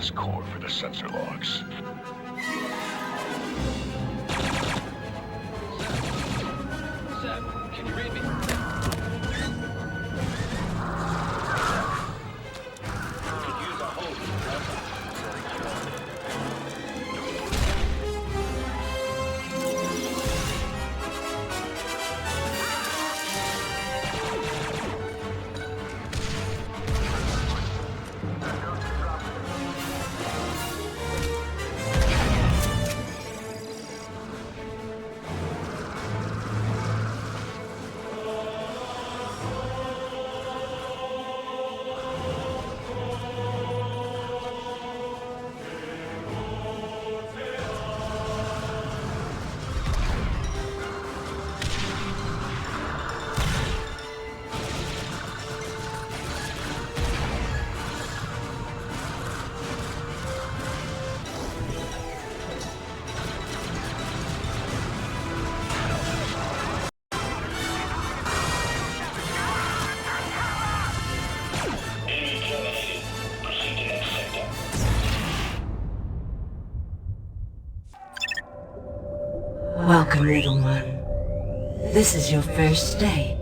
this core for the sensor logs. Seth, can you read me? Could use a hose. Welcome, little one. This is your first day.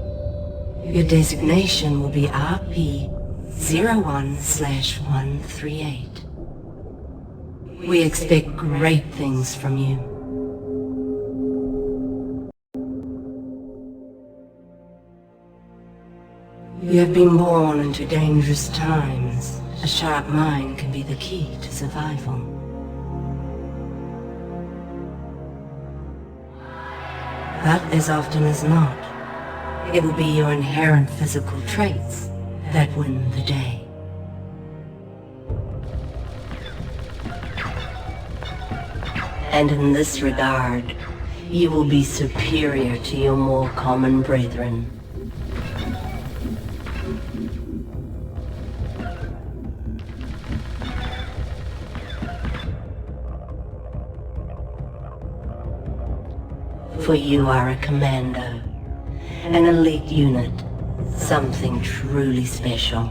Your designation will be RP-01/138. We expect great things from you. You have been born into dangerous times. A sharp mind can be the key to survival. But as often as not, it will be your inherent physical traits that win the day. And in this regard, you will be superior to your more common brethren. For you are a commando, an elite unit, something truly special.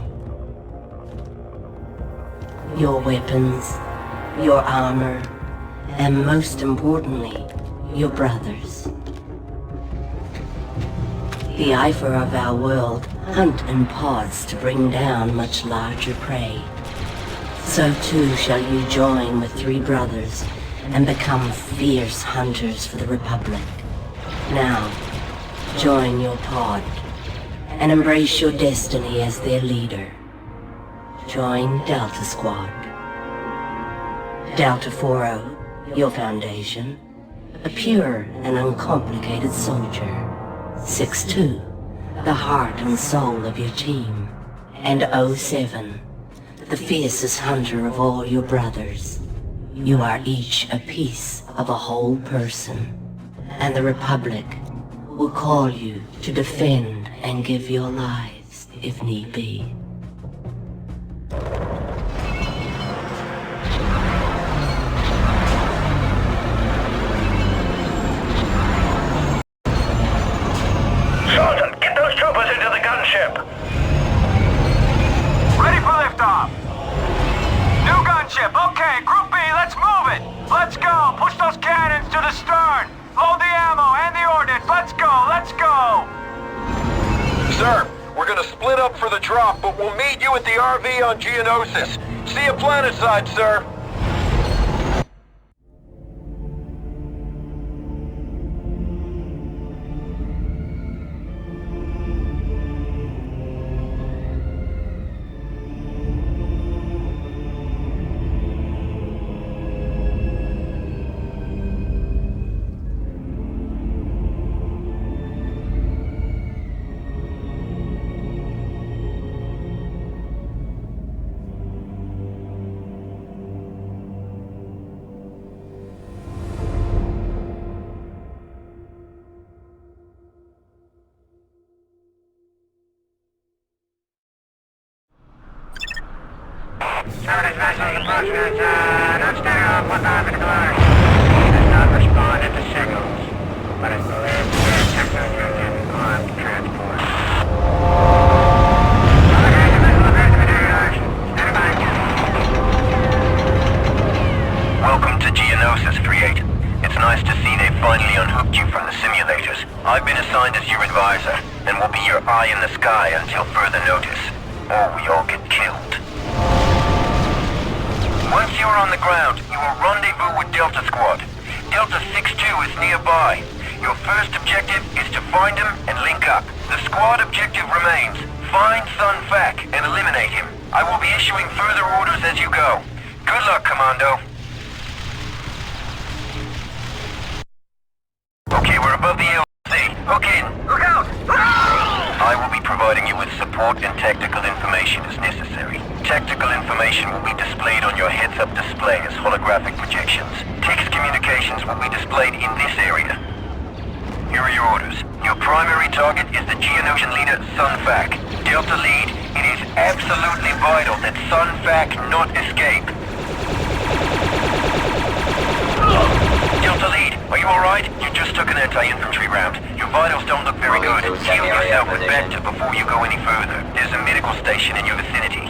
Your weapons, your armor, and most importantly, your brothers. The Eifer of our world hunt in pods to bring down much larger prey. So too shall you join with 3 brothers and become fierce hunters for the Republic. Now, join your pod and embrace your destiny as their leader. Join Delta Squad. Delta 40, your foundation, a pure and uncomplicated soldier. 6-2, the heart and soul of your team. And 07, the fiercest hunter of all your brothers. You are each a piece of a whole person. And the Republic will call you to defend and give your lives if need be. Sergeant, get those troopers into the gunship! Ready for liftoff! New gunship, okay, Group B, let's move it! Let's go, push those cannons to the stern! Load the ammo and the ordnance, let's go, let's go! Sir, we're gonna split up for the drop, but we'll meet you at the RV on Geonosis. See you planetside, sir! Somebody's vessel approaching us. Don't stay off 1,000 doors. He does not respond to signals, but is believed to be a techno-union armed transport. Overhead vessel approaching in direction. Stand by. eye in the sky until further notice, or we all get killed. Once you are on the ground, you will rendezvous with Delta Squad. Delta 6-2 is nearby. Your first objective is to find him and link up. The squad objective remains: find Sun Fac and eliminate him. I will be issuing further orders as you go. Good luck, Commanndo. Okay, we're above the LC. Hook in. Look out! I will be providing you with support and tactical information as necessary. Tactical information will be displayed on your heads-up display as holographic projections. Text communications will be displayed in this area. Here are your orders. Your primary target is the Geonosian leader, Sun Fac. Delta Lead, it is absolutely vital that Sun Fac not escape. Delta Lead, are you alright? You just took an anti-infantry round. Your vitals don't look very good. Heal yourself with Bacta before you go any further. There's a medical station in your vicinity.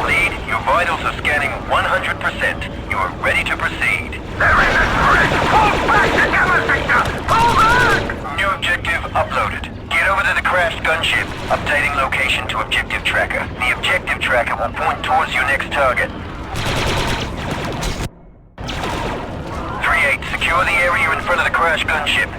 Lead, your vitals are scanning 100%. You are ready to proceed. They're in the street! Pull back the gamma sector! Pull back! New objective uploaded. Get over to the crashed gunship. Updating location to objective tracker. The objective tracker will point towards your next target. 3-8, secure the area in front of the crashed gunship.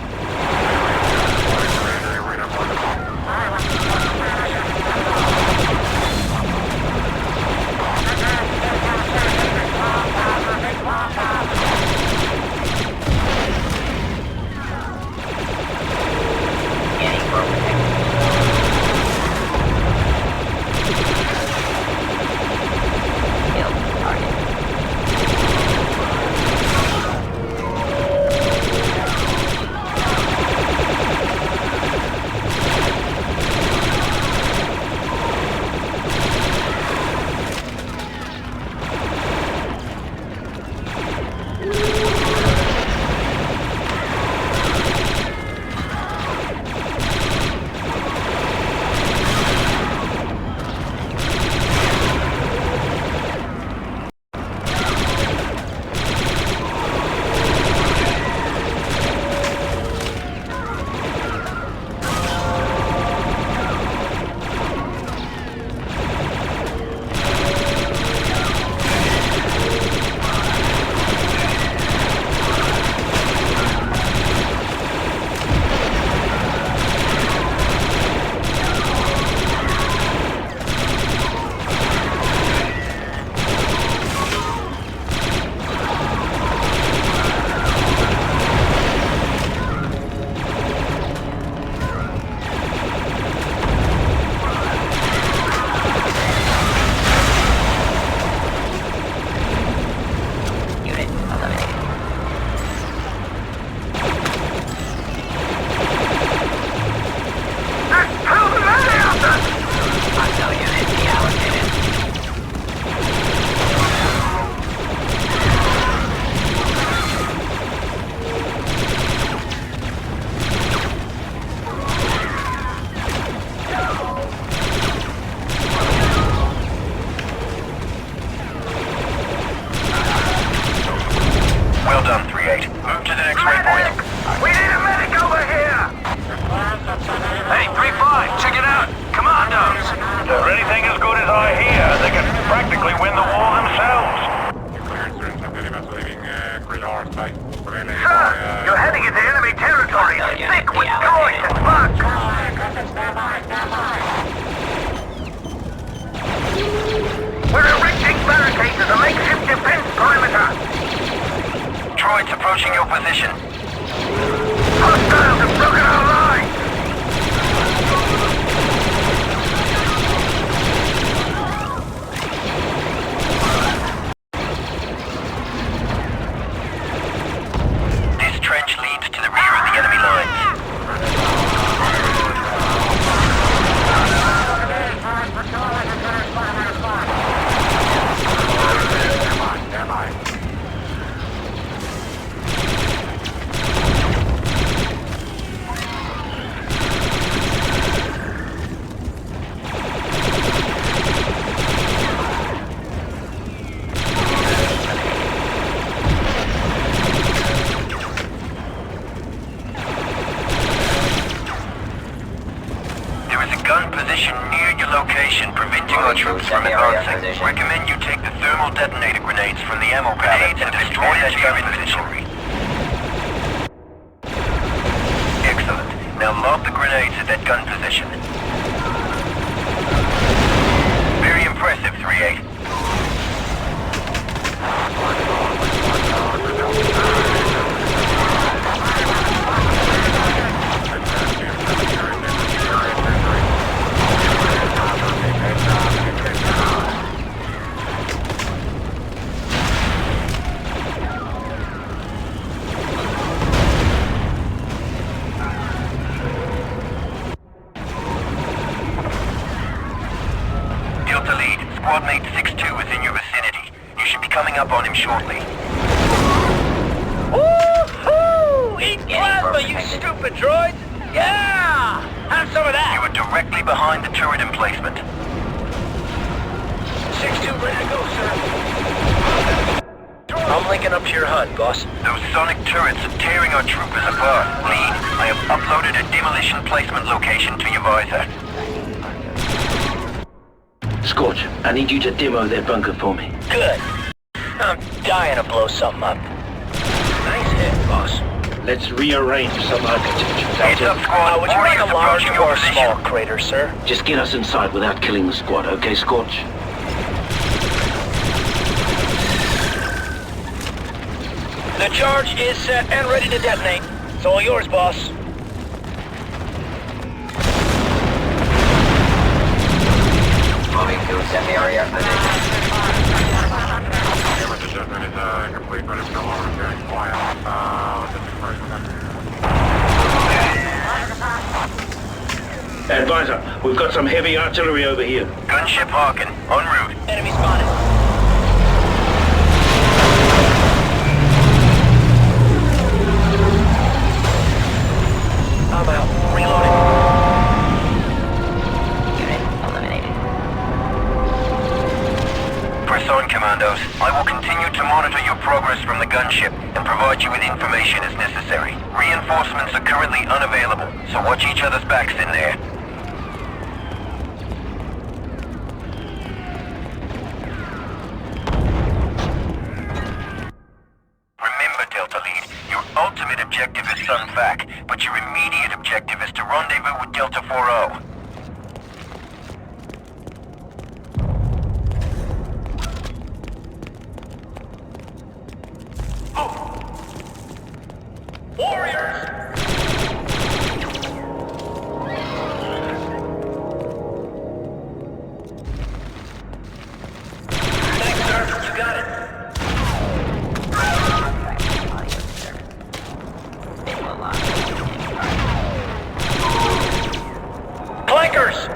Approaching your position. Hostiles have broken our line! This trench leads to the rear of the enemy lines. position near your location, preventing our troops from advancing. Recommend you take the thermal detonator grenades from the ammo pallets and destroy that gun position. Excellent. Now lob the grenades at that gun position. Very impressive, 3-8. Delta lead, squad mate 6-2 is in your vicinity. You should be coming up on him shortly. Woo-hoo! Eat plasma, you stupid droid! Yeah! Have some of that! You are directly behind the turret emplacement. 6-2, ready to go, sir. I'm linking up to your HUD, boss. Those sonic turrets are tearing our troopers apart. Lead, I have uploaded a demolition placement location to your visor. Scorch, I need you to demo their bunker for me. Good. I'm dying to blow something up. Nice hit, boss. Let's rearrange some architecture. Heads up, squad. Would you like a Warriors large approaching your or a position. small crater, sir? Just get us inside without killing the squad, okay, Scorch? The charge is set and ready to detonate. It's all yours, boss. Moving to semi-area position. Complete, but it's still over very quiet. Advisor, we've got some heavy artillery over here. Gunship Harkin, en route. Enemy spotted. I'm out. Reloading. Unit eliminated. Press on, Commandos. I will continue to monitor your progress from the gunship and provide you with information as necessary. Reinforcements are currently unavailable, so watch each other's backs in there. Remember, Delta Lead, your ultimate objective is Sunfac, but your immediate objective is to rendezvous with Delta 4-0. Warriors! Thanks, sir. You got it. Clankers!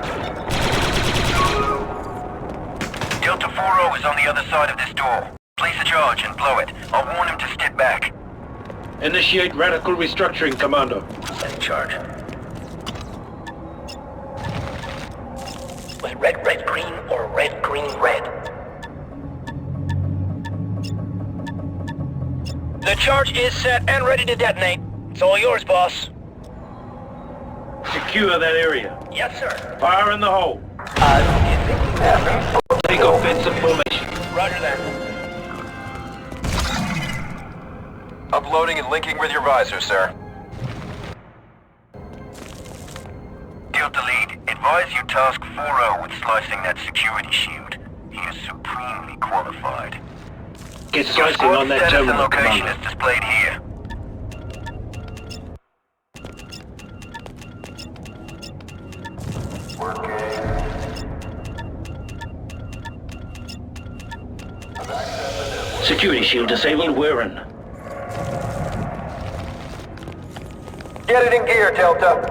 Delta 4-0 is on the other side of this door. Place a charge and blow it. I'll warn him to step back. Initiate radical restructuring, Commander. Setting charge. Was red, red, green, or red, green, red? The charge is set and ready to detonate. It's all yours, boss. Secure that area. Yes, sir. Fire in the hole. Take offensive formation. Roger that. Uploading and linking with your visor, sir. Delta Lead, advise you task 4-0 with slicing that security shield. He is supremely qualified. Get Your slicing squad on that status and terminal, location Commander. is displayed here. Security shield disabled, we're in. Get it in gear, Delta.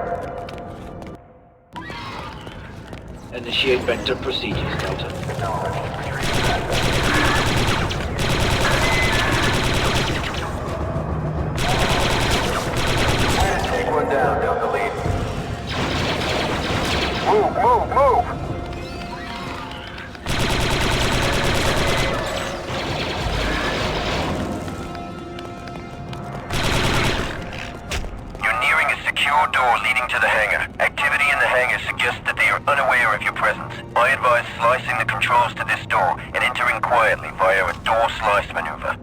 Initiate vector procedures, Delta. Take one down, Delta Lead. Move, move, move! secure door leading to the hangar. Activity in the hangar suggests that they are unaware of your presence. I advise slicing the controls to this door and entering quietly via a door slice maneuver.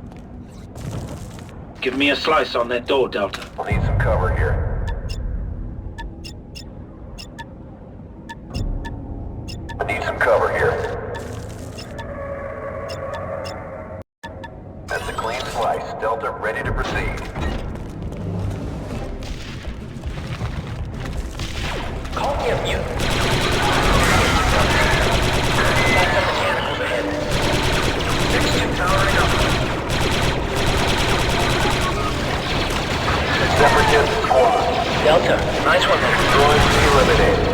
Give me a slice on that door, Delta. We'll need some cover here. I need some cover here. That's a clean slice. Delta ready to proceed. Call me a mute. Got some mechanicals ahead. Next two powering up. Separatist squad. Delta, nice one there. Droids eliminated.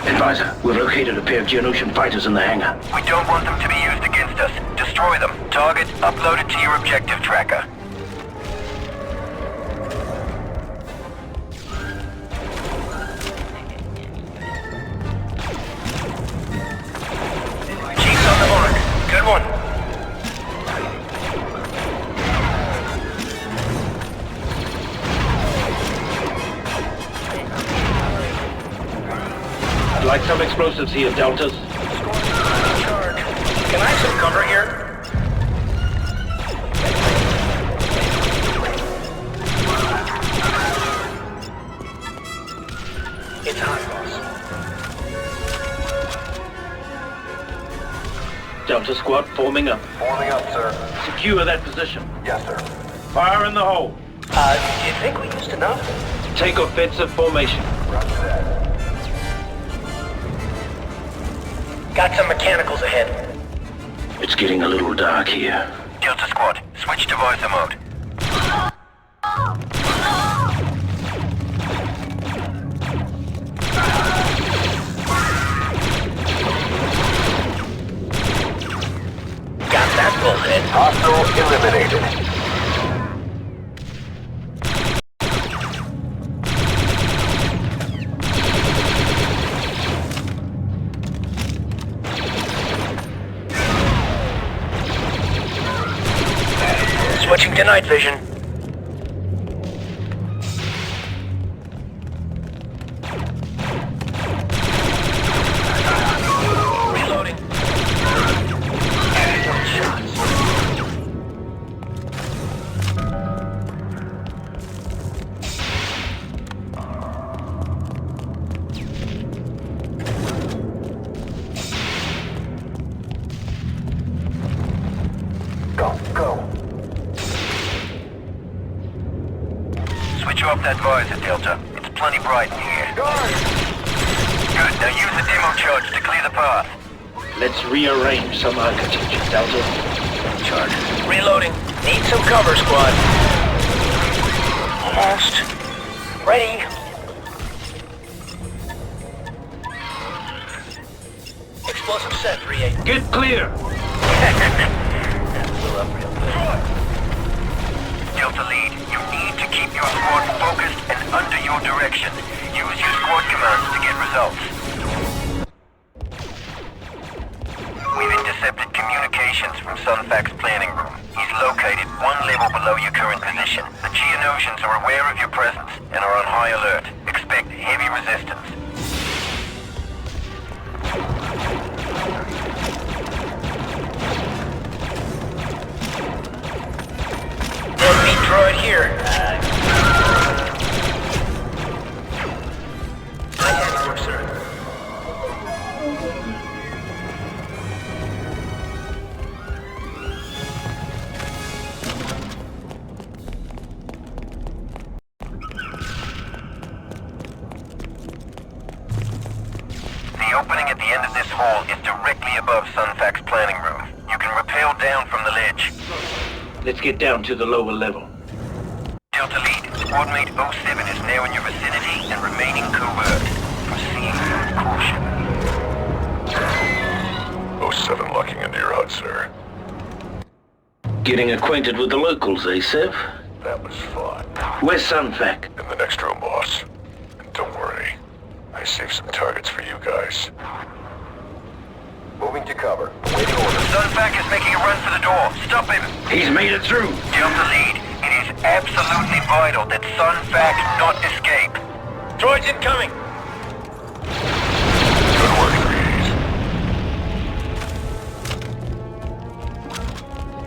Advisor, we've located a pair of Geonosian fighters in the hangar. We don't want them to be used against us. Destroy them. Target uploaded to your objective tracker. Chief's on the mark. Good one. I'd like some explosives here, Deltas. Charge. Can I have some cover here? It's hot, boss. Delta squad forming up. Forming up, sir. Secure that position. Yes, sir. Fire in the hole. Do you think we used enough? Take offensive formation. Roger that. Got some mechanicals ahead. It's getting a little dark here. Delta squad, switch to visor mode. Got that bullhead. Hostile eliminated. Switching to night vision. Reloading. Shots. Go. Switch off that visor, Delta. It's plenty bright in here. Good, now use the demo charge to clear the path. Let's rearrange some architecture, Delta. Charge. Reloading. Need some cover, squad. Almost. Ready. Explosive set, 3-8. Get clear! That blew up real good. Delta lead, you need to keep your squad focused and under your direction. Use your squad commands to get results. We've intercepted communications from Sunfac's planning room. He's located one level below your current position. The Geonosians are aware of your presence and are on high alert. Expect heavy resistance. Deadbeat droid here. I have it for sir. The opening at the end of this hall is directly above Sunfac's planning room. You can rappel down from the ledge. Let's get down to the lower level. Delta lead, squad mate 07 is now in your vicinity and remaining covert. Proceed with caution. 07 locking into your HUD, sir. Getting acquainted with the locals, eh, Sev? That was fun. Where's Sunfac? In the next room, boss. And don't worry, I saved some targets for you guys. Moving to cover. Waiting order. Sunfac is making a run for the door. Stop him! He's made it through. Delta lead. It is absolutely vital that Sunfac not escape. Droids incoming! Good work, 3As.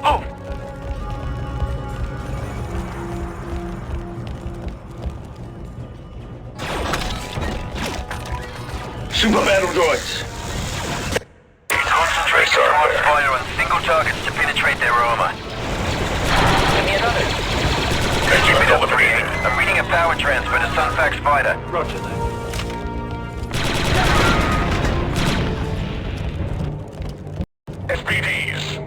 Oh! Super battle droids. Concentrate squad fire on single targets to penetrate their armor. Give me another. Engine Keep it up, delivery. I'm reading a power transfer to Sunfac's fighter. Roger that. SPDs.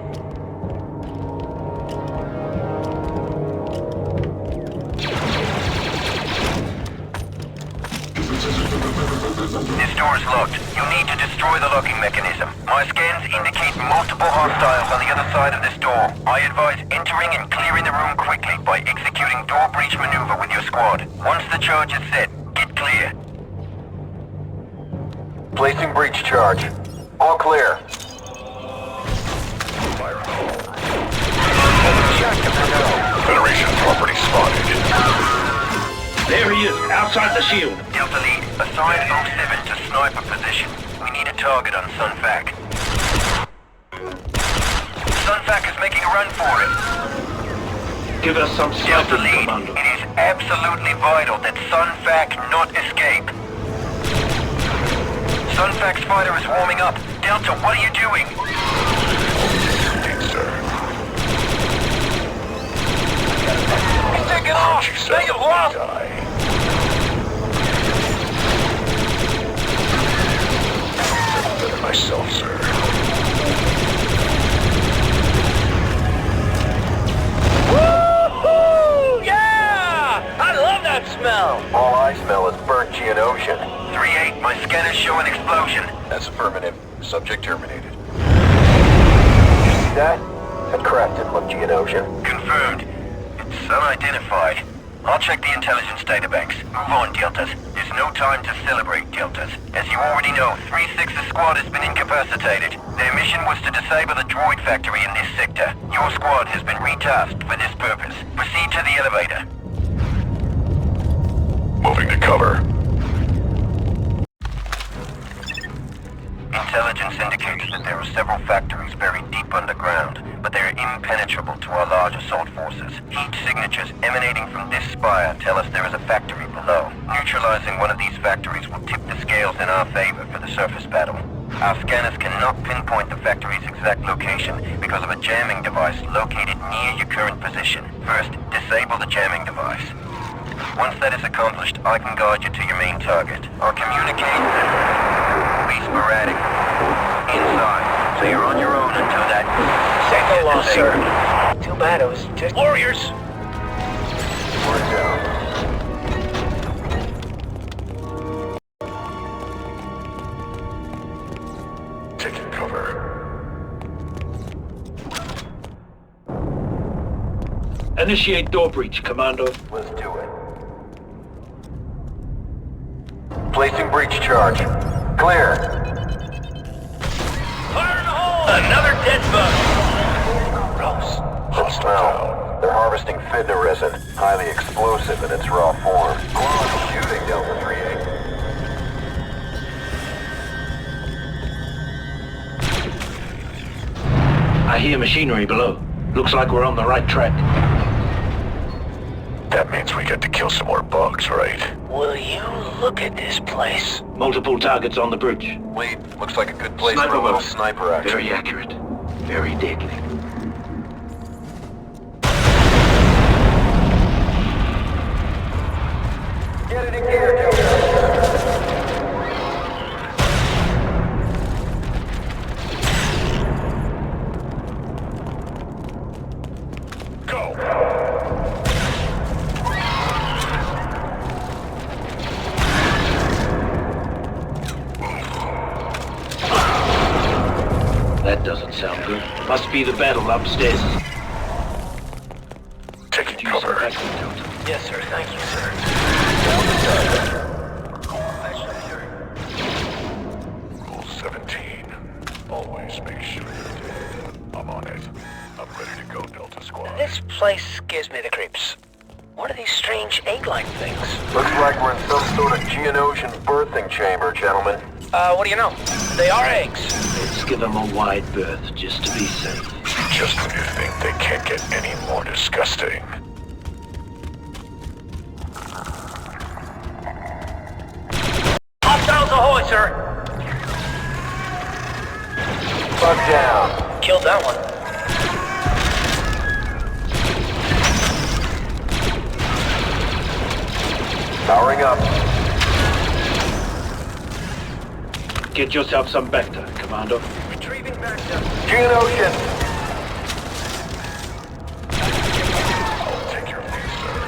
This door is locked. You need to destroy the locking mechanism. My scans indicate multiple hostiles on the other side of this door. I advise entering and clearing the room quickly by executing door breach maneuver with your squad. Once the charge is set, get clear. Placing breach charge. All clear. Fire hole. Federation property spotted. There he is, outside the shield. Delta lead, assign 07 to sniper position. We need a target on Sunfac. Sunfac is making a run for it. Give us some Delta sniping, lead, Commander. it is absolutely vital that Sunfac not escape. Sunfac's fighter is warming up. Delta, what are you doing? Indeed, sir. He's taking off! You They have lost! die. Better myself, sir. Woo-hoo! Yeah! I love that smell! All I smell is burnt Geonosian. 3-8, my scanners show an explosion. That's affirmative. Subject terminated. You see that? A crafted look Geonosian. Confirmed. It's unidentified. I'll check the intelligence databanks. Move on, Deltas. There's no time to celebrate, Deltas. As you already know, 3-6's squad has been incapacitated. Their mission was to disable the droid factory in this sector. Your squad has been retasked for this purpose. Proceed to the elevator. Moving to cover. Intelligence indicates that there are several factories buried deep underground, but they are impenetrable to our large assault forces. Heat signatures emanating from this spire tell us there is a factory below. Neutralizing one of these factories will tip the scales in our favor for the surface battle. Our scanners cannot pinpoint the factory's exact location because of a jamming device located near your current position. First, disable the jamming device. Once that is accomplished, I can guide you to your main target. Our communication will be sporadic. Inside, so you're on your own until that... Second loss, sir. Too bad it was just... Warriors! We're down. Taking cover. Initiate door breach, Commander. Let's do it. Placing breach charge. Clear. Fire in the hole! Another dead bug! Gross. Smell. They're harvesting fidna resin, highly explosive in its raw form. Quality shooting, Delta 3-8. I hear machinery below. Looks like we're on the right track. That means we get to kill some more bugs, right? Will you look at this place? Multiple targets on the bridge. Lead, looks like a good place Sniper for a little mode. sniper action. Very accurate. Very deadly. Get it in gear, Delta. Go! That doesn't sound good. Must be the battle upstairs. Taking Use some cover. backup, Delta. Yes, sir. Thank you, sir. Rule 17. Always make sure you're dead. I'm on it. I'm ready to go, Delta Squad. This place gives me the creeps. What are these strange egg-like things? Looks like we're in some sort of Geonosian birthing chamber, gentlemen. What do you know? They are eggs. Let's give them a wide berth just to be safe. Just when you think they can't get any more disgusting. Hostiles ahoy, sir! Bug down. Killed that one. Powering up. Get yourself some Bacta, Commanndo. Retrieving back down. Geonosian. I'll take your lead, sir.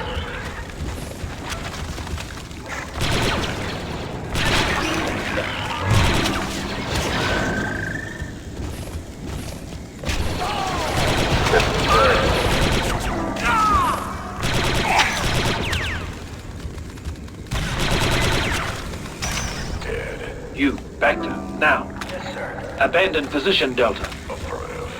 Dead. You, Bacta, now. Yes, sir. Abandon position, Delta. Affirmative.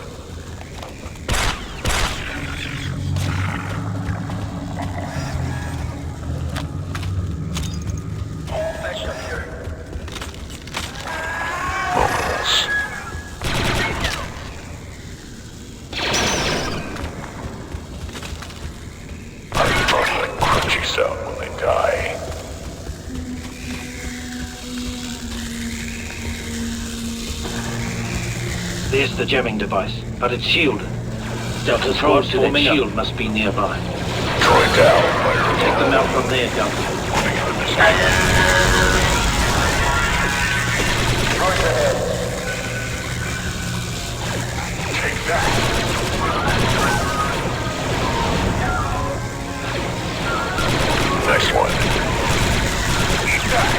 Patch up here. Locals. I thought like crunchy sound when they die. There's the jamming device, but it's shielded. Delta's squad to that shield must be nearby. Droid down, fire. Take them out from there, Delta. Moving on this way. Take that. Nice one. Eat that.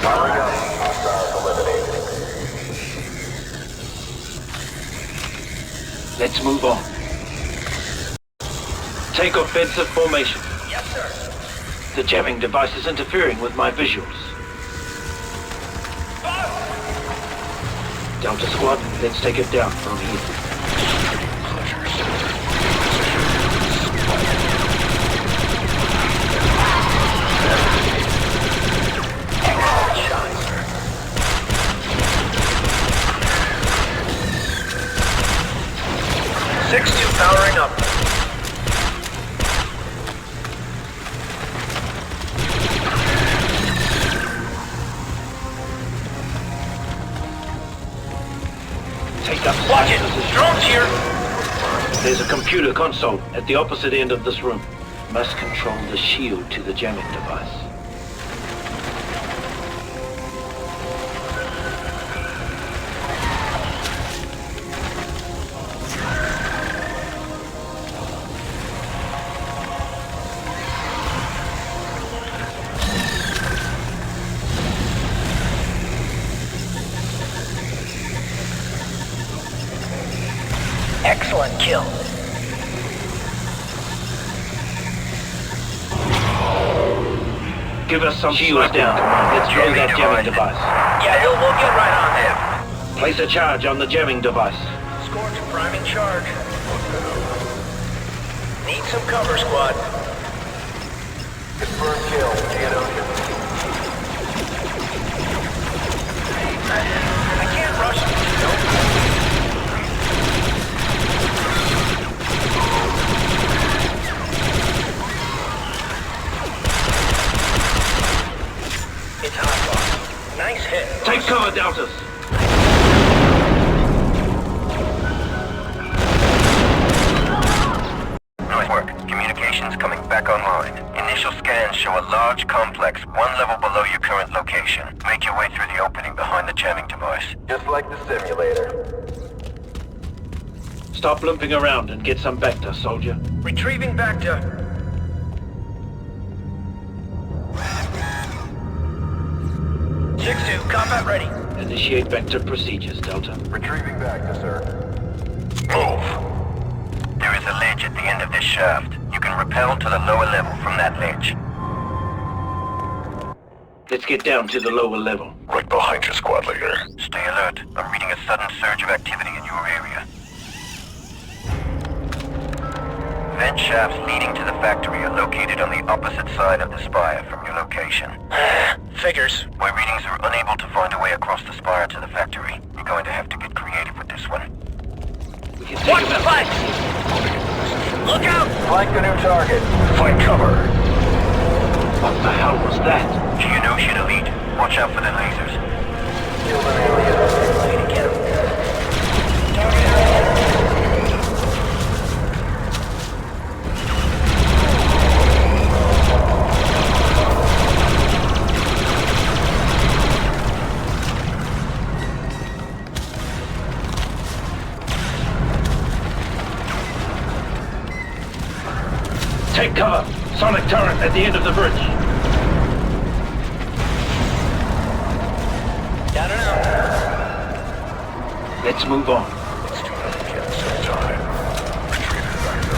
Powering up. Hostiles eliminated. Let's move on. Take offensive formation. Yes, sir. The jamming device is interfering with my visuals. Delta Squad, let's take it down from here. Powering up. Take up. Watch it! Drones here! There's a computer console at the opposite end of this room. Must control the shield to the jamming device. Excellent kill. Give us some shields down. Let's throw that jamming device. Yeah, we'll get right on them. Place a charge on the jamming device. Scorch priming charge. Need some cover, squad. Confirmed kill. Geonosian. I can't rush them. It's hot, boss. Nice hit. Take cover, Deltas. Nice work. Communications coming back online. Initial scans show a large complex one level below your current location. Make your way through the opening behind the jamming device. Just like the simulator. Stop limping around and get some Bacta, soldier. Retrieving Bacta. Combat ready. Initiate Bacta procedures, Delta. Retrieving Bacta, sir. Move. There is a ledge at the end of this shaft. You can rappel to the lower level from that ledge. Let's get down to the lower level. Right behind you, squad leader. Stay alert. I'm reading a sudden surge of activity in your area. Vent shafts leading to the factory are located on the opposite side of the spire from your location. Figures. My readings are unable to find a way across the spire to the factory. You're going to have to get creative with this one. We can take him out. Look out! Flank the new target. Find cover. What the hell was that? Geonosian elite. Watch out for the lasers. Take cover! Sonic turret at the end of the bridge. Got it up. Let's move on. Let's do that again sometime. Retreated back to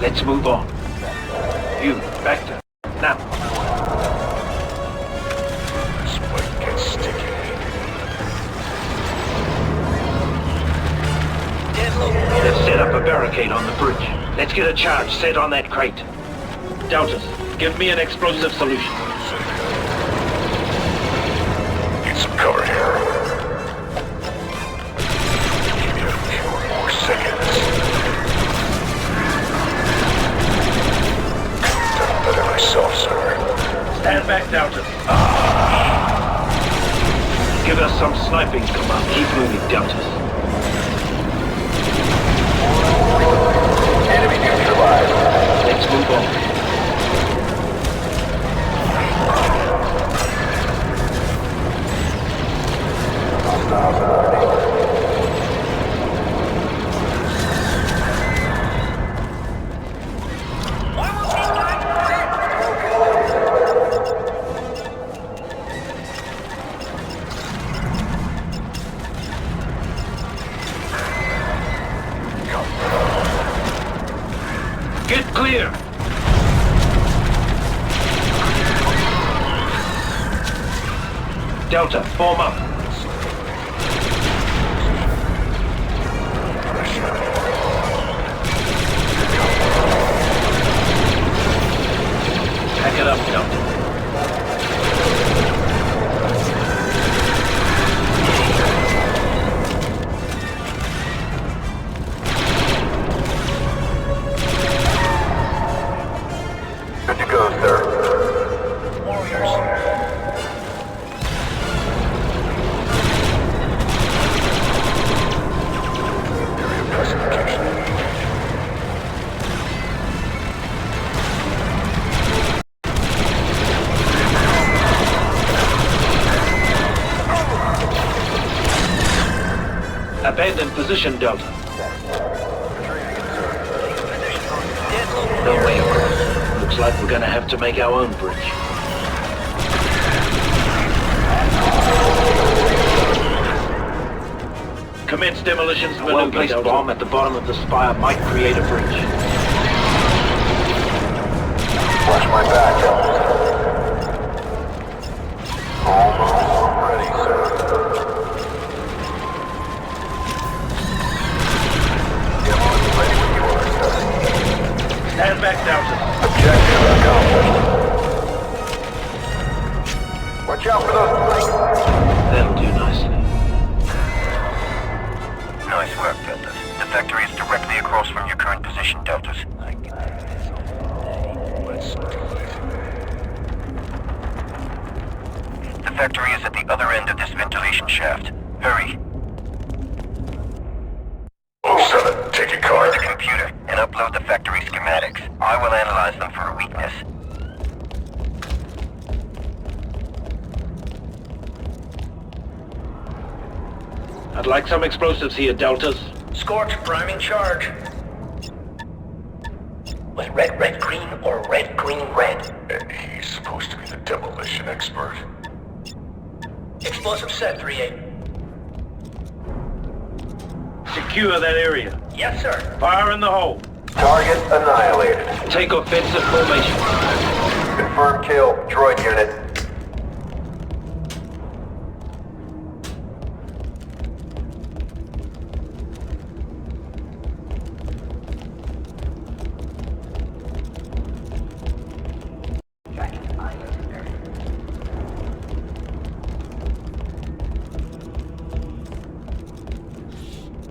Let's move on. You, back to... Now. this might get sticky. Let's set up a barricade on the bridge. Let's get a charge set on that crate. Deltas, give me an explosive solution. Need some cover here. Give you a few more seconds. Done better myself, sir. Stand back, Deltas. Give us some sniping, Command. Keep moving, Deltas. Enemy neutralized. Let's move on. Get clear! Delta, form up. Pack it up, Delta. Good to go, sir. Warriors. Area classification. Abandon position, Delta. Dead No way across. Looks like we're gonna have to make our own bridge. Commence demolitions. A well-placed bomb at the bottom of the spire might create a bridge. Watch my back, almost ready, sir. Demo's ready when you are, sir. Stand back, Delta. Objective accomplished. Watch out for those bikes. That'll do nicely. Nice work, Deltas. The factory is directly across from your current position, Deltas. Let's do it. The factory is at the other end of this ventilation shaft. Hurry. 07, take a Find card. the computer and upload the factory schematics. I will analyze them for a weakness. I'd like some explosives here, Deltas. Scorch priming charge. Was red, red, green, or red, green, red? And he's supposed to be the demolition expert. Explosive set, 3-8. Secure that area. Yes, sir. Fire in the hole. Target annihilated. Take offensive formation. Confirm kill. Droid unit.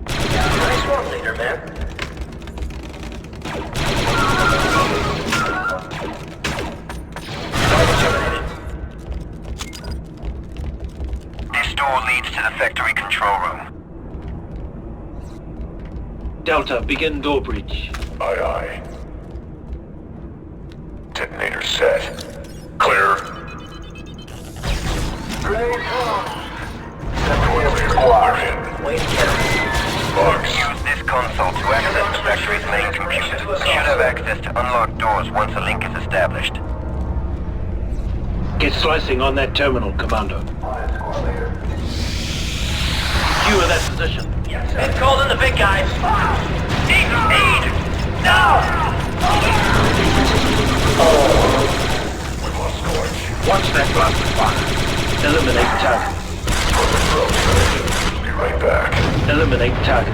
Nice work, leader, man. This door leads to the factory control room. Delta, begin door breach. Aye, aye. Detonator set. Clear. Grenade thrown. We're in. Way to get him. Bugs. Use this console to access the factory's main computer. You should have access to unlock doors once a link is established. Get slicing on that terminal, Commanndo. Secure that position. Yes, sir. Been called in the big guys. Eat! No! We lost Scorch. Watch that blaster fire. Eliminate target. Be right back. Eliminate target.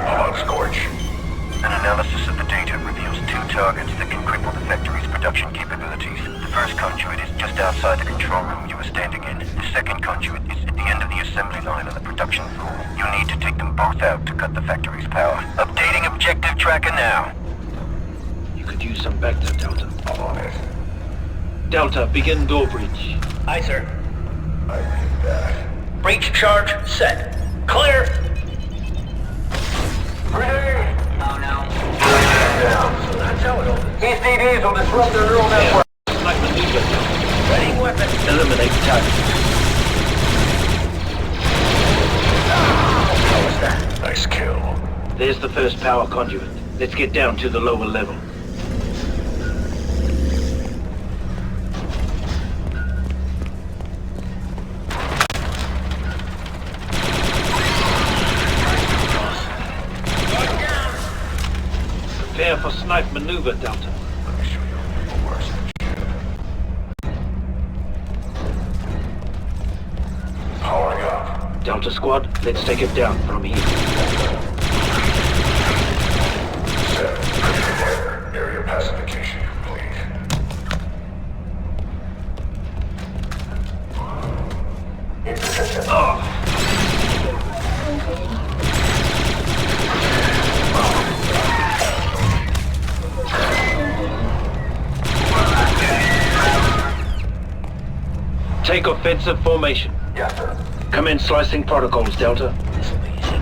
I'm on Scorch. An analysis of the data reveals two targets that can cripple the factory's production capabilities. The first conduit is just outside the control room you were standing in. The second conduit is at the end of the assembly line on the production floor. You'll need to take them both out to cut the factory's power. Updating objective tracker now. You could use some vector, Delta. I'm on it. Delta, begin door breach. Aye, sir. I read that. Breach charge set. Clear! Grenade! Oh, no. Down. So that's how it opens. ECDs will disrupt their neural network. Like maneuver. Ready weapon. Eliminate target. How was that? Nice kill. There's the first power conduit. Let's get down to the lower level. Prepare for snipe maneuver, Delta. Let me show you what works. Powering up. Delta squad, let's take it down from here. Set. Ready to fire. Area pacification complete. Take offensive formation. Yes, sir. Commence slicing protocols, Delta. This'll be easy.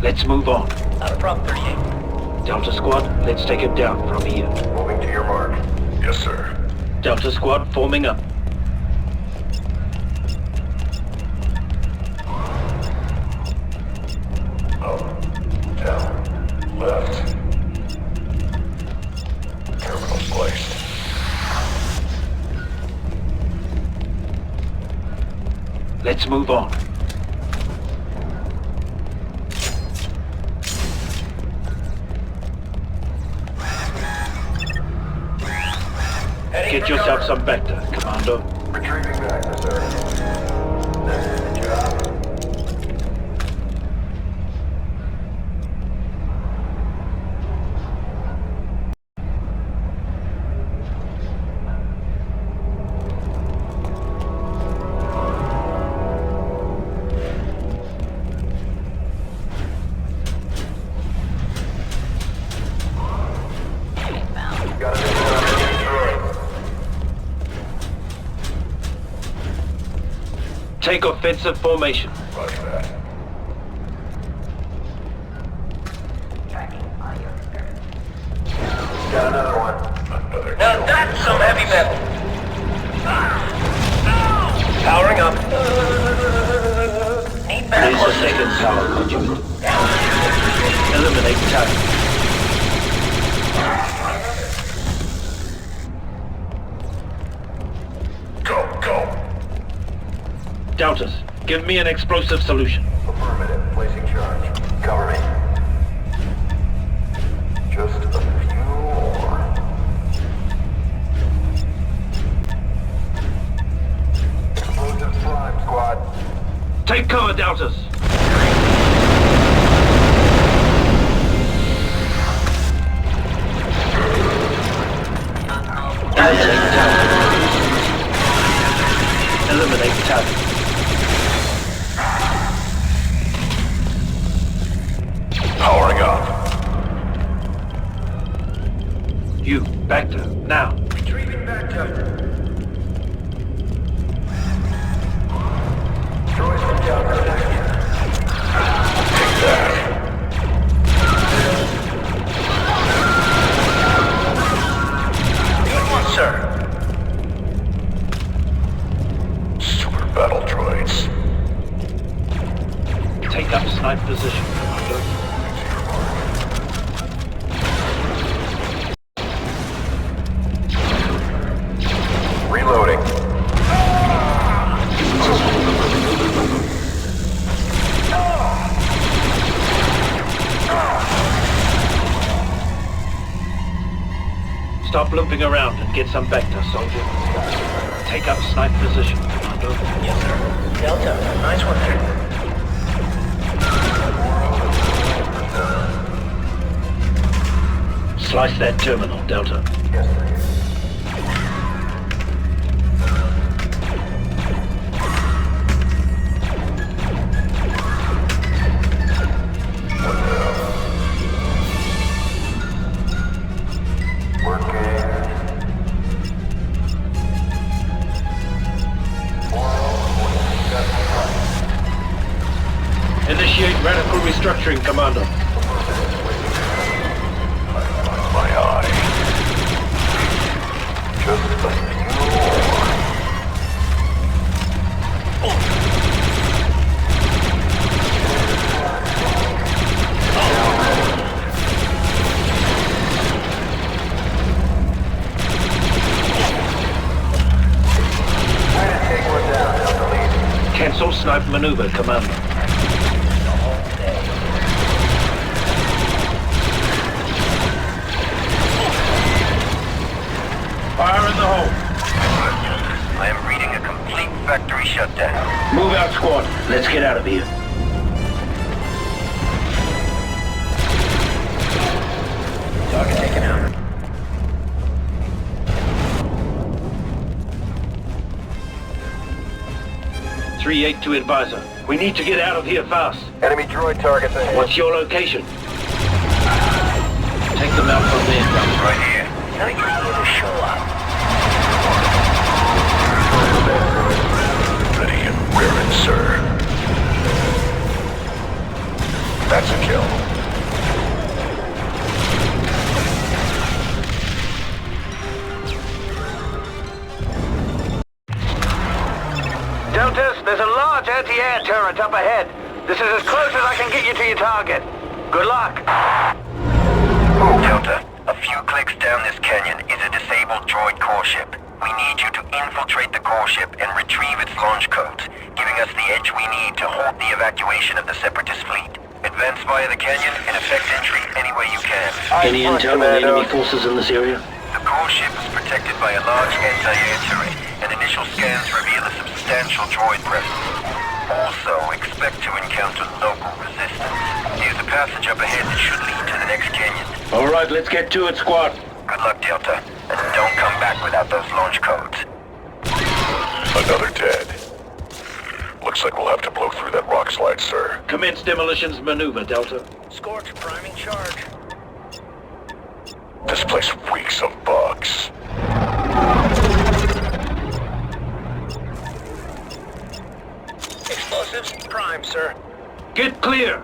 Let's move on. Not a problem, 38. Delta squad, let's take it down from here. Moving to your mark. Yes, sir. Delta squad forming up. Up. Down. Left. Terminal spliced. Let's move on. Heading Get for yourself cover. some vector, Commanndo. Retrieving back, sir. That's the job. Got an droid. Take offensive formation. Roger that. Got another one. Another Now kill. that's some heavy metal. Powering up. second power conduit. Eliminate target. Go. Deltas, give me an explosive solution. Affirmative. Placing charge. Cover me. Just a few more. Explosives prime, squad. Take cover, Deltas. Eliminate target. Eliminate target. Powering up. You, Bacta, now. Retrieving Bacta. Droids from Delta. Take that. Good one, sir. Super battle droids. Take up snipe position, Commander. Reloading. Stop looping around and get some Bacta, soldier. Take up snipe position, Commander. Yes, sir. Delta, nice one there. Slice that terminal, Delta. Yes, sir. Initiate radical restructuring, Commander. My eye. Just a few more. Cancel snipe maneuver, Commander. Fire in the hole. I am reading a complete factory shutdown. Move out, squad. Let's get out of here. Target taken out. Three-8 to advisor. We need to get out of here fast. Enemy droid targets ahead. What's your location? Take them out from there. Right here. I need you to show up. Ready and rearing, sir. That's a kill. Deltas, there's a large anti-air turret up ahead. This is as close as I can get you to your target. Good luck. Delta, a few clicks down this canyon is a disabled droid core ship. We need you to infiltrate the core ship and retrieve its launch codes, giving us the edge we need to halt the evacuation of the Separatist fleet. Advance via the canyon and effect entry any way you can. Any intel on enemy forces in this area? The core ship is protected by a large anti-air turret, and initial scans reveal a substantial droid presence. Also, expect to encounter local resistance. There's a passage up ahead that should lead to the next canyon. All right, let's get to it, squad. Good luck, Delta, and don't come back without those launch codes. Another dead. Looks like we'll have to blow through that rock slide, sir. Commence demolitions maneuver, Delta. Scorch priming charge. This place reeks of bugs. Explosives prime, sir. Get clear.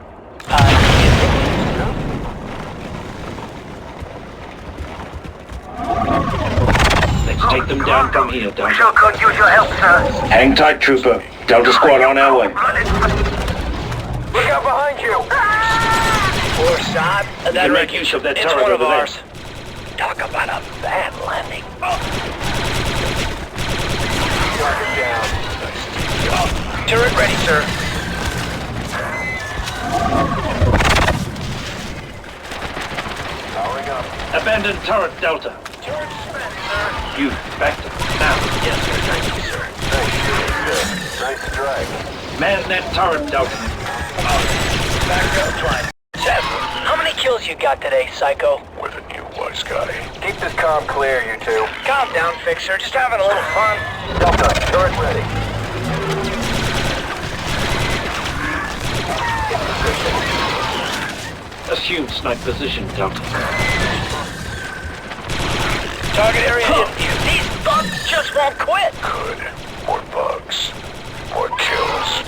Let's take them down from here, We Delta. sure could use your help, sir. Hang tight, trooper. Delta squad on our way. Look out behind you! Poor sod. You can make use of that It's turret one of over there. ours. Talk about a bad landing. Target down. Turret ready, sir. Powering up. Abandoned turret Delta. Turret smashed, sir. You, back to now. Yes, sir. Thank you, sir. Nice shooting, sir. Nice strike. Man that turret Delta. Back up, flight. Seth, how many kills you got today, Psycho? With a new wise guy. Keep this comm clear, you two. Calm down, Fixer. Just having a little fun. Delta, turret ready. Assume snipe position, Delta. Target area in view. These bugs just won't quit. Good. More bugs. More kills.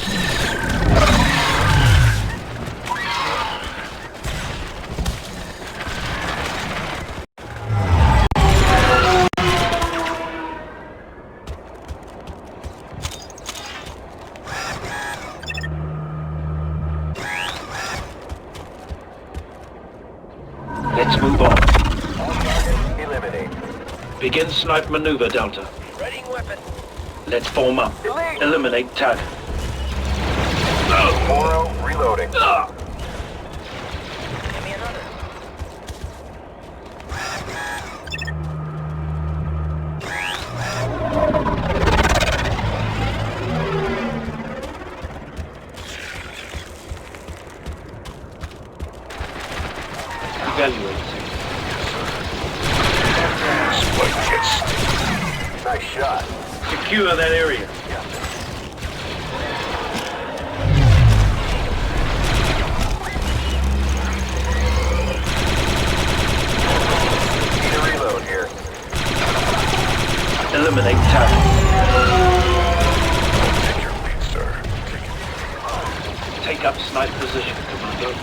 Let's move on. Eliminate. Begin snipe maneuver, Delta. Readying weapon. Let's form up. Eliminate target. Moro, reloading. Give me another. Evaluate. Spike gets Nice shot. Secure that area. Need a reload here. Eliminate target. take your lead, sir. Take up snipe position, Commander.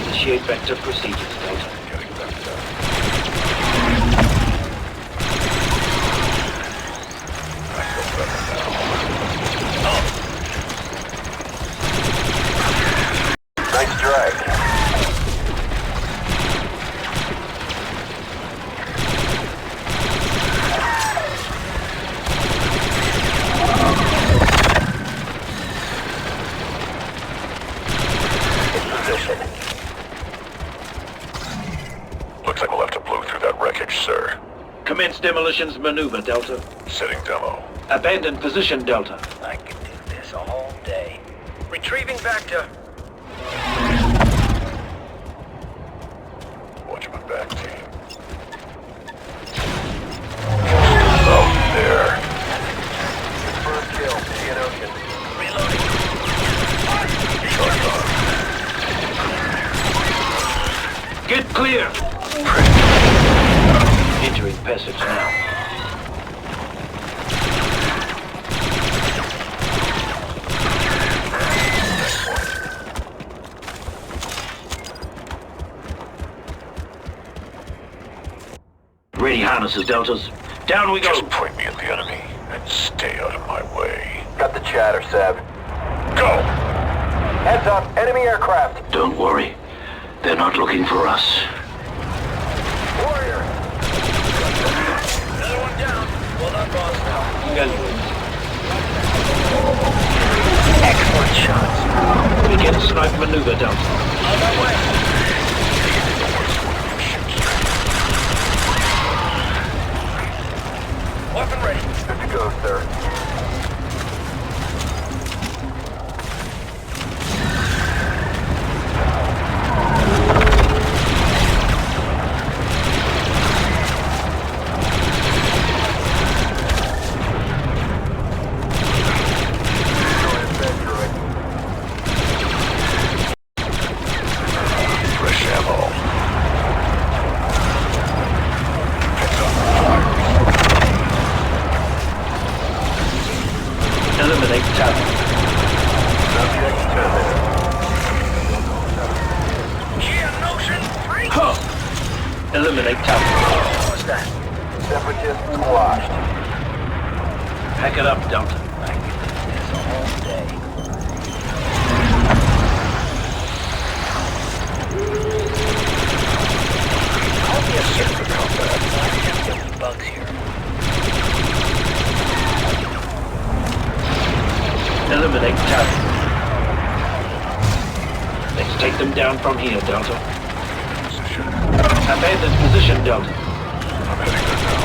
Initiate vector procedures, Delta. Getting that done. I feel better now. Nice strike. In position. Looks like we'll have to blow through that wreckage, sir. Commence demolitions maneuver, Delta. Setting demo. Abandon position, Delta. I can do this all day. Retrieving vector. Watch my back, team. Oh, there. First kill. See an ocean. Reloading. Get clear! Entering passage now. Ready harnesses, Deltas. Down we go! Just point me at the enemy and stay out of my way. Got the chatter, Seb. Go! Heads up. Enemy aircraft. Don't worry. They're not looking for us. Warrior. Another one down. Well done, boss. Evaluate. Excellent shots. Begin snipe maneuver, Delta. On my way. Weapon ready. Good to go, sir. Fresh ammo. Eliminate target. Subject terminated. Yeah, notion. Free. Huh. Eliminate target. What's that? Separatist squashed. Pack it up, Delta. I can do this all day. I'll be a certain combat. I'm getting bugs here. Eliminate target. Let's take them down from here, Delta. Position. Abandon position, Delta. I'm heading there now.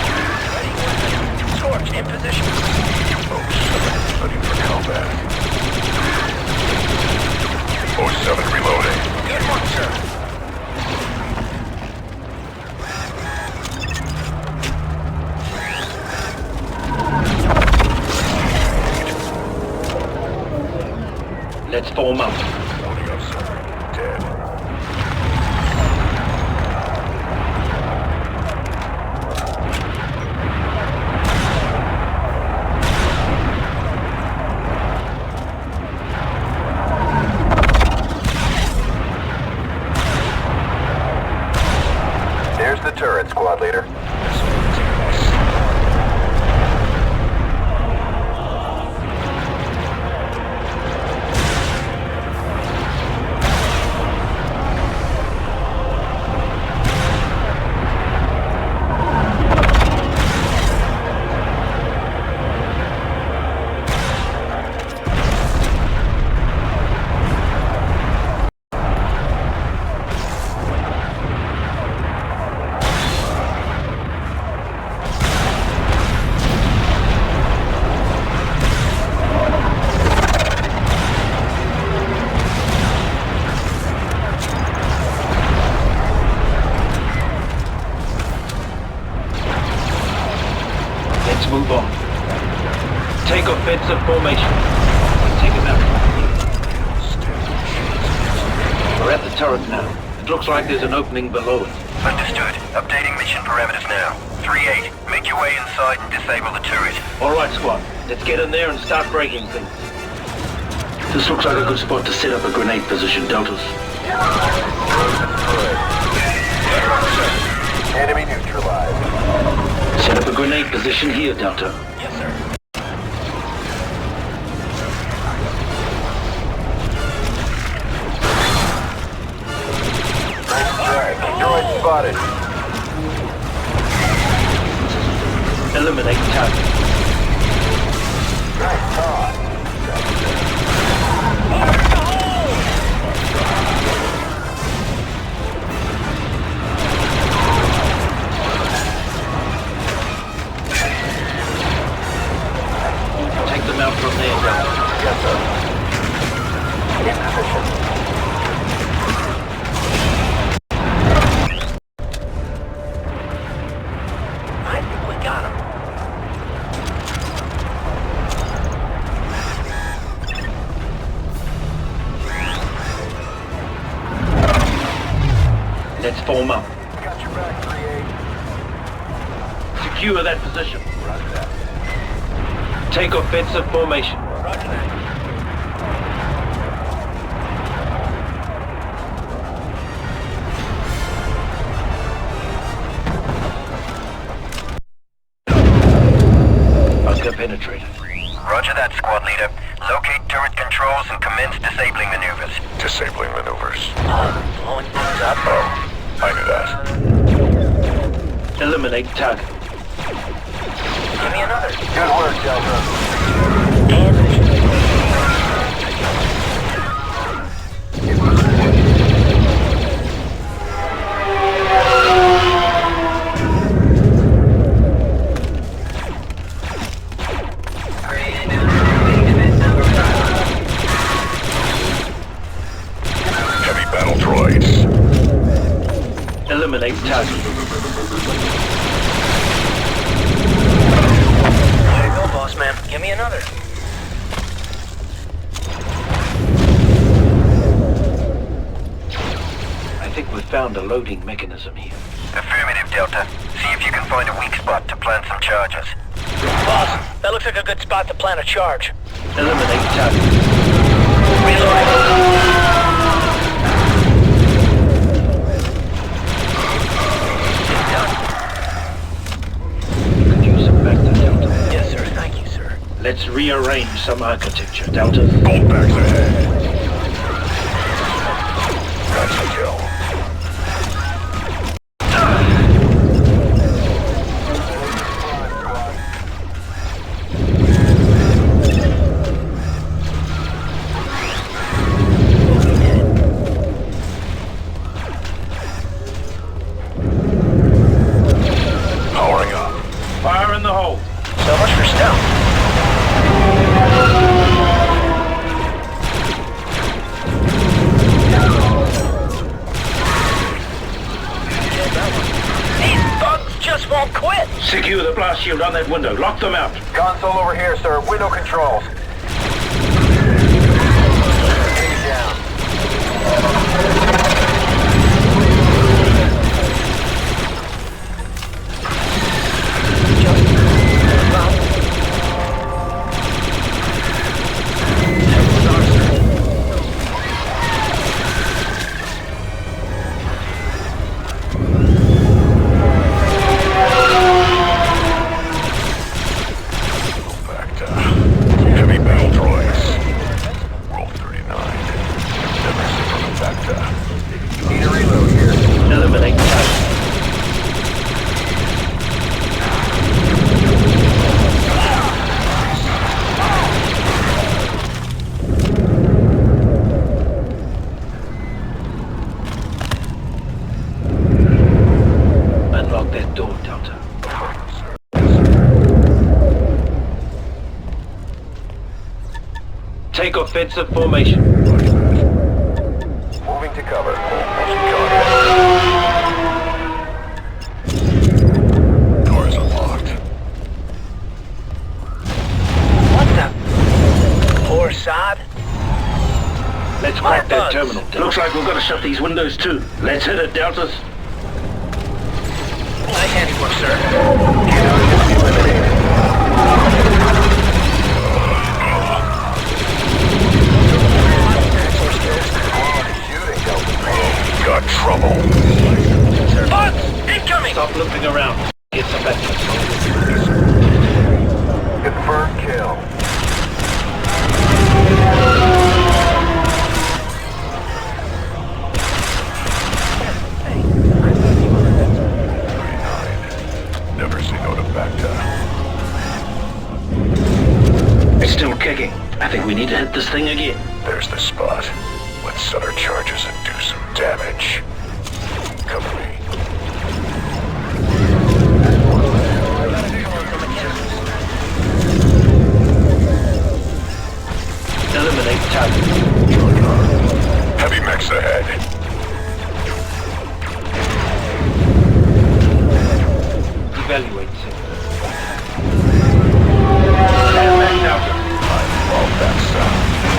Scorch, in position. Oh, 7, ready for combat. 07 reloading. Good one, sir. Let's form up. Loading up, sir. Dead. There's the turret, squad leader. Move on. Take offensive formation. Take him out. We're at the turret now. It looks like there's an opening below it. Understood. Updating mission parameters now. 3-8. Make your way inside and disable the turret. All right, squad. Let's get in there and start breaking things. This looks like a good spot to set up a grenade position, Deltas. Enemy neutralized. Set up a grenade position here, Delta. Yes, sir. Alright, droid spotted. Eliminate target. Nice talk. Take them out from there, Delta. Yes, sir. In position. I think we got him. Let's form up. Got your back, 3-8. Secure that position. Roger that. Take offensive formation. Roger that. Bunker penetrated. Roger that, squad leader. Locate turret controls and commence disabling maneuvers. Disabling maneuvers. Blowing things up. Oh, I knew that. Eliminate target. Give me another. Good work, Delta. And Heavy battle droids. Eliminate target. there you go, boss man. Give me another. I think we've found a loading mechanism here. Affirmative, Delta. See if you can find a weak spot to plant some charges. Boss, that looks like a good spot to plant a charge. Eliminate target. You could use some vector, Delta. Yes, sir. Thank you, sir. Let's rearrange some architecture, Delta. Bolt back ahead. That's a kill. Secure the blast shield on that window. Lock them out. Console over here, sir. Window controls. Enemy down. Heavy battle droids. Roll 39. Never seen on the Bacta. Need a reload here. Eliminate target. Unlock that door, Delta. Take offensive formation. Moving to cover. Doors unlocked. What the? Poor sod. Let's crack that terminal. Looks like we've got to shut these windows too. Let's hit it, Deltas. Nice handiwork, sir. Got trouble. Bugs! Incoming! Stop looping around. Get some back. Confirmed kill. Never seen on the Bacta. It's still kicking. I think we need to hit this thing again. There's the spot. Let's set our charges and do some damage. Cover me. Eliminate target. Heavy mechs ahead. Evaluate sector. Stand back, Delta. Well, that's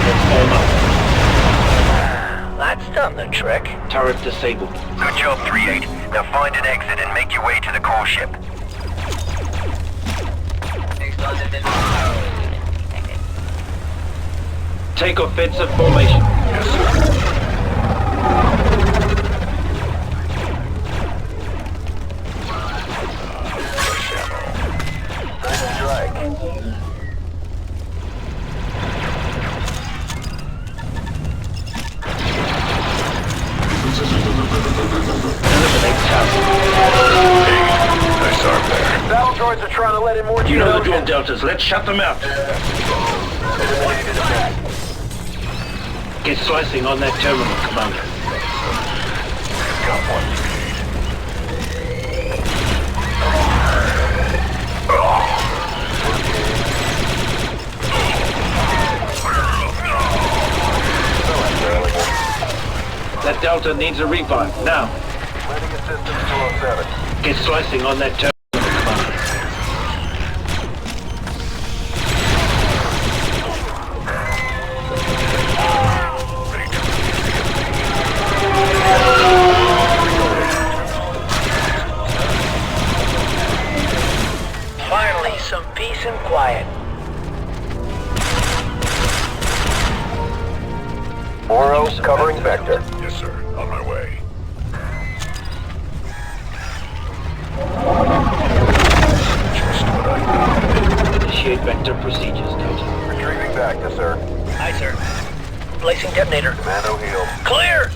Let's form up. That's done the trick. Turret disabled. Good job, 3-8. Now find an exit and make your way to the core ship. Take offensive formation. yes, sir. Eliminate target. Nice arm there. Battle droids are trying to let in more You know the drill, Geonosians. Deltas. Let's shut them out. Get slicing on that terminal, Commander. Got one lead. That Delta needs a revive. Now, Landing assistance 207. get slicing on that terminal, Commander. Finally, some peace and quiet. Oro covering vector. Yes, sir. On my way. Just what I needed. Initiate vector procedures, Delta. Retrieving back, yes, sir. Aye, sir. Placing detonator. Commando healed. Clear!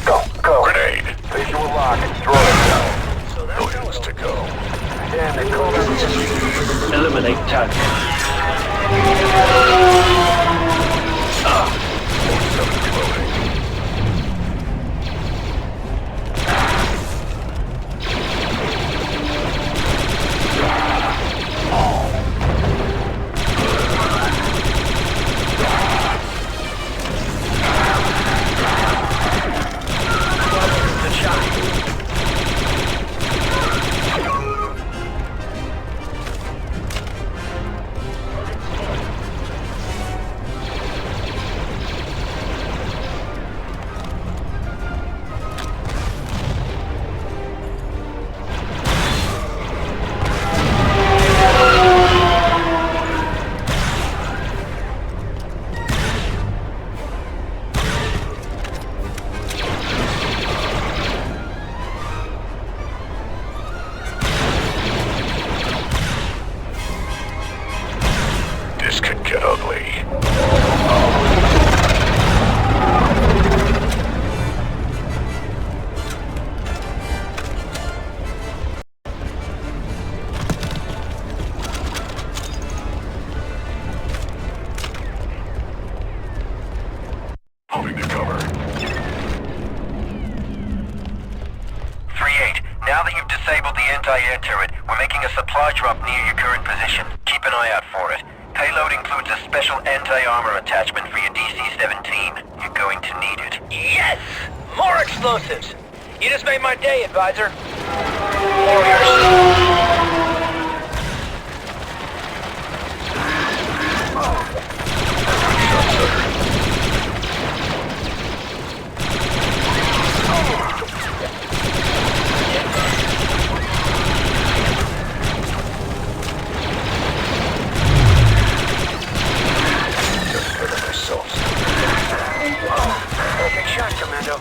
Go, go. Grenade. Visual lock. Droid down. Millions to go. Damn, they called us. Eliminate target. 47 reloading. Good shot. anti-air turret. We're making a supply drop near your current position. Keep an eye out for it. Payload includes a special anti-armor attachment for your DC-17. You're going to need it. Yes! More explosives! You just made my day, advisor. Warriors. Perfect shot, Commanndo.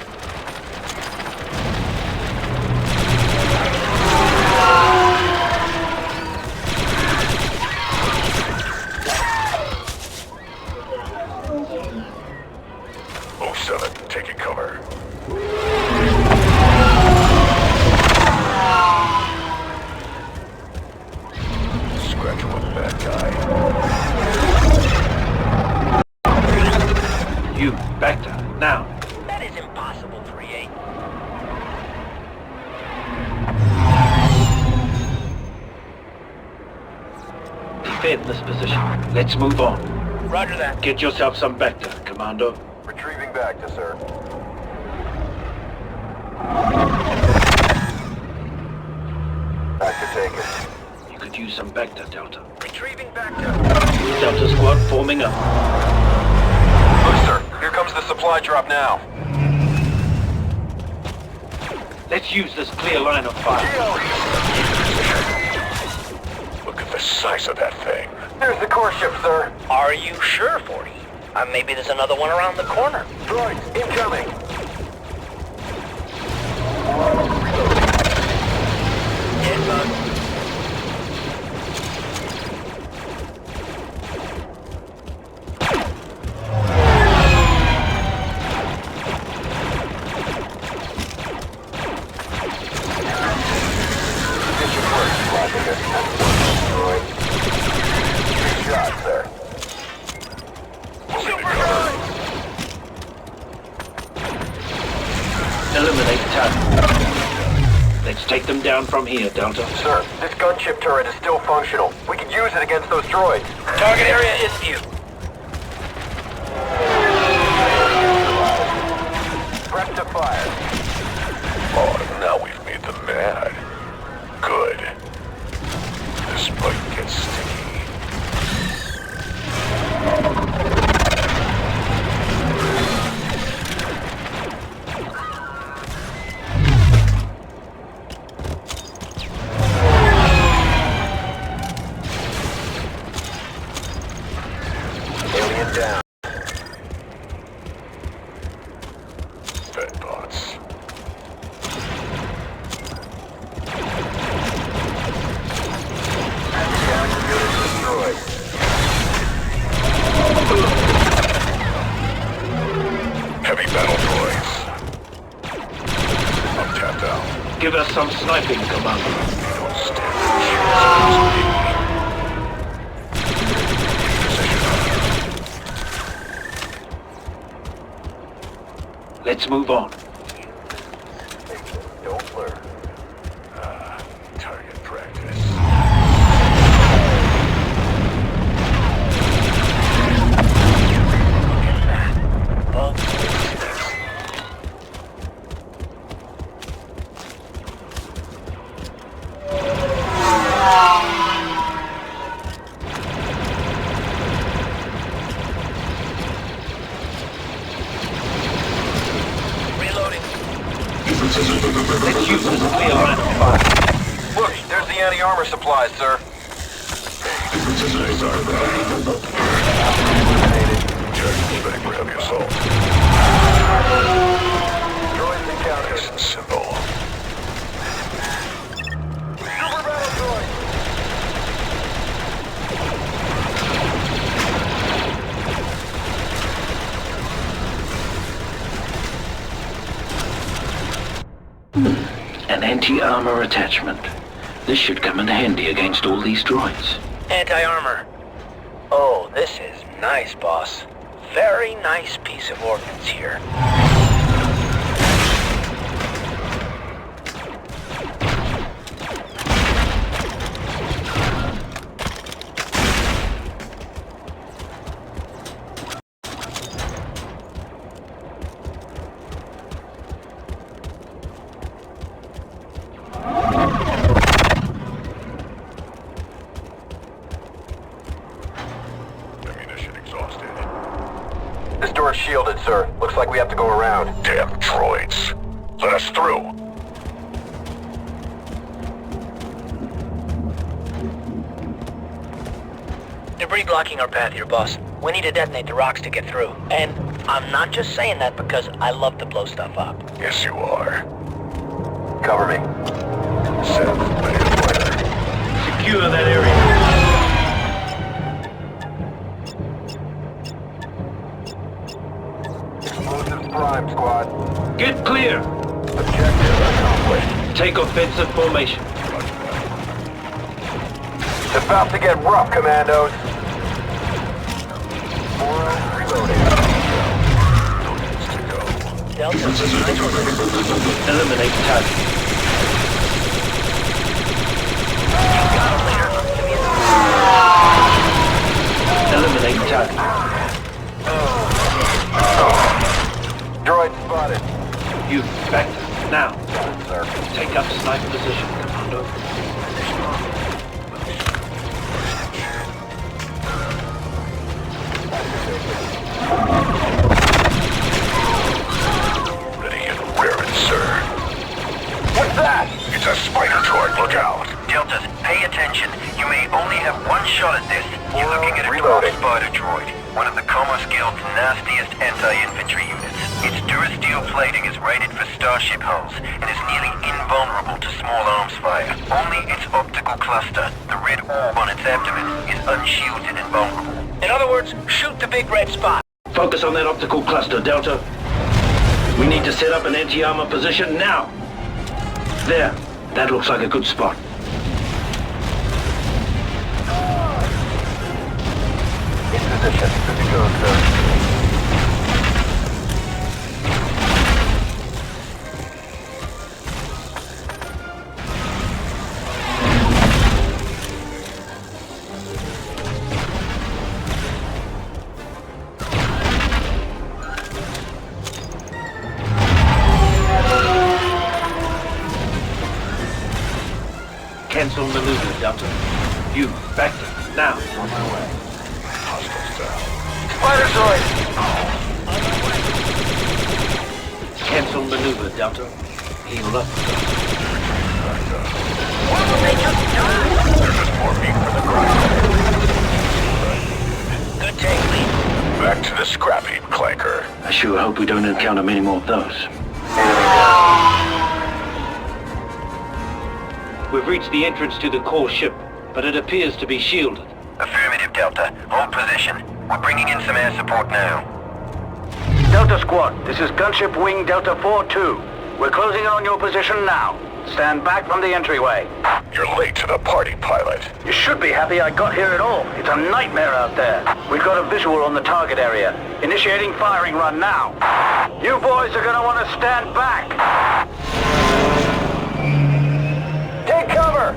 Taking cover. Scratch one bad guy. You, Bacta, now. That is impossible, 3-8. Defend this position. Let's move on. Roger that. Get yourself some Bacta, Commanndo. Retrieving back to sir. Back to taken. You could use some Bacta, Delta. Retrieving back to... Delta squad forming up. Booster, here comes the supply drop now. Let's use this clear line of fire. Look at the size of that thing. There's the core ship, sir. Are you sure, 40? Maybe there's another one around the corner. Droids, incoming. Dead bug. Good shot, sir. Eliminate target. Let's take them down from here, Delta. Sir, this gunship turret is still functional. We can use it against those droids. Target area in view. Prep to fire. Oh, now we've made them mad. Good. This might get sticky. Alien down. Fed bots. Destroyed. Heavy battle droids. I'm tapped out. Give us some sniping, Commander. They don't stand a chance. Let's move on. Don't learn. Target practice. Bug. Let's use this clear line of fire. Look, there's the anti-armor supplies, sir. Grab yourself. Droids encountered. Nice and simple. Super battle droid. An anti-armor attachment. This should come in handy against all these droids. Anti-armor. Oh, this is nice, boss. Very nice piece of ordnance here. door's shielded, sir. Looks like we have to go around. Damn droids. Let us through. Debris blocking our path here, boss. We need to detonate the rocks to get through. And I'm not just saying that because I love to blow stuff up. Yes, you are. Cover me. Send later fire. Secure that area. Explosives prime, squad. Get clear. Objective accomplished. Take offensive formation. It's about to get rough, Commandos. Reloading. No needs to go. Delta, Eliminate target. Eliminate target. Droid spotted. You back now. Sir. Take up snipe position, Commanndo. Ready and raring, sir. What's that? It's a spider droid. Look out. Deltas, pay attention. You may only have one shot at this. You're looking at a Reloading. spider droid, one of the Commerce Guild's nastiest anti-infantry units. Its durasteel plating is rated for starship hulls and is nearly invulnerable to small arms fire. Only its optical cluster, the red orb on its abdomen, is unshielded and vulnerable. in other words, shoot the big red spot. Focus on that optical cluster, Delta. We need to set up an anti-armor position now. There. That looks like a good spot. In position. Good to go, sir. Cancel maneuver, Delta. You, back there, now. On my way. Hostiles down. Spider droid! Cancel maneuver, Delta. Heal up. There's just more meat for the grinder. Good take, Lee. Back to the scrap heap, Clanker. I sure hope we don't encounter many more of those. We've reached the entrance to the core ship, but it appears to be shielded. Affirmative, Delta. Hold position. We're bringing in some air support now. Delta Squad, this is Gunship Wing Delta 4-2. We're closing in on your position now. Stand back from the entryway. You're late to the party, pilot. You should be happy I got here at all. It's a nightmare out there. We've got a visual on the target area. Initiating firing run now. You boys are gonna want to stand back. Take cover!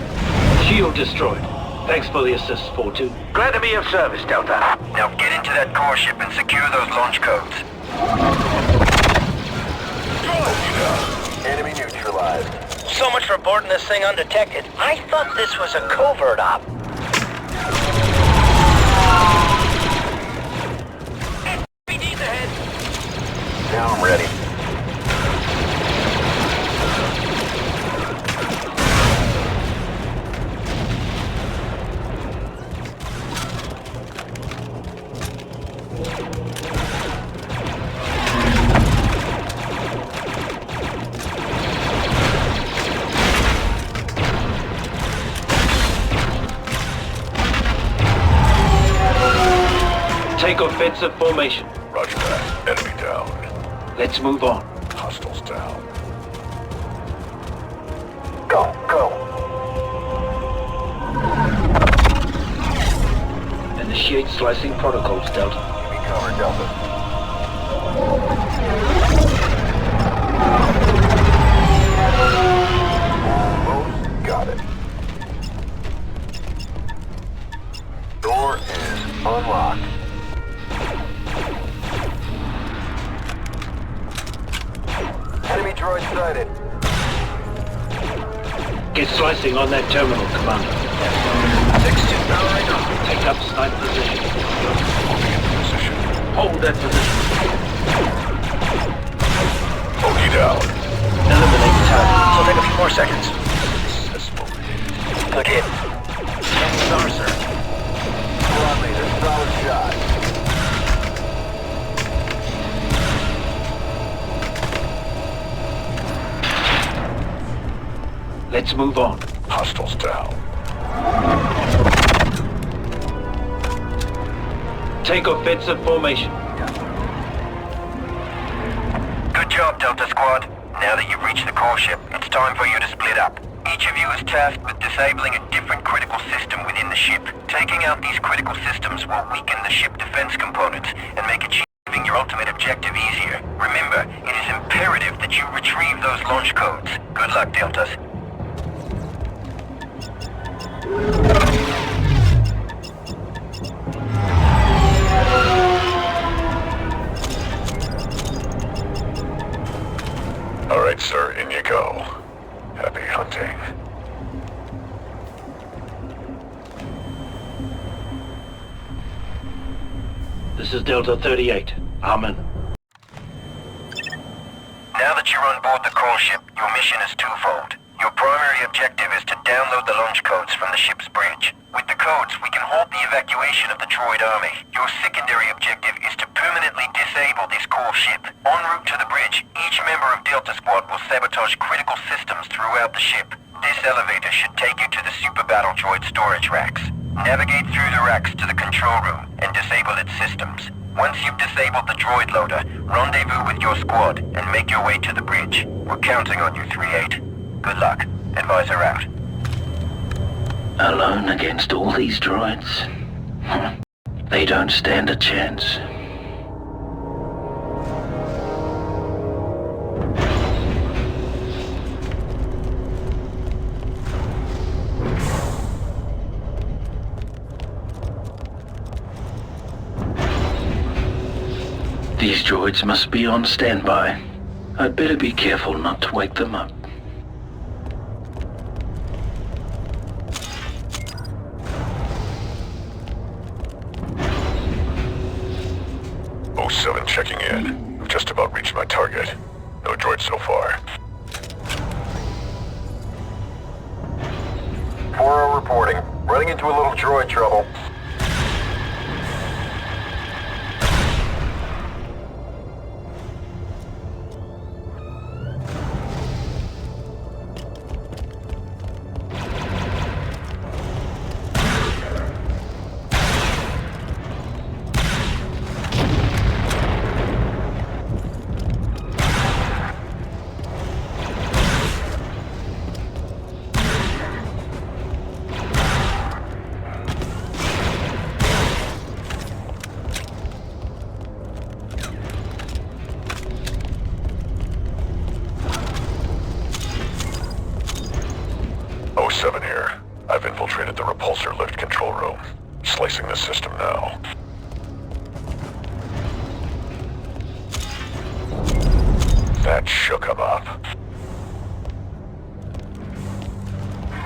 Shield destroyed. Thanks for the assist, 4-2. Glad to be of service, Delta. Now get into that core ship and secure those launch codes. Enemy neutralized. So much for boarding this thing undetected. I thought this was a covert op. FPD's ahead. Now I'm ready. Take offensive formation. Roger that. Enemy down. Let's move on. Hostiles down. Go, go. Initiate slicing protocols, Delta. Give me cover, Delta. Almost got it. Door is unlocked. Enemy droid sighted. Get slicing on that terminal, Commander. 6-2 powering on. Take up snipe position. Moving into position. Hold that position. Bogey down. Eliminate target. So take a few more seconds. Good hit. Chances are, sir. Come leader. Solid shot. Let's move on. Hostiles down. Take offensive formation. Good job, Delta Squad. Now that you've reached the core ship, it's time for you to split up. Each of you is tasked with disabling a different critical system within the ship. Taking out these critical systems will weaken the ship defense components and make achieving your ultimate objective easier. Remember, it is imperative that you retrieve those launch codes. Good luck, Deltas. All right, sir, in you go. Happy hunting. This is Delta 38. Amen. Now that you're on board the core ship, your mission is twofold. Your primary objective is to download the launch codes from the ship's bridge. With the codes, we can halt the evacuation of the droid army. Your secondary objective is to permanently disable this core ship. En route to the bridge, each member of Delta Squad will sabotage critical systems throughout the ship. This elevator should take you to the super battle droid storage racks. Navigate through the racks to the control room and disable its systems. Once you've disabled the droid loader, rendezvous with your squad and make your way to the bridge. We're counting on you, 3-8. Good luck. Advisor out. Alone against all these droids? They don't stand a chance. These droids must be on standby. I'd better be careful not to wake them up. O7 checking in. I've just about reached my target. No droids so far. 4-0 reporting. Running into a little droid trouble. O7 here. I've infiltrated the repulsor lift control room. Slicing the system now. That shook him up.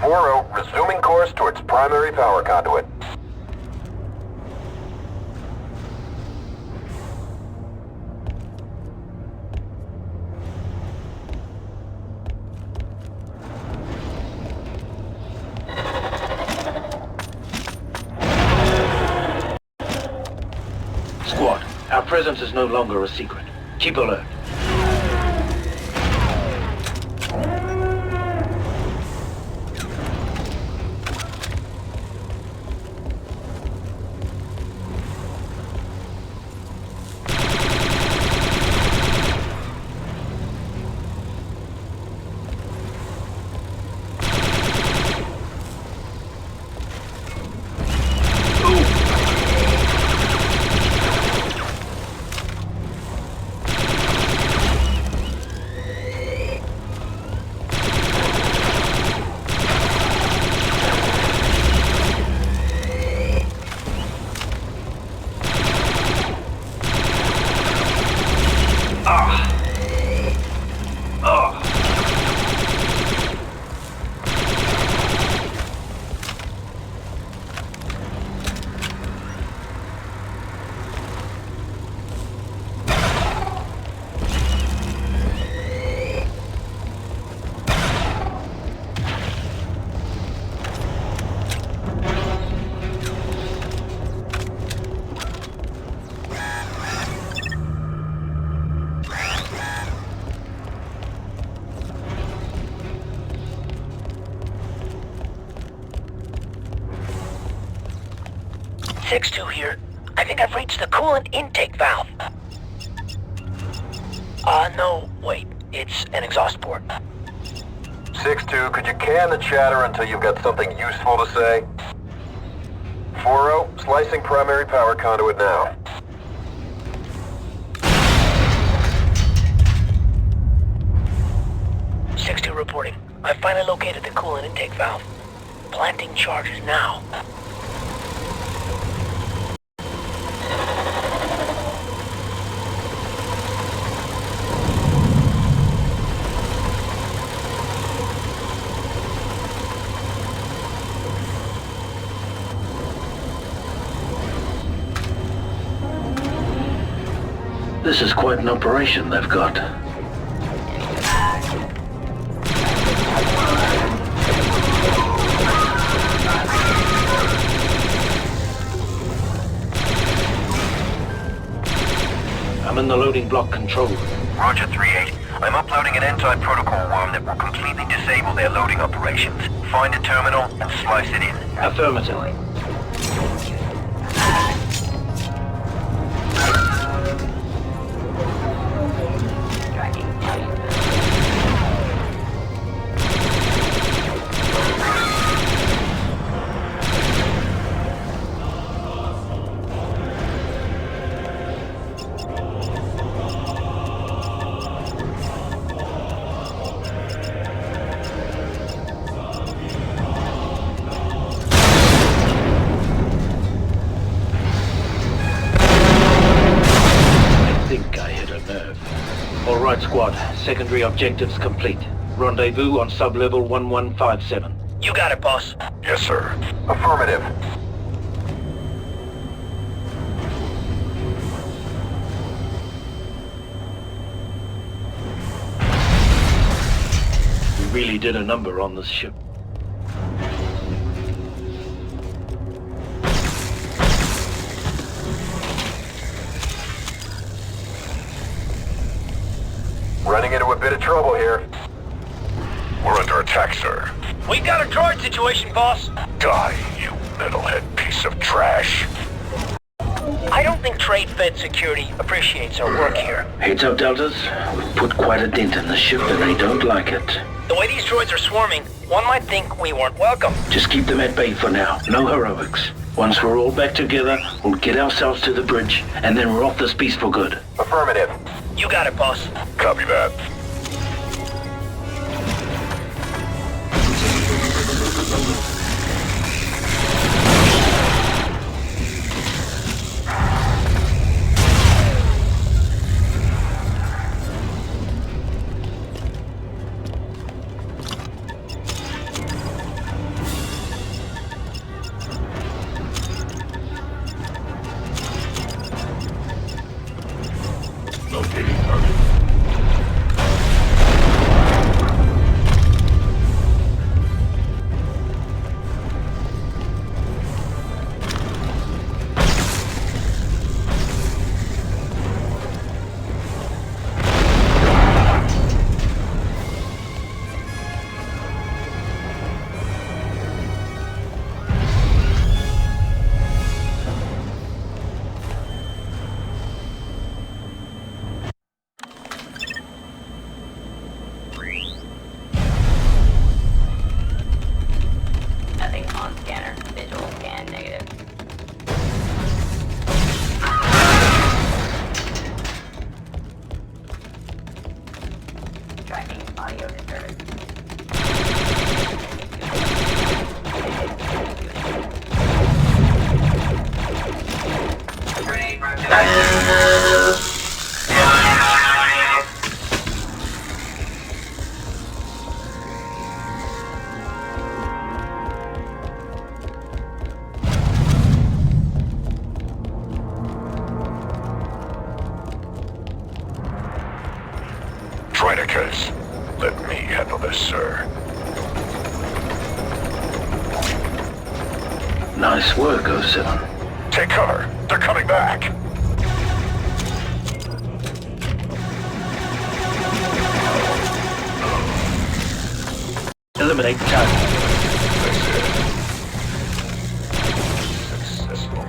4-0, resuming course towards primary power conduit. Squad, our presence is no longer a secret. Keep alert. 6-2 here. I think I've reached the coolant intake valve. No, wait. It's an exhaust port. 6-2, could you can the chatter until you've got something useful to say? 4-0, slicing primary power conduit now. Reporting. I finally located the coolant intake valve. Planting charges now. This is quite an operation they've got. I'm in the loading block control. Roger, 3-8. I'm uploading an anti-protocol worm that will completely disable their loading operations. Find a terminal and slice it in. Affirmative. Alright, squad. Secondary objectives complete. Rendezvous on sub-level 1157. You got it, boss. Yes, sir. Affirmative. We really did a number on this ship. Running into a bit of trouble here. We're under attack, sir. We got a droid situation, boss. Die, you metalhead piece of trash. I don't think Trade-Fed Security appreciates our work here. Heads up, Deltas. We've put quite a dent in the ship and they don't like it. The way these droids are swarming, one might think we weren't welcome. Just keep them at bay for now. No heroics. Once we're all back together, we'll get ourselves to the bridge, and then we're off this beast for good. Affirmative. You got it, boss. Copy that. Locating target. Nothing on scanner. Visual scan negative. Tracking audio disturbance. Triticus, let me handle this, sir. Nice work, 07. Take cover. They're coming back. Eliminate target. That's it. Successful.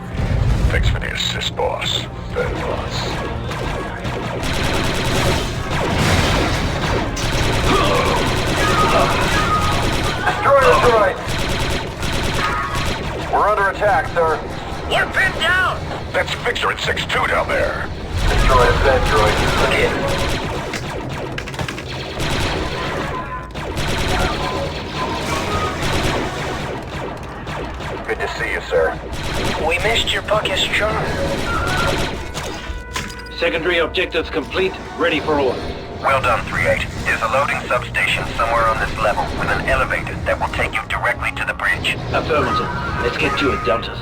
attack, sir. We're pinned down! That's Fixer at 6-2 down there. Destroy a Fed droid. Again. Good to see you, sir. We missed your buckish charm. Secondary objectives complete, ready for order. Well done, 3-8. There's a loading substation somewhere on this level with an elevator that will take you directly to the bridge. Affirmative. Let's get to it, Deltas.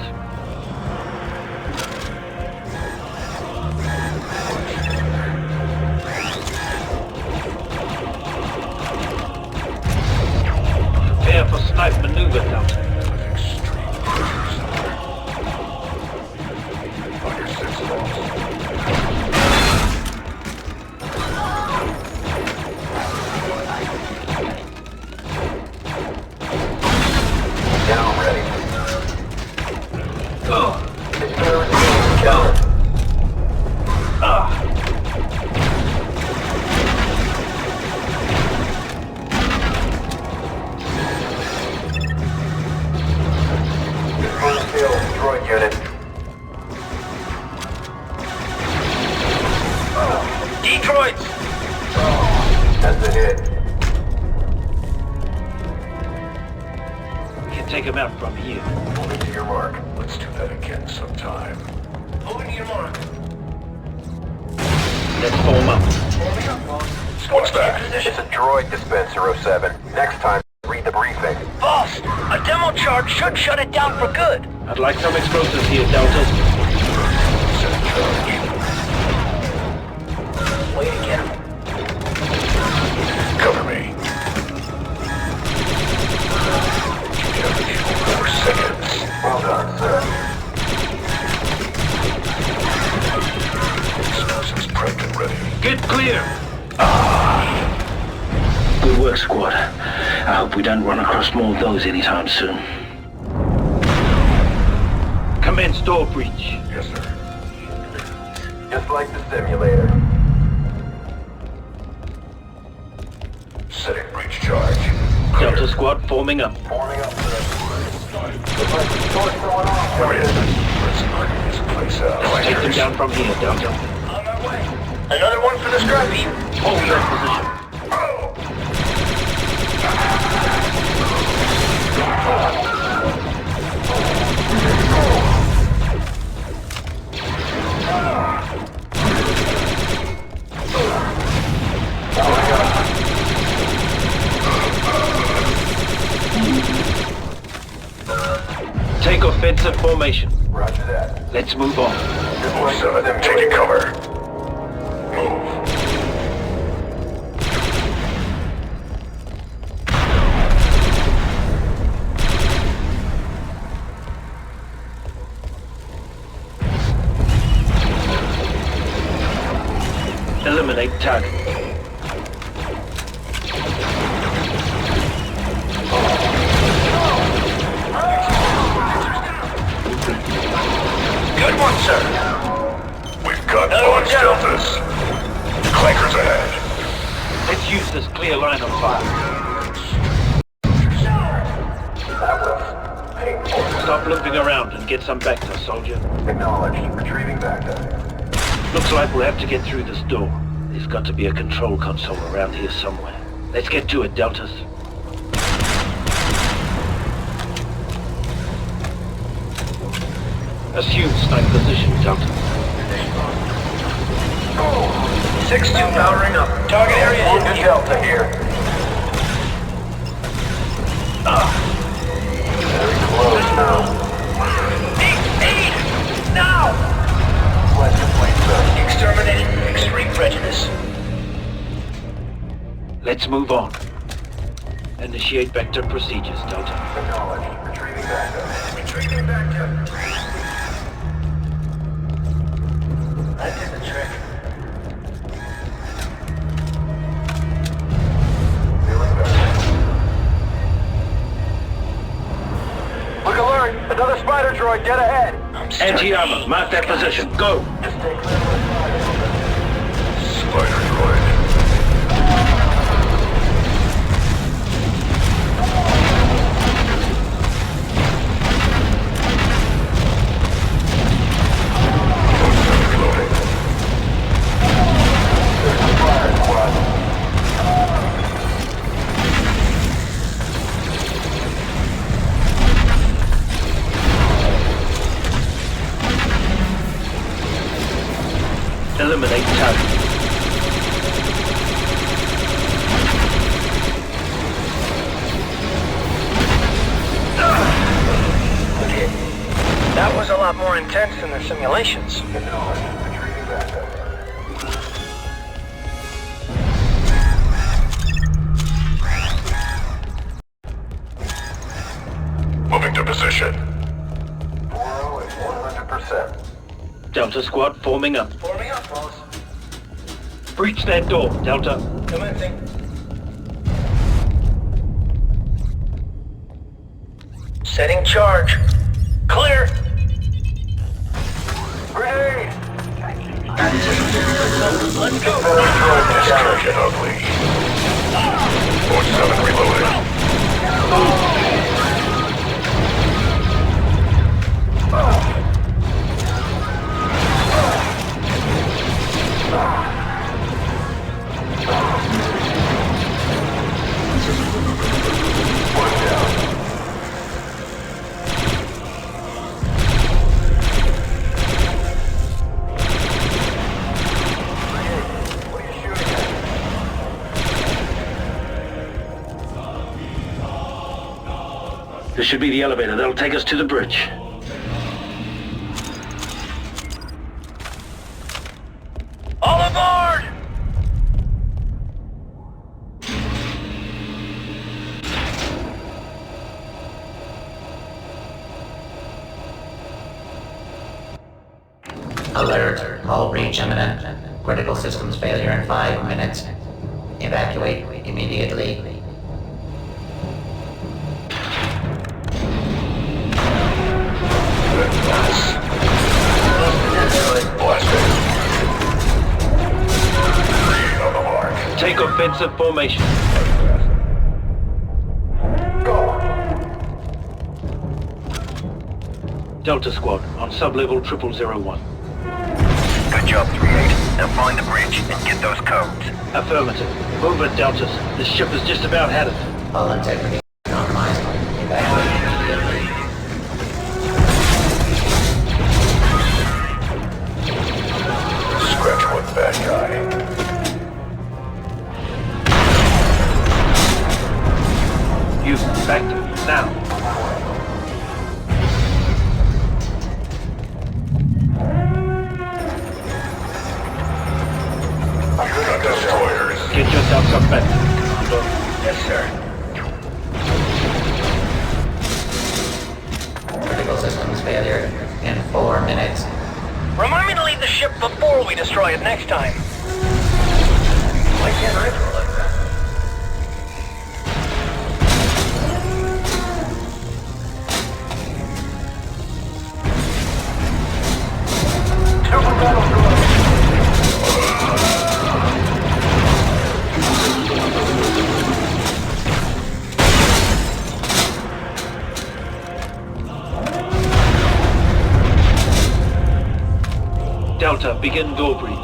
Prepare for snipe maneuver, Delta. On your 6 balls. Now ready. Go. Droid unit. Detroits! That's a hit. We can take him out from here. Moving to your mark. Let's do that again sometime. Moving to your mark. Let's form up. Forming up, boss. What's that? It's a droid dispenser, 07. Next time, read the briefing. Boss, a demo charge should shut it down for good. I'd like some explosives here, Deltas. Set a charge. Way to get him. Cover me. You have a few more seconds. Well done, sir. Explosives prepped and ready. Get clear! Good work, squad. I hope we don't run across more of those anytime soon. Commence door breach. Yes, sir. Just like the simulator. Setting breach charge. Delta squad forming up. Forming up, sir. Looks like the store's going off. There it is. Let's knock this place out. Let's take them down from here, Delta. On our way. Another one for the scrap heap. Hold that position. Take offensive formation. Roger that. Let's move on. Just like the 7, simulator. take cover. Move. Eliminate target. Good one, sir. We've got Another one launch down. deltas. Clankers ahead. Let's use this clear line of fire. That was painful. Stop limping around and get some Bacta, soldier. Acknowledged. Retrieving Bacta. Looks like we'll have to get through this door. There's got to be a control console around here somewhere. Let's get to it, Deltas. Assume snipe position, Delta. 6-2 powering up. Target area Good hidden. Delta here. Very close now. Eat! Now! Flash complete, sir. Exterminated. Extreme prejudice. Let's move on. Initiate vector procedures, Delta. Acknowledged. Retrieving Bacta. Retrieving back to. That did the trick. Feeling better. Look alert! Another spider droid dead ahead! Anti-armor, mark that position. Go! Just stay clear of the spider. Spider droid. Eliminate target. That was a lot more intense than the simulations. Moving to position. 100%. Delta squad forming up. Forming up, boss. Breach that door, Delta. Commencing. Setting charge. Clear. Grenade! Let's go. This could get ugly. 47 reloading. One down. What are you shooting at? This should be the elevator. That'll take us to the bridge. All aboard! Alert. Hull breach imminent. Critical systems failure in 5 minutes. Evacuate immediately. On the mark. Take offensive formation. Go. Delta squad on sub-level 0001. Good job, 3-8. Now find the bridge and get those codes. Affirmative. Move it, Deltas. This ship has just about had it. Hull integrity compromised. Evacuate immediately. Scratch one bad guy. Use factor now. Got destroyers. Get yourself some better, Commanndo. Yes, sir. Critical systems failure in 4 minutes. Remind me to leave the ship before we destroy it next time. Why can't I roll like that? Delta, begin door breach.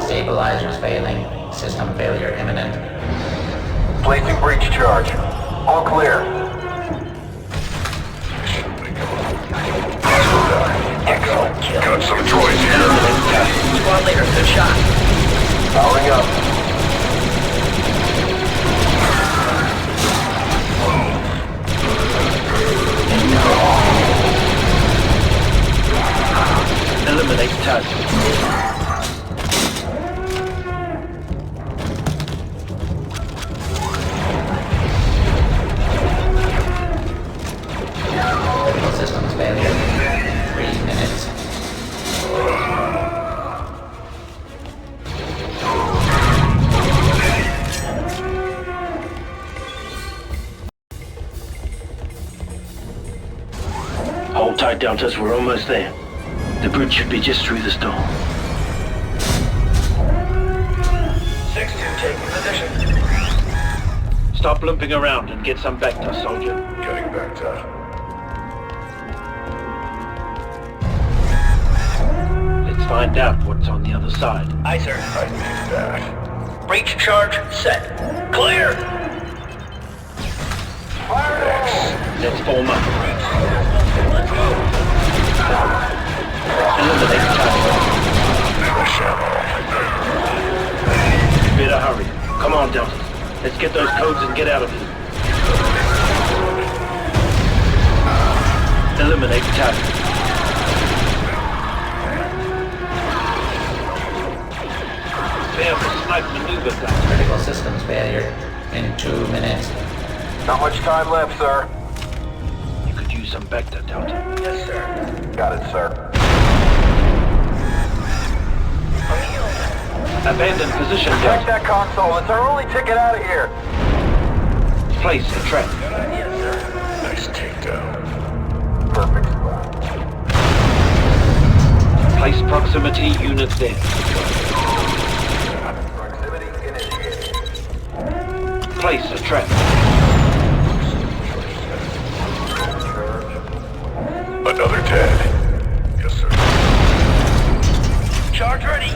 Stabilizers failing. System failure imminent. Placing breach charge. All clear. Excellent kill. Got some droids here. Squad leader, good shot. Powering up. Eliminate target. Critical systems failure. 3 minutes. Hold tight, Deltas. We're almost there. The bridge should be just through this door. 6-2 taking position. Stop limping around and get some Bacta, soldier. Getting back to. Let's find out what's on the other side. Aye, sir. I need that. Breach charge set. Clear! Let's form up. Let's go. Eliminate target. Finish him. Let's get those codes and get out of here. Eliminate target. Fail the snipe maneuver gun. Critical systems failure in 2 minutes. Not much time left, sir. You could use some Vector, Delta. Yes, sir. Got it, sir. Abandon position, Check Delta. that console. It's our only ticket out of here. Place a trap. Yes, sir. Nice takedown. Perfect spot. Place proximity unit there. Proximity initiated. Place a trap. Another dead. Yes, sir. Charge ready.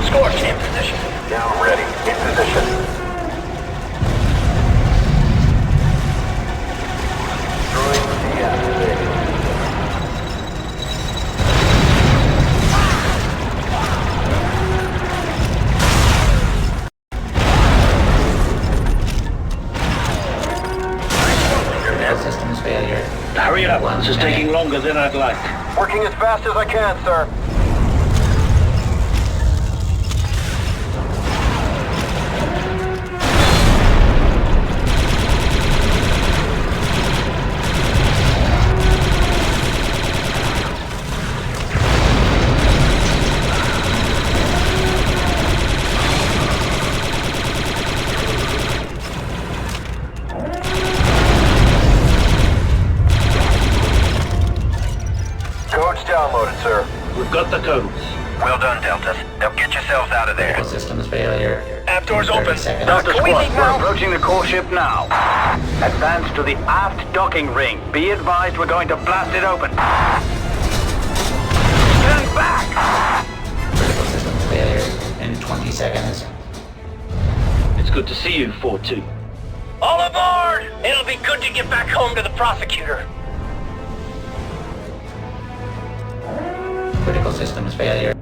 Scorch in position. Now ready. In position. Droid deactivated. Critical systems failure. Hurry up. This is taking longer than I'd like. Working as fast as I can, sir. Codes downloaded, sir. We've got the codes. Well done, Deltas. Now get yourselves out of there. Critical systems failure. Aft doors open. 30 seconds. Delta Can we Squad, leave we're now? approaching the core ship now. Advance to the aft docking ring. Be advised we're going to blast it open. Stand back! Critical systems failure in 20 seconds. It's good to see you, 4-2. All aboard! It'll be good to get back home to the prosecutor. Critical systems failure.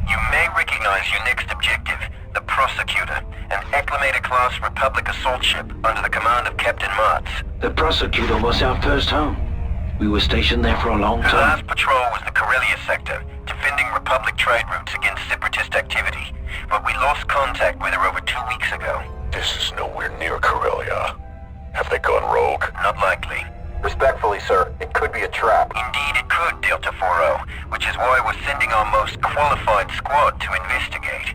You may recognize your next objective, the Prosecutor, an Acclimator-class Republic assault ship under the command of Captain Martz. The Prosecutor was our first home. We were stationed there for a long Her time. last patrol was the Corellia sector, defending Republic trade routes against separatist activity, but we lost contact with her over 2 weeks ago. This is nowhere near Corellia. Have they gone rogue? Not likely. Respectfully, sir, it could be a trap. Indeed it could, Delta 4-0, which is why we're sending our most qualified squad to investigate.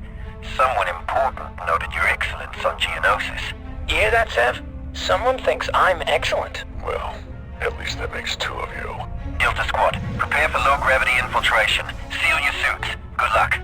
Someone important noted your excellence on Geonosis. You hear that, Sev? Someone thinks I'm excellent. Well, at least that makes 2 of you. Delta Squad, prepare for low-gravity infiltration. Seal your suits. Good luck.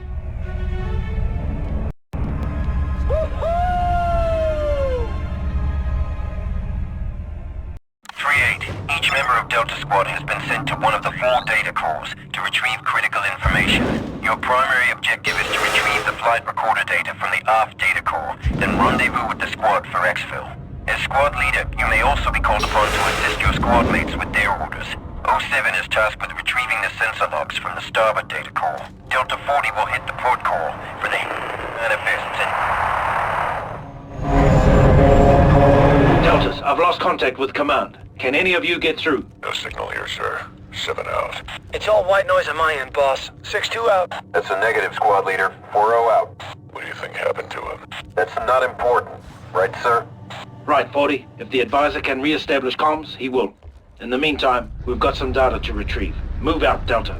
Each member of Delta Squad has been sent to one of the 4 data cores to retrieve critical information. Your primary objective is to retrieve the flight recorder data from the aft data core, then rendezvous with the squad for exfil. As squad leader, you may also be called upon to assist your squad mates with their orders. 07 is tasked with retrieving the sensor logs from the starboard data core. Delta 40 will hit the port core for the manifests and... Deltas, I've lost contact with command. Can any of you get through? No signal here, sir. 7 out. It's all white noise on my end, boss. 6-2 out. That's a negative, squad leader. 4-0 out. What do you think happened to him? That's not important. Right, sir? Right, 40. If the advisor can re-establish comms, he will. In the meantime, we've got some data to retrieve. Move out, Delta.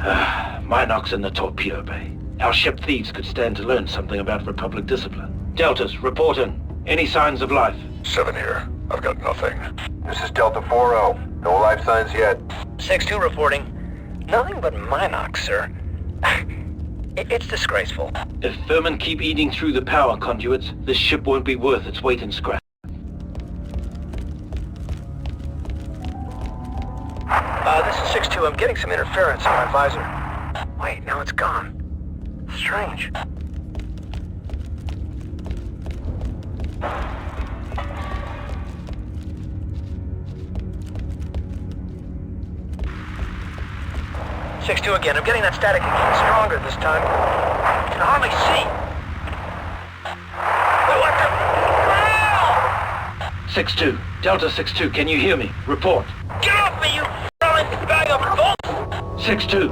Minox in the torpedo bay. Our ship thieves could stand to learn something about Republic discipline. Deltas, report in. Any signs of life? 7 here. I've got nothing. This is Delta 4-0. No life signs yet. 6-2 reporting. Nothing but Minox, sir. It's disgraceful. If vermin keep eating through the power conduits, this ship won't be worth its weight in scrap. This is 6-2. I'm getting some interference on my visor. Wait, now it's gone. Strange. Six-2 again. I'm getting that static again. Stronger this time. I can hardly see. What the? 6-2. Delta 6-2, can you hear me? Report. Get off me, you falling bag of bolts! 6-2.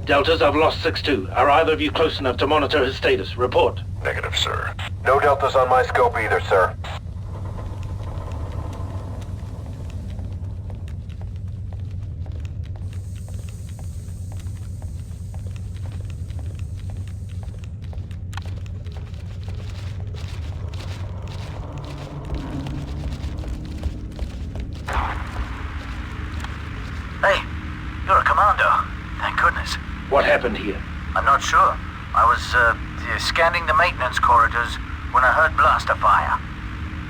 Deltas, I've lost 6-2. Are either of you close enough to monitor his status? Report. Negative, sir. No Deltas on my scope either, sir. Hey, you're a commando. Thank goodness. What happened here? I'm not sure. I was, scanning the maintenance corridors when I heard blaster fire.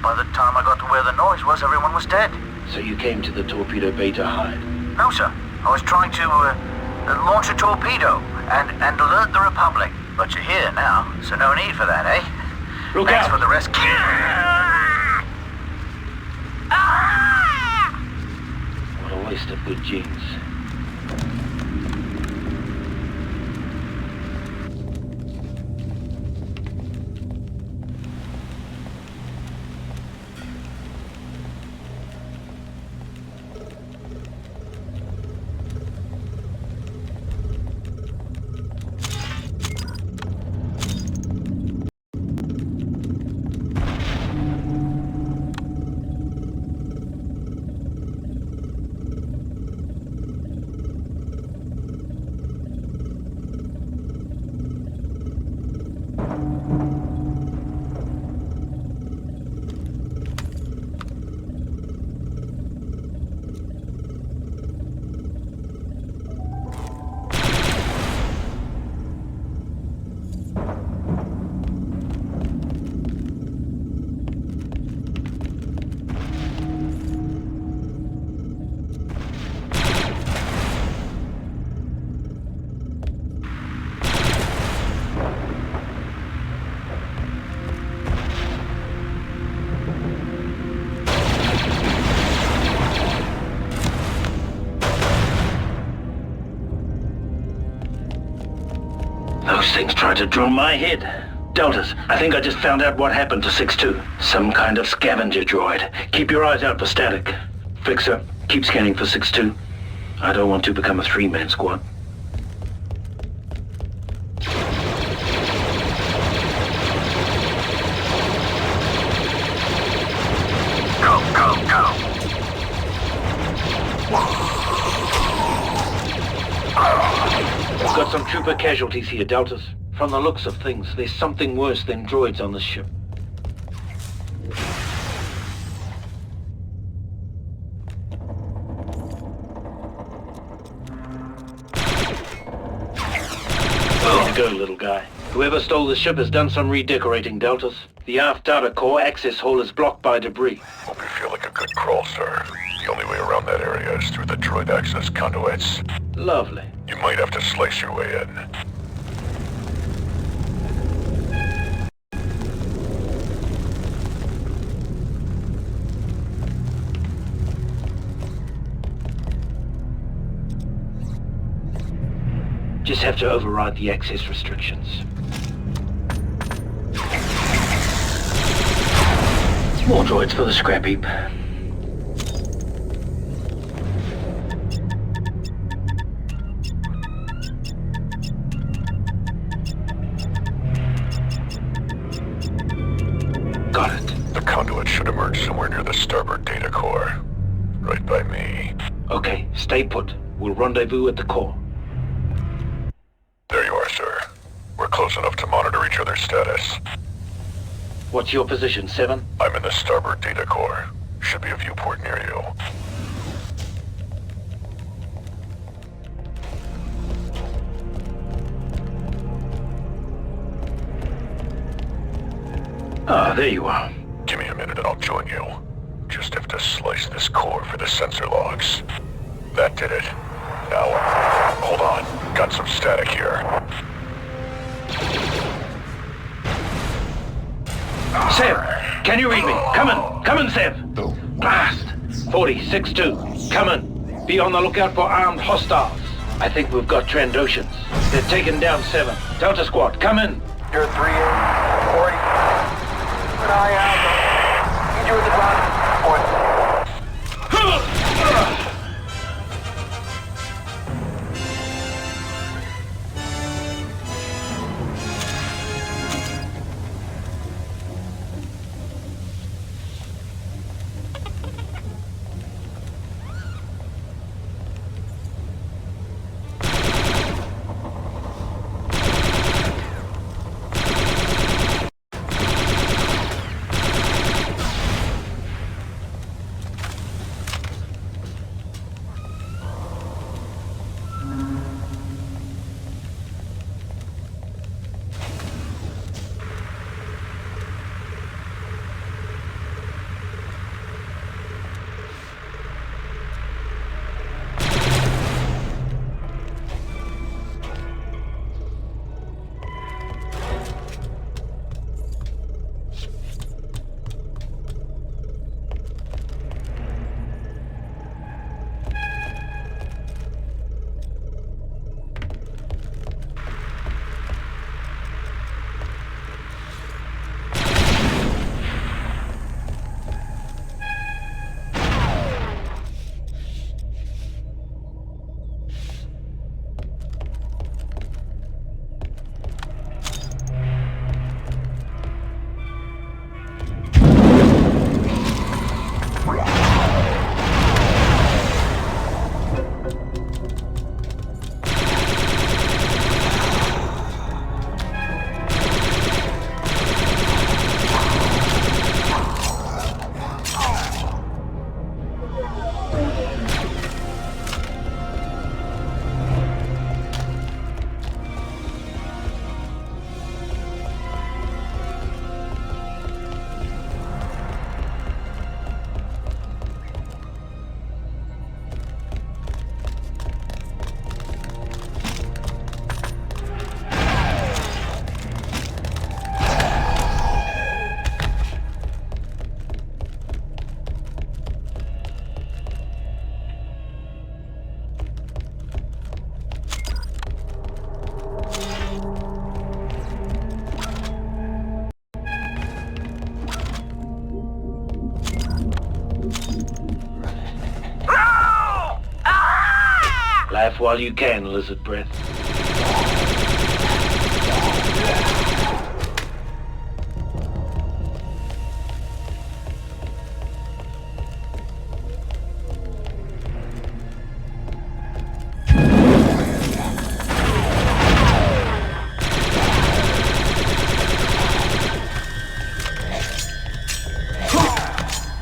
By the time I got to where the noise was, everyone was dead. So you came to the torpedo bay to hide? No, sir. I was trying to, launch a torpedo and alert the Republic. But you're here now, so no need for that, eh? Look Thanks out! for the rescue. What a waste of good genes. Those things tried to drill my head. Deltas, I think I just found out what happened to 6-2. Some kind of scavenger droid. Keep your eyes out for static. Fixer, keep scanning for 6-2. I don't want to become a three-man squad. Go, go, go! We've got some trooper casualties here, Deltas. From the looks of things, there's something worse than droids on this ship. Way to go, little guy. Whoever stole the ship has done some redecorating, Deltas. The aft data core access hall is blocked by debris. Hope you feel like a good crawl, sir. The only way around that area is through the droid access conduits. Lovely. You might have to slice your way in. Just have to override the access restrictions. More droids for the scrap heap. Got it. The conduit should emerge somewhere near the starboard data core. Right by me. Okay, stay put. We'll rendezvous at the core. There you are, sir. We're close enough to monitor each other's status. What's your position, 7? I'm in the starboard data core. Should be a viewport near you. Ah, there you are. Give me a minute and I'll join you. Just have to slice this core for the sensor logs. That did it. Now, hold on. Got some static here. Sev, can you read me? Come in, Sev. Blast. 40-6-2. Come in. Be on the lookout for armed hostiles. I think we've got Trandoshans. They're taking down 7. Delta Squad, come in. You're 3-8, 40. Keep an eye out. Need you at the ground point. Laugh while you can, lizard breath.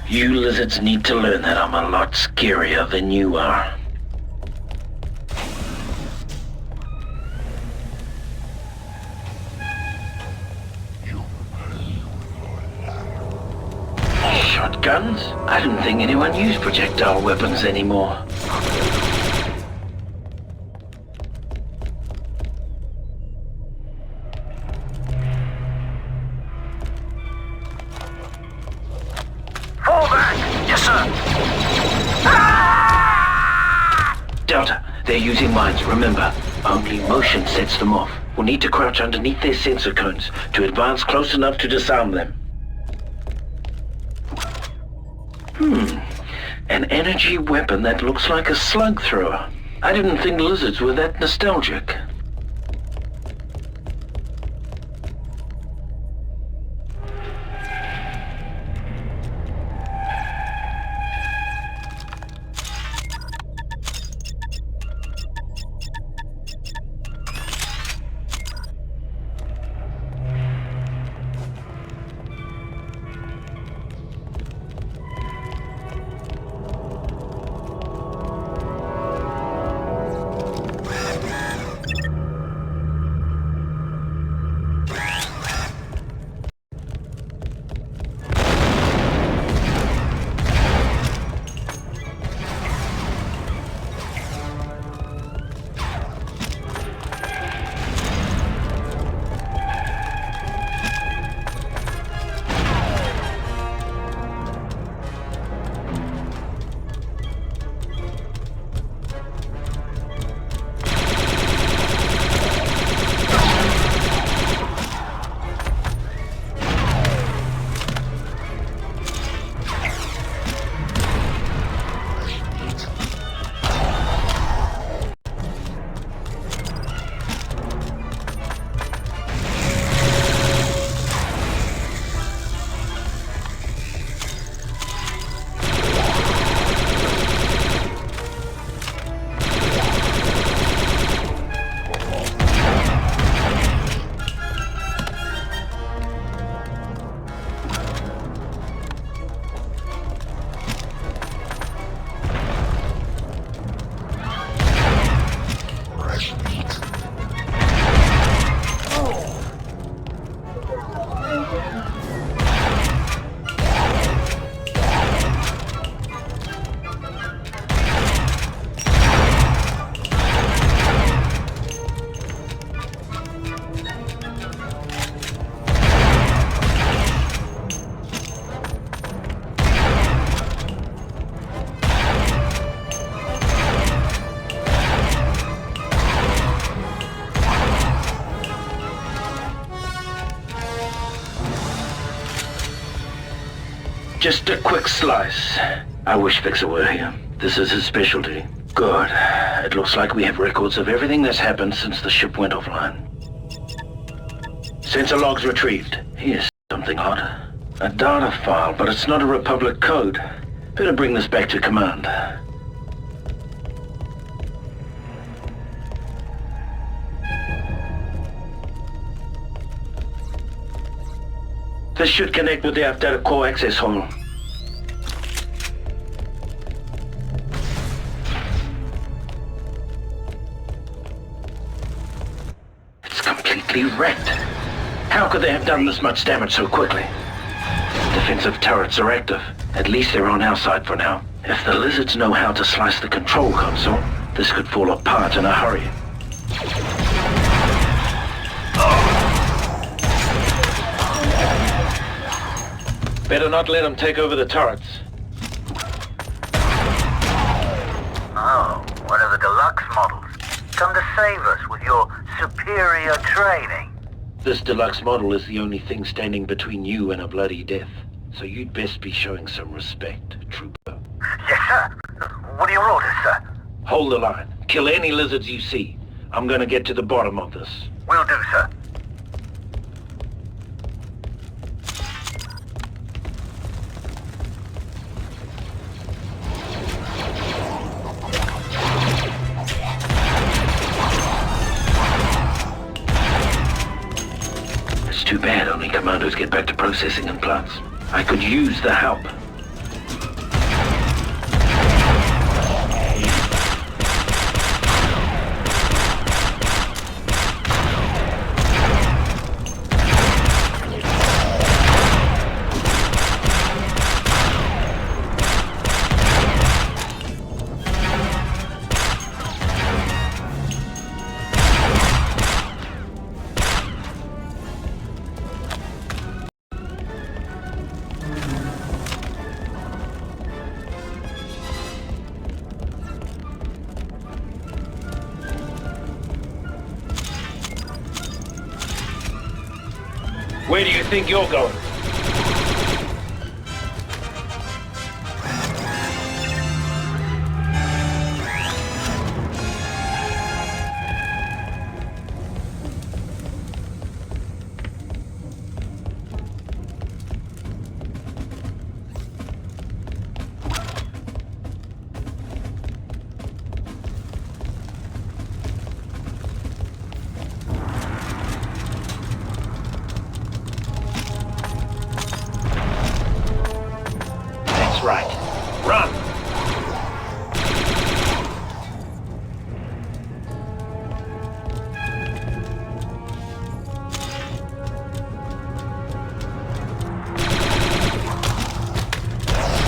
You lizards need to learn that I'm a lot scarier than you are. Shotguns? I didn't think anyone used projectile weapons anymore. Fall back! Yes, sir! Delta, they're using mines, remember. Only motion sets them off. We'll need to crouch underneath their sensor cones to advance close enough to disarm them. An energy weapon that looks like a slug thrower. I didn't think lizards were that nostalgic. Just a quick slice. I wish Fixer were here. This is his specialty. Good. It looks like we have records of everything that's happened since the ship went offline. Sensor logs retrieved. Here's something odd. A data file, but it's not a Republic code. Better bring this back to command. This should connect with the data core access hall. It's completely wrecked. How could they have done this much damage so quickly? Defensive turrets are active. At least they're on our side for now. If the lizards know how to slice the control console, this could fall apart in a hurry. Better not let them take over the turrets. Oh, one of the deluxe models. Come to save us with your superior training. This deluxe model is the only thing standing between you and a bloody death. So you'd best be showing some respect, trooper. Yes, sir. What are your orders, sir? Hold the line. Kill any lizards you see. I'm gonna get to the bottom of this. Will do, sir. It's too bad only Commandos get back to processing implants. I could use the help. Where do you think you're going? Right. Run!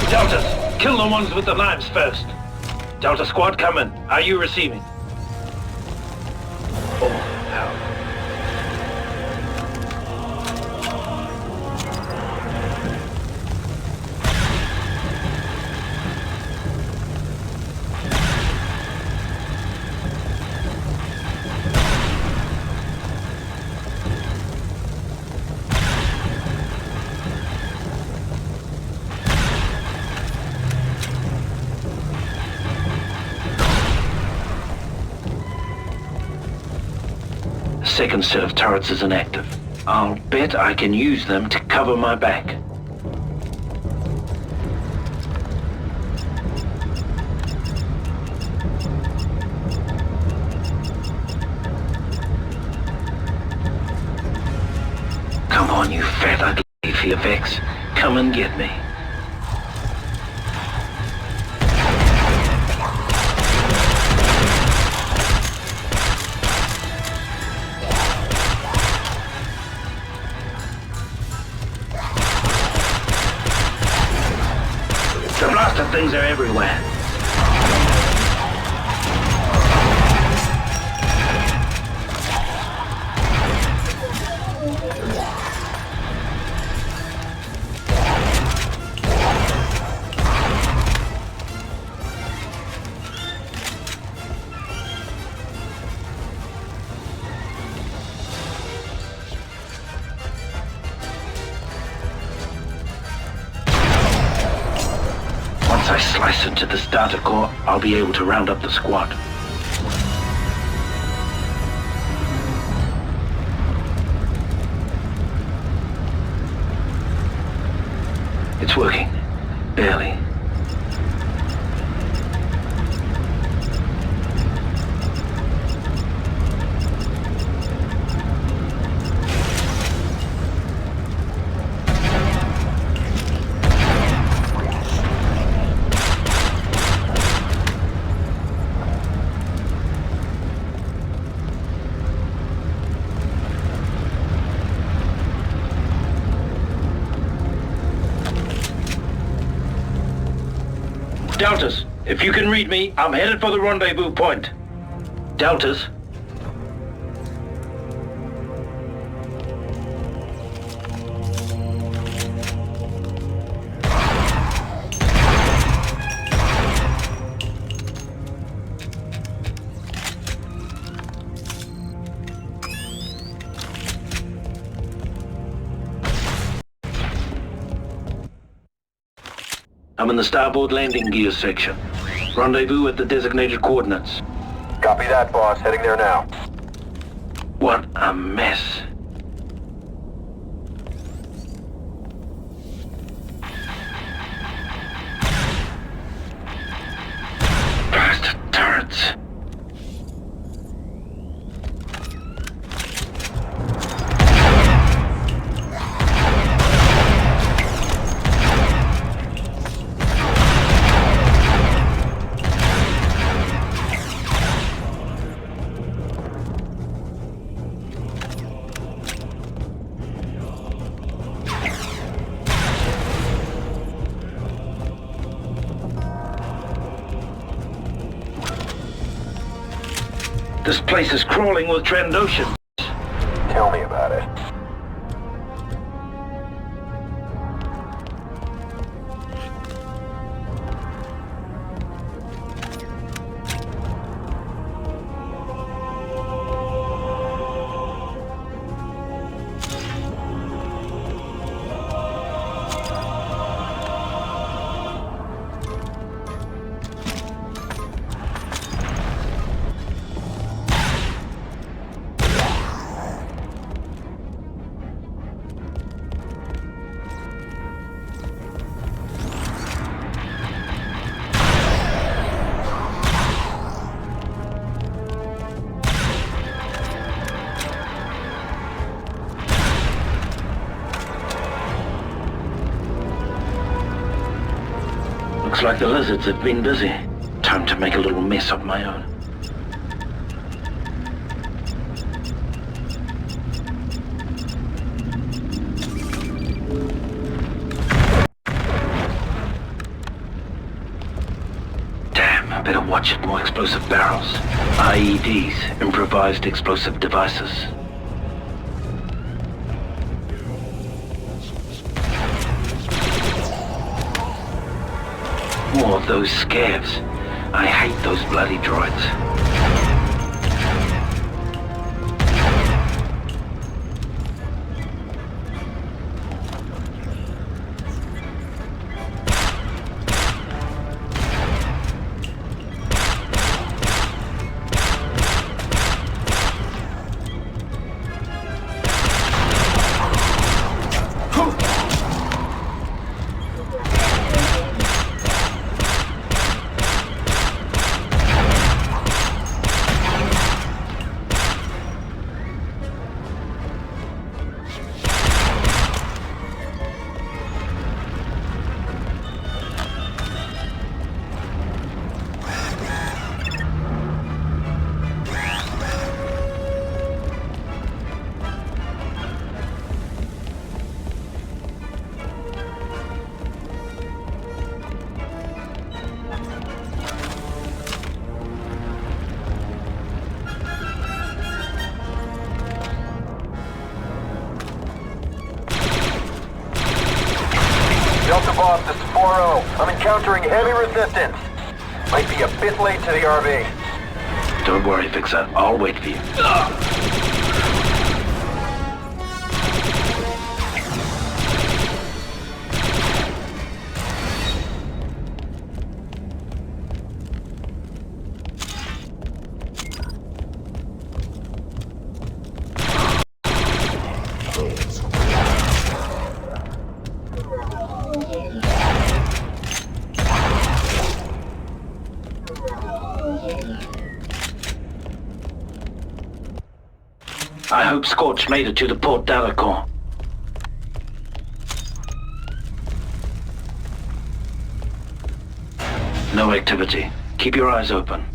Deltas, kill the ones with the knives first. Delta squad coming. Are you receiving? Oh, hell. Second set of turrets is inactive. I'll bet I can use them to cover my back. Come on, you fat ugly VFX. Come and get me. The blaster things are everywhere. slice into the starter core, I'll be able to round up the squad. It's working. Barely. Deltas, if you can read me, I'm headed for the rendezvous point. Deltas? I'm in the starboard landing gear section. Rendezvous at the designated coordinates. Copy that, boss. Heading there now. What a mess. Blasted turrets. This place is crawling with Trandoshans. Tell me about it. Looks like the lizards have been busy. Time to make a little mess of my own. Damn, I better watch it. More explosive barrels. IEDs, improvised explosive devices. More of those scavs. I hate those bloody droids. Delta Boss, this is 4-0. I'm encountering heavy resistance. Might be a bit late to the RV. Don't worry, Fixer. I'll wait for you. I hope Scorch made it to the Port d'Alencourt. No activity. Keep your eyes open.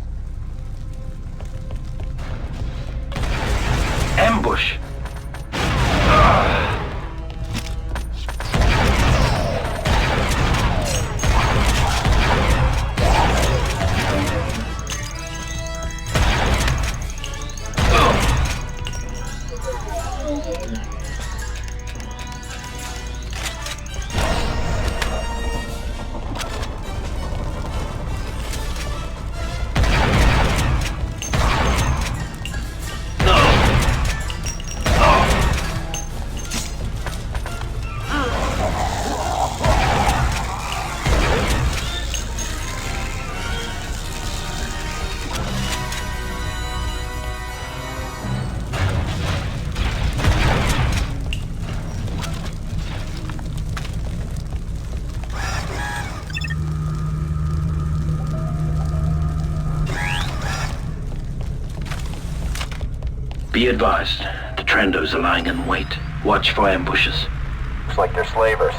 Ambush! Be advised, the Trandos are lying in wait. Watch for ambushes. Looks like they're slavers.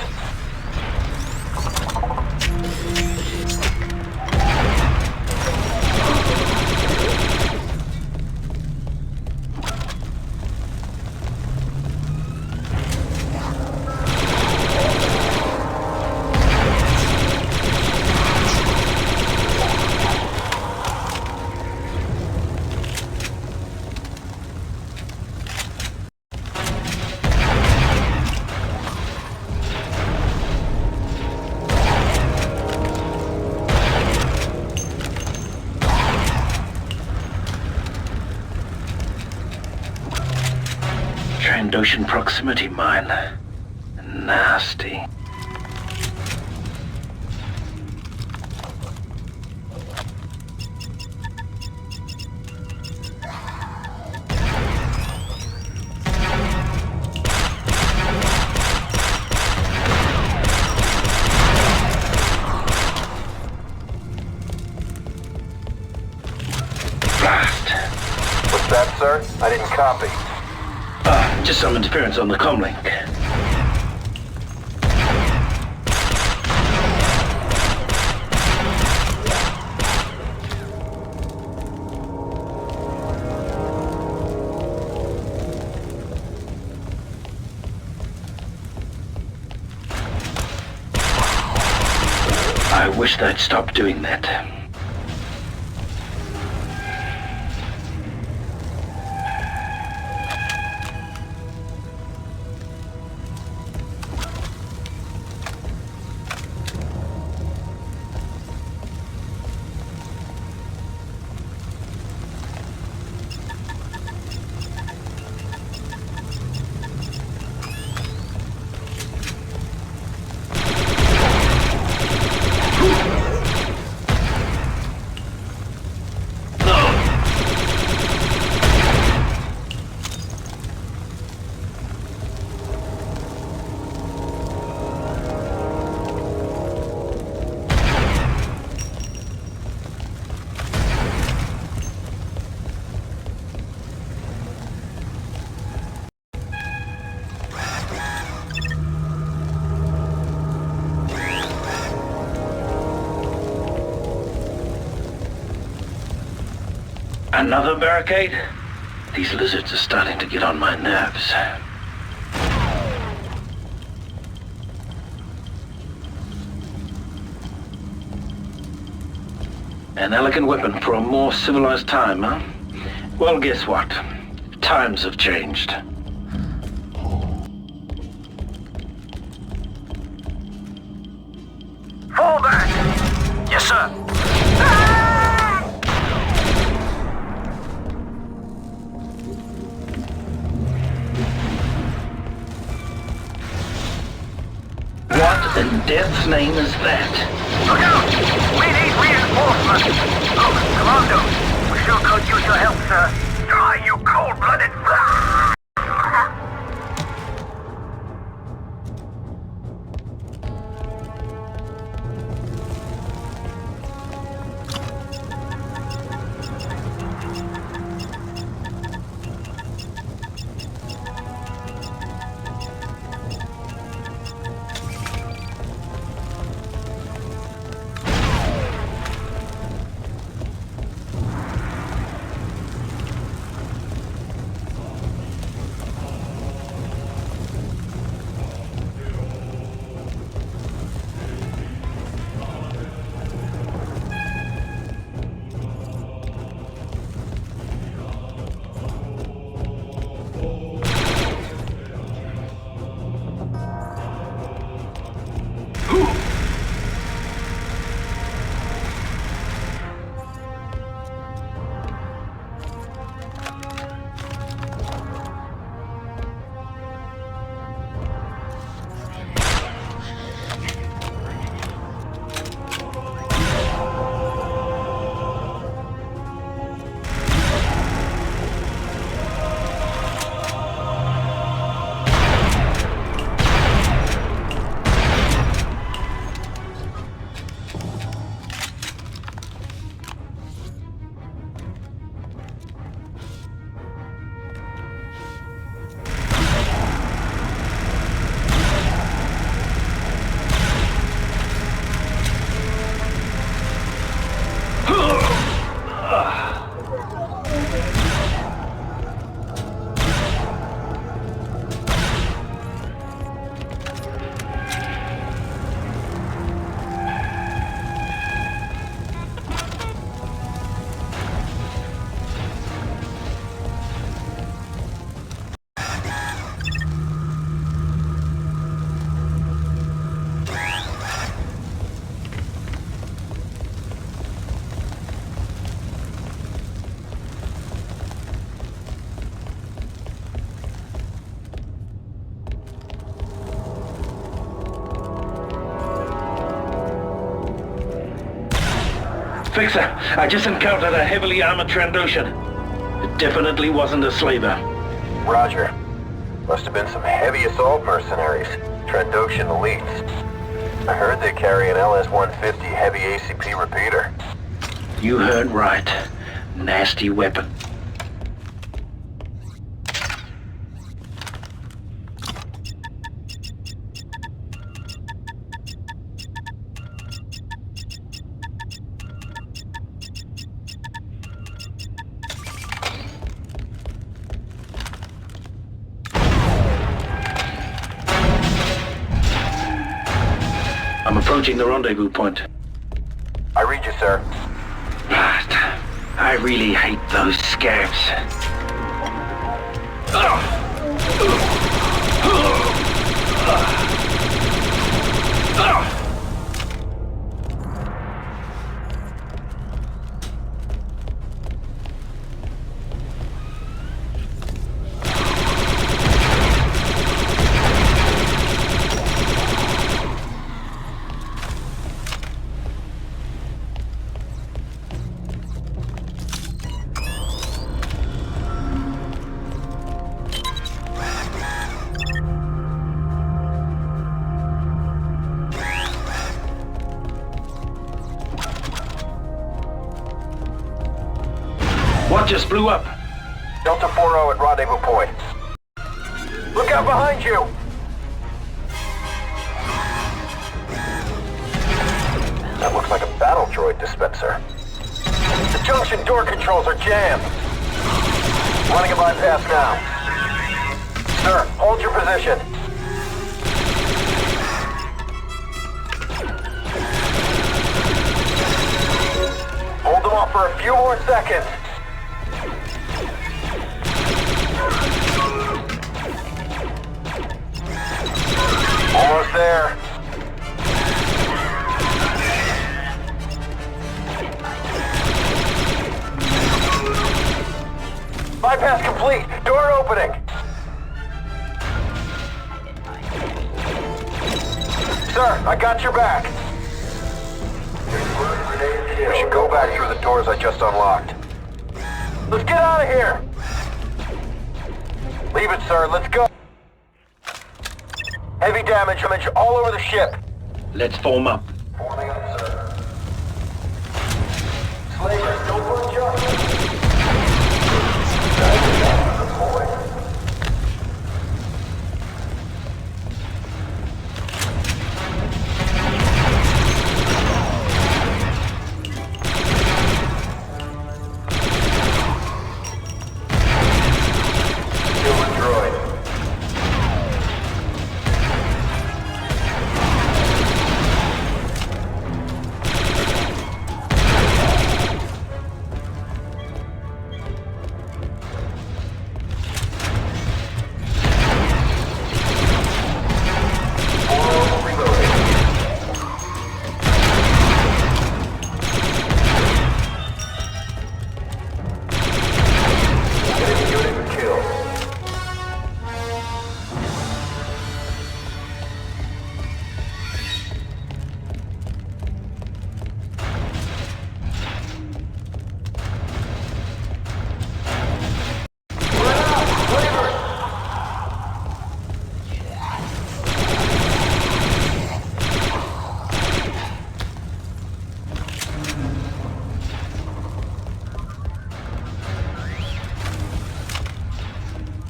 Trandoshan proximity mine. Nasty. Blast. What's that, sir? I didn't copy. Just some interference on the comlink. I wish they'd stop doing that. Another barricade? These lizards are starting to get on my nerves. An elegant weapon for a more civilized time, huh? Well, guess what? Times have changed. Fall back! Yes, sir. What in death's name is that? Look out! We need reinforcements! Look, Commandos, we sure could use your help, sir. Try, you cold-blooded... Fixer, I just encountered a heavily armored Trandoshan. It definitely wasn't a slaver. Roger. Must have been some heavy assault mercenaries. Trandoshan elites. I heard they carry an LS-150 heavy ACP repeater. You heard right. Nasty weapon. I'm approaching the rendezvous point. I read you, sir. I really hate those scabs. What just blew up? Delta 4-0 at rendezvous point. Look out behind you! That looks like a battle droid dispenser. The junction door controls are jammed. Running a bypass now. Sir, hold your position. Hold them off for a few more seconds. Almost there. Bypass complete. Door opening. Sir, I got your back. We should go back through the doors I just unlocked. Let's get out of here. Leave it, sir. Let's go. Heavy damage all over the ship. Let's form up. Forming up, sir. Slavers, don't put justice.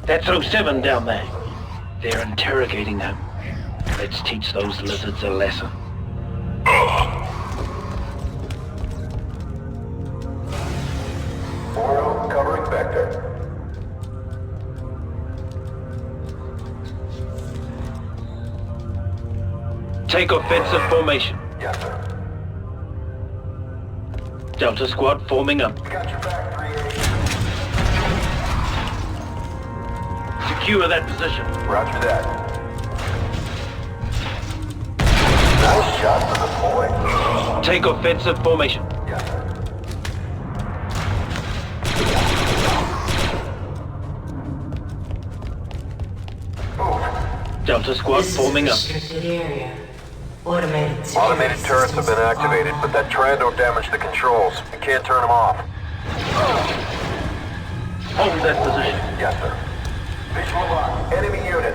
That's 07 down there. They're interrogating him. Let's teach those lizards a lesson. Covering vector. Take offensive formation. Yes, sir. Delta Squad forming up. Got your back, 3-8. Secure that position. Roger that. Nice shot for the point. Take offensive formation. Yes, sir. Delta Squad This forming is a up. restricted area. Automated turrets have been activated, but that Commanndo damaged the controls. We can't turn them off. Hold that position. Yes, sir. Visual lock. Enemy unit.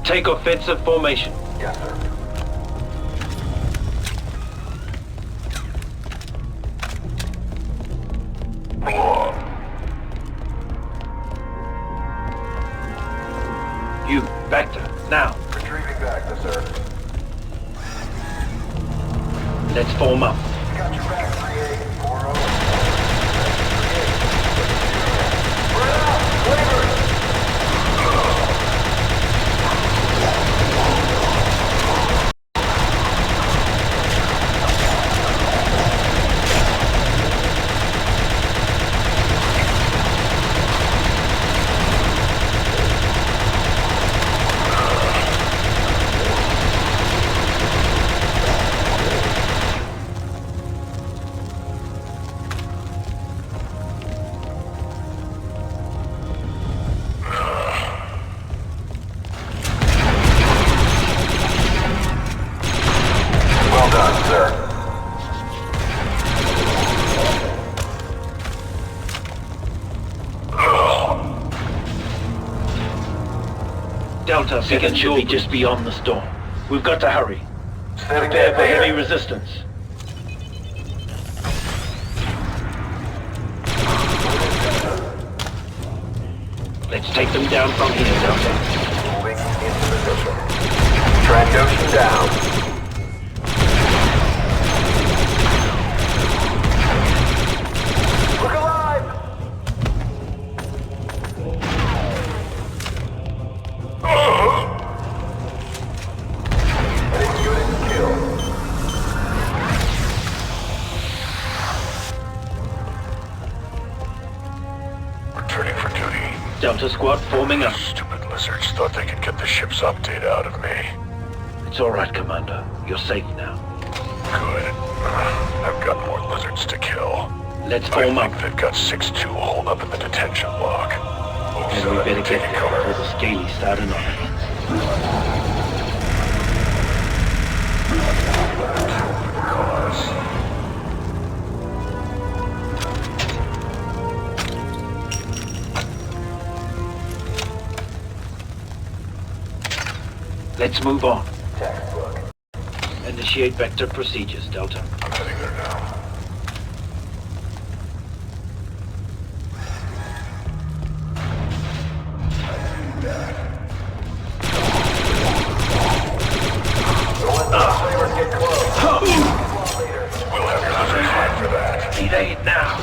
Take offensive formation. Yes, sir. You, Vector, now. Retrieving back, yes, sir. Let's form up. Got your back, 3-8, 4-0. Well done, sir. Delta, beacon should be just beyond the storm. We've got to hurry. Setting Prepare for heavy there. resistance. Let's take them down from here, Delta. Moving into position. Trandoshan down. Look alive! Enemy unit killed. Returning for duty. Delta squad forming up. Stupid lizards thought they could get the ship's update out of me. It's all right, Commander. You're safe now. Good. I've got more lizards to kill. Let's I form up. think they've got 6-2 holed up in the detention lock. And we better get there before the scaly start annoying. Let's move on. Textbook. Initiate vector procedures, Delta. I'm heading there now. Flavors get close. We'll have your lizard fine for that. Need aid now.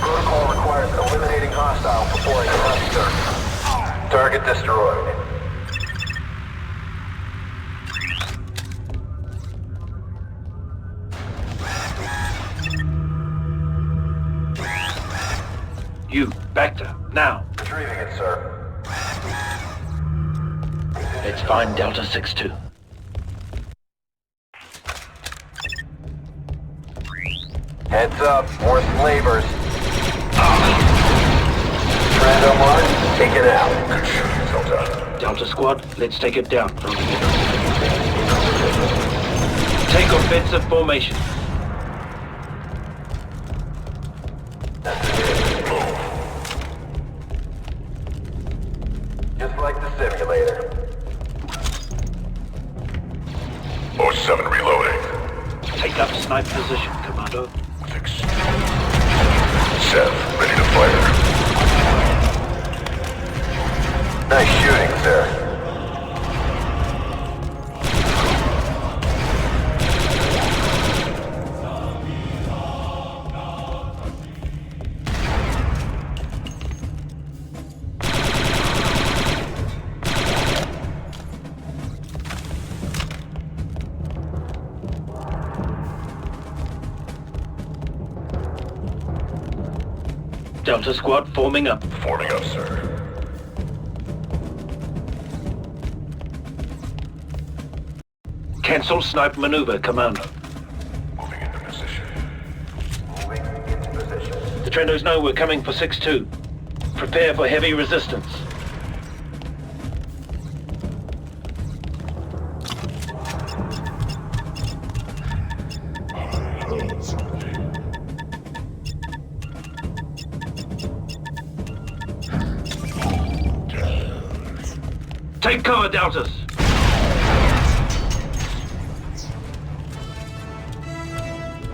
Protocol requires eliminating hostiles before I can target destroyed. You, Vector, now. Retrieving it, sir. Let's find Delta 6-2. Heads up, more slavers. Commanndo mark, take it out. Good shooting, Delta. Delta squad, let's take it down from here. Take offensive formation. Just like the simulator. 07 reloading. Take up snipe position, Commanndo. 6. Sev, ready to fire. Nice shooting, sir. Delta squad forming up. Forming up, sir. Cancel snipe maneuver, Commander. Moving into position. Moving into position. The Trendos know we're coming for 6-2. Prepare for heavy resistance. Take cover, Deltas!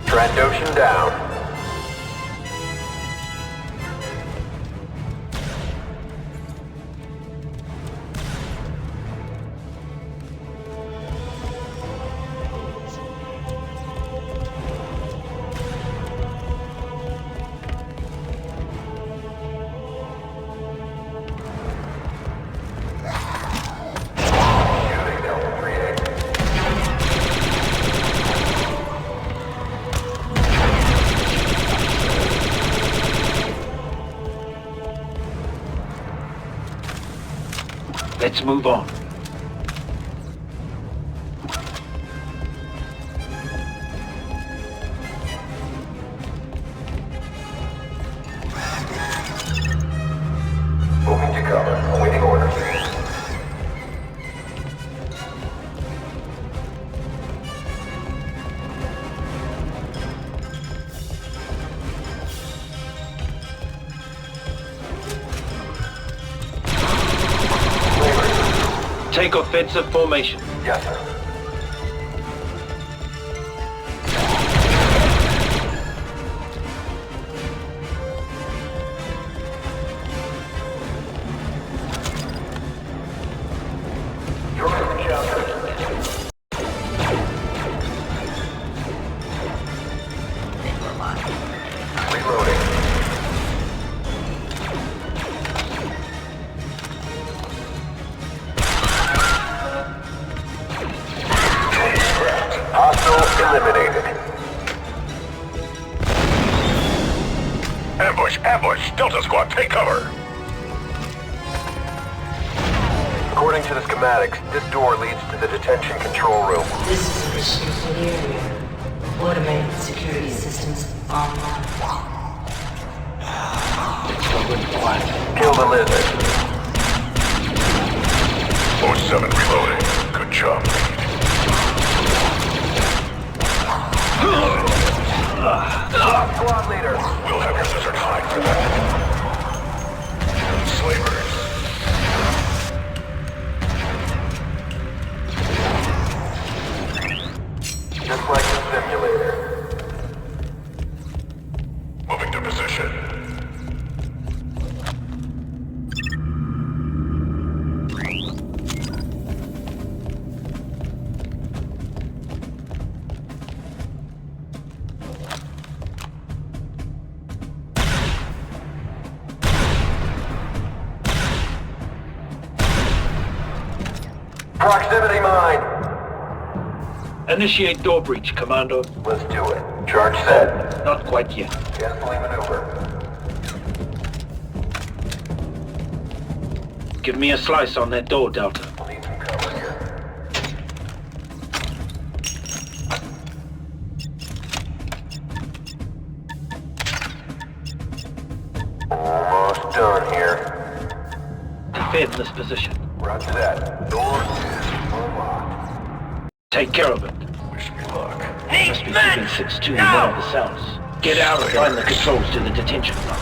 Trandoshan down. Let's move on. Moving to cover. Awaiting orders. Take offensive formation. Yes, sir. Eliminated. Ambush! Ambush! Delta Squad, take cover! According to the schematics, this door leads to the detention control room. This is a restricted area. Automated security systems online. Kill the lizard. 07 reloading. Good job. Squad leader. We'll have your lizard hide for that. Slavers. Just like the simulator. Moving to position. Proximity mine. Initiate door breach, Commanndo. Let's do it. Charge set. Not quite yet. Canceling maneuver. Give me a slice on that door, Delta. We'll need some cover here. Almost done here. Defend this position. Roger that. Door is unlocked. Take care of it. Wish me luck. Must be keeping 6-2 in one of the cells. Get out and find the controls to the detention block.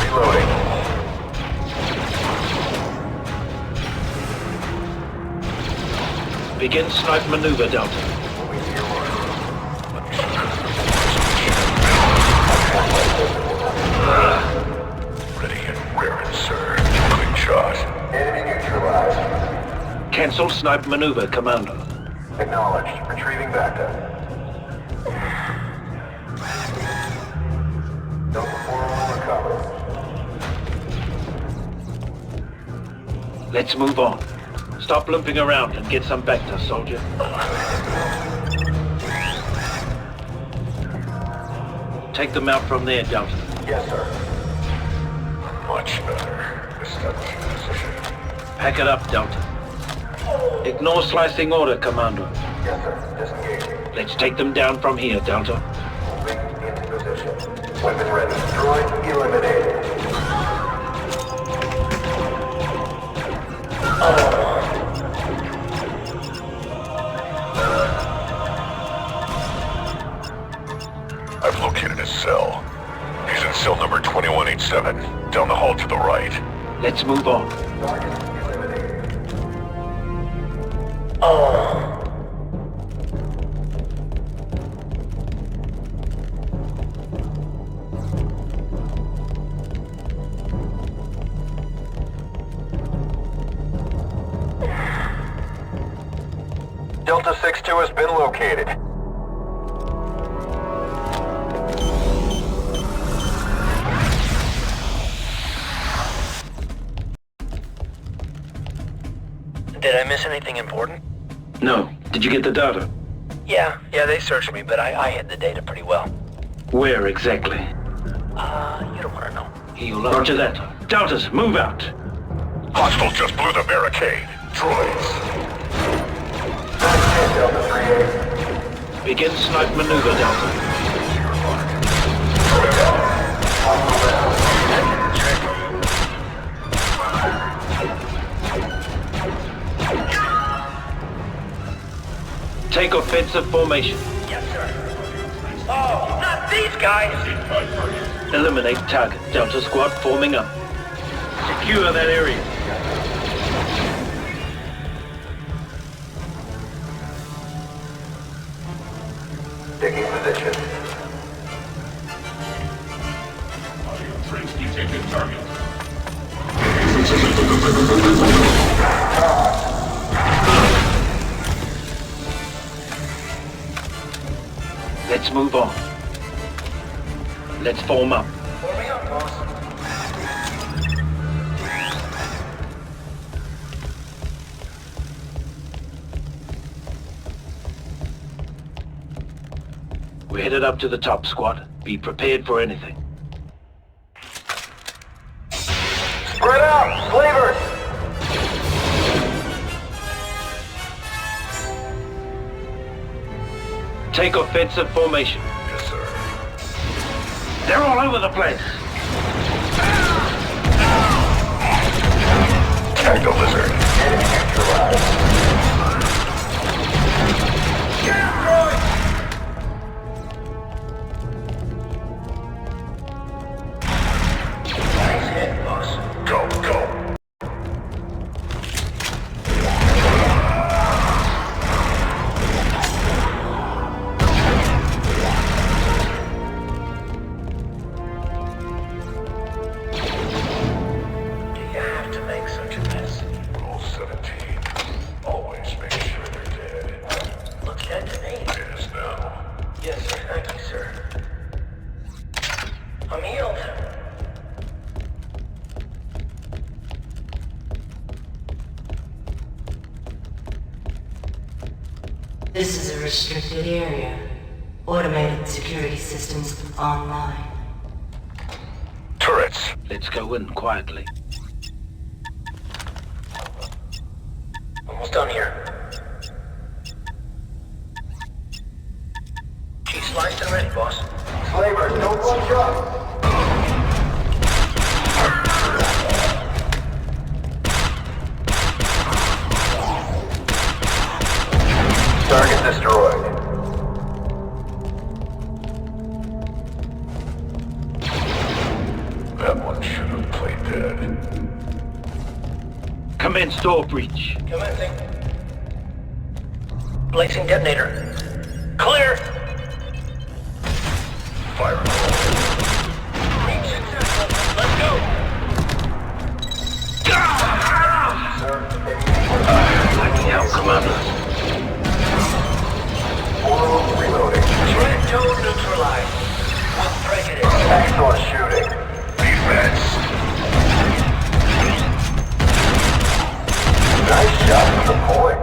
Reloading. Begin snipe maneuver, Delta. Moving to your mark. Ready and raring, sir. Quick shot. Enemy neutralized. Cancel snipe maneuver, Commanndo. Acknowledged. Retrieving backup. No performance recovered. Let's move on. Stop limping around and get some Bacta, soldier. Take them out from there, Delta. Yes, sir. Much better. Establishing position. Pack it up, Delta. Ignore slicing order, Commander. Yes, sir. Disengaging. Let's take them down from here, Delta. Moving into position. Weapon ready. Droid eliminated. I've located his cell. He's in cell number 2187, down the hall to the right. Let's move on. Delta 6-2 has been located. Did I miss anything important? No. Did you get the data? Yeah, they searched me, but I hid the data pretty well. Where exactly? You don't want to know. Roger that. Deltas, move out. Hostile just blew the barricade. Droids. Begin snipe maneuver, Delta. Take offensive formation. Yes, sir. Oh, not these guys! Eliminate target. Delta squad forming up. Secure that area. Taking position. Let's move on. Let's form up. Forming up, boss. We're headed up to the top, squad. Be prepared for anything. Spread out! Slavers! Take offensive formation. Yes, sir. They're all over the place. Tag the lizard. Enemy neutralized. Nice hit, boss. Go, go. Do you have to make such a mess? Rule 17. Always make sure they're dead. Looks dead to me. It is now. Yes, sir. Thank you, sir. I'm healed. This is a restricted area. Automated security systems online. Turrets. Let's go in quietly. Almost done here. She's sliced and ready, boss. Slavers, don't bunch up! Target destroyed. That one should have played dead. Commence door breach. Commencing. Placing detonator. Clear! Fire. Breach successful. Let's go! Lucky hell, Commander. Reloading. Trend neutralized. With prejudice. Excellent shooting. Defense. Nice shot to the point.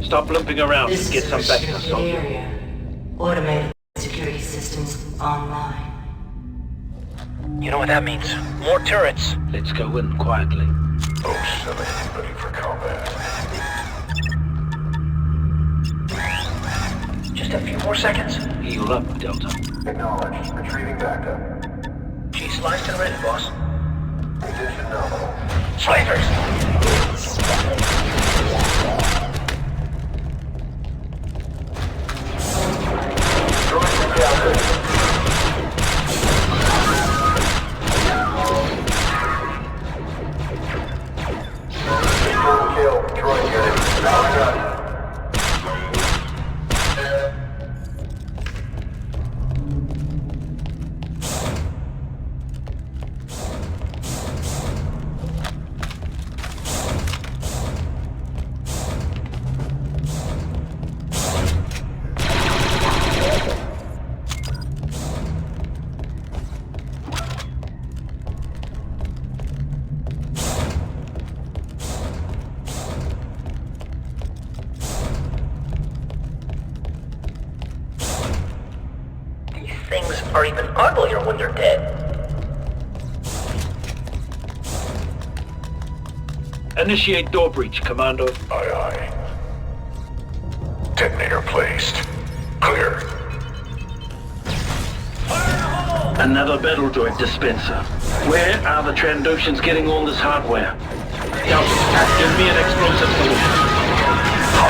Stop limping around This and get is a some backup, restricted soldier. area. Automated security systems online. You know what that means. More turrets. Let's go in quietly. Oh, 7, ready for combat. Just a few more seconds. Heal up, Delta. Acknowledged. Retrieving backup. G-sliced and ready, boss. Position nominal. Slicers! Droid recaptured. Kill. Droid unit. Powering up. Things are even uglier when they're dead. Initiate door breach, Commanndo. Aye, aye. Detonator placed. Clear. Another battle droid dispenser. Where are the Trandoshans getting all this hardware? Delta, give me an explosive solution.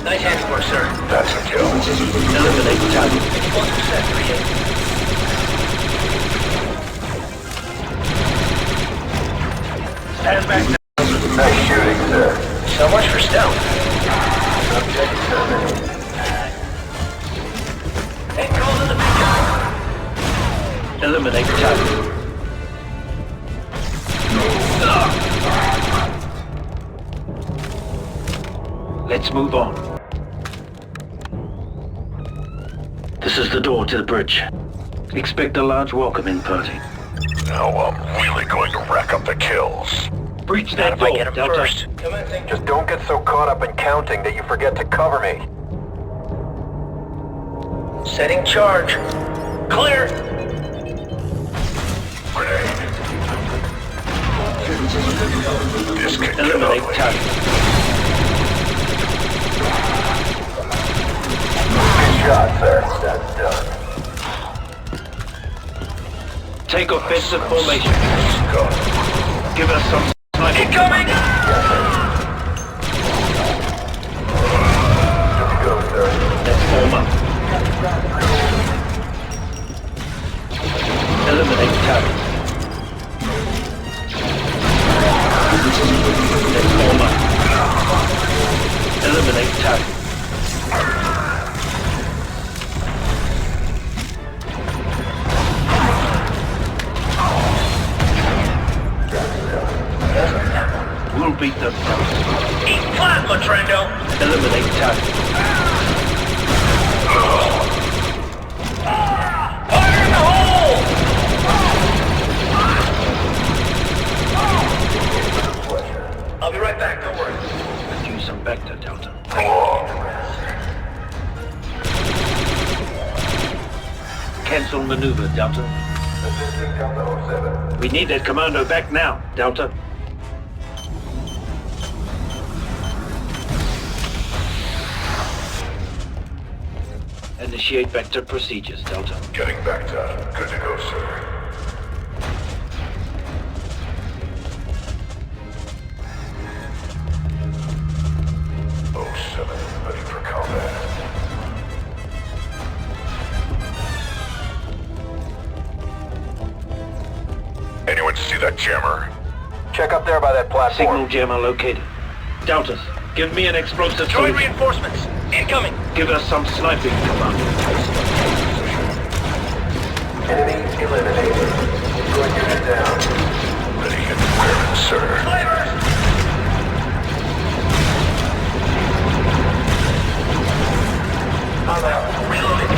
Nice handiwork, sir. That's a kill. Eliminate the target. Explosive set 3-8. Stand back now. Nice shooting, sir. So much for stealth. Subject terminated. Hey, calls in the beacon. Eliminate the target. Let's move on. This is the door to the bridge. Expect a large welcoming party. Now I'm really going to rack up the kills. Breach Not that if I door, get him Delta. first. Just don't get so caught up in counting that you forget to cover me. Setting charge. Clear. Grenade. This could get Eliminate ugly. target. Good shot, sir. That's done. Take offensive formation. Go. Give us some sniping. Incoming! Good to go, sir. Let's form up. Eliminate target. Let's form up. Eliminate target. We'll beat them. Eat plasma, Trendo! Eliminate target. Fire in the hole! I'll be right back, don't worry. Let's use some Vector, Delta. Cancel maneuver, Delta. Assisting Commanndo 07. We need that Commanndo back now, Delta. Initiate Vector procedures, Delta. Getting back to good to go, sir. Oh, 7, ready for combat. Anyone see that jammer? Check up there by that platform. Signal jammer located. Deltas, give me an explosive Droid solution. reinforcements! Incoming! Give us some sniping, Commander. Enemy eliminated. Droid unit down. Ready and prepared, sir. Flavors! I'm out. Reloading.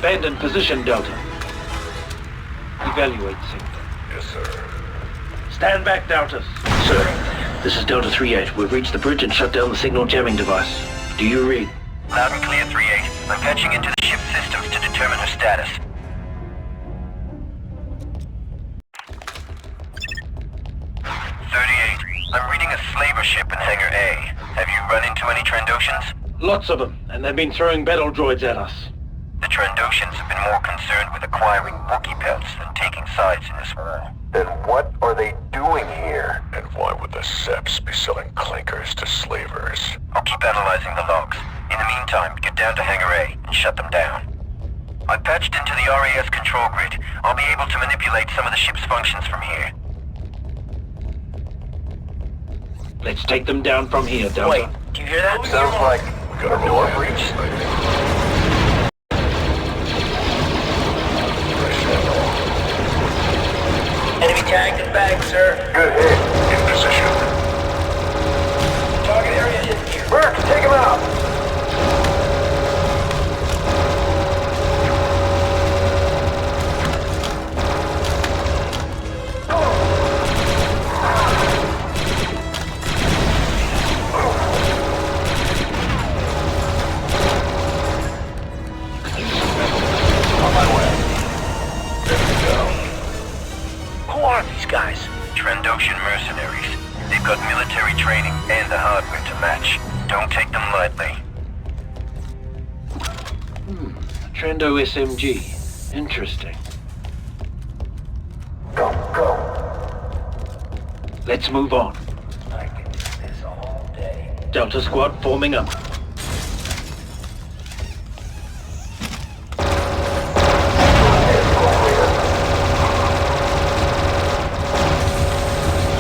Abandoned position, Delta. Evaluate sector. Yes, sir. Stand back, Deltas. Sir, this is Delta 3-8. We've reached the bridge and shut down the signal jamming device. Do you read? Loud and clear, 3-8. I'm patching into the ship's systems to determine her status. 38. I'm reading a slaver ship in Hangar A. Have you run into any Trandoshans? Lots of them, and they've been throwing battle droids at us. The Trandoshans have been more concerned with acquiring Wookiee pelts than taking sides in this war. Then what are they doing here? And why would the Seps be selling clinkers to slavers? I'll keep analyzing the logs. In the meantime, get down to Hangar A and shut them down. I've patched into the RAS control grid. I'll be able to manipulate some of the ship's functions from here. Let's take them down from here, Delta. Wait, do you hear that? Sounds like We got a door breach. Enemy tagged and bagged, sir. good hit. In position. Target area is here. Burke, take him out! On my way. There we go. Who are these guys? Trandoshan mercenaries. They've got military training and the hardware to match. Don't take them lightly. Trando SMG. Interesting. Go, go. Let's move on. I can do this all day. Delta Squad forming up.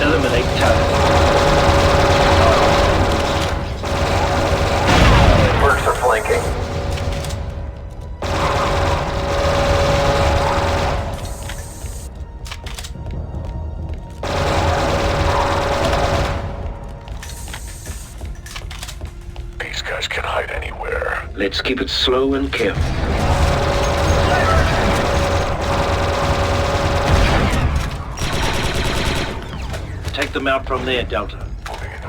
Eliminate target. Burks are flanking. These guys can hide anywhere. Let's keep it slow and careful. Take them out from there, Delta. Moving in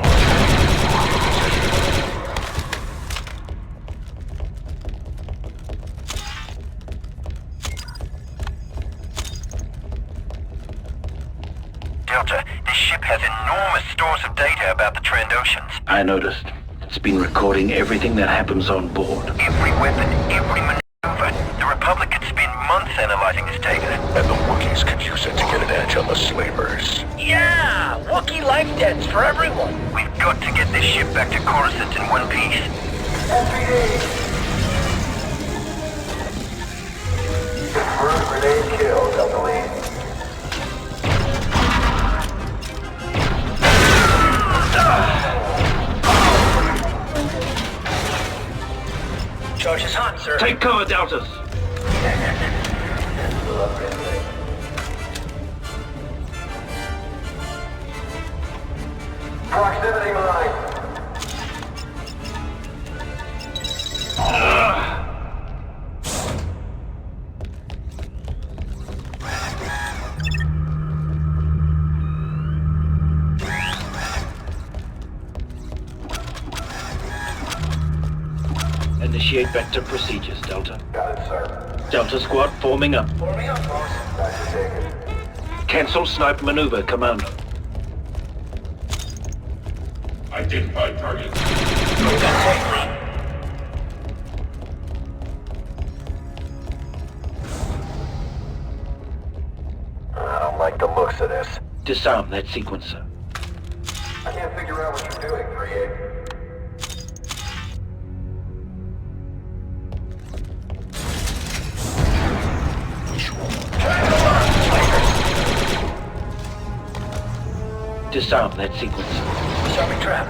Delta, this ship has enormous stores of data about the Trandoshans. I noticed. It's been recording everything that happens on board. Every weapon, every maneuver. The Republic could spend months analyzing this data. And the Wookiees could use it to get an edge on the slavers. Yeah! Wookiee life debts for everyone. We've got to get this ship back to Coruscant in one piece. First grenade kill, Delta Lead. Charge is hot, sir. Take cover, Deltas. Proximity mine. Initiate vector procedures, Delta. Got it, sir. Delta Squad forming up. Forming up, boss. Nice to take it. Cancel snipe maneuver, Commanndo. Identified target. Move that safely. I don't like the looks of this. Disarm that sequencer. I can't figure out what you're doing, 3-8. Disarm that sequencer. Disarming trap.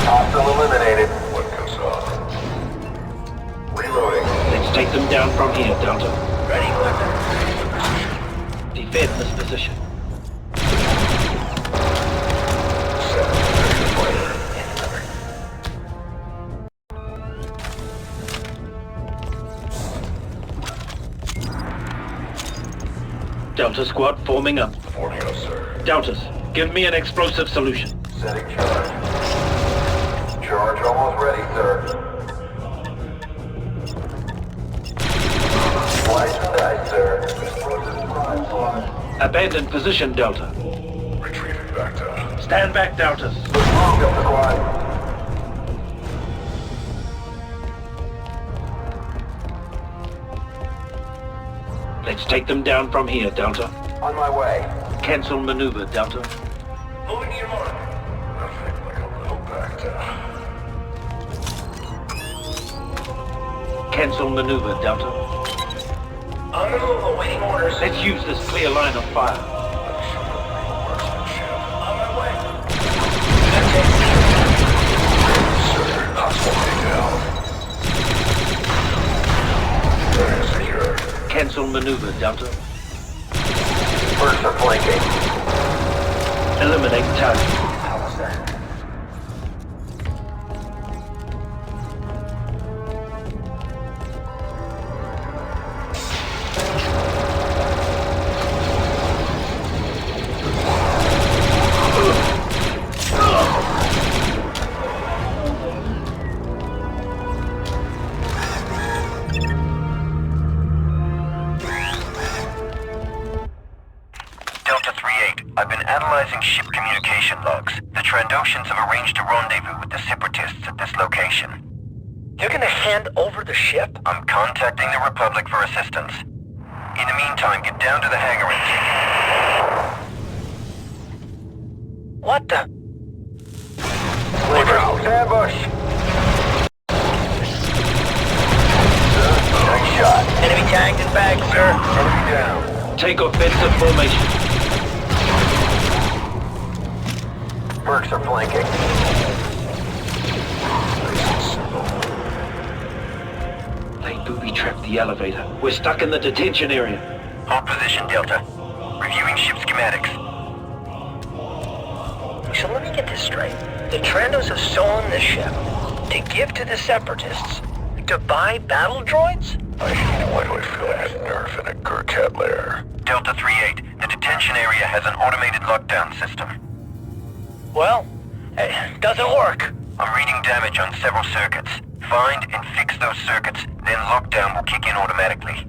Hostile eliminated. What goes on? Reloading. Let's take them down from here, Delta. Ready, weapon. Defend this position. Delta Squad forming up. Forming up, sir. Deltas, give me an explosive solution. Setting charge. Charge almost ready, sir. Slice and dice, sir. Explosive prime slot. Abandon position, Delta. Retrieving back down. Stand back, Deltas. Delta Squad. Let's take them down from here, Delta. On my way. Cancel maneuver, Delta. Moving to your mark. Nothing like a little back down. Cancel maneuver, Delta. On the move, awaiting orders. Let's use this clear line of fire. On my way. Sir, hostile takedown. Very secure. Cancel maneuver, Delta. First are flanking. Eliminate target. Delta 3-8, I've been analyzing ship communication logs. The Trandoshans have arranged a rendezvous with the Separatists at this location. You're gonna hand over the ship? I'm contacting the Republic for assistance. In the meantime, get down to the hangar and What the? Look out. Ambush. Nice shot. Enemy tagged and bagged, sir. Enemy down. Take offensive formation. Mercs are flanking. They booby-trapped the elevator. We're stuck in the detention area. hold position, Delta. Reviewing ship schematics. So let me get this straight. The Trandos have stolen this ship to give to the Separatists to buy battle droids? Why do I feel like a nerf in a Gurkhat lair? Delta 3-8, the detention area has an automated lockdown system. Well, it doesn't work. I'm reading damage on several circuits. Find and fix those circuits, then lockdown will kick in automatically.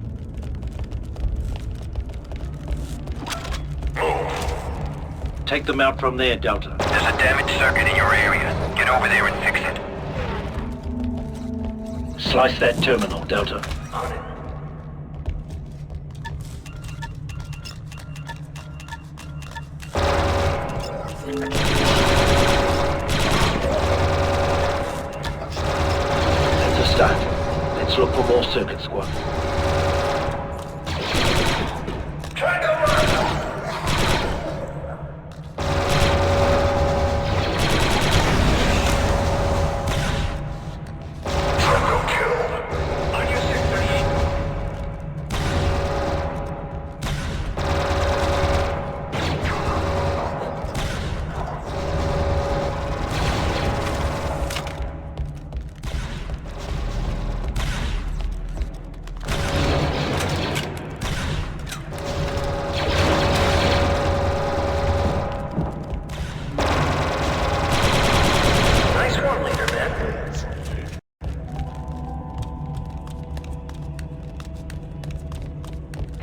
Take them out from there, Delta. There's a damaged circuit in your area. Get over there and fix it. Slice that terminal, Delta. On it. That's a start. Let's look for more circuit, squad.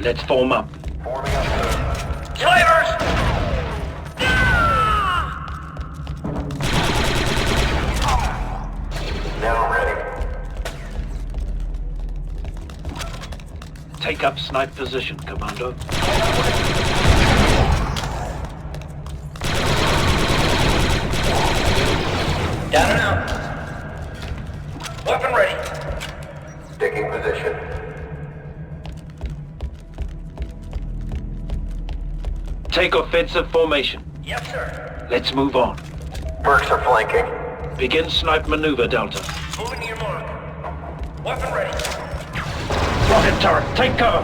Let's form up. Forming up. Slavers! Now ready. Take up snipe position, Commanndo. Down and out. Weapon ready. Taking position. Take offensive formation. Yes, sir. Let's move on. Mercs are flanking. Begin snipe maneuver, Delta. Moving to your mark. Weapon ready. Rocket turret, take cover!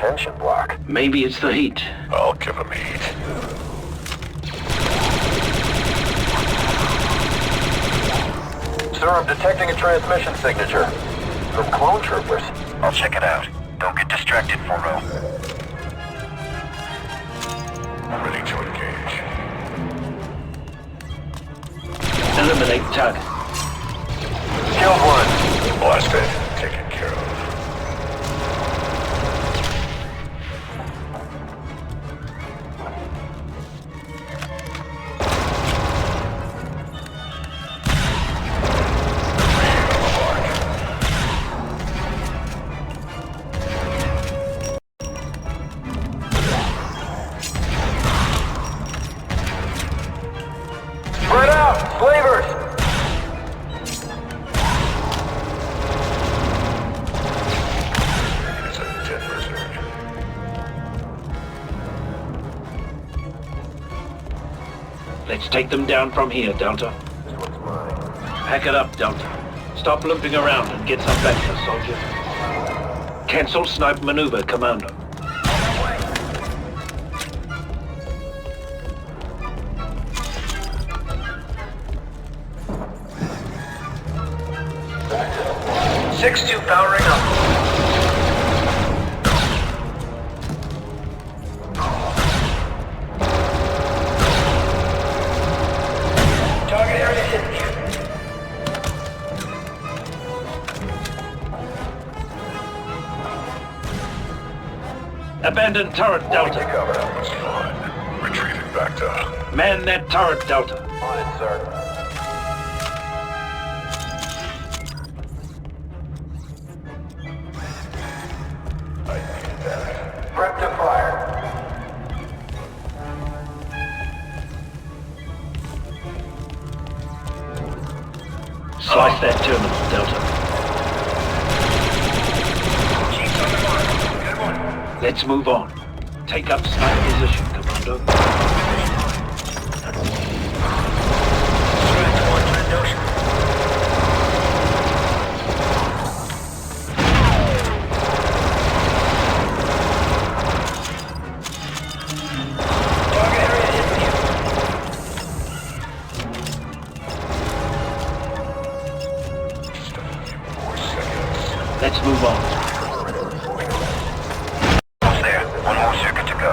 Tension block. Maybe it's the heat. I'll give him heat. Sir, I'm detecting a transmission signature. From clone troopers. I'll check it out. Don't get distracted, 4-0. Ready to engage. Eliminate target. Killed one. Blasted. Taken care of. Spread out! Slavers! It's a dead berserk. Let's take them down from here, Delta. This one's mine. Pack it up, Delta. Stop limping around and get some backup, soldier. Cancel snipe maneuver, Commanndo. 6-2 powering up. Target area hit. Abandon turret, Delta. Cover. That was fun. Retreating back to... Man that turret, Delta. On it, sir. I needed that. Prep to fire. Slice that terminal, Delta. Chief's on the mark. Good one. Let's move on. Take up snipe position, Commanndo. Strike one, Trandoshan. Target area hit view. Just a few more seconds. Let's move on. Almost there. One more circuit to go.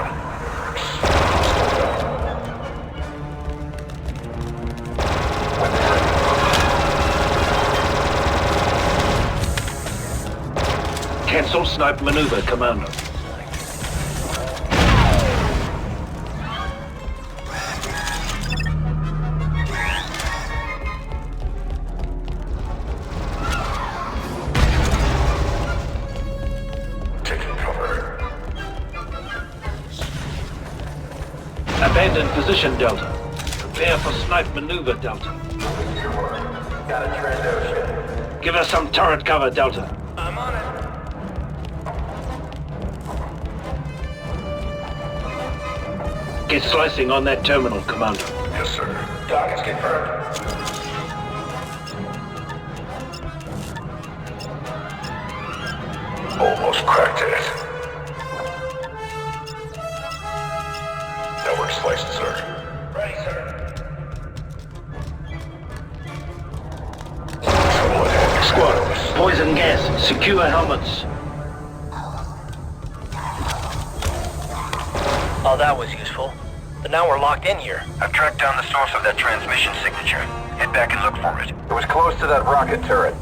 Cancel snipe maneuver, Commanndo. Taking cover. Abandon position, Delta. Prepare for snipe maneuver, Delta. Got a Trandoshan. Give us some turret cover, Delta. I'm on it. Get slicing on that terminal, Commander. Yes, sir. Target's confirmed. Almost cracked it. Network sliced, sir. Ready, sir. Trouble ahead. Squad, poison gas. Secure helmets. Oh, that was useful. But now we're locked in here. I've tracked down the source of that transmission signature. Head back and look for it. It was close to that rocket turret.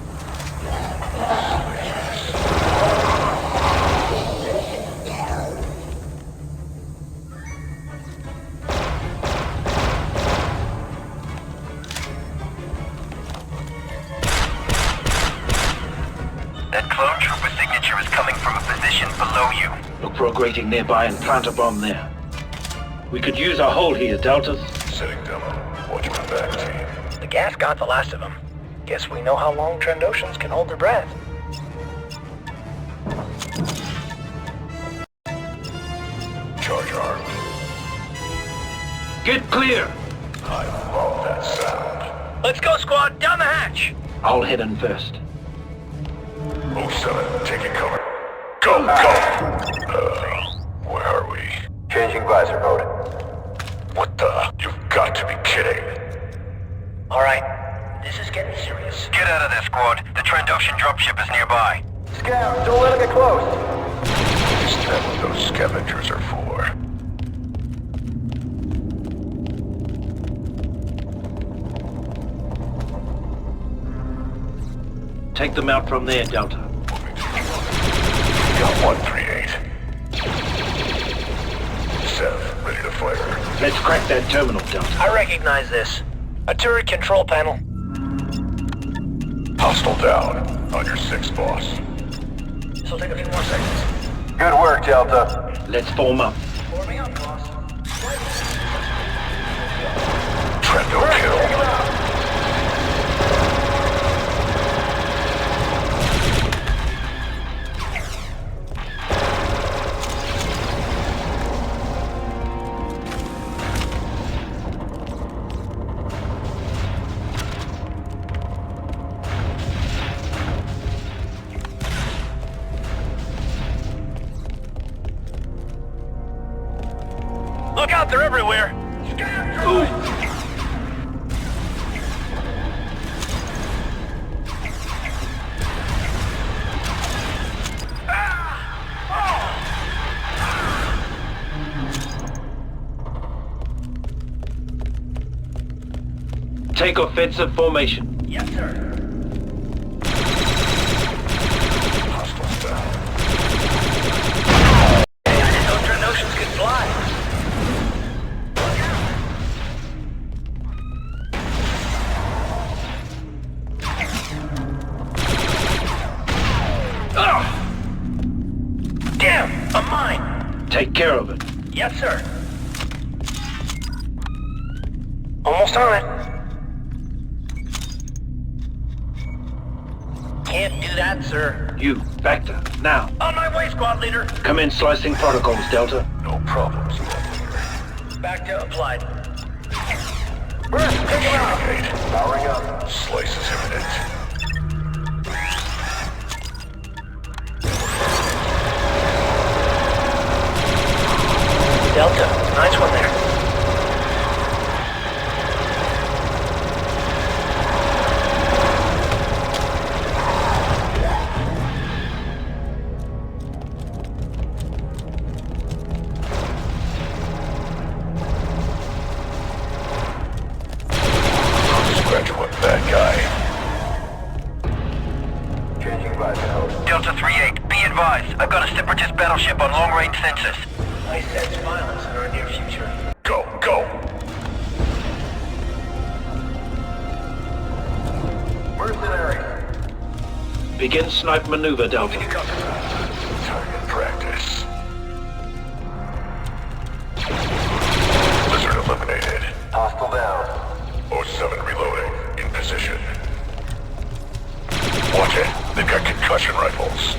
That clone trooper signature is coming from a position below you. Look for a grating nearby and plant a bomb there. We could use a hold here, Delta. Setting demo. Watch my back, team. The gas got the last of them. Guess we know how long Trandoshans can hold their breath. Charge armed. Get clear! I love that sound. Let's go, squad! Down the hatch! I'll head in first. 07, taking cover. Go, go! Where are we? Changing visor mode. What the? You've got to be kidding. Alright, this is getting serious. Get out of there, squad. The Trandoshan dropship is nearby. Scout, don't let him get close. Is that what those scavengers are for? Take them out from there, Delta. Got 138. Sev, ready to fire. Let's crack that terminal, Delta. I recognize this. A turret control panel. Hostile down. On your 6, boss. This'll take a few more seconds. Good work, Delta. Let's form up. Forming up, boss. Trendo kill. Look out, they're everywhere! Take offensive formation. Yes, sir. Hostiles down. Hey, I didn't know Trandoshan's could fly. Damn, a mine! Take care of it. Yes, sir. Almost on it. Can't do that, sir. You, Vector, now. On my way, squad leader. Commence slicing protocols, Delta. No problems, Commander. Back to applied. Communicate. Powering up. Slice is imminent. Delta, nice one there. Scratch one bad guy. Changing visor mode. Delta 3-8, be advised. I've got a separatist battleship on long-range sensors. I sense violence in our near future. Go, go! Mercenary. Begin snipe maneuver, Delta. Target practice. Lizard eliminated. Hostile down. 07 reloading. In position. Watch it. They've got concussion rifles.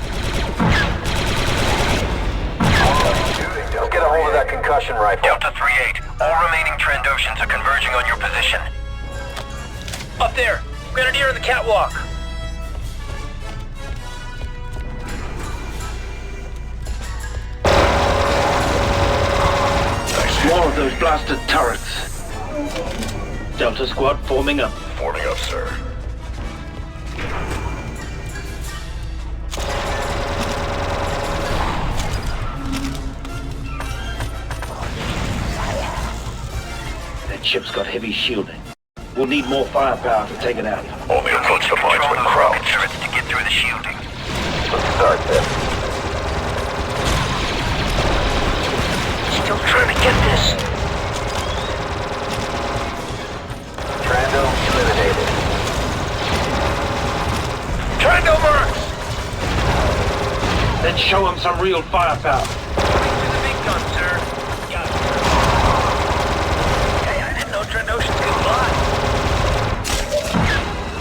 Let's get a hold of that concussion rifle. Delta 3-8, all remaining Trandoshans are converging on your position. Up there! Grenadier in the catwalk! More of those blasted turrets. Delta squad forming up. Forming up, sir. That ship's got heavy shielding. We'll need more firepower to take it out. Only approach the mines when crouched. Turrets to get through the shielding. Let's start this. Still trying to get this. Trando eliminated. Trando marks! Let's show them some real firepower. To the big gun, sir. Got it. Hey, I didn't know Trandoshans could fly.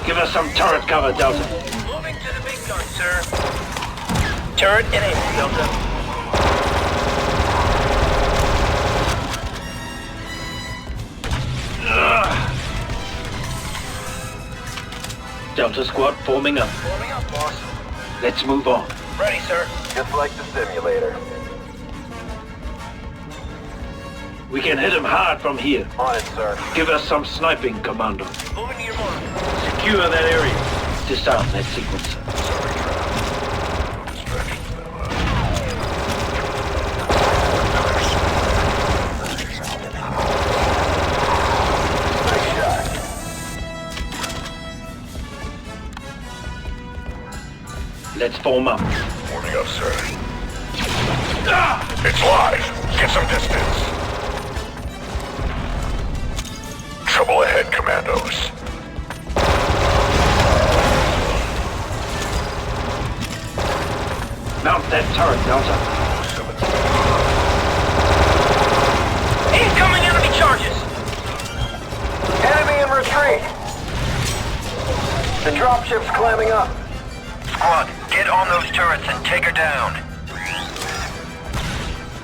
Give us some turret cover, Delta. Moving to the big gun, sir. Turret enabled, Delta. Delta squad forming up. Forming up, boss. Let's move on. Ready, sir. Just like the simulator. We can hit him hard from here. On it, sir. Give us some sniping, Commanndo. Moving to your mark. Secure that area. Disarm that sequencer. Nice shot. Let's form up. Warming up, sir. It's live. Get some distance. Trouble ahead, Commandos. Mount that turret, Delta. Incoming enemy charges! Enemy in retreat. The dropship's climbing up. Squad, get on those turrets and take her down.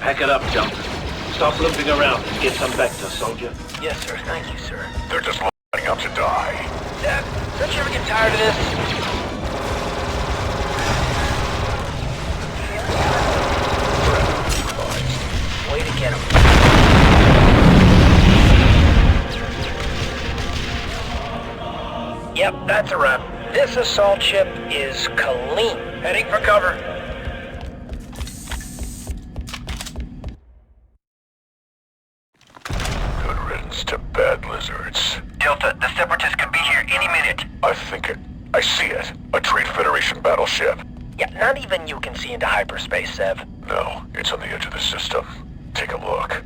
Pack it up, Delta. Stop looping around and get some vector, soldier. Yes, sir. Thank you, sir. They're just lining up to die. Dad, don't you ever get tired of this? Way to get him. Yep, that's a wrap. This assault ship is clean. Heading for cover. Good riddance to bad lizards. Delta, the Separatists could be here any minute. I think it. I see it. A Trade Federation battleship. Yeah, not even you can see into hyperspace, Sev. No, it's on the edge of the system. Take a look.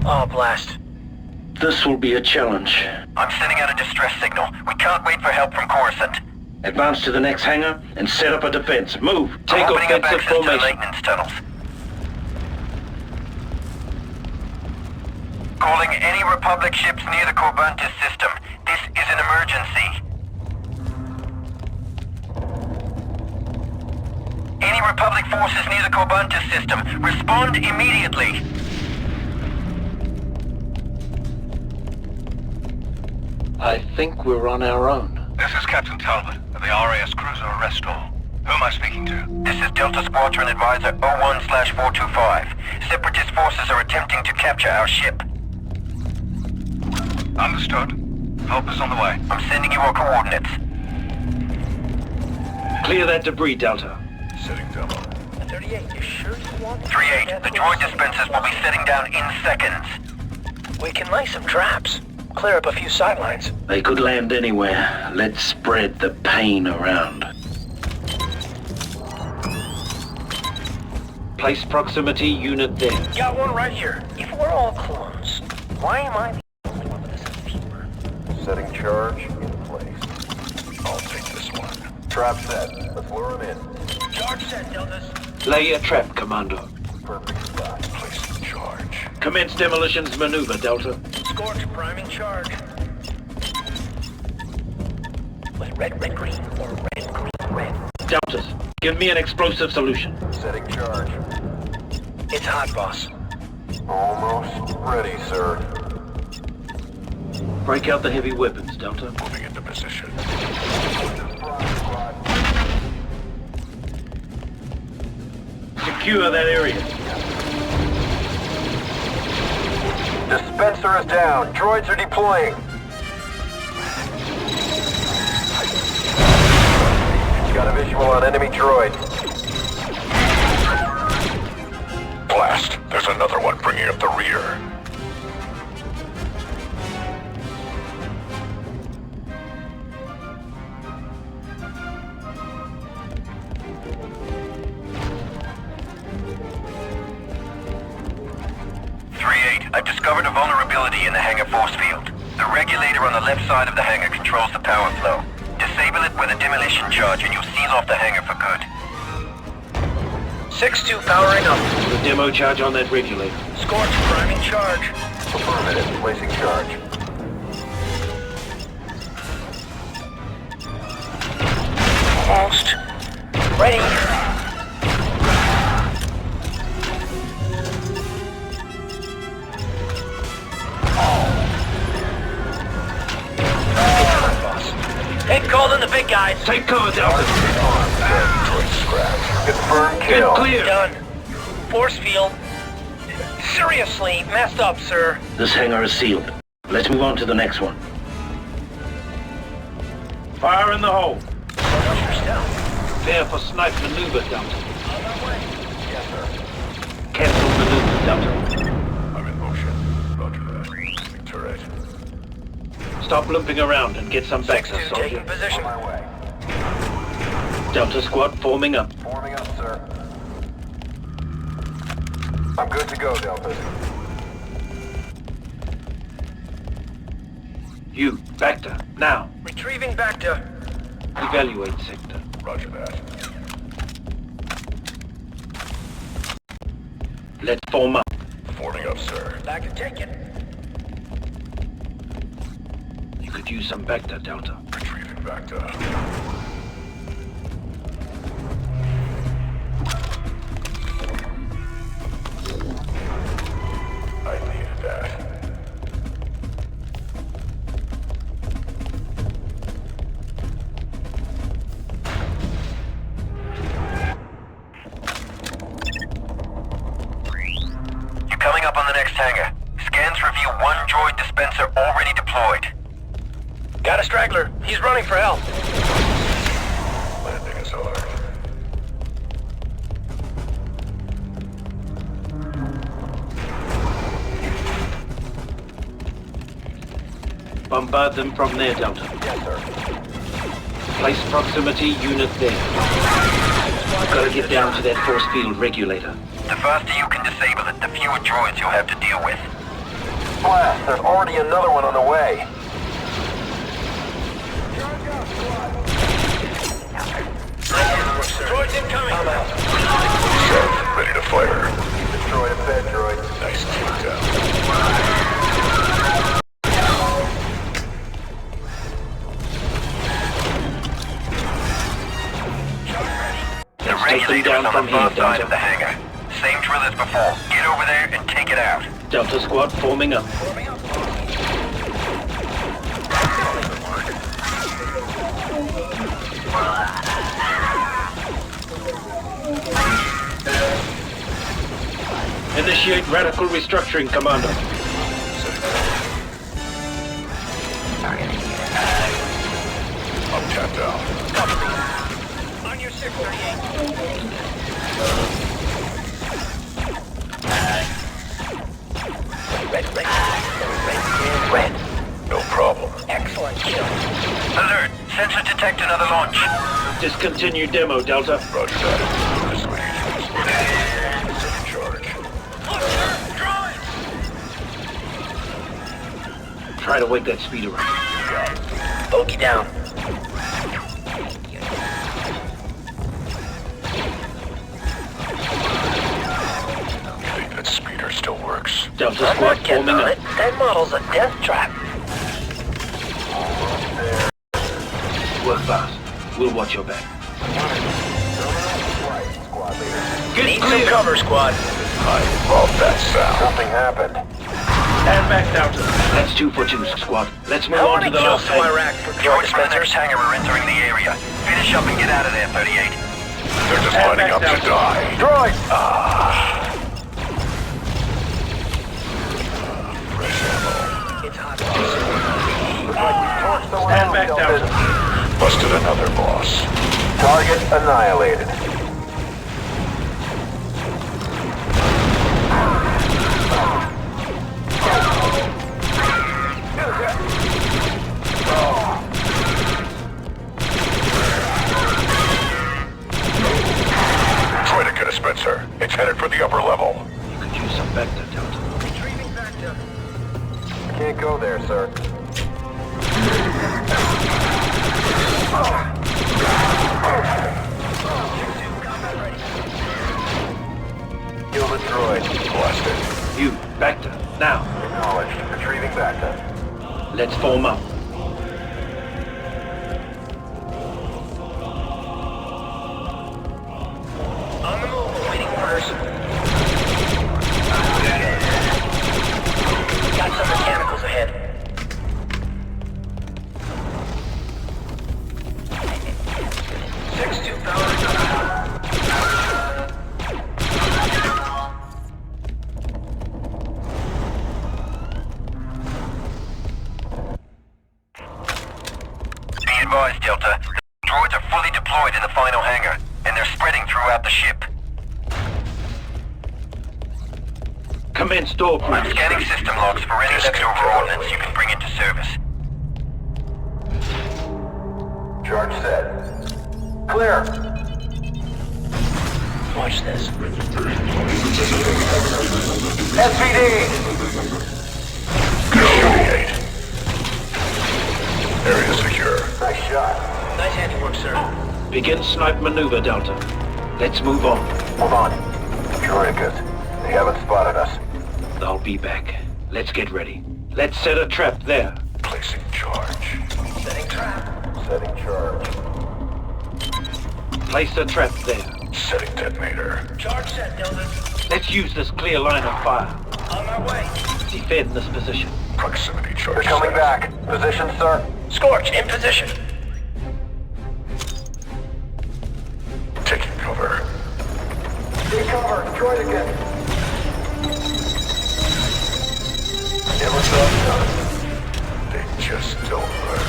Oh, blast. This will be a challenge. I'm sending out a distress signal. We can't wait for help from Coruscant. Advance to the next hangar and set up a defense. Move. Take I'm opening up offensive access to the formation. maintenance tunnels. Calling any Republic ships near the Commanndo system. This is an emergency. Any Republic forces near the Commanndo system, respond immediately. I think we're on our own. This is Captain Talbot of the RAS cruiser Restore. Who am I speaking to? This is Delta Squadron Advisor 01/425. Separatist forces are attempting to capture our ship. Understood. Help is on the way. I'm sending you our coordinates. Clear that debris, Delta. Setting demo. 38, you sure you want to... 3-8, the droid dispensers will be setting down in seconds. We can lay some traps. Clear up a few sightlines. They could land anywhere. Let's spread the pain around. Place proximity unit there. Got one right here. If we're all clones, why am I the only one with a sense of humor? Setting charge in place. I'll take this one. Trap set. Let's lure him in. Charge set, Deltas. Lay a trap, Commanndo. Perfect spot. Placing charge. Commence demolitions maneuver, Delta. Scorch priming charge. Was it red, red, green, or red, green, red? Deltas, give me an explosive solution. Setting charge. It's hot, boss. Almost ready, sir. Break out the heavy weapons, Delta. Moving into position. Secure that area. Dispenser is down. Droids are deploying. Got a visual on enemy droid. Blast! There's another one bringing up the rear. I've discovered a vulnerability in the hangar force field. The regulator on the left side of the hangar controls the power flow. Disable it with a demolition charge and you'll seal off the hangar for good. 6-2 powering up. The demo charge on that regulator. Scorch priming charge. Affirmative. Placing charge. Almost. Ready. Head called in the big guy. guys. Take cover, Delta. Droid scrapped. Confirm Get kill. clear. Done. Force field. Seriously, messed up, sir. This hangar is sealed. Let's move on to the next one. Fire in the hole. Watch your stealth. Prepare for snipe maneuver, Delta. On my way. Yes, sir. Cancel maneuver, Delta. I'm in motion. Roger that. Moving turret. Stop limping around and get some backup, 6-2 taking soldier. position. On my way. Delta squad forming up. Forming up, sir. I'm good to go, Delta. You, Bacta, now. Retrieving back to... Evaluate sector. Roger that. Let's form up. Forming up, sir. Back to take it. You could use some Bacta, Delta. Retrieving back to... I needed that. You're coming up on the next hangar. Scans reveal one droid dispenser already deployed. Got a straggler. He's running for help. Landing is hard. Bombard them from there, Delta. Yes, sir. Place proximity unit there. Gotta get down to that force field regulator. The faster you can disable it, the fewer droids you'll have to deal with. Blast, there's already another one on the way. Droid's incoming. I'm out. Set. Ready to fire. Destroyed a fed droid. Nice takedown. The Let's take them regulator's down on from the here, far side of the Delta. hangar. Same drill as before. Get over there and take it out. Delta squad forming up. Initiate radical restructuring, Commanndo. I'm tapped out. On your 638. Red. No problem. Excellent kill. Alert! Sensor detect another launch. Discontinue demo, Delta. Roger that. Taking charge. Try to wake that speeder up. Bogey down. You think that speeder still works? Delta I'm squad not getting forming on up. it. That model's a death trap. Work fast. We'll watch your back. Get Need some clear. cover, squad. I love that sound. Something happened. Stand back, Delta. That's 2 for 2, squad. Let's move How on to many the kills last to hangar. Iraq for droid Droids from the dispensers? next hangar are entering the area. Finish up and get out of there, 38. They're just Stand lining back, up to Delta. die. Droid! Fresh ammo. It's hot. Looks like we torched someone Stand else, back, Delta. Delta. Busted another boss. Target annihilated. Try to get a Spencer. It's headed for the upper level. You could use some Bacta, Delta. Retrieving back to... Can't go there, sir. Kill the droid. Blasted. You, Bacta, now. Acknowledged. Retrieving Bacta. Let's form up. On the move, waiting orders. Got some mechanicals ahead. advised, Delta. The droids are fully deployed in the final hangar, and they're spreading throughout the ship. Commence door, I'm please. scanning system logs for any leftover ordnance you can bring into service. Charge set. Clear. Watch this. SPD! Annihilate. Area secure. Nice shot. Nice handiwork, sir. Begin snipe maneuver, Delta. Let's move on. Hold on. Droidicus. They haven't spotted us. I'll be back. Let's get ready. Let's set a trap there. Placing charge. Setting trap. Setting charge. Place a trap there. Setting detonator. Charge set, Delta. Let's use this clear line of fire. On my way. Defend this position. Proximity charge. They're coming set. back. Position, sir. Scorch, in position. Taking cover. Take cover. Droidicus. Never saw They just don't learn.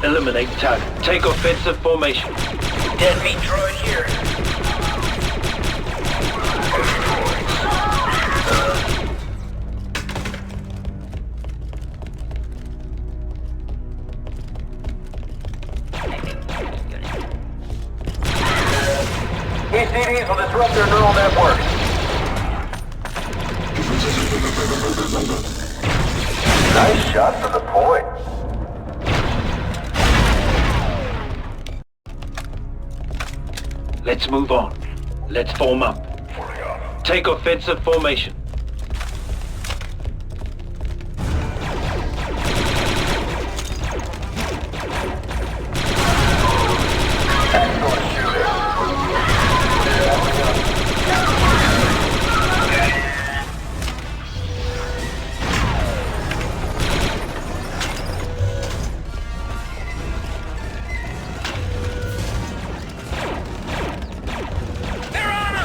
Eliminate target. Take offensive formation. Deadbeat droid here. ECDs will disrupt their neural network. Nice shot for the point. Let's move on. Let's form up. Forming up. Take offensive formation. Excellent shooting.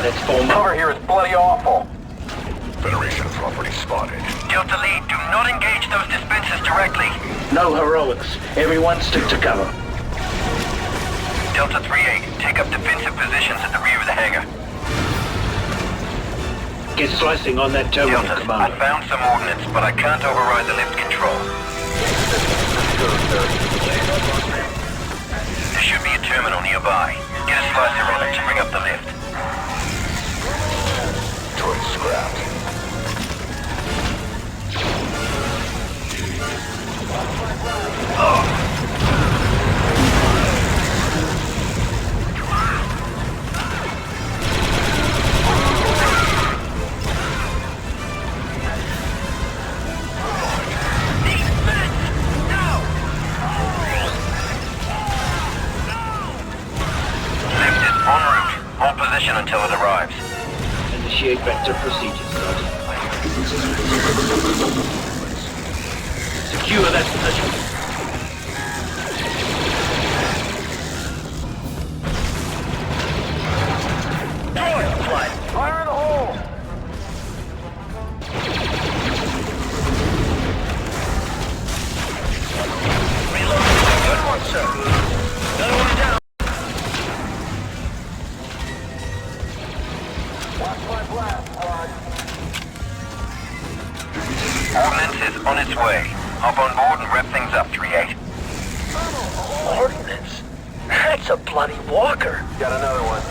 Let's form up. Cover here is bloody awful. Federation property spotted. Delta Lead, do not engage those dispensers directly. No heroics. Everyone stick to cover. Delta 3-8, take up defensive positions at the rear of the hangar. Get slicing on that terminal, Delta, I Commander. found some ordnance, but I can't override the lift control. There should be a terminal nearby. Get a slicer on it to bring up the lift. Droid scrapped. Lift is en route. Hold position until it arrives. Initiate vector procedures, Sergeant. Secure that position. Fire in the hole. Reload. Good one, sir. Another one down. Watch my blast, squad. Ordnance is on its way. Hop on board and wrap things up, 3-8. Ordnance? That's a bloody walker. Got another one.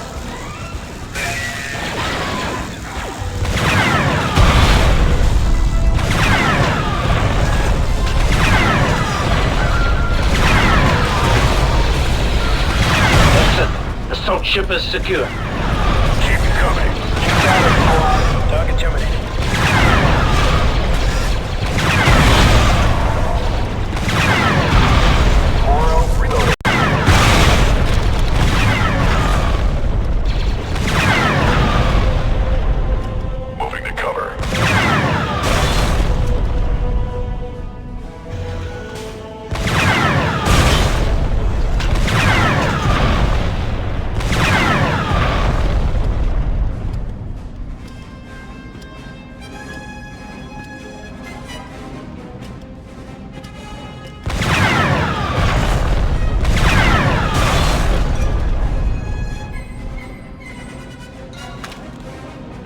That's it. Assault ship is secure. Keep coming. Target terminated. Reloading. Moving to cover.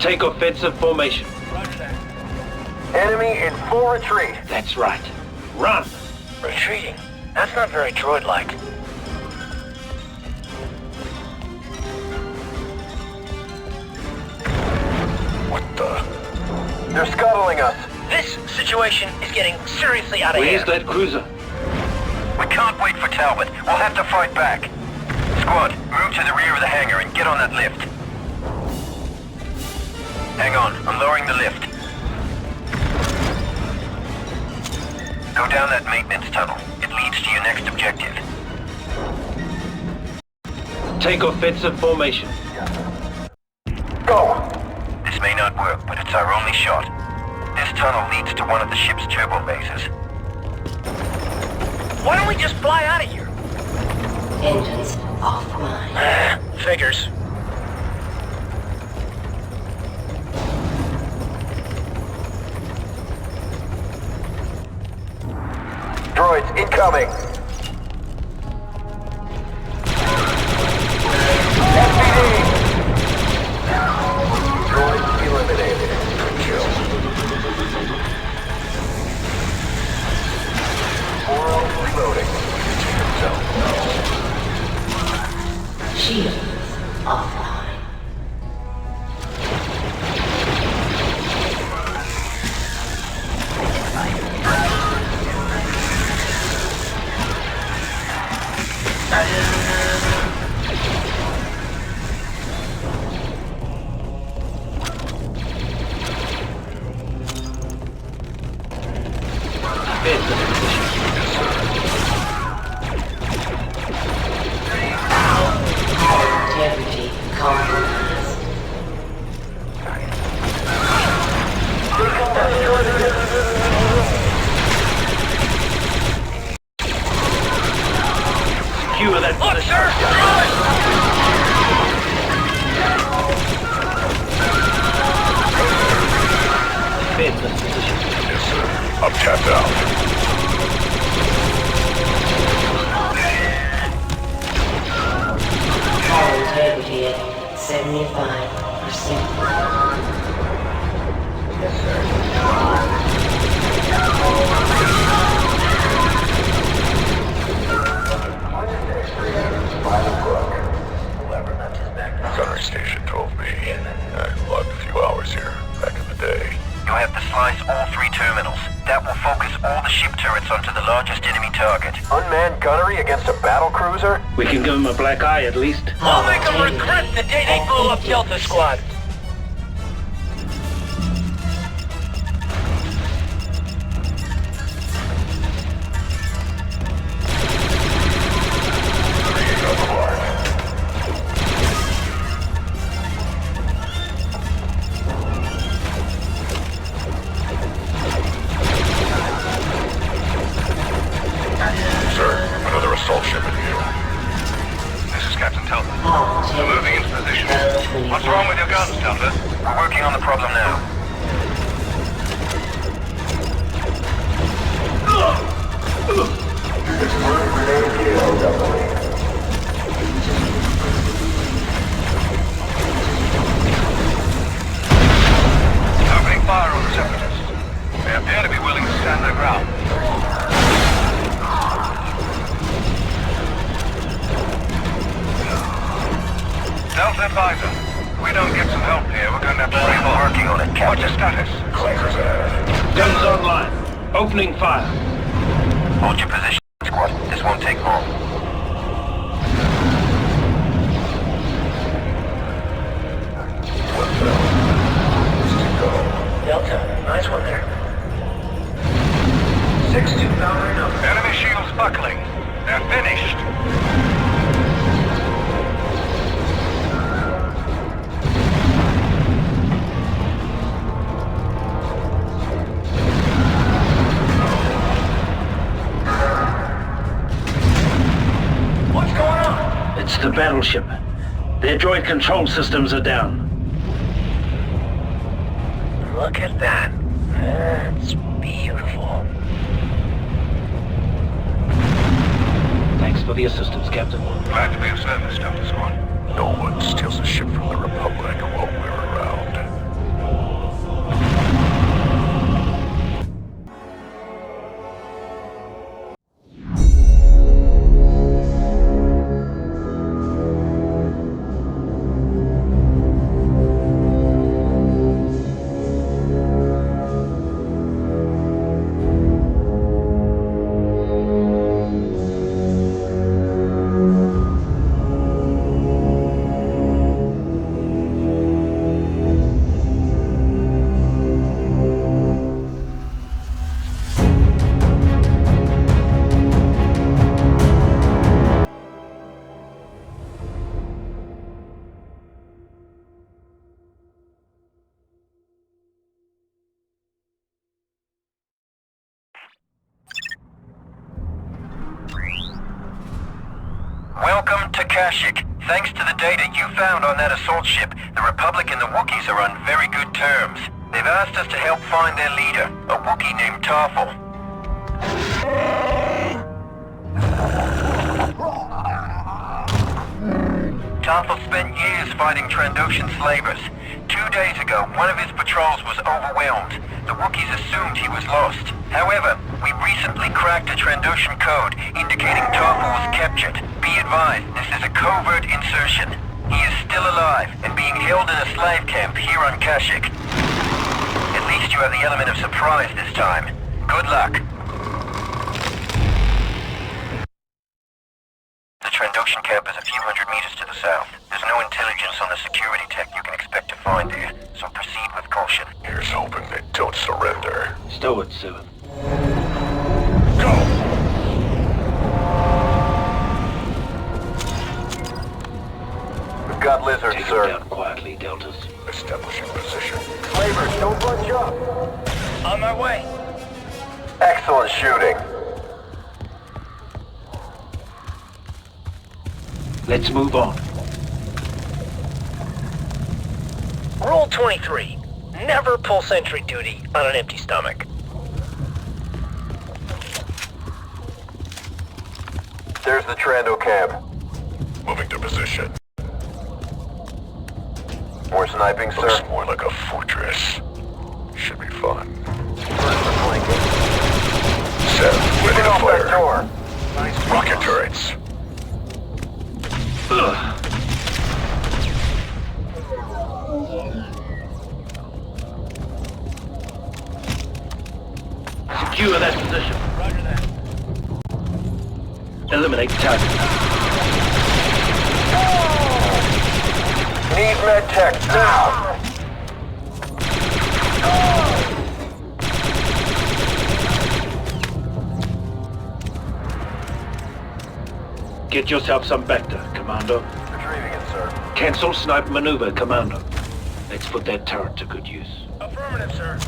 Take offensive formation. Roger that. Enemy in full retreat. That's right. Run! Retreating? That's not very droid-like. What the? They're scuttling us. This situation is getting seriously out of Where's hand. that cruiser? We can't wait for Talbot. We'll have to fight back. Squad, move to the rear of the hangar and get on that lift. Hang on, I'm lowering the lift. Go down that maintenance tunnel. It leads to your next objective. Take offensive formation. Go! This may not work, but it's our only shot. This tunnel leads to one of the ship's turbo bases. Why don't we just fly out of here? Engines offline. Figures. Droids incoming. SPD! Droids eliminated. Kill. World reloading. Shields offline. Integrity compromised. Secure that Look, position. sir! Defend this position. Yes, sir. I'm tapped out. Hull integrity at 75%. Gunnery station told me. I logged a few hours here, back in the day. You'll have to slice all 3 terminals. That will focus all the ship turrets onto the largest enemy target. Unmanned gunnery against a battle cruiser? We can give him a black eye at least. I'll make them regret the day they blew up Delta Squad. Sir, another assault ship in view. This is Captain Talbot. Hull We're moving into position. What's wrong with your guns, Talbot? We're working on the problem now. Opening fire on the separatists. They appear to be willing to stand their ground. Delta advisor, if we don't get some help here, we're going to have to bring more. Working on it, Captain. What's your status? Clankers ahead. Guns online. Opening fire. Hold your position, squad. This won't take long. Delta, nice one there. 6-2 powering up. Enemy shields buckling. They're finished. What's going on? It's the battleship. Their droid control systems are down. Look at that. That's beautiful. Thanks for the assistance, Captain. Glad to be of service, Delta Squad. No one steals a ship from the Republic while we're around. Welcome to Kashyyyk. Thanks to the data you found on that assault ship, the Republic and the Wookiees are on very good terms. They've asked us to help find their leader, a Wookiee named Tarful. Tarful spent years fighting Trandoshan slavers. 2 days ago, one of his patrols was overwhelmed. The Wookiees assumed he was lost. However, we recently cracked a Trandoshan code indicating Tarful was captured. Be advised, this is a covert insertion. He is still alive and being held in a slave camp here on Kashyyyk. At least you have the element of surprise this time. Good luck. The Trandoshan camp is a few hundred meters to the south. There's no intelligence on the security tech you can expect to find there, so proceed with caution. Here's hoping they don't surrender. Stow it, 7. Go! We've got lizards, Take sir. him down quietly, Deltas. Establishing position. Slavers, don't bunch up. On my way. Excellent shooting. Let's move on. Rule 23. Never pull sentry duty on an empty stomach. There's the Trando camp. Moving to position. More sniping, sir. Looks more like a fortress. Should be fun. Set. Ready to Off that fire. door. Rocket turrets. Ugh. Secure that position. Roger that. Eliminate target. Need med tech now. Get yourself some Bacta, Commanndo. Retrieving it, sir. Cancel sniper maneuver, Commanndo. Let's put that turret to good use. Affirmative, sir.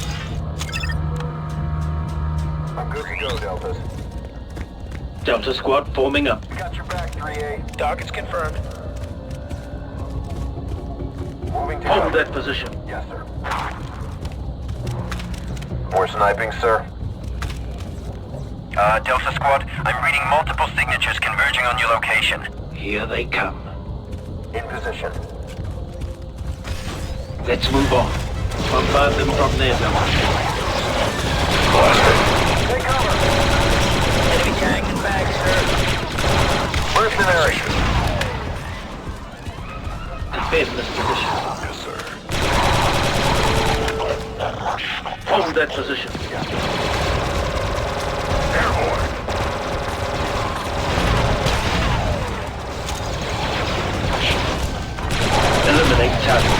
I'm good to go, Deltas. Delta squad forming up. Got your back, 3A. Target's confirmed. Moving to Hold go. that position. Yes, sir. More sniping, sir. Delta Squad, I'm reading multiple signatures converging on your location. Here they come. In position. Let's move on. Bombard them from there, Delta. Take cover. Enemy tank and bag, sir. Mercenary. Defend this position. Yes, sir. Hold that position. Airborne. Eliminate target.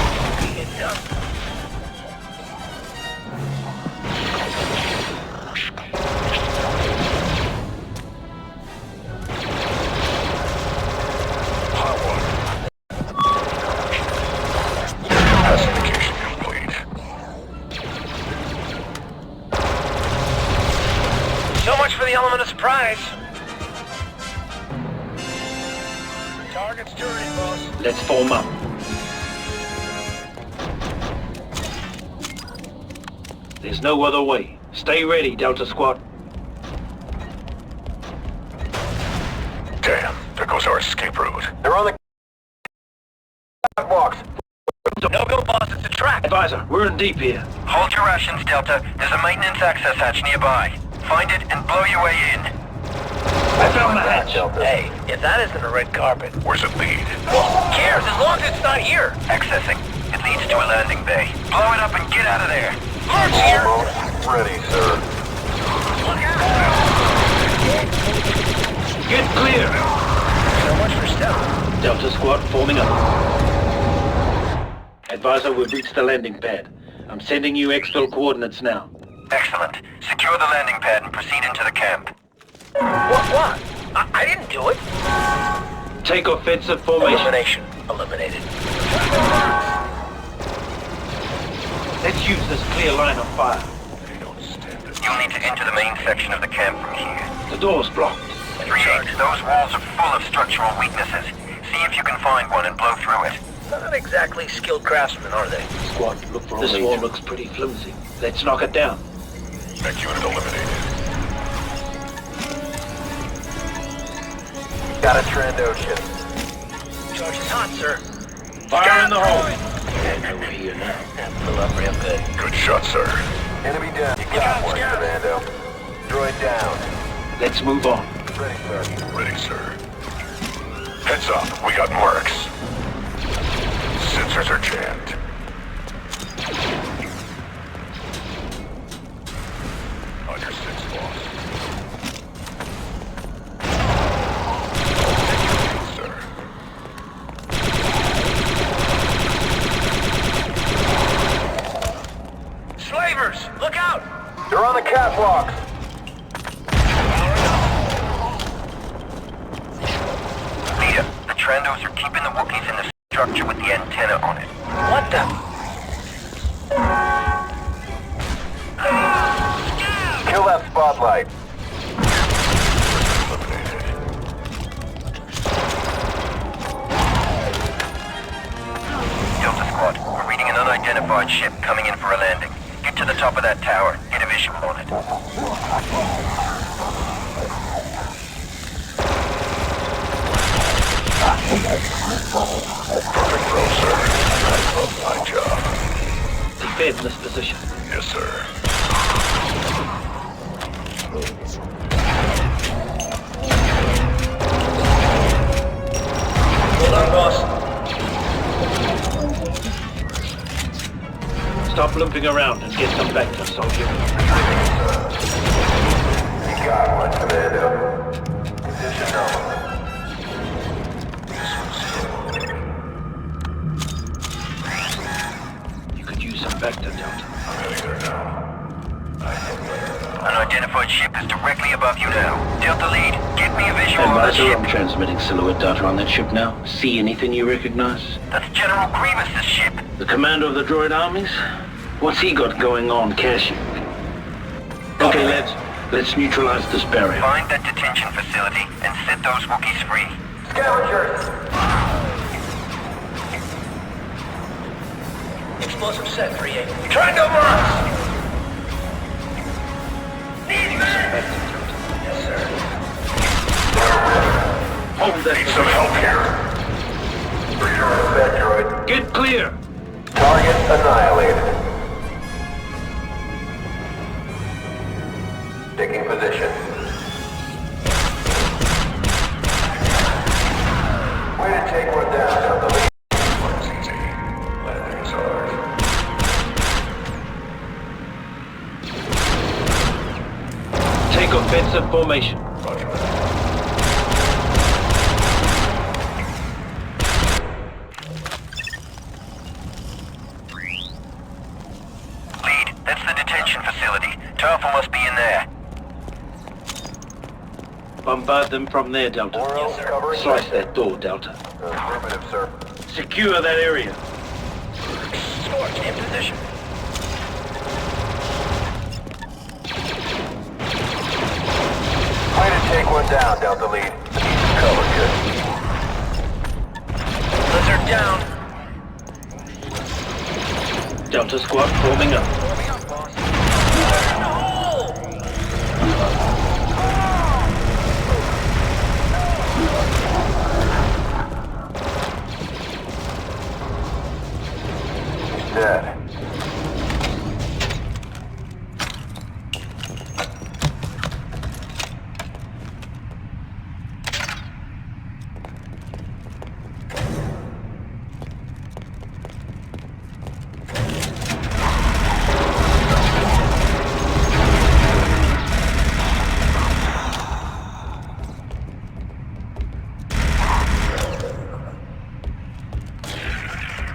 Get done. Hot one. Pacification complete. So much for the element of surprise. Target's turret, boss. Let's form up. There's no other way. Stay ready, Delta Squad. Damn, there goes our escape route. They're on the box. No go, boss. It's a trap. Advisor, we're in deep here. Hold your rations, Delta. There's a maintenance access hatch nearby. Find it and blow your way in. I found the hatch. Hey, if that isn't a red carpet, Where's it lead? who cares as long as it's not here? Accessing. It leads to a landing bay. Blow it up and get out of there. Launch here. Almost ready, sir. Get clear. So much for stealth. Delta Squad forming up. Advisor, we've reached the landing pad. I'm sending you exfil coordinates now. Excellent. Secure the landing pad and proceed into the camp. What? I didn't do it. Take offensive formation. Elimination. Eliminated. Let's use this clear line of fire. They don't stand it. You'll need to enter the main section of the camp from here. The door's blocked. 3-8, those walls are full of structural weaknesses. See if you can find one and blow through it. Not exactly skilled craftsmen, are they? Squad, look for this wall looks pretty flimsy. Let's knock it down. Mech unit eliminated. Got a Commanndo ship. Charge is hot, sir. Fire in the hole. And over here now. That blew up real good. Good shot, sir. Enemy down. You got one, Commanndo. Droid down. Let's move on. Ready, sir. Ready, sir. Heads up, we got marks. Sensors are jammed. On your 6, boss. Sir. Slavers, look out! They're on the catwalks. Leader, the Trandos are keeping the Wookiees in the structure with the antenna on it. What the? Kill that spotlight. Eliminated. Delta Squad, we're reading an unidentified ship coming in for a landing. Get to the top of that tower, get a visual on it. Perfect throw, sir. I love my job. Defend this position. Yes, sir. Hold on, boss. Stop limping around and get some back to us, soldier. You got one, Commanndo. Position normal. You could use some back to Delta. I'm heading there now. Unidentified ship is directly above you now. Delta lead, get me a visual And on the Master, ship. I'm transmitting silhouette data on that ship now. See anything you recognize? That's General Grievous' ship. The commander of the droid armies? What's he got going on caching? Okay, lads, let's neutralize this barrier. Find that detention facility and set those Wookiees free. Scavengers! Explosive set, 3-8. Triangle marks! Need men! Yes, sir. Hold that. Need some help here. That droid. Get clear! Target annihilated. Taking position. Way to take one down, down the lead. Flight's easy. Landing's hard. Take offensive formation. Roger that. Lead, that's the detention facility. Turtle must be in there. Bombard them from there, Delta. Yes, sir. Covering Slice sector. that door, Delta. Affirmative, sir. Secure that area. Scorch, in position. Way to take one down, down the lead. Cover good. Lizard down. Delta squad forming up. Forming up, boss. Fire in the hole! He's dead.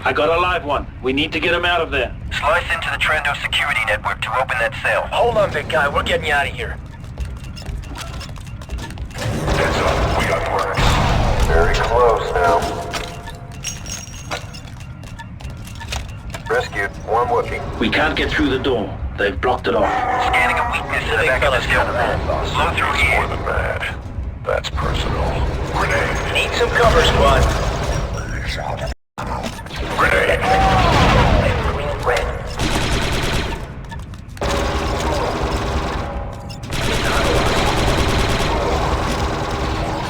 I got a live one. We need to get him out of there. Slice into the Trando security network to open that cell. Hold on, big guy. We're getting you out of here. Heads up, we got marks. Very close now. Rescued. One Wookiee. We can't get through the door. They've blocked it off. Scanning a weakness in the back of the cell. Blow through More here. than mad. That's personal. Grenade. Need some cover, squad. Grenade. Green and red.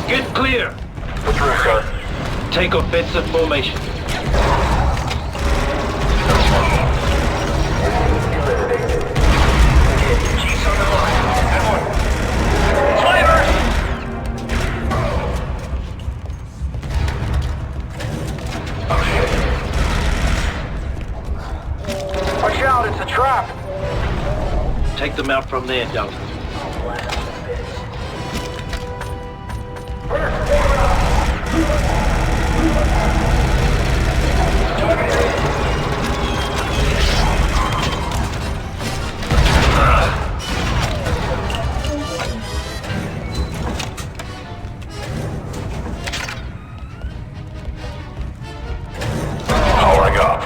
Get clear! What's your sir? Take offensive formation. Jeez on the line. Good one. Flavors! Watch out, it's a trap! Take them out from there, Delta. Powering up.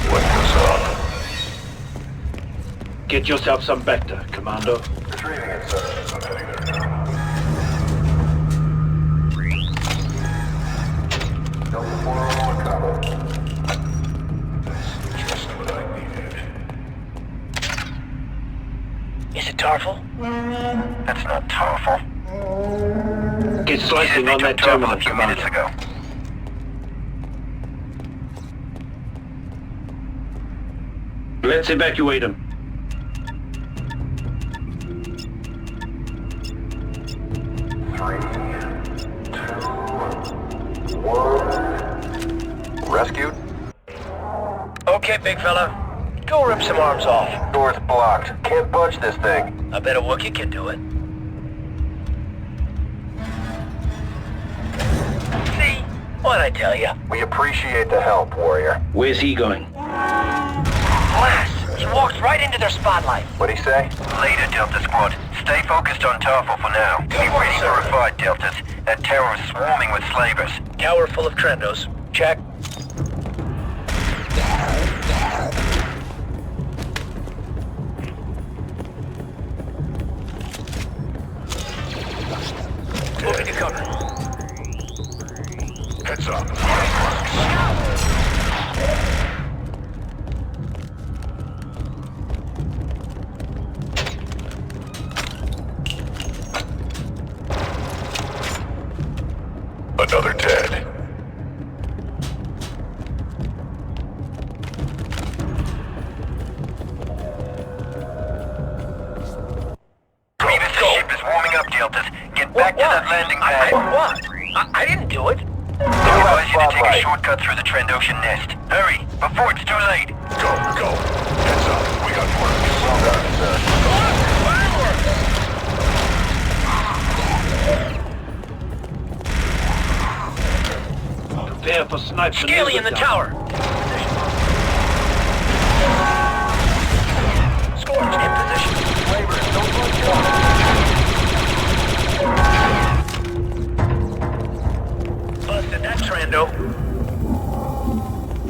What goes up? Get yourself some Vector, Commanndo. Retrieving it, sir. I'm heading there now. Delta 4 on Cabo. That's just what I needed. Is it Tarful? That's not powerful. Get slicing on that terminal, a few minutes Commander. ago. Let's evacuate him. Rescued? Okay, big fella. Go rip some arms off. Door's blocked. Can't budge this thing. I bet a Wookiee can do it. See? What'd I tell ya? We appreciate the help, warrior. Where's he going? Blast! He walked right into their spotlight. What'd he say? Later, Delta Squad. Stay focused on Tarful for now. Be ready for a fight, Deltas. That tower is swarming with slavers. Tower full of Trendos. Check. Moving to cover. Heads up. Another dead. Grievous' ship is warming up, Deltas. Get back to that landing pad. What? I didn't do it. I advise you to take a shortcut through the Trandoshan nest. Hurry, before it's too late. Go, go. Heads up. We got work. Well done, sir. Prepare for sniper. Scaly in the tower. Scorch in position. Flavors, don't Busted that Trando.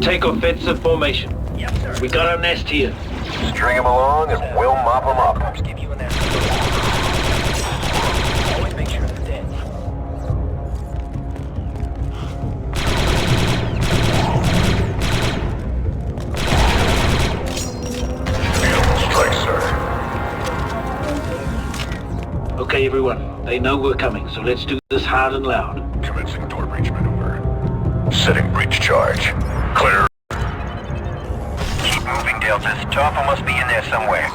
Take offensive formation. Yes, sir. We got our nest here. String him along and we'll mop him up. Perps give you in there. Always make sure they're dead. Strike, sir. Okay, everyone. They know we're coming, so let's do this hard and loud. Commencing door breach maneuver. Setting breach charge. Clear. Keep moving, Deltas. Tarful must be in there somewhere.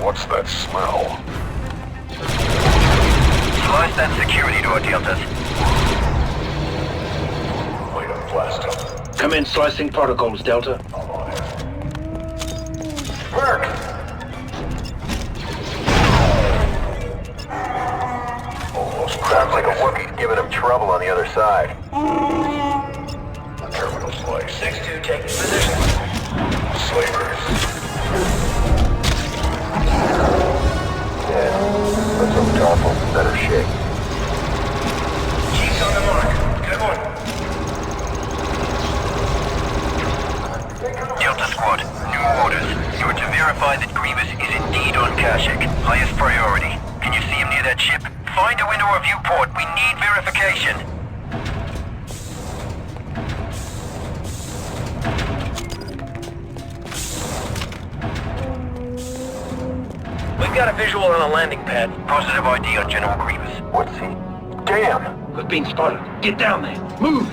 What's that smell? Slice that security door, Deltas. Wait up, blast him. Come in, slicing protocols, Delta. I'm on it. Work! Almost Sounds like a Wookiee's giving him trouble on the other side. terminal slice. 6-2 taking position. Slavers. Yeah, let's hope Tarful's in better shape. Chief's on the mark. Good one. We've got a visual on a landing pad. Positive ID on General Grievous. What's he? Damn! We've been spotted. Get down there. Move!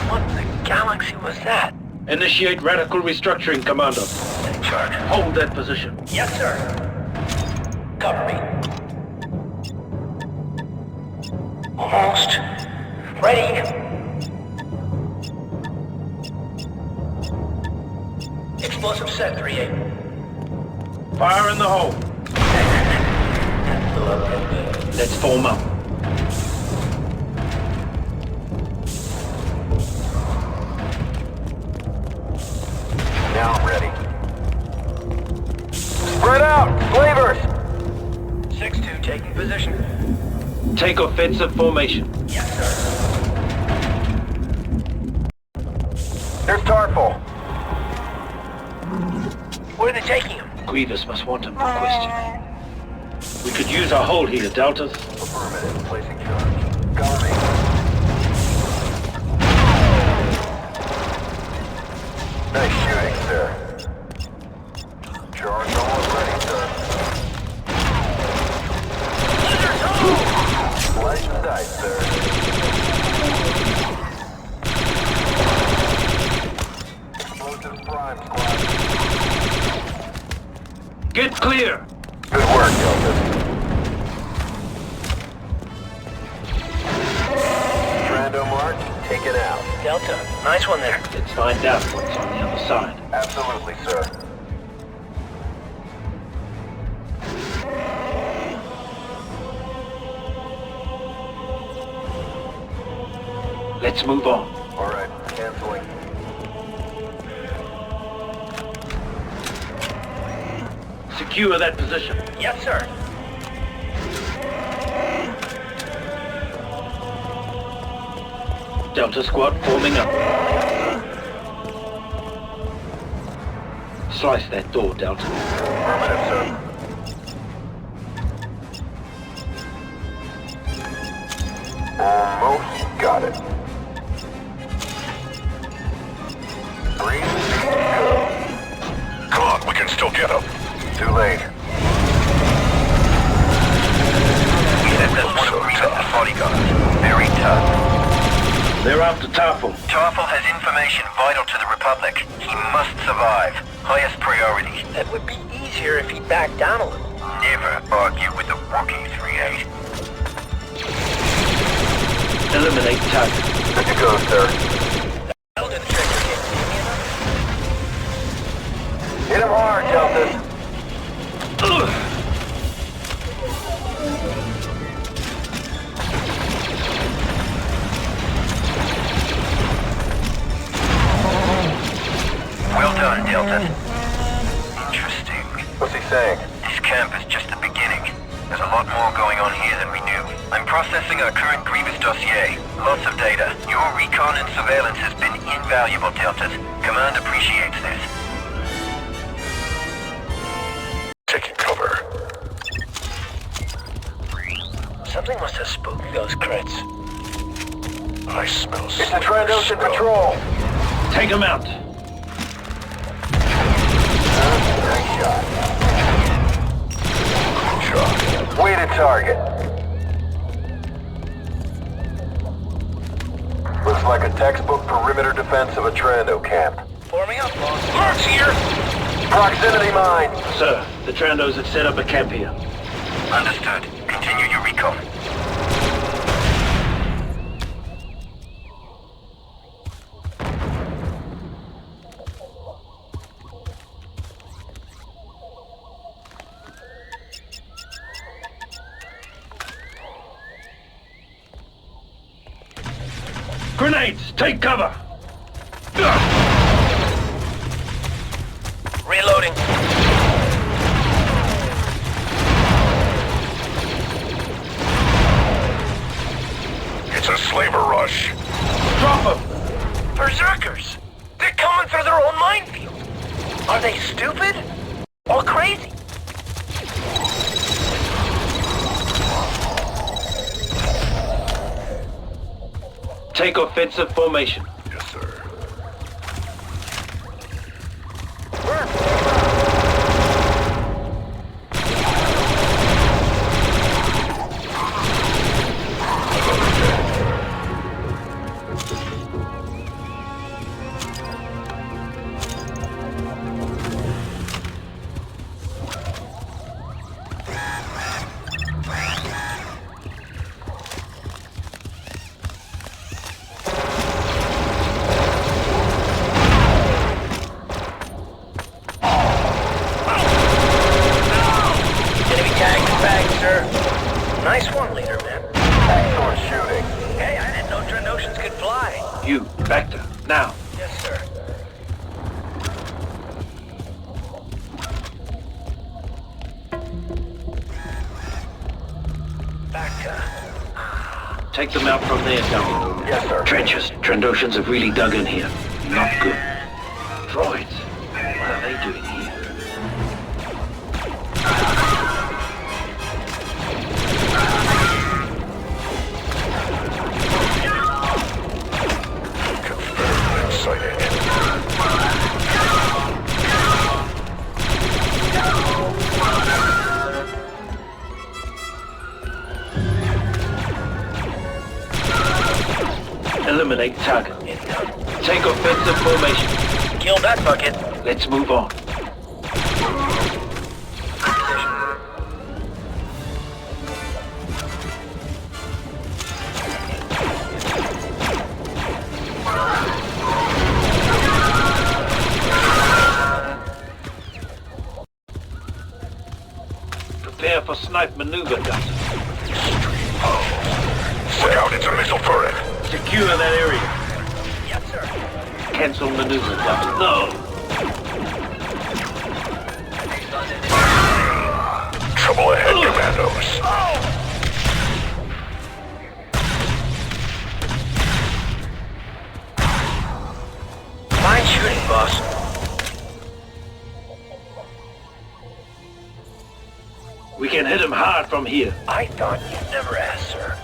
What in the galaxy was that? Initiate radical restructuring, Commander. In charge. Hold that position. Yes, sir. Cover me. Almost. Ready. Explosive set 3-8. Fire in the hole. Let's form up. Now I'm ready. Spread out! Slavers! 6-2 taking position. Take offensive formation. Yes, sir. There's Tarful. Where are they taking him? Grievous must want him for questioning. We could use our hold here, Deltas. Affirmative. Placing charge. Cover me. Nice shooting, sir. Charge almost ready, sir. Slice and dice, sir. Explosive prime, squad. Get clear! Good work, Delta. Commanndo marked, take it out. Delta, nice one there. Let's find out what's on the other side. Absolutely, sir. Let's move on. All right, canceling. Secure that position. Yes, sir. Delta squad forming up. Slice that door, Delta. Affirmative, sir. Almost got it. 3, 2, go. Come on, we can still get him. Too late. We said there's one of Grievous' bodyguards. Very tough. They're after Tarful. Tarful has information vital to the Republic. He must survive. Highest priority. That would be easier if he backed down a little. Never argue with the rookie 3-8. Eliminate target. Good to go, sir. That'll do the trick. Hit him hard, Delta. Well done, Delta. Interesting. What's he saying? This camp is just the beginning. There's a lot more going on here than we knew. I'm processing our current Grievous dossier. Lots of data. Your recon and surveillance has been invaluable, Deltas. Command appreciates this. Taking cover. Something must have spooked those crits. I smell It's the Trandoshan patrol. Take him out. Nice shot. Good shot. Weighted target. Looks like a textbook perimeter defense of a Trando camp. Forming up, boss. Mark's here! Proximity mine. Sir, the Trandos have set up a camp here. Understood. Continue your recon. Grenades! Take cover! Reloading. It's a slaver rush. Drop them! Berserkers! They're coming through their own minefield. Are they stupid? Or crazy? Take offensive formation. Yes, sir. You, Vector, now. Yes, sir. Back. Take them out from there, Delta. Yes, sir. Trenches. Trandoshans have really dug in here. Not good. Droids. What are they doing here? Confederate sighting. Eliminate target. Take offensive formation. Kill that bucket. Let's move on. Prepare for snipe maneuver, Delta. Look out, it's a missile turret. Secure that area. Yes, sir. Cancel maneuver, Delta. No! Trouble ahead, Commandos. Fine shooting, boss. We can hit him hard from here. I thought you'd never ask, sir.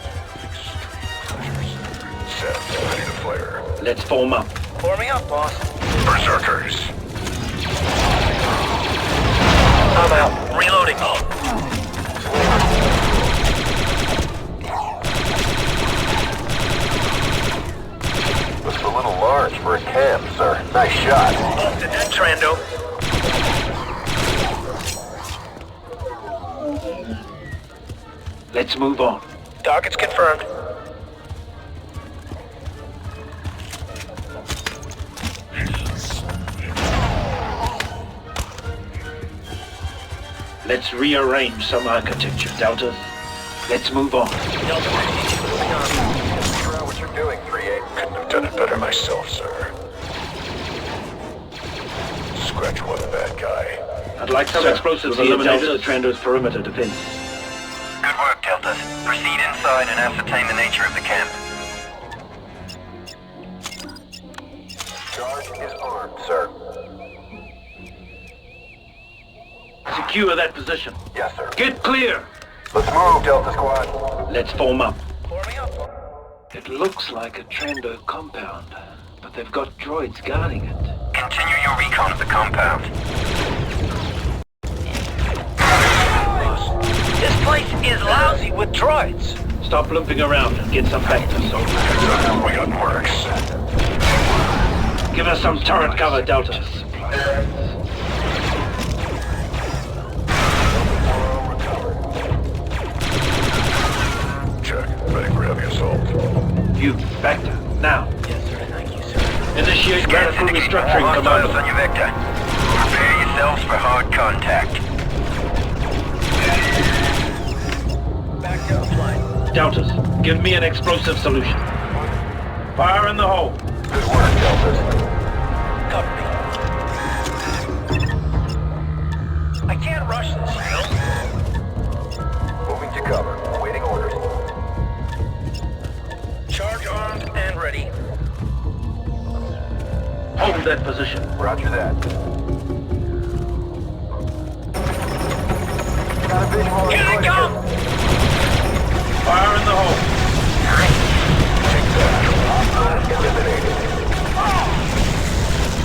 Set, ready to fire. Let's form up. Forming up, boss. Berserkers. I'm out. Reloading. Looks a little large for a camp, sir. Nice shot. Busted that, Trando. Let's move on. Target's confirmed. Let's rearrange some architecture, Delta. Let's move on. Figure out what you're doing, 3-8. Couldn't have done it better myself, sir. Scratch one bad guy. I'd like some explosives to eliminate the Trando's perimeter defense. Good work, Deltas. Proceed inside and ascertain the nature of the camp. Charge is armed, sir. Secure that position. Yes, sir. Get clear! Let's move, Delta Squad. Let's form up. Forming up. It looks like a Trando compound, but they've got droids guarding it. Continue your recon of the compound. This place is lousy with droids. Stop limping around and get some back to soldiers. We got works. Give us some turret cover, Delta. Check. Ready for heavy assault. You, Vector, now. Yes, sir. Thank you, sir. Initiate radical restructuring, Hostiles Commanndo. on your vector. Prepare yourselves for hard contact. Back down flight. Deltas, give me an explosive solution. Fire in the hole. Good work, Deltas. Cover me. I can't rush this, you know? Moving to cover. Waiting orders. Charge armed and ready. Hold that position. Roger that. Got a visual. Here they come! Fire in the hole. Take that. Eliminated.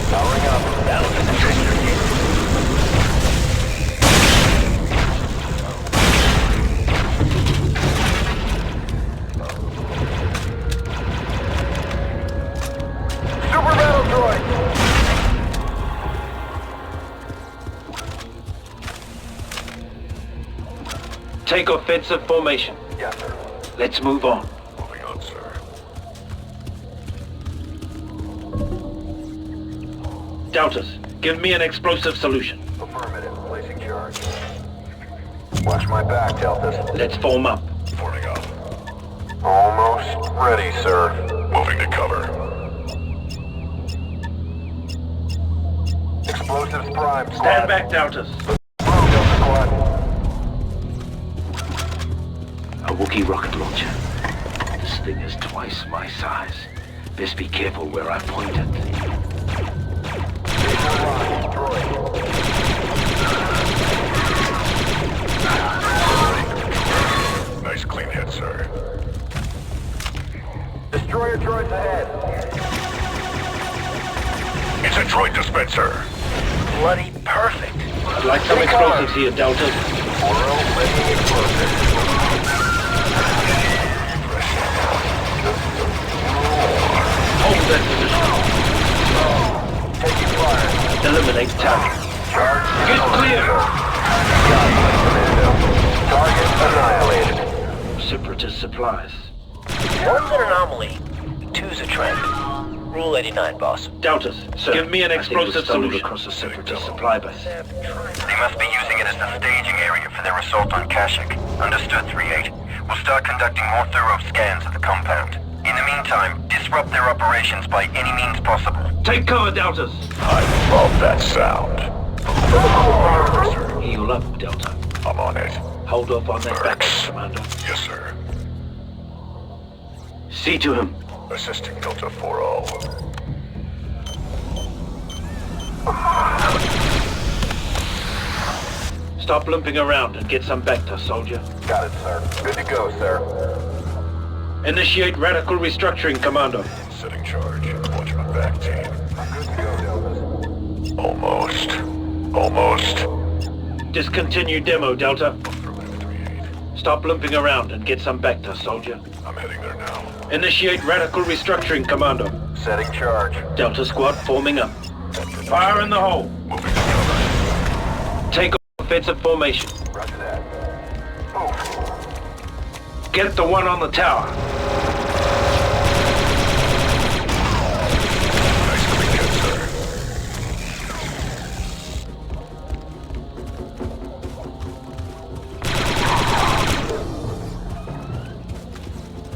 Powering up. Super battle droid. Take offensive formation. Yes, sir. Let's move on. Moving on, sir. Deltas, give me an explosive solution. Affirmative. Placing charge. Watch my back, Deltas. Let's form up. Forming up. Almost ready, sir. Moving to cover. Explosives prime, squad. Stand back, Doubters. Delta squad. A Wookiee rocket launcher. This thing is twice my size. Best be careful where I point it. Nice clean hit, sir. Destroyer droids ahead. It's a droid dispenser. Bloody perfect. I'd like some explosives here, Doubters. 4-0, ready explosives. Hold that position. Taking fire. Eliminate target. Charge. Get clear! Commando. Target annihilated. Separatist supplies. One's an anomaly, two's a trend. Rule 89, boss. Doubters, sir. Give me an explosive solution across the Separatist supply base. They must be using it as the staging area for their assault on Kashyyyk. Understood, 3-8. We'll start conducting more thorough scans of the compound. In the meantime, disrupt their operations by any means possible. Take cover, Doubters. I love that sound. Heal up, Delta. I'm on it. Hold off on that backup, Mercs. Commander. Yes, sir. See to him. Assisting Delta 4-0. Stop limping around and get some Bacta, soldier. Got it, sir. Good to go, sir. Initiate radical restructuring, Commanndo. Setting charge. Watch my back, team. Good to go, Delta. Almost. Almost. Discontinue demo, Delta. Affirmative, 3-8. Stop limping around and get some Bacta, soldier. I'm heading there now. Initiate radical restructuring, Commando. Setting charge. Delta squad forming up. Fire in the hole. Moving to cover. Take offensive formation. Roger that. Move. Get the one on the tower. Nice clean hit, sir.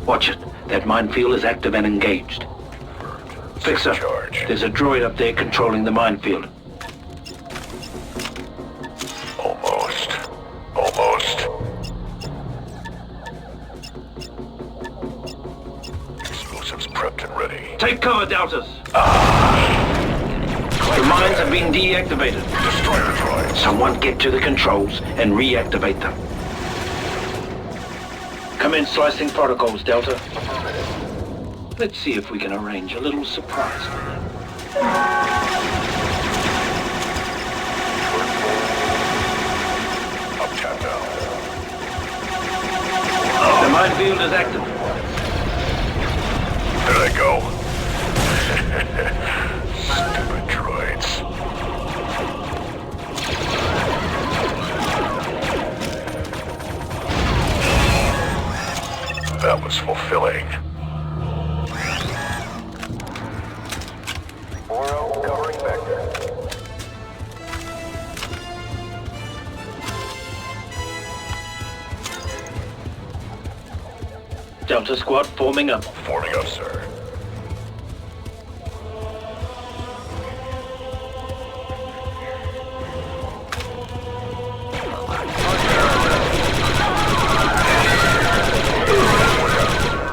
Watch it. That minefield is active and engaged. Fixer, Charge. there's a droid up there controlling the minefield. Almost. Almost. Explosives prepped and ready. Take cover, Doubters. The mines have been deactivated. Destroy the droids. Someone get to the controls and reactivate them. Commence slicing protocols, Delta. Let's see if we can arrange a little surprise for them. Up, tap down. The minefield is active. There they go. Stupid droids. That was fulfilling. 4-0, covering vector. Delta squad forming up. Forming up, sir.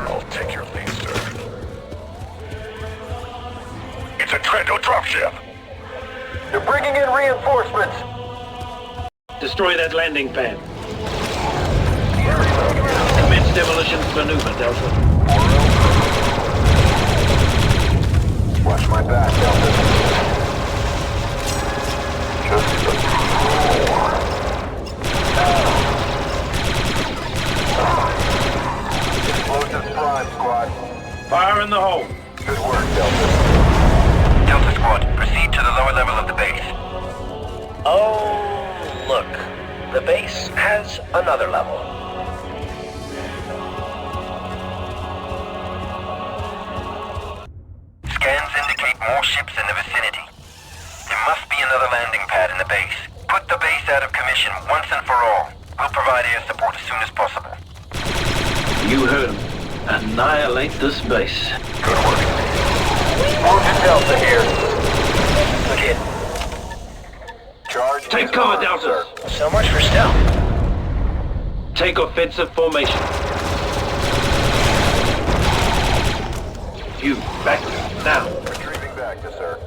I'll take your lead, sir. It's a Trando dropship. They're bringing in reinforcements. Destroy that landing pad. Commence demolition maneuver, Delta. Watch my back, Delta. Explosives prime, squad. Fire in the hole. Good work, Delta. Delta Squad, proceed to the lower level of the base. Oh, look. The base has another level. Scans indicate more ships in the vicinity. There must be another landing pad in the base. Put the base out of commission once and for all. We'll provide air support as soon as possible. You heard him. Annihilate this base. Good work. Wounded Delta here. Good hit. Take cover, Deltas. So much for stealth. Take offensive formation. You, back now. Retrieving back, yes, sir.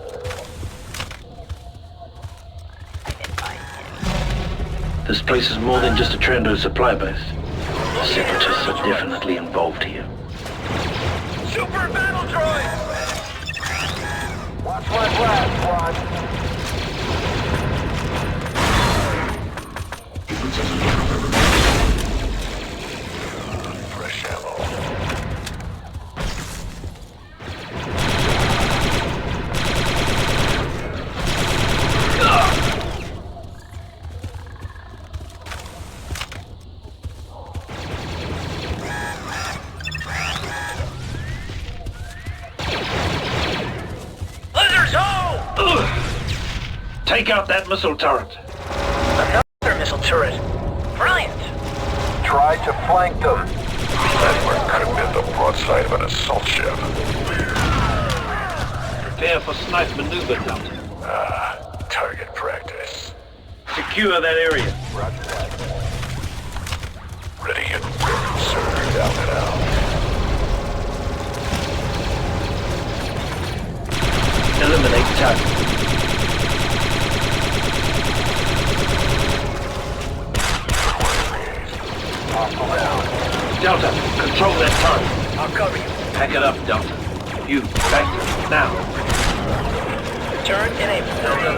This place is more than just a Commanndo supply base. The Separatists are definitely involved here. Super battle droid! Watch my flag, squad. Fresh ammo. Lasers ho! Take out that missile turret. Another missile turret. Brilliant. Try to flank them. That could have been the broadside of an assault ship. Prepare for snipe maneuver, Delta. Target practice. Secure that area. Roger that. Ready and ready, sir. Down and out. Eliminate target. Hostile down. Delta, control that turret. I'll cover you. Pack it up, Delta. You, back now. Turret enabled. Delta.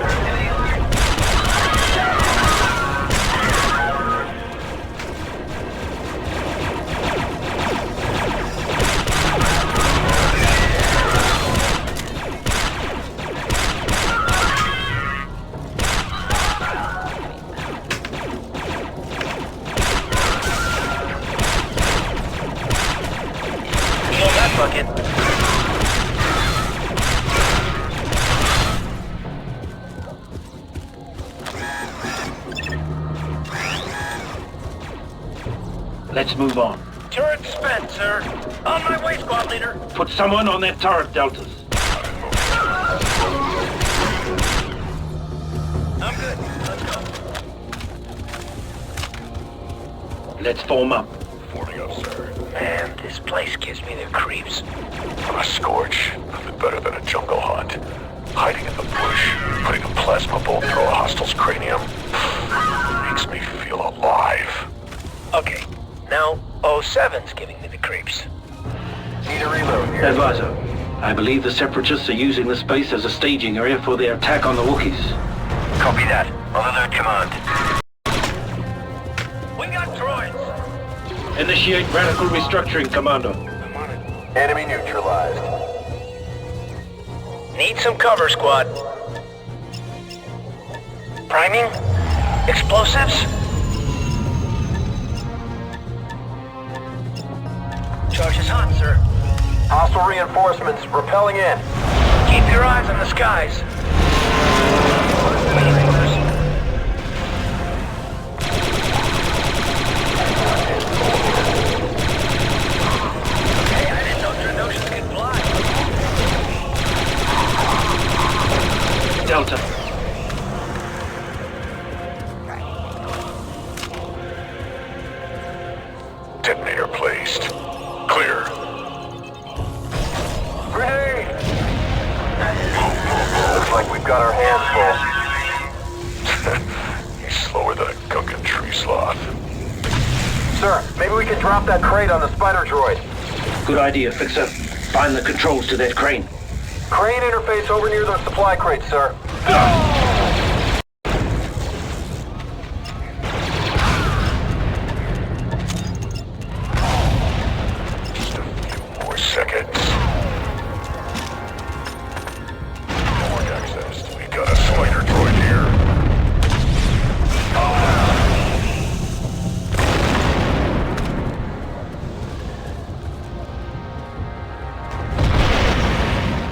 Fill that bucket. Let's move on. Turret spent, sir. On my way, squad leader. Put someone on that turret, Deltas. I'm good. Let's go. Let's form up. Forming up, sir. Man, this place gives me the creeps. A scorch. Nothing better than a jungle hunt. Hiding in the bush, putting a plasma bolt through a hostile's cranium. Makes me feel alive. Okay, now 07's giving me the creeps. Need a reload here. Advisor, I believe the Separatists are using this base as a staging area for their attack on the Wookiees. Copy that. On alert, command. We got droids! Initiate radical restructuring, Commanndo. I'm on it. Enemy neutralized. Need some cover, squad. Priming? Explosives? Charge is hot, sir. Hostile reinforcements repelling in. Keep your eyes on the skies. Waiting orders. Hey, I didn't know your notions could fly. Delta. Detonator placed. Clear. Grenade! Looks like we've got our hands full. He's slower than a Gungan tree sloth. Sir, maybe we can drop that crate on the spider droid. Good idea, Fixer. Find the controls to that crane. Crane interface over near the supply crate, sir. Just a few more seconds. Network access. We got a spider droid here.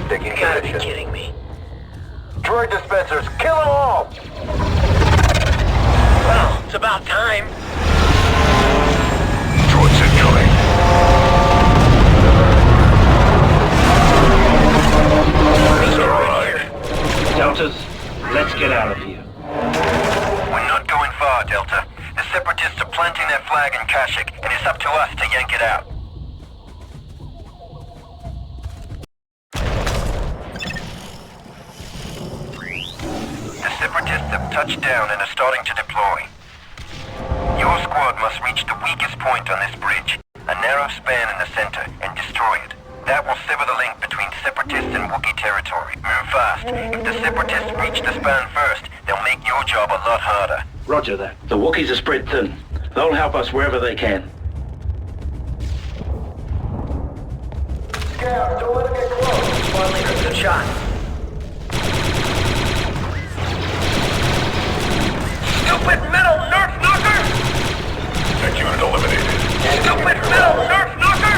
Taking You gotta be position. kidding me. Droid dispensers, kill them all! Well, it's about time. Droids incoming. Droid here. Deltas, let's get out of here. up to us to yank it out. The Separatists have touched down and are starting to deploy. Your squad must reach the weakest point on this bridge, a narrow span in the center, and destroy it. That will sever the link between Separatists and Wookiee territory. Move fast. If the Separatists reach the span first, they'll make your job a lot harder. Roger that. The Wookiees are spread thin. They'll help us wherever they can. Scout, don't let him get close. Squad leader, good shot. Stupid metal nerf knocker! Tech unit eliminated. Stupid metal nerf knocker!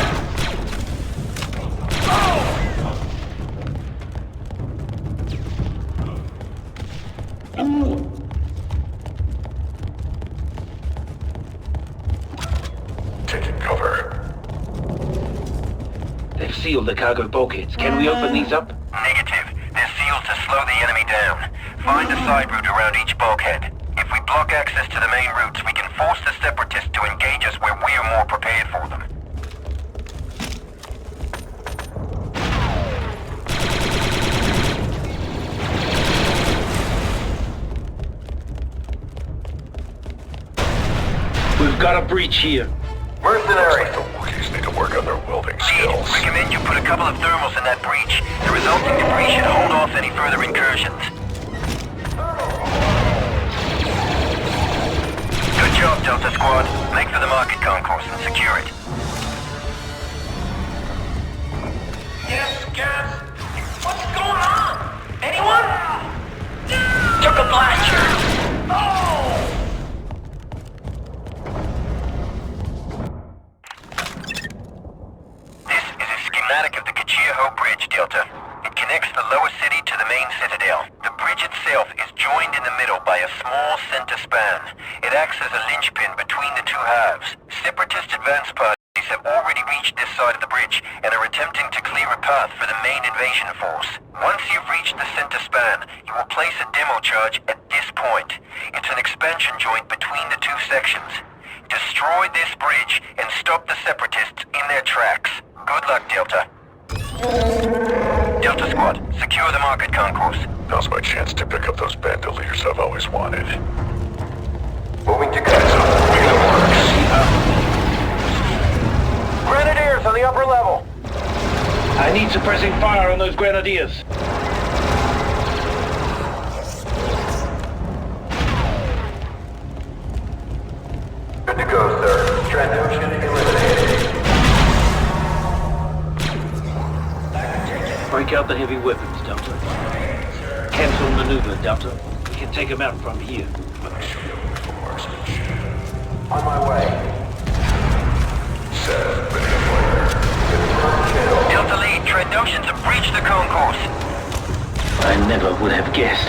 Taking cover. They've sealed the cargo bulkheads. Can we open these up? Negative. They're sealed to slow the enemy down. Find a side route around each bulkhead. If we block access to the main routes, we can force the Separatists to engage us where we are more prepared for them. We've got a breach here. Mercenaries. The Wookiees need to work on their welding Lead, skills. recommend you put a couple of thermals in that breach. The resulting debris should hold off any further incursions. Good job, Delta Squad. Make for the market concourse and secure it. Yes, gas. What's going on? Anyone? Took a blaster. Oh! This is a schematic of the Kachia-Ho Bridge, Delta. It connects the lower city to the main citadel. The bridge itself is joined in the middle by a small center span. It acts as a linchpin between the two halves. Separatist advance parties have already reached this side of the bridge and are attempting to clear a path for the main invasion force. Once you've reached the center span, you will place a demo charge at this point. It's an expansion joint between the two sections. Destroy this bridge and stop the Separatists in their tracks. Good luck, Delta. Delta Squad, secure the market concourse. Now's my chance to pick up those bandoliers I've always wanted. Moving to go. Grenadiers on the upper level. I need suppressing fire on those grenadiers. Good to go, sir. Transmission eliminated. Break out the heavy weapons, Delta. Cancel maneuver, Delta. We can take them out from here. Let me show you a little marksmanship. On my way. Set, ready to fire. Delta Lead, Trandoshans have breached the concourse. I never would have guessed.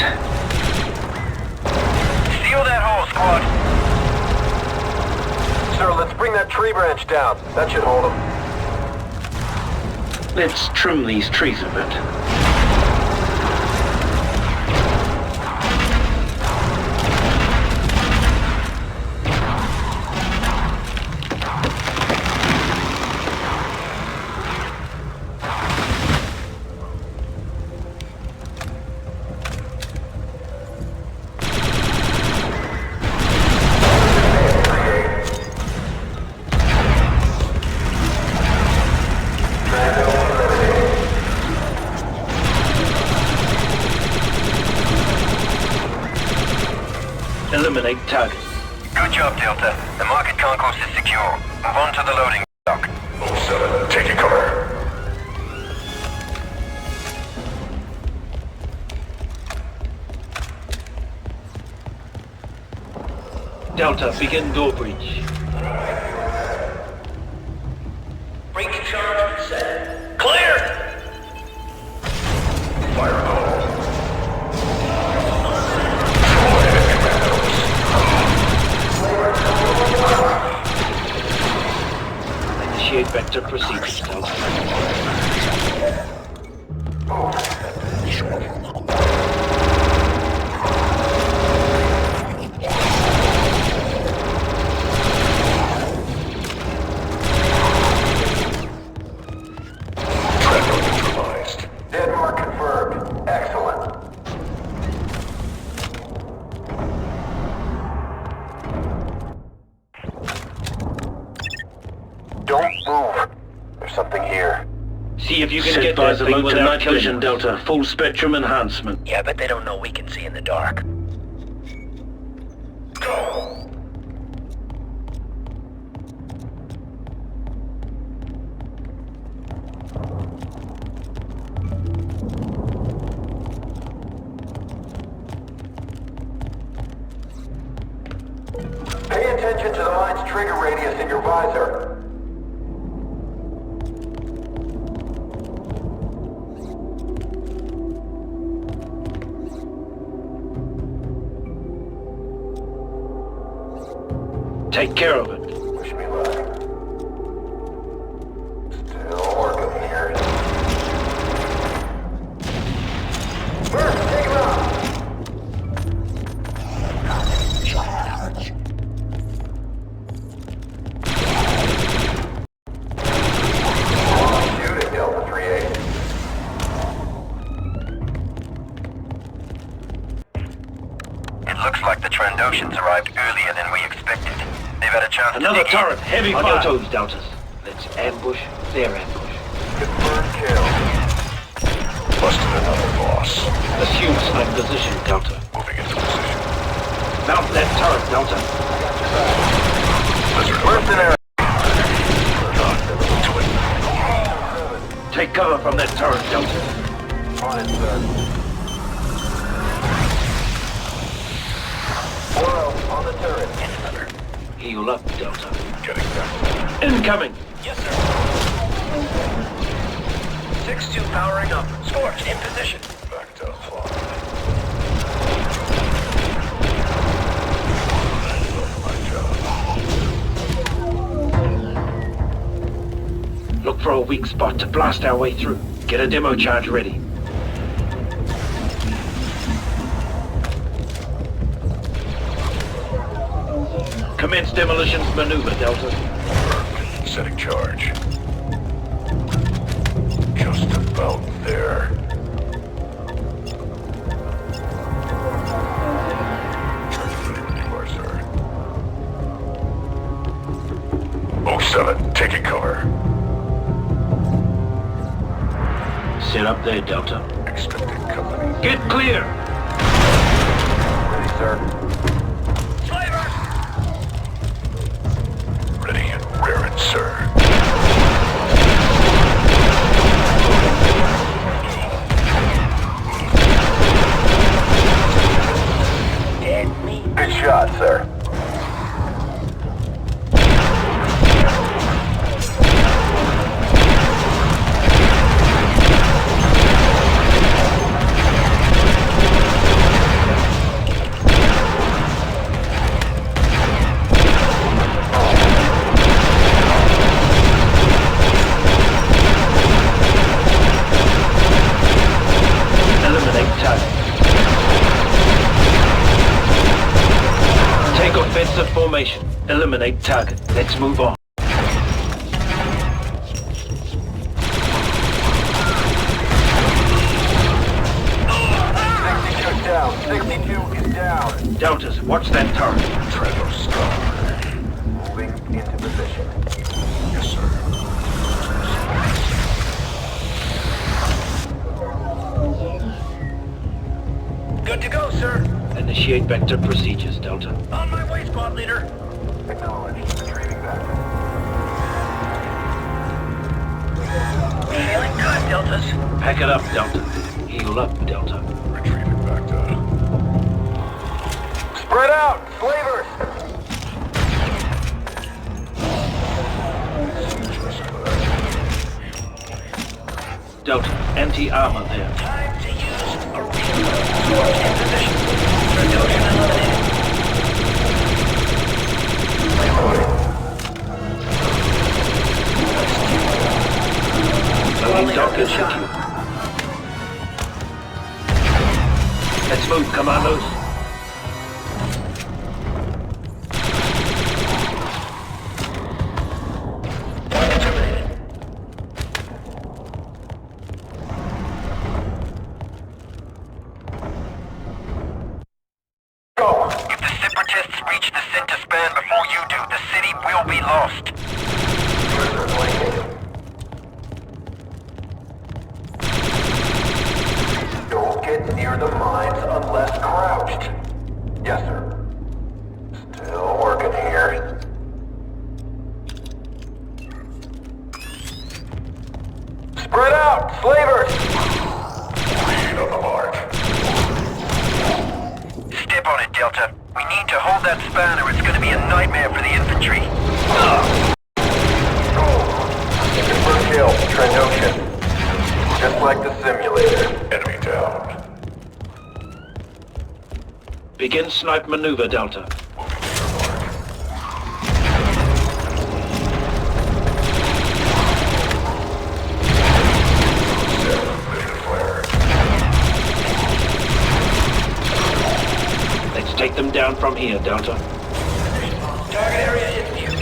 Seal that hole, squad. Sir, let's bring that tree branch down. That should hold them. Let's trim these trees a bit. Eliminate target. Good job, Delta. The market concourse is secure. Move on to the loading dock. 07, taking cover. Delta, begin door breach. Breach charge set. Clear! Fire in the hole. Initiate vector procedures, Delta. See if you can Set get by that the thing low to without night killing vision, us. Delta. Full spectrum enhancement. Yeah, but they don't know we can see in the dark. Pay attention to the mine's trigger radius in your visor. Take care of it. Wish me luck. Still working here. Burst, take him out! Shooting, Delta 3-8. It looks like the Trandoshans arrived earlier than we expected. They've had a chance Another to dig turret. Heavy On fire. your toes, Deltas. Let's ambush their ambush. Confirmed kill. Busted another boss. Assume snipe position, Delta. Moving into position. Mount that turret, Delta. Lizard Mercenary. Take cover from that turret, Delta. On it, sir. Oro, on the turret. Heal up, Delta. getting back. Incoming! Yes, sir. 6-2 powering up. Scorch, in position. Back to fly. Look for a weak spot to blast our way through. Get a demo charge ready. Commence demolitions maneuver, Delta. Setting charge. Just about there. You are, sir. 07, taking cover. Sit up there, Delta. Expecting company. Get clear! Ready, sir. Ready and raring, sir. Good shot, sir. Eliminate target. Take offensive formation. Eliminate target. Let's move on. 62 down. 62 is down. Deltas, watch that turret. Trevor Star. Moving into position. Yes, sir. Good to go, sir. Initiate vector procedures, Delta. On my way, squad leader. Acknowledged. Retrieving back. Feeling good, Deltas. Pack it up, Delta. Heal up, Delta. Retrieving back to... Spread out, slavers! Delta, anti-armor there. Time to use a real scorch in position. Trandoshan eliminated. Loading Doctor secure. Let's move, Commandos. Go! If the Separatists reach the center span before you do, the city will be lost. get near the mines unless crouched. Yes, sir. Still working here. Spread out, slavers! Lead on the march. Step on it, Delta. We need to hold that span or it's going to be a nightmare for the infantry. Confirm kill, Trandoshan. Just like the simulator. Enemy down. Begin snipe maneuver, Delta. Let's take them down from here, Delta. Target area in view.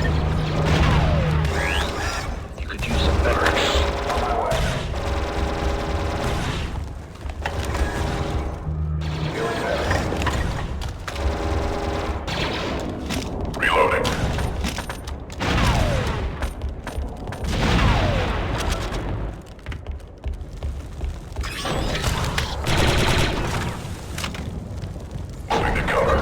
You could use some barracks. Reloading. Moving to cover.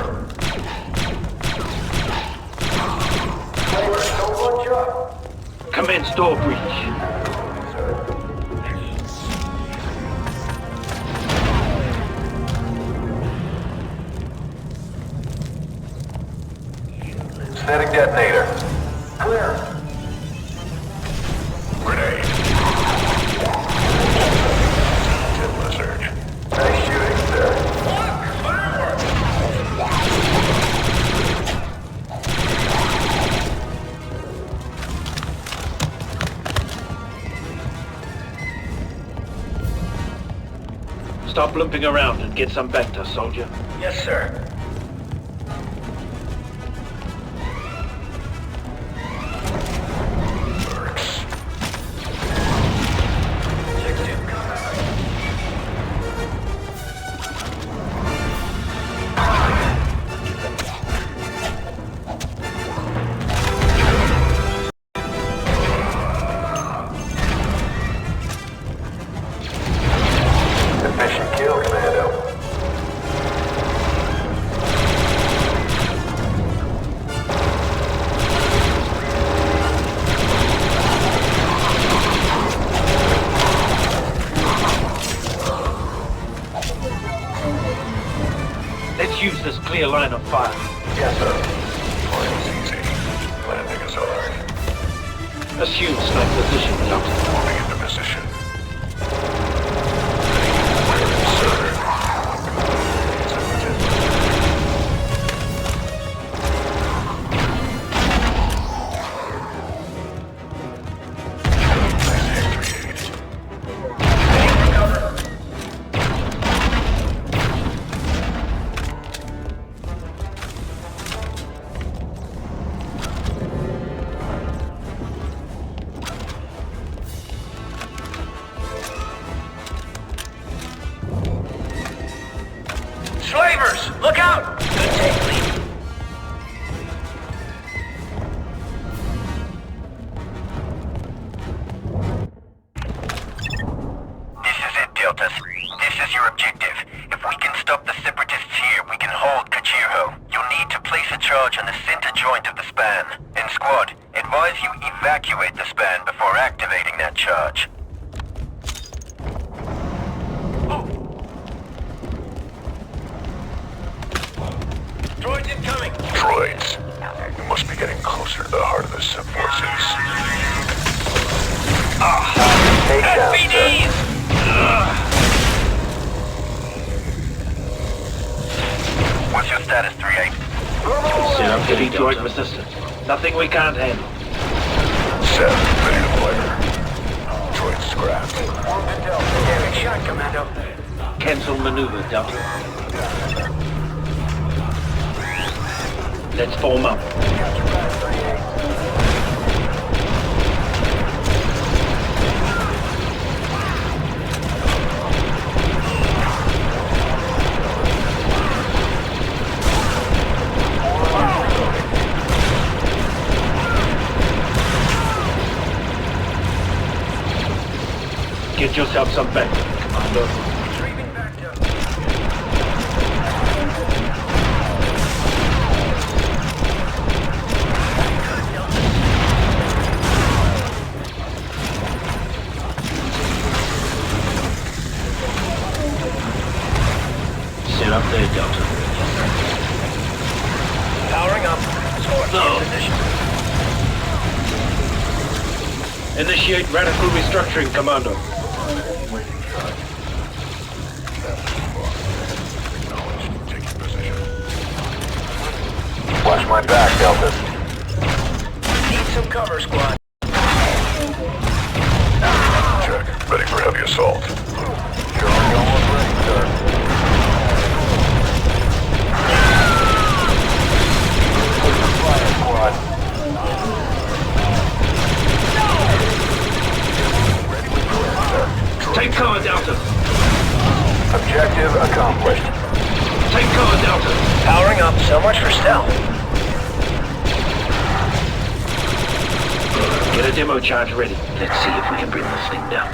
Commence door breach. Static detonator. Clear. Grenade. Dead lizard. Nice shooting, sir. Stop limping around and get some Bacta, soldier. Yes, sir. Barracks. 6-2 combat. Efficient kill, Commando. Let's use this clear line of fire. Yes, sir. Flying's easy. Landing is hard. Assume snipe position, Delta. Moving into position. Slavers, look out! Good take, lead. This is it, Delta. This is your objective. If we can stop the Separatists here, we can hold Kachirho. You'll need to place a charge on the center joint of the span. And squad, advise you evacuate the span before activating that charge. Droids incoming. Droids. We must be getting closer to the heart of the sub forces. Take down, sir. SPDs! What's your status, 3-8? Set up heavy droid resistance. Nothing we can't handle. Set. Ready to fire. Droid scrapped. Damage shot, Commando. Cancel maneuver, Delta. Let's form up. Get yourself some back, Commander. Retrieving back up. up there, Delta. Powering up. Score No. position. Initiate radical restructuring, Commanndo. Taking position. Watch my back, Delta. Need some cover, squad. Check. Ready for heavy assault. Sure, almost ready, sir. Fire, squad. Ready when you are, sir. Take cover, Delta. Objective accomplished. Take cover, Delta. Powering up. So much for stealth. Get a demo charge ready. Let's see if we can bring this thing down.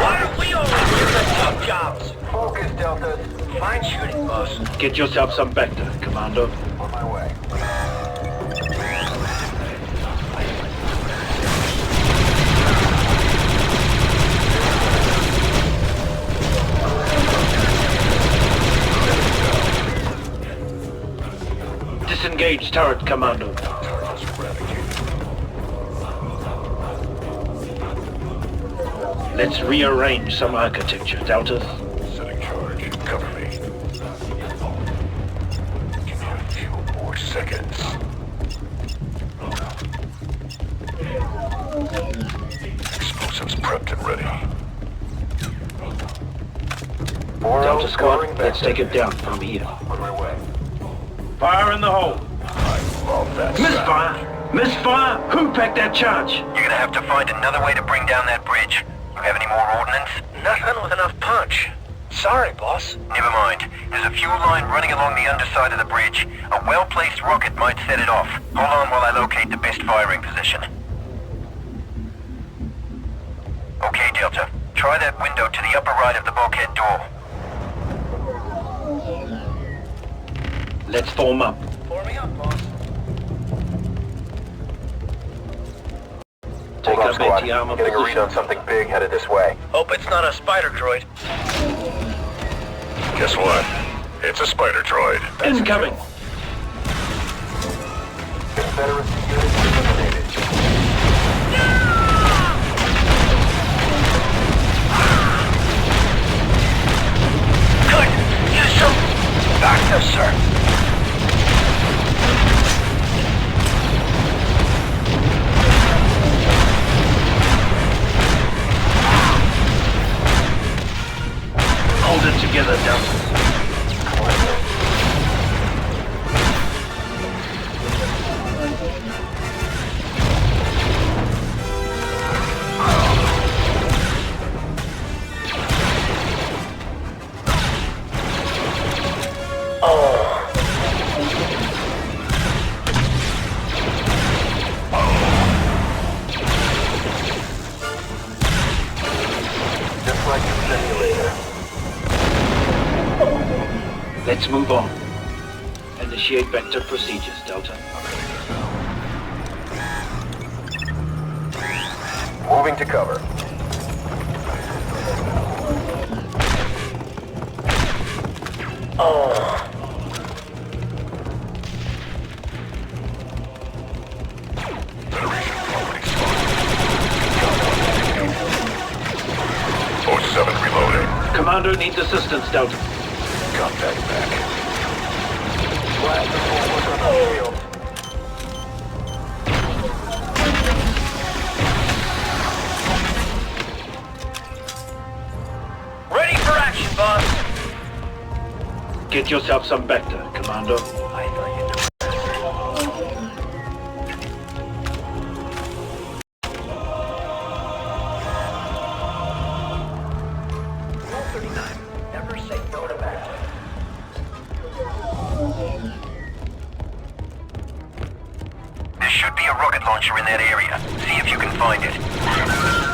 Why don't we always get the tough jobs? Focus, Delta. Fine shooting, boss. Get yourself some Vector, Commanndo. On my way. Disengage turret, Commanndo. Let's rearrange some architecture, Delta. Setting charge. Cover me. Give me a few more seconds. Explosives prepped and ready. Delta squad, let's take it down from here. On my way. Fire in the hole. I love that sound. Misfire! Misfire! Who packed that charge? You're gonna have to find another way to bring down that bridge. You have any more ordnance? Nothing with enough punch. Sorry, boss. Never mind. There's a fuel line running along the underside of the bridge. A well-placed rocket might set it off. Hold on while I locate the best firing position. Okay, Delta. Try that window to the upper right of the bulkhead door. Let's form up. Forming up, boss. Take Hold on, up squad. anti-armor Getting a read position. on something big headed this way. Hope it's not a spider droid. Guess what? It's a spider droid. That's Incoming! Confederacy units eliminated. Good. Use some backup, sir. Hold it together, Delta. Just like the simulator. Let's move on. Initiate vector procedures, Delta. Moving to cover. Federation property spotted. 07 reloading. Commander needs assistance, Delta. Contact back. Blast the forward on the field. Ready for action, boss. Get yourself some Vector, Commander. I thought you knew. 39. Never say no to backup. There should be a rocket launcher in that area. See if you can find it.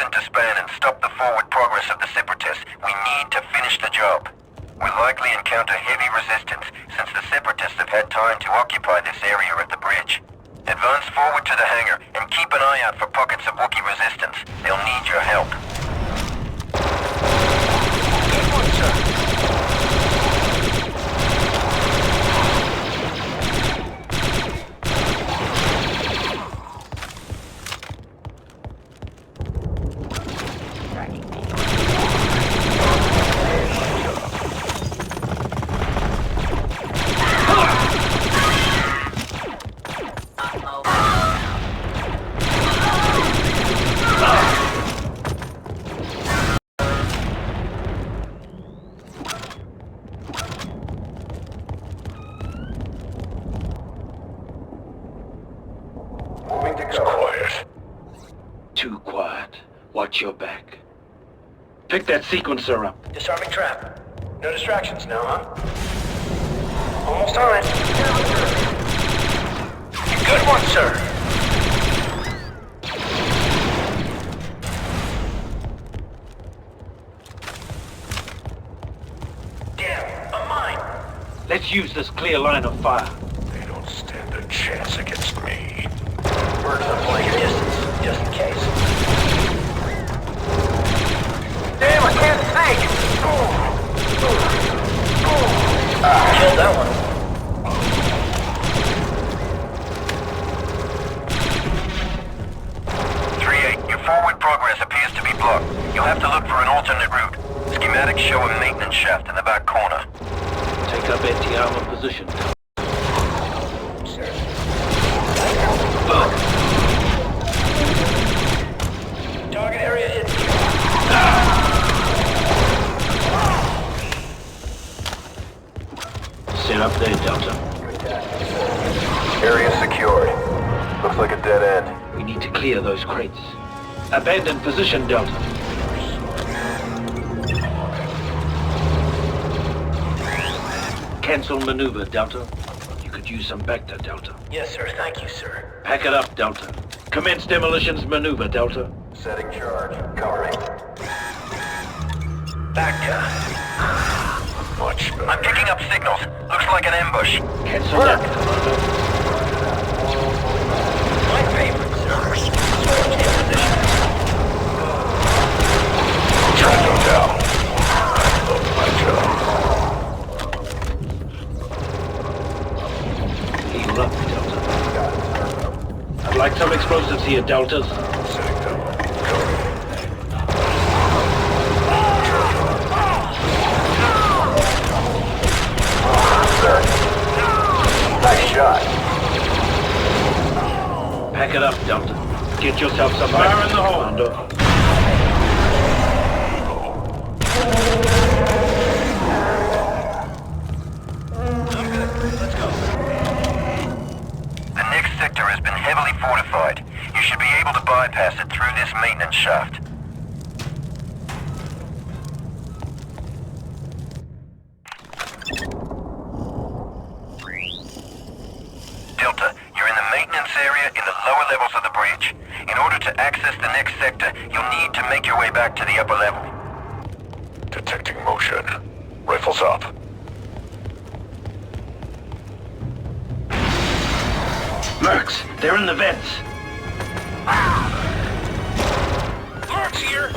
them to span and stop the forward progress of the Separatists. We need to finish the job. We'll likely encounter heavy resistance since the Separatists have had time to occupy this area at the bridge. Advance forward to the hangar and keep an eye out for pockets of Wookiee resistance. They'll need your help. Good one, sir. It's quiet. Too quiet. Watch your back. Pick that sequencer up. Disarming trap. No distractions now, huh? Almost on it. Good one, sir. Damn, a mine. Let's use this clear line of fire. They don't stand a chance against me. Birds on blanket distance, just in case. Damn, I can't think! Killed that one. Your forward progress appears to be blocked. You'll have to look for an alternate route. Schematics show a maintenance shaft in the back corner. Take up anti-armor position. Target area hit. Sit up there, Delta. Area secured. Looks like a dead end. We need to clear those crates. Abandon position, Delta. Cancel maneuver, Delta. You could use some Bacta, Delta. Yes, sir. Thank you, sir. Pack it up, Delta. Commence demolitions maneuver, Delta. Setting charge. Covering. Much better. I'm picking up signals. Looks like an ambush. Cancel that, Commander. My favorite, sir. Switch in position. Track them down. Love my job. Heal up, Delta. I'd like some explosives here, Deltas. Setting down. Nice shot. Pack it up, Delta. Get yourself some fire in the hole, Commander. Let's go. The next sector has been heavily fortified. You should be able to bypass it through this maintenance shaft. Delta, you're in the maintenance area in the lower levels of the bridge. In order to access the next sector, you'll need to make your way back to the upper level. Detecting motion. Rifles up. Mercs, they're in the vents. Mark's here.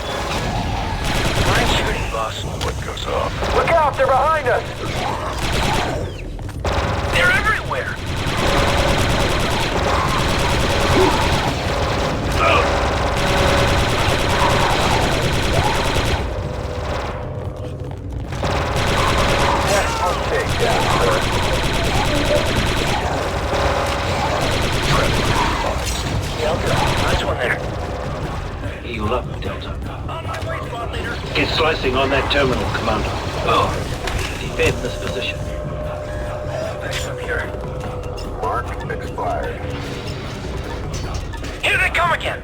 Fine shooting, boss. What goes up? Look out, they're behind us! They're everywhere. Delta, nice one there. Heal up, Delta. Get slicing on that terminal, Commander. Defend this position. Next up here. Mark expired. Here they come again.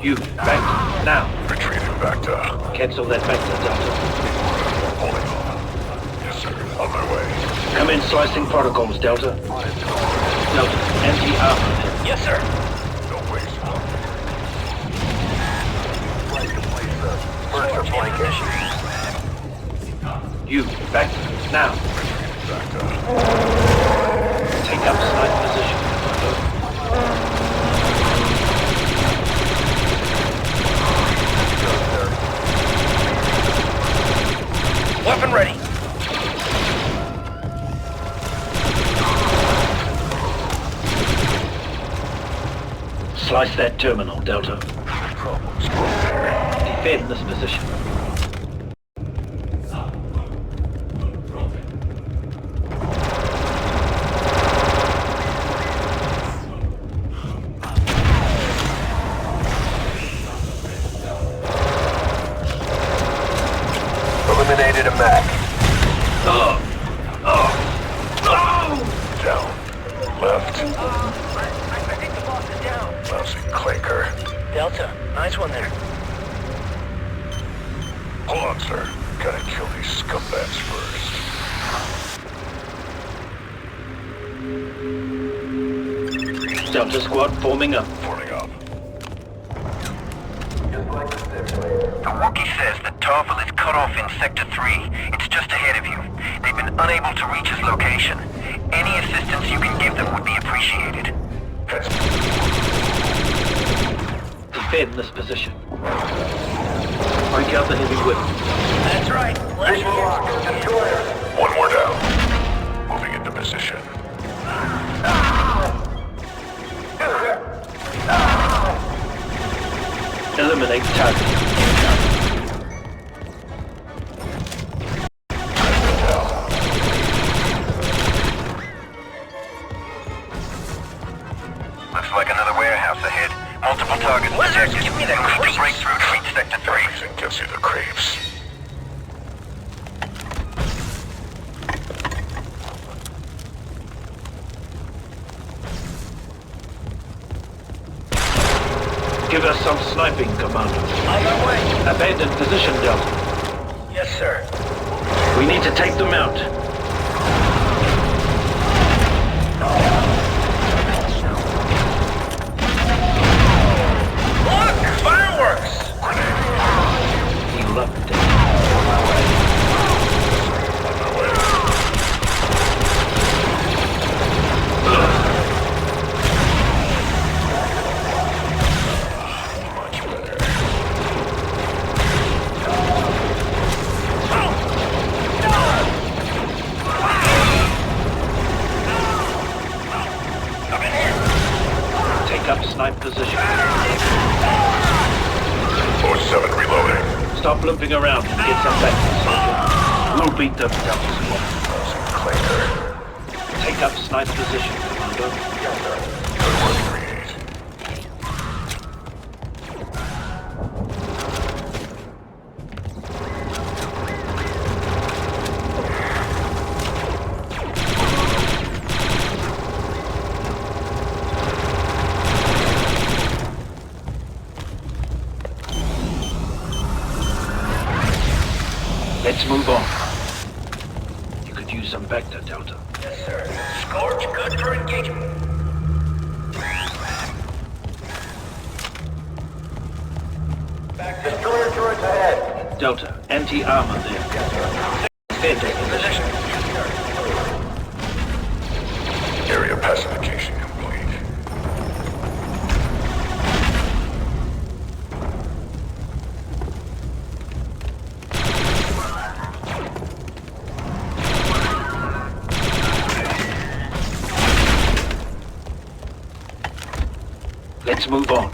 You, back now. Retreating back to... Cancel that back to Delta. Holding on. Yes, sir. On my way. Come in slicing protocols, Delta. Delta, anti-armor. Yes, sir. No waste. Sector flanking. You, back now. Take up snipe position, Commanndo. Weapon ready. Slice that terminal, Delta. Defend this position. Eliminated a mech. Down. Left. I think the boss is down. Lousy clinker. Delta, nice one there. Hold on, sir. Gotta kill these scumbags first. Delta squad forming up. Forming up. The Wookiee says that Tarful is cut off in Sector 3. It's just ahead of you. They've been unable to reach his location. Any assistance you can give them would be appreciated. Defend this position. Break out the heavy weapon. That's right. Let's One more down. Moving into position. Eliminate target. Looks like another warehouse ahead. Multiple targets Wizards, detected. give me the You'll need creeps. to break through to reach Sector 3. Everything gives you the creeps. Give us some sniping, Commander. On my way. Abandon position, Delta. Yes, sir. We need to take them out. Look! Fireworks! Erupted. Up snipe position. 4-7 reloading. Stop looping around and get some back, soldier. We'll beat them, Delta squad. Clinker. Take up snipe position, Commander. Good work, Create. Let's move on. You could use some Vector, Delta. Yes, sir. Scorch, good for engagement. Destroyer turrets ahead. Delta, anti-armor there. Defend it. Position. Area pacification complete. Let's move on.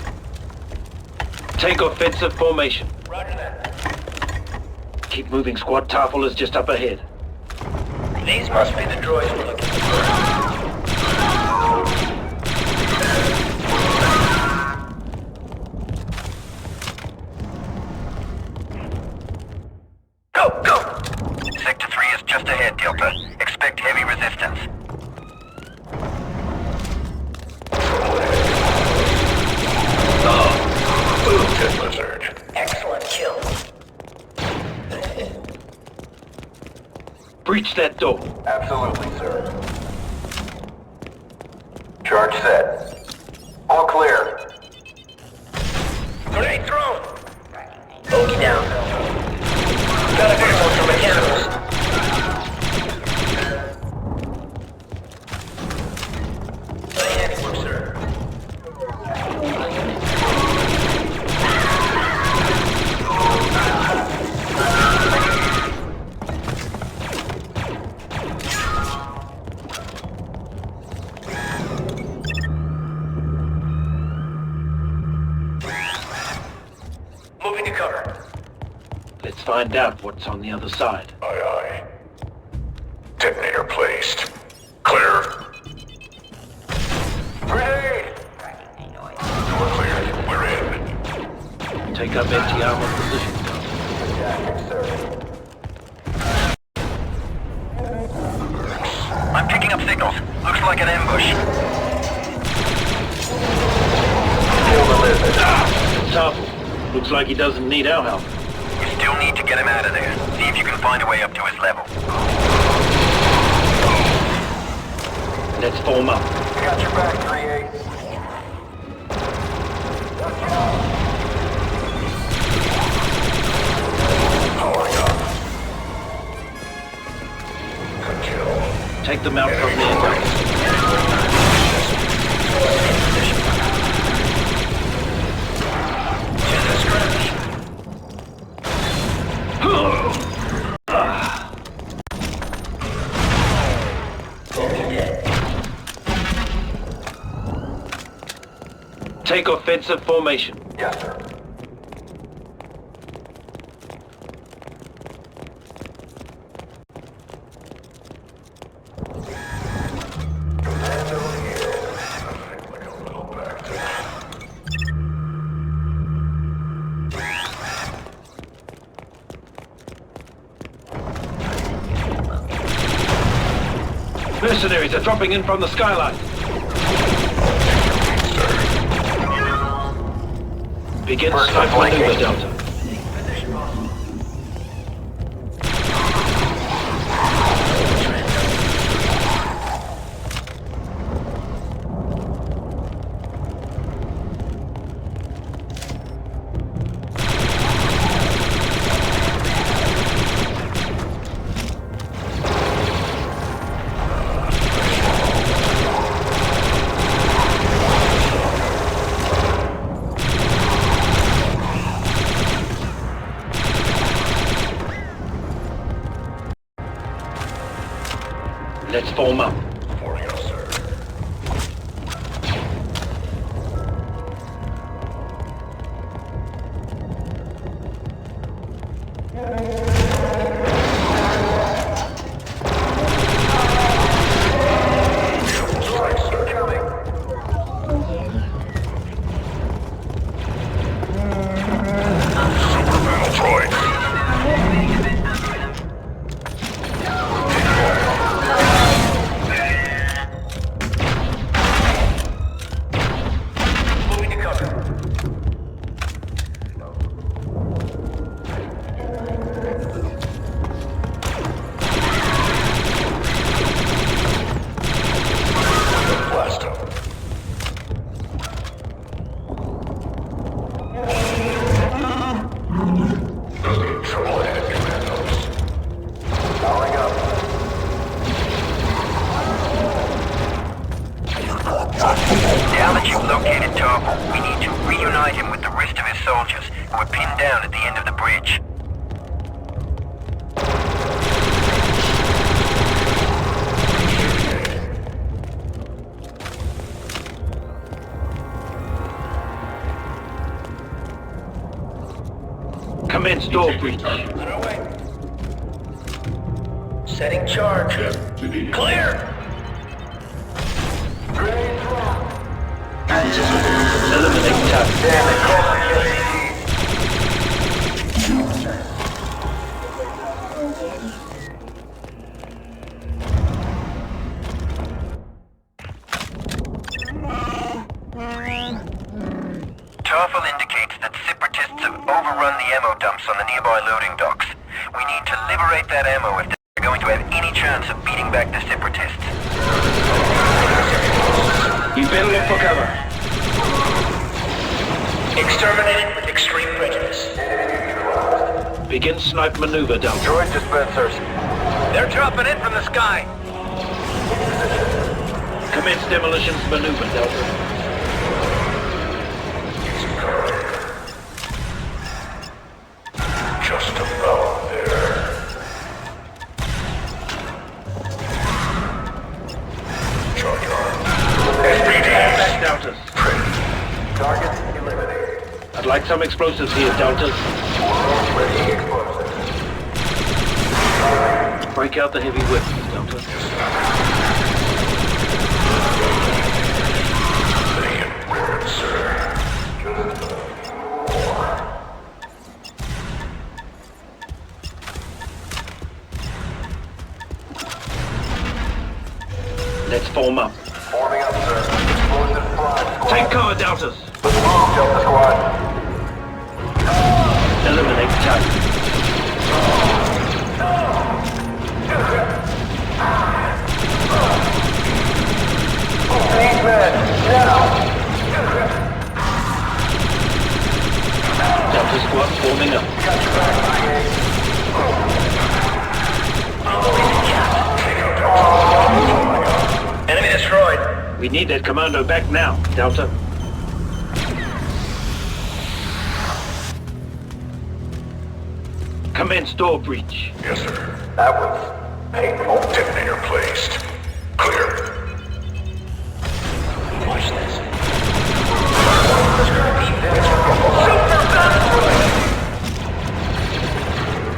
Take offensive formation. Roger that. Keep moving, squad. Tarful is just up ahead. These must be the droids we're looking for. Go, go! Sector 3 is just ahead, Delta. Expect heavy resistance. Dead lizard. Excellent kill. Breach that door. Absolutely, sir. Charge set. All clear. Grenade thrown. Bogey down. find out what's on the other side. Aye, aye. Detonator placed. Clear. Grenade! Door cleared. We're in. Take up empty armor position. Attacking, sir. I'm picking up signals. Looks like an ambush. Kill the lizard. Tough. Looks like he doesn't need our help. You still need to get him out of there. See if you can find a way up to his level. Let's form up. Got your back, 3-8. Watch out. Powering up. Good kill. Take them out from the inside. Take offensive formation. Yes, sir. Commando here. Nothing like a little back to Mercenaries are dropping in from the skyline. Begin sniper maneuver, Delta. Let's form up. forming up, sir. Strikes are coming. Battle droid. Moving to cover. Blast him. Trouble ahead, Commandos. Powering up. Now that you've located Tarple, we need to reunite him with the rest of his soldiers who are pinned down at the end of the bridge. Commence door breach. On our way. Setting charge. Clear! Grenade thrown. Eliminate target. Damn it, call the Tarple indicates that separatists have overrun the ammo dumps on the nearby loading docks. We need to liberate that ammo if they're going to have any chance of beating back the separatists. You better look for cover. Exterminated with extreme prejudice. Begin snipe maneuver, Delta. droid dispensers. They're dropping in from the sky. Commence demolitions maneuver, Delta. Just about there. Charge arm. Back, Deltas. Target eliminated. I'd like some explosives here, Deltas. Ready explosives. Break out the heavy weapons, Delta. Let's form up. Forming up, sir. Explosive fly, squad. Take cover, Deltas. Let's move, Delta squad. Eliminate target. Need men, now! Delta squad forming up. Got your back, Enemy destroyed. We need that Commanndo back now, Delta. Commence door breach. Yes, sir. That was painful. Detonator placed. Clear. Watch this.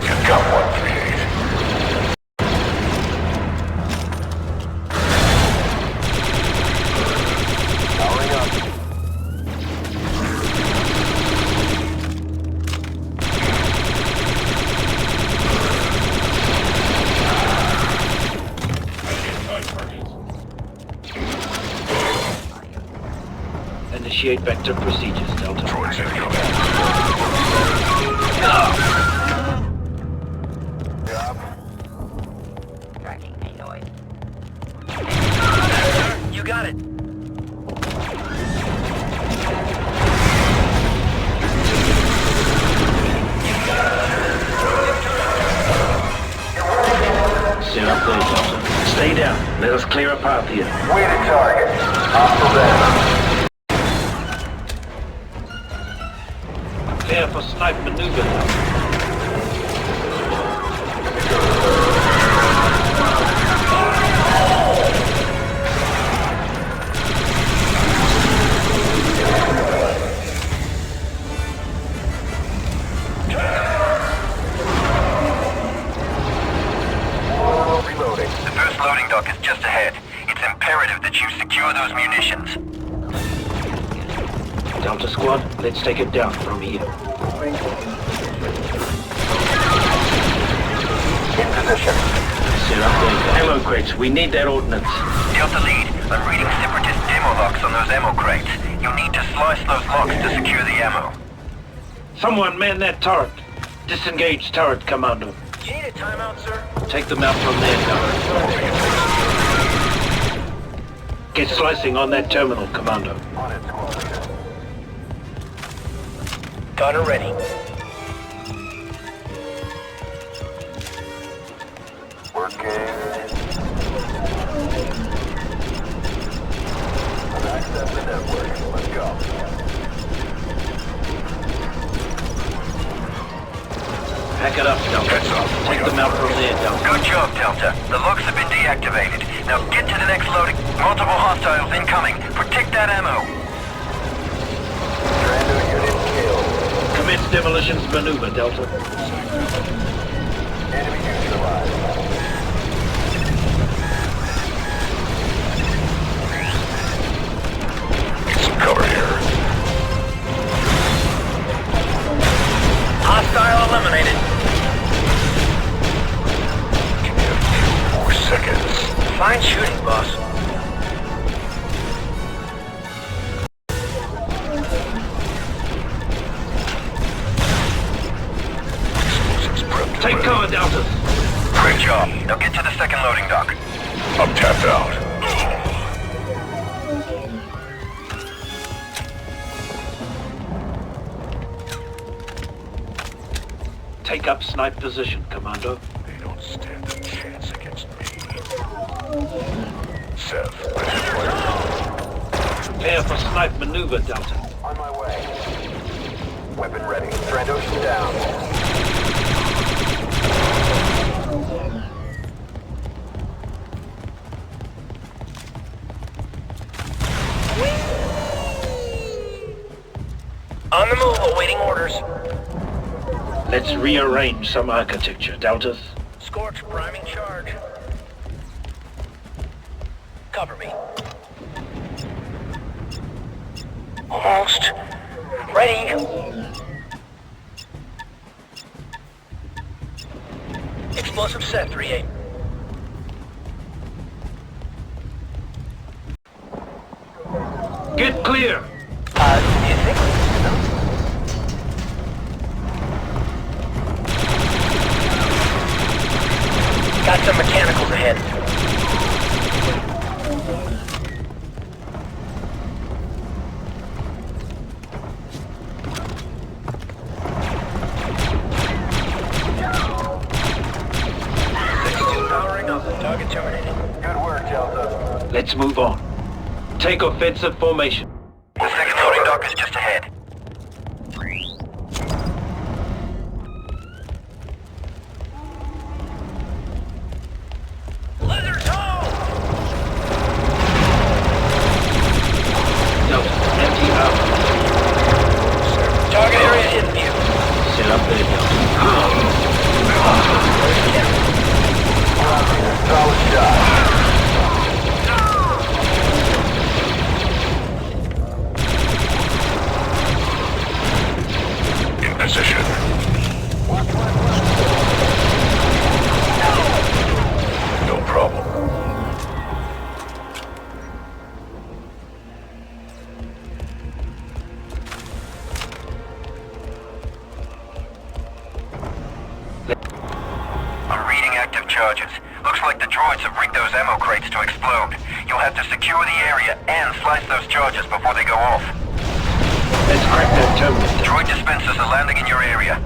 You've got 138. Powering up. Initiate vector procedures, Delta. Droids incoming. Tracking a noise. You got it. Sit up there, Delta. Stay down. Let us clear a path here. Weighted target. Hostile down. Prepare for snipe maneuver, Delta. Reloading. The first loading dock is just ahead. It's imperative that you secure those munitions. Delta squad, let's take it down from here. In position. Sit up there. Ammo crates, we need that ordnance. Delta lead, I'm reading separatist demo locks on those ammo crates. You'll need to slice those locks to secure the ammo. Someone man that turret. Disengage turret, Commanndo. You need a timeout, sir? Take them out from there, Delta. Get slicing on that terminal, Commanndo. On it, squad leader. Gunner ready. Working. I've accessed the network. Let's go. Pack it up, Delta. Take them out from there, Delta. Good job, Delta. The locks have been deactivated. Now get to the next loading. Multiple hostiles incoming. Protect that ammo. Commanndo unit killed. Commence demolitions maneuver, Delta. Enemy neutralized. Get some cover here. Hostile eliminated. Give me a few more seconds. Fine shooting, boss. Explosives prepped. Take cover, Delta. Great job. Now get to the second loading dock. I'm tapped out. Take up snipe position, Commanndo. They don't stand a chance against me. Seth, ready to fire. Prepare for snipe maneuver, Delta. On my way. Weapon ready. Trandoshan down. On the move, awaiting orders. Let's rearrange some architecture, Deltas. Scorch priming charge. Cover me. Almost. Ready. Explosive set, 3-8. Get clear! Do you think? Got some mechanicals ahead. Powering up. Target terminated. Good work, Delta. Let's move on. Take offensive formation. The second loading dock is just ahead. Lizard's home! No, empty out. Target area in view. Still up there, Solid shot. Position. No problem. I'm reading active charges. Looks like the droids have rigged those ammo crates to explode. You'll have to secure the area and slice those charges before they go off. Let's crack that terminal. Droid dispensers are landing in your area.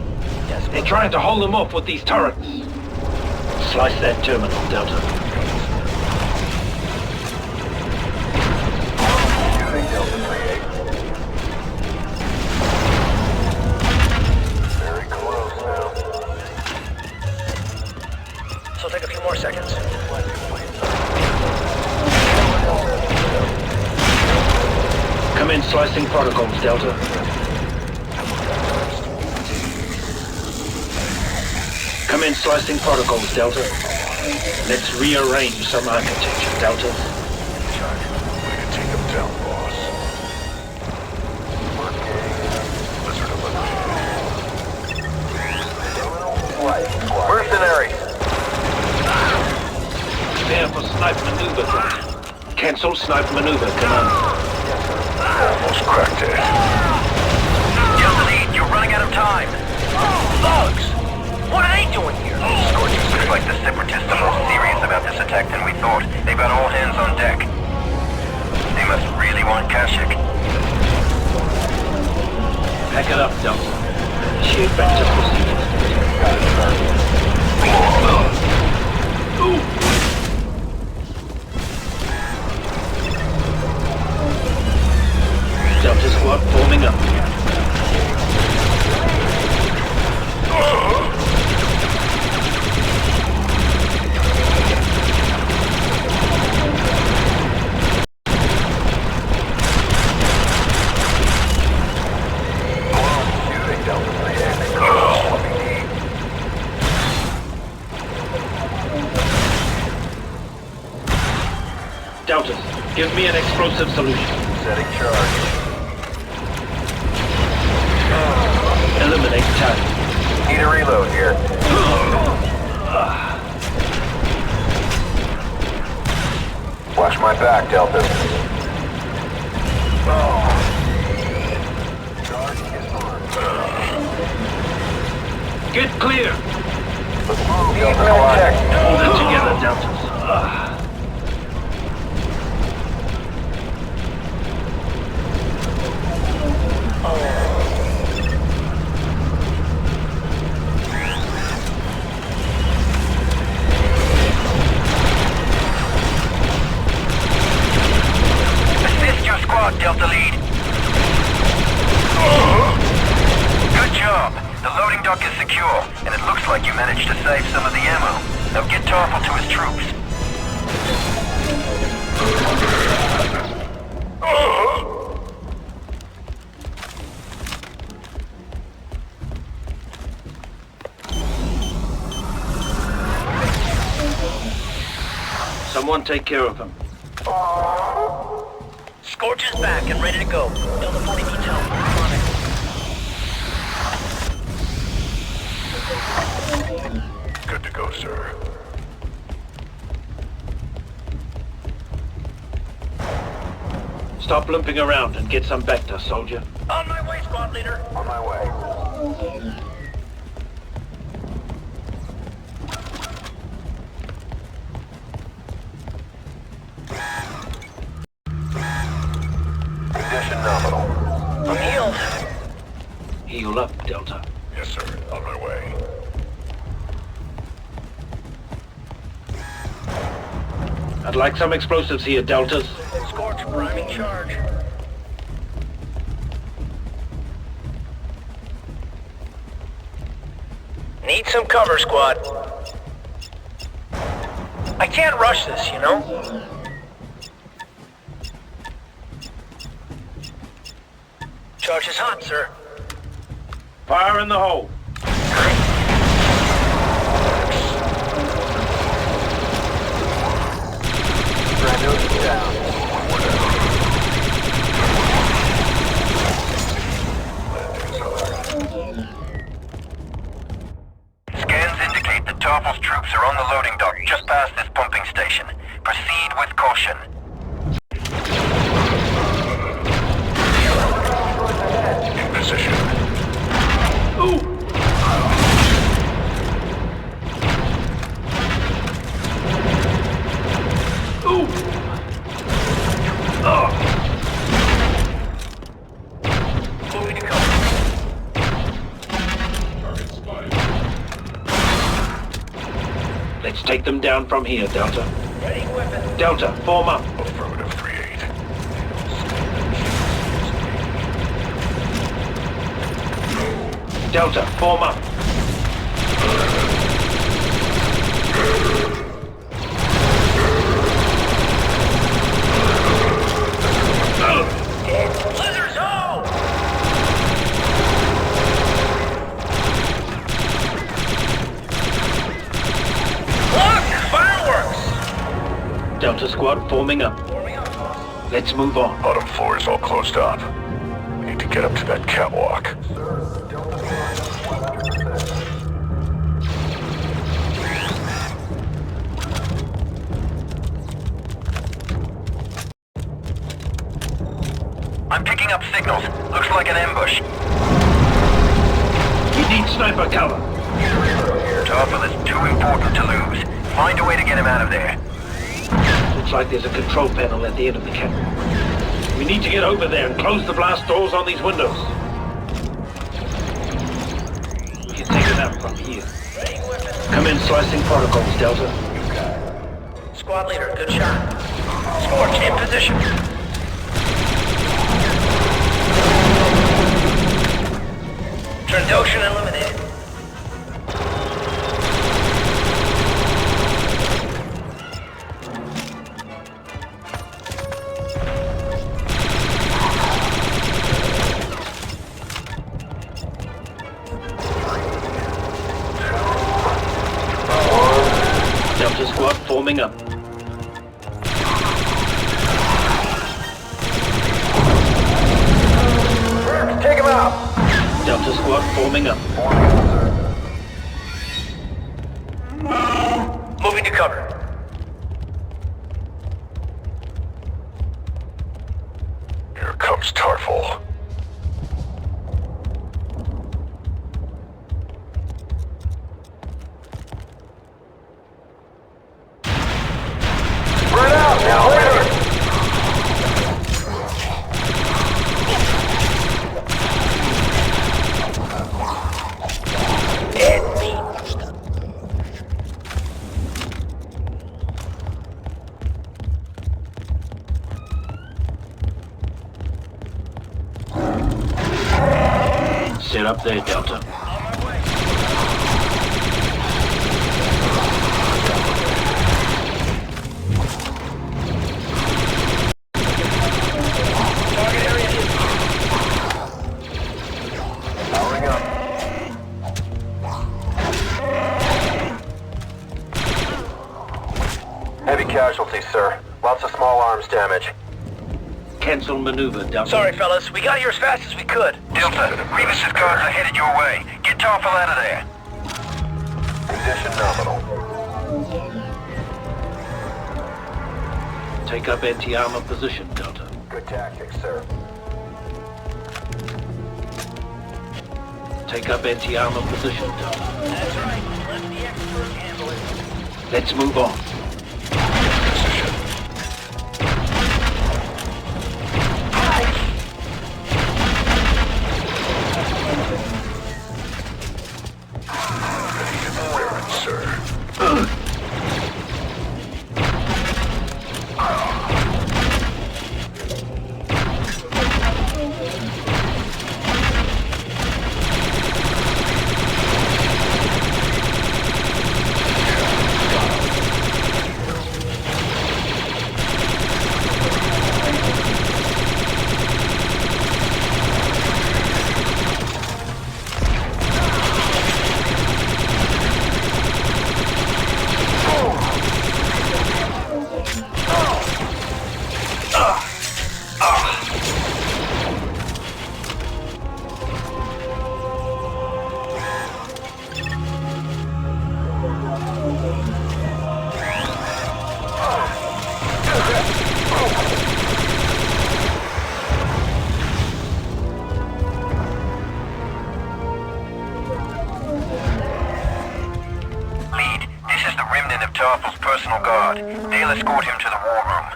They're trying to hold them off with these turrets. Slice that terminal, Delta. Shooting Delta 3-8. Very close now. So take a few more seconds. Come in, slicing protocols, Delta. Come in, slicing protocols, Delta. Let's rearrange some architecture, Delta. Way to take him down, boss. Lizard eliminated. Mercenaries. Prepare for snipe maneuver, Delta. Cancel snipe maneuver, Commander. Almost cracked it. Delta Lead, you're running out of time. Bugs! What are they doing here? Scorches looks like the Separatists are more serious about this attack than we thought. They've got all hands on deck. They must really want Kashyyyk. Pack it up, Delta. Initiate back to procedures. Delta squad forming up. Shooting Delta 3-8. Delta, give me an explosive solution. Setting charge. Eliminate target. Need a reload here. Watch my back, Delta. Get clear! Let's move, Delta. Check. Hold it together, Deltas. Assist your squad, Delta Lead. Good job. The loading dock is secure, and it looks like you managed to save some of the ammo. Now get Tarfful to his troops. Someone take care of him. Scorch is back and ready to go. Delta 40 needs help. On it. Good to go, sir. Stop limping around and get some Vector, soldier. On my way, squad leader. On my way. Condition nominal. I'm healed. Heal up, Delta. Yes, sir. On my way. I'd like some explosives here, Deltas. Scorch priming charge. Need some cover, squad. I can't rush this, you know? Charge is hot, sir. Fire in the hole. Scans indicate that Tarple's troops are on the loading dock just past this pumping station. Proceed with caution. In position. Ooh! Ooh! Oh! Moving to cover. Let's take them down from here, Delta. Ready weapon. Delta, form up. Affirmative 3-8. Delta, form up. Blizzard's home! Look! Fireworks! Delta squad forming up. Let's move on. Bottom floor is all closed up. We need to get up to that catwalk. I'm picking up signals. Looks like an ambush. We need sniper cover. Tarple is too important to lose. Find a way to get him out of there. Looks like there's a control panel at the end of the catwalk. We need to get over there and close the blast doors on these windows. We can take them out from here. Come in, slicing protocols, Delta. Squad leader, good shot. Scorch in position. Trandoshan eliminated. Delta squad forming up. Take him out! Delta squad forming up. Moving to cover. Here comes Tarful. Spread out now, later! Sit up there, Delta. Powering up. Heavy casualties case, sir. Lots of small arms damage. Cancel maneuver, Delta. Sorry, fellas. We got here as fast as we could. Delta, Revis's cars are headed your way. Get Tarful out of there. Condition nominal. Take up anti-armor position, Delta. Good tactics, sir. Take up anti-armor position, Delta. That's right. Let the expert handle it. Let's move on. Tarful's personal guard. They'll escort him to the war room.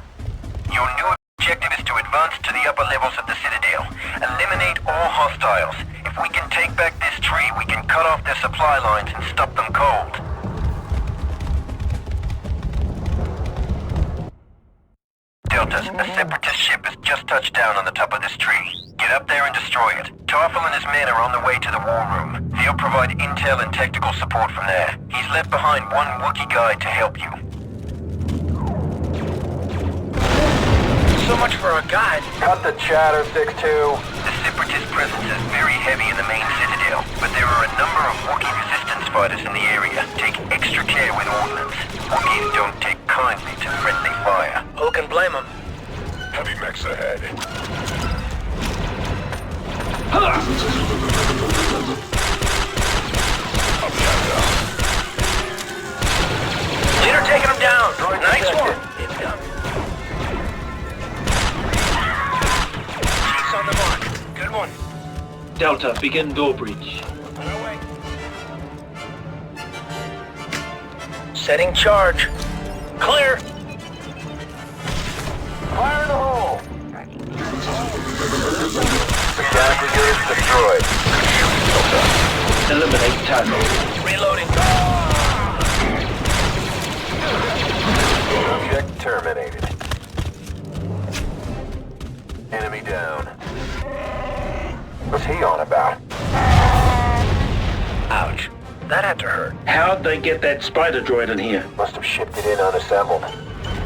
Your new objective is to advance to the upper levels of the Citadel. Eliminate all hostiles. If we can take back this tree, we can cut off their supply lines and stop them cold. Deltas, a separatist ship has just touched down on the top of this tree. Get up there and destroy it. Tarful and his men are on the way to the war room. They'll provide intel and technical support from there. He's left behind one Wookiee guide to help you. So much for a guide. Cut the chatter, 6-2. The separatist presence is very heavy in the main Citadel, but there are a number of Wookiee resistance fighters in the area. Take extra care with ordnance. Wookiees don't take kindly to friendly fire. Who can blame them? Heavy mechs ahead. Leader taking him down. Nice one. It's coming. Chief's on the mark. Good one. Delta, begin door breach. On our way. Setting charge. Clear. Fire in the hole! Mechanical units destroyed. Eliminate target. Reloading. Object terminated. Enemy down. What's he on about? Ouch. That had to hurt. How'd they get that spider droid in here? Must have shipped it in unassembled.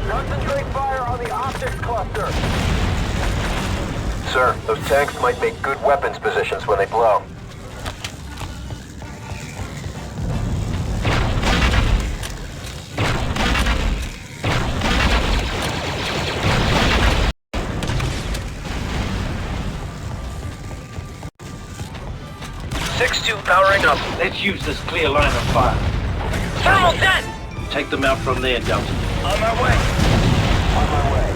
Concentrate fire on the optics cluster. Sir, those tanks might make good weapons positions when they blow. Powering up. Let's use this clear line of fire. Thermal dent! Take them out from there, Delta. On my way. On my way.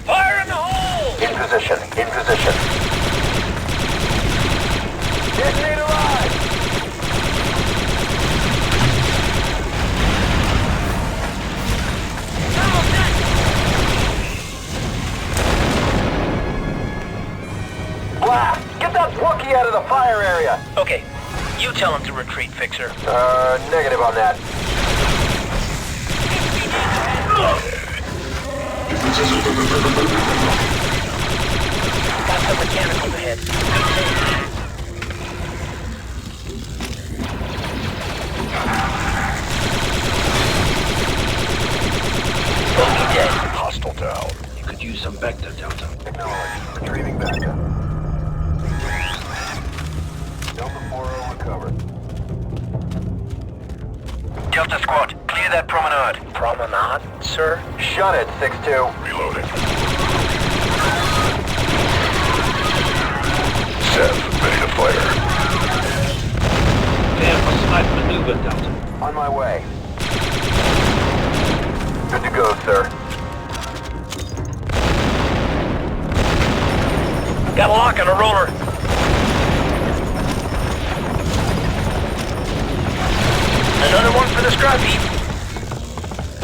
Fire in the hole! In position, in position. Detonate alive! Thermal dent! Blast! Get that Wookiee out of the fire area! Okay, you tell him to retreat, Fixer. Negative on that. Got some mechanicals ahead. Bogey dead. Hostile down. You could use some Vector, Delta. Acknowledged. Retrieving backup. Delta 4-0 recovered. Delta Squad, clear Clear that promenade. Promenade, sir? Shut it, 6-2. Reloading. Sev, ready to fire. Prepare for snipe maneuver, Delta. On my way. Good to go, sir. Got a lock on a roller. Another one for the scrap heap.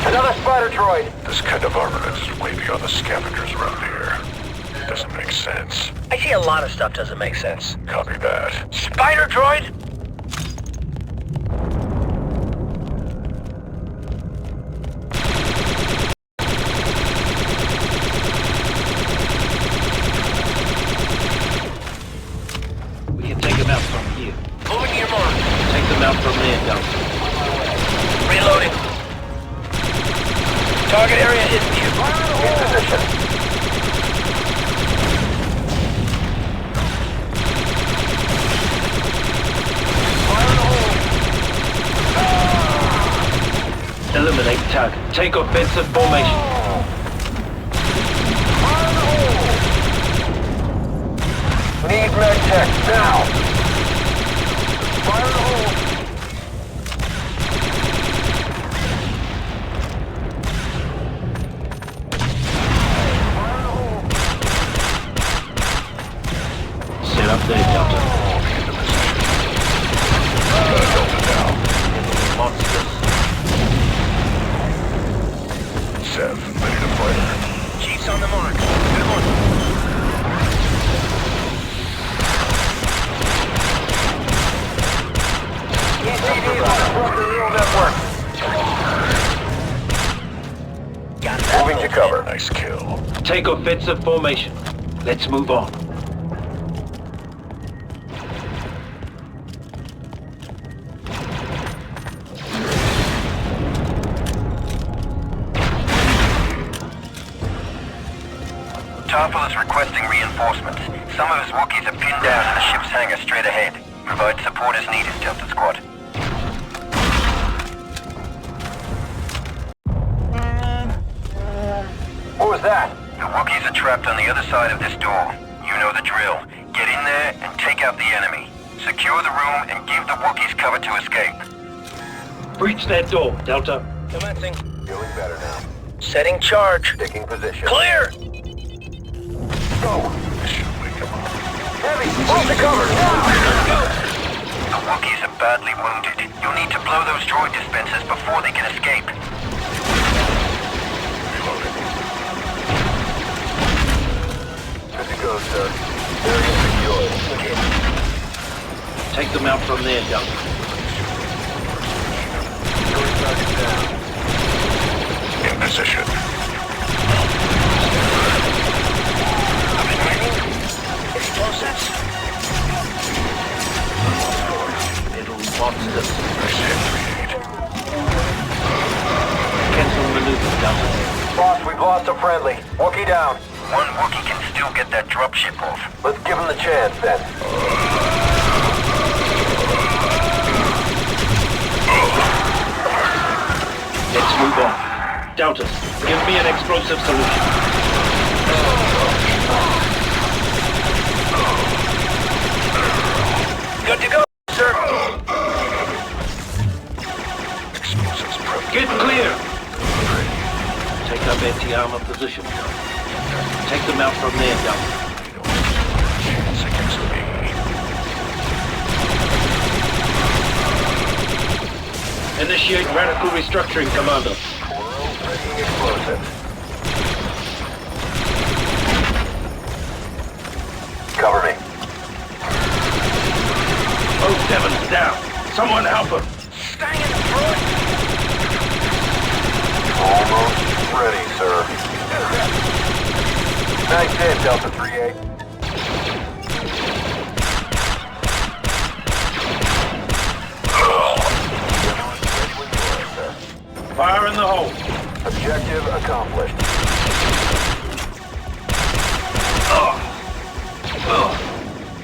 Another spider droid. This kind of armament is way beyond the scavengers around here. Doesn't make sense. I see a lot of stuff doesn't make sense. Copy that. Spider droid? We can take him out from here. Moving to your mark. Take them out from there, Delta. Reloading. Target area is new. In position. Eliminate target. Take offensive formation. Need med tech now. Fire in the hole. Set up there, Delta. Delta down. Monsters. Sev, ready to fire. Chief's on the mark. Good one. ECD's on the neural network. Got that. Moving to cover. Nice kill. Take offensive formation. Let's move on. Tarful is requesting reinforcements. Some of his Wookiees are pinned down in the ship's hangar straight ahead. Provide support as needed, Delta Squad. What was that? The Wookiees are trapped on the other side of this door. You know the drill. Get in there and take out the enemy. Secure the room and give the Wookiees cover to escape. Breach that door, Delta. Commencing. Feeling better now. Setting charge. Taking position. Clear! Go. This should wake him up. Heavy. Move to cover. Now. Let's go! The Wookiees are badly wounded. You'll need to blow those droid dispensers before they can escape. Reloading. Good to go, sir. Area secure. Take them out from there, Delta. Droid target down. In position. Explosives. Little monsters. Incendiate. Cancel maneuver, Delta. Boss, we've lost a friendly. Wookiee down. One Wookiee can still get that dropship off. Let's give him the chance, then. Let's move on. Delta, give me an explosive solution. Good to go, sir. Explosives prepped. Get clear! Take up anti-armor position. Take them out from there, Delta. Chance against me. Initiate radical restructuring, Commander. Breaking explosives. Cover me. Both Devons down. Someone help him. Stang in the front. Almost ready, sir. Nice hit, Delta 3-8. Fire in the hole. Objective accomplished.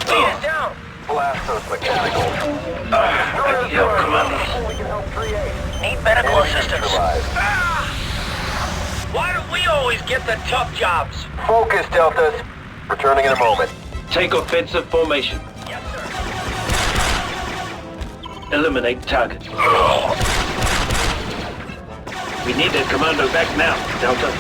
Lead down. Blast those mechanicals. Commander. We can help 3-8. Need medical assistance. Neutralized. Why do we always get the tough jobs? Focus, Deltas. Returning in a moment. Take offensive formation. Yes, sir. Eliminate target. We need that Commanndo back now, Delta.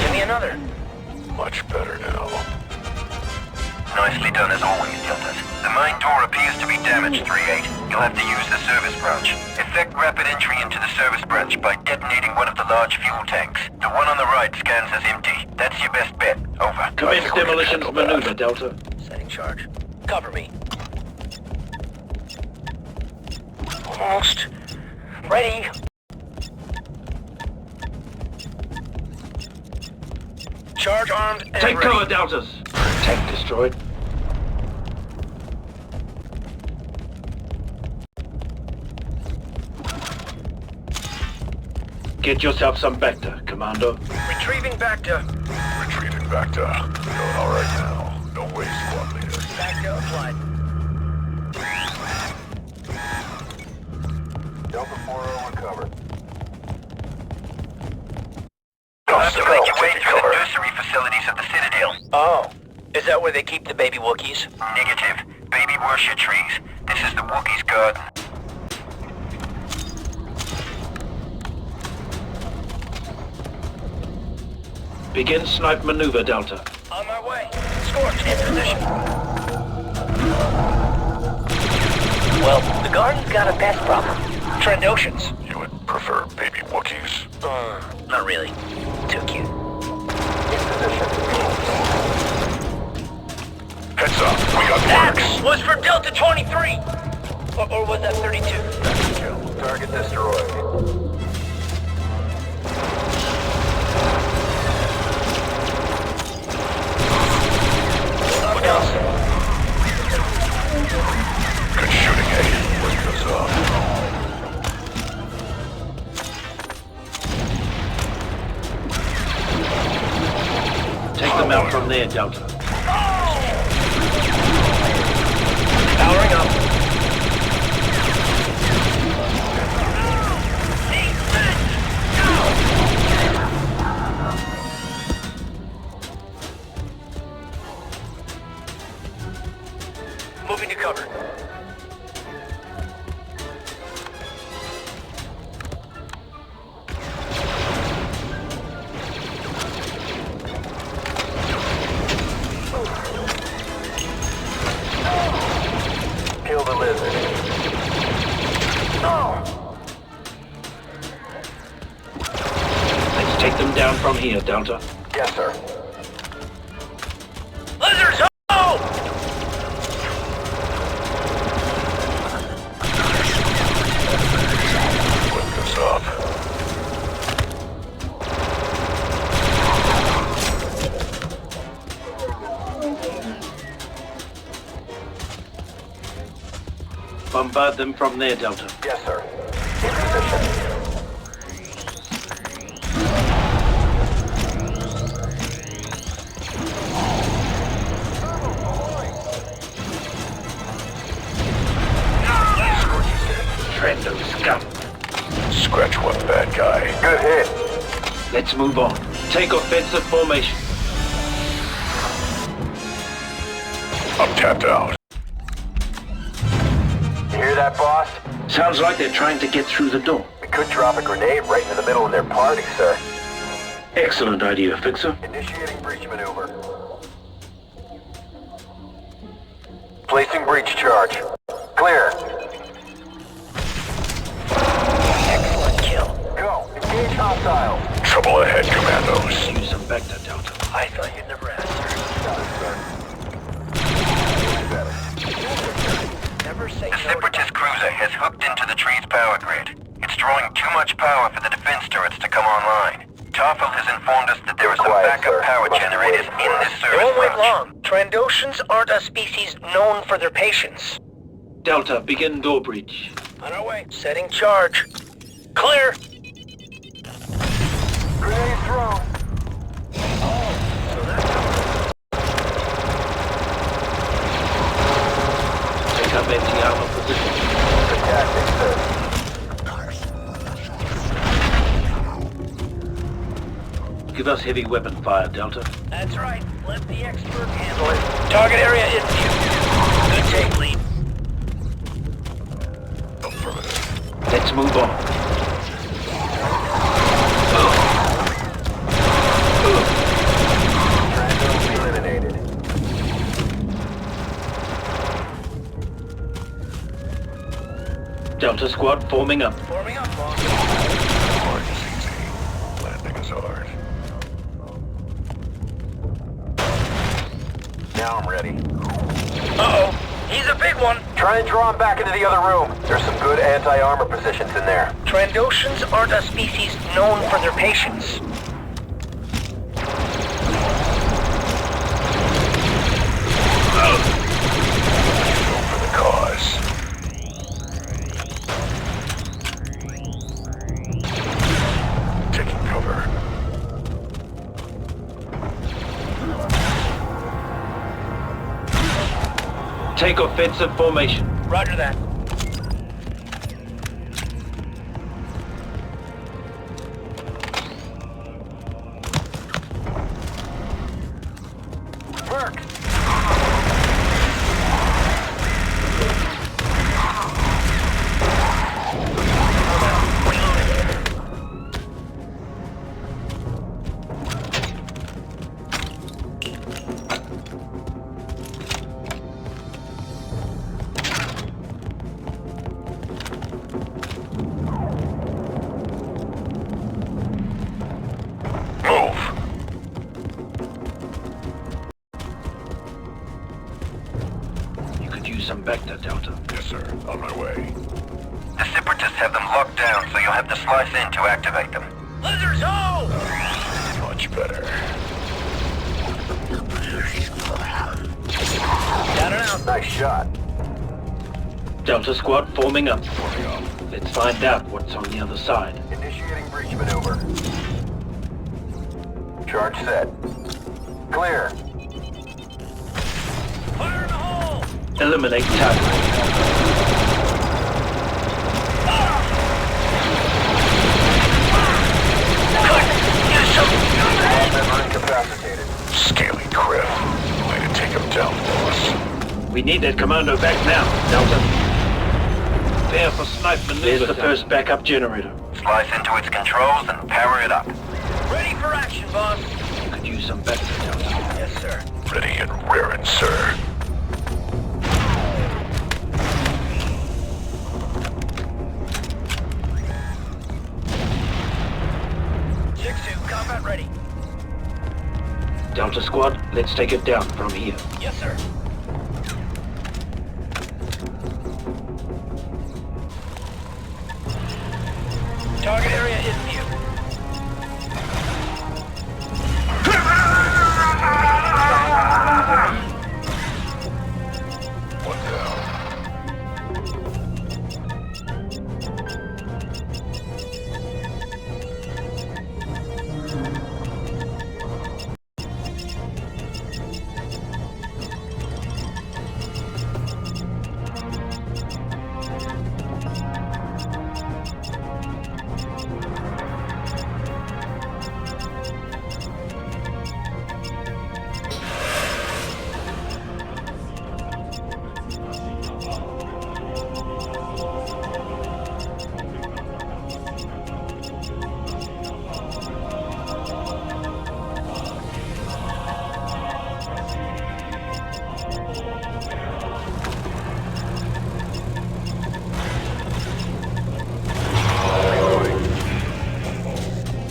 Give me another. Much better now. Nicely done as always, Deltas. The main door appears to be damaged, 3-8. You'll have to use the service branch. Effect rapid entry into the service branch by detonating one of the large fuel tanks. The one on the right scans as empty. That's your best bet. Over. Commence demolitions maneuver, Delta. Setting charge. Cover me. Almost. Ready. Charge armed and Take ready. cover, Deltas. Tank destroyed. Get yourself some Bacta, Commanndo. Retrieving Bacta. Retreating back to... Doing all right now. No way, squad leader. Bacta applied. Delta 4-0 recovered. You'll have to make your way through the nursery facilities of the Citadel. Oh. Is that where they keep the baby Wookiees? Negative. Baby worship trees. This is the Wookiees' garden. Begin snipe maneuver, Delta. On my way. Scorch in position. Well, the garden's got a pest problem. Trandoshans. You would prefer baby Wookiees? Not really. Too cute. In position. Heads up, we got That marks. was for Delta 23! Or was that 32? Target destroyed. Look out. Good shooting, eh? What goes up? Take them out from there, Delta. Powering up. Moving to cover. Kill the lizard. Let's take them down from here, Delta. Yes, sir. Lizards home! What goes up? Bombard them from there, Delta. Yes, sir. In position. Commanndo scum. Scratch one bad guy. Good hit. Let's move on. Take offensive formation. I'm tapped out. You hear that, boss? Sounds like they're trying to get through the door. We could drop a grenade right into the middle of their party, sir. Excellent idea, Fixer. Initiating breach maneuver. Placing breach charge. Clear. Excellent kill. Go. Engage hostiles. Trouble ahead, Commandos. Use them back to Delta. I thought you'd never answer. Got it, sir. Never say The no to Separatist cruiser has hooked into the tree's power grid. It's drawing too much power for the defense turrets to come online. Tarfel has informed us that there are some Quiet, backup sir. power Must generators wait in for this us. They service won't wait branch. long. Trandoshans aren't a species known for their patience. Delta, begin door breach. On our way. Setting charge. Clear. Grenade thrown. Give us heavy weapon fire, Delta. That's right. Let the expert handle it. Target area in view. Good take, lead. Affirmative. Let's move on. Eliminated. Delta squad forming up. Forming up, boss. Hard is easy. Landing is hard. Now I'm ready. Uh-oh. He's a big one. Try and draw him back into the other room. There's some good anti-armor positions in there. Trandoshans aren't a species known for their patience. Go for the cause. Taking cover. Take offensive formation. Roger that. Work! Move! You could use some Vector, Delta. Yes, sir. On my way. The Separatists have them locked down, so you'll have to slice in to activate them. Lizards, ho! Much better. Down and out. Nice shot. Delta squad forming up. Forming up. Let's find out what's on the other side. Initiating breach maneuver. Charge set. Clear. Fire in the hole! Eliminate target. Member incapacitated. Scaly Criff. Way to take him down, boss. We need that Commanndo back now, Delta. Prepare for snipe maneuver. There's the first backup generator. Slice into its controls and power it up. Ready for action, boss. You could use some Vector, Delta. Yes, sir. Ready and raring, sir. Jigsaw, combat ready. Delta squad, let's take it down from here. Yes, sir. Target area in view. One down.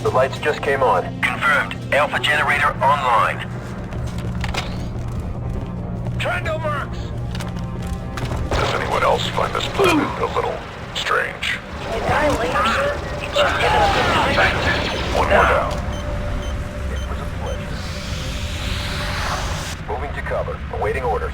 The lights just came on. Confirmed. Alpha generator online. Trando marks. Does anyone else find this planet a little strange? You die later, sir. It's just giving us a time. One more down. It was a pleasure. Moving to cover. Awaiting orders.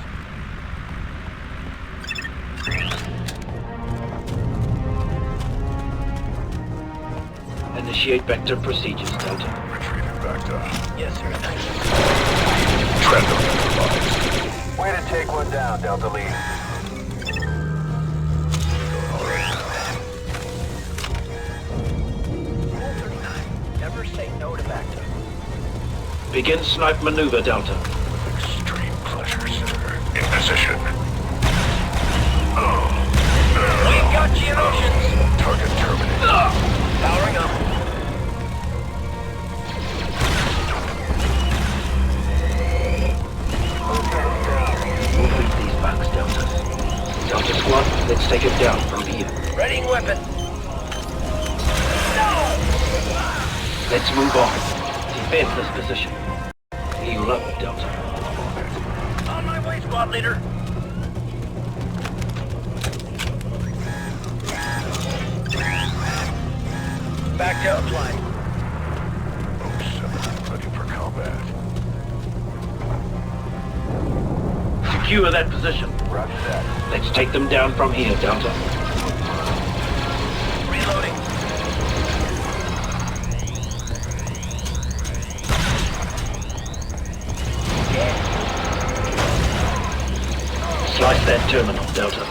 Initiate Vector procedures, Delta. Retreating back down. Yes, sir. Trendo neutralized. Way to take one down, Delta Lead. Rule 39. Never say no to Vector. Begin snipe maneuver, Delta. Extreme pleasure, sir. In position. We've got Geonosians! Target terminated. Powering up. We'll beat these bugs, Delta. Delta Squad, let's take it down from here. Readying weapon. Let's move on. Defend this position. Heal up, Delta. On my way, squad leader. Back to outline. 07, ready for combat. Secure that position. Roger that. Let's take them down from here, Delta. Reloading. Slice that terminal, Delta.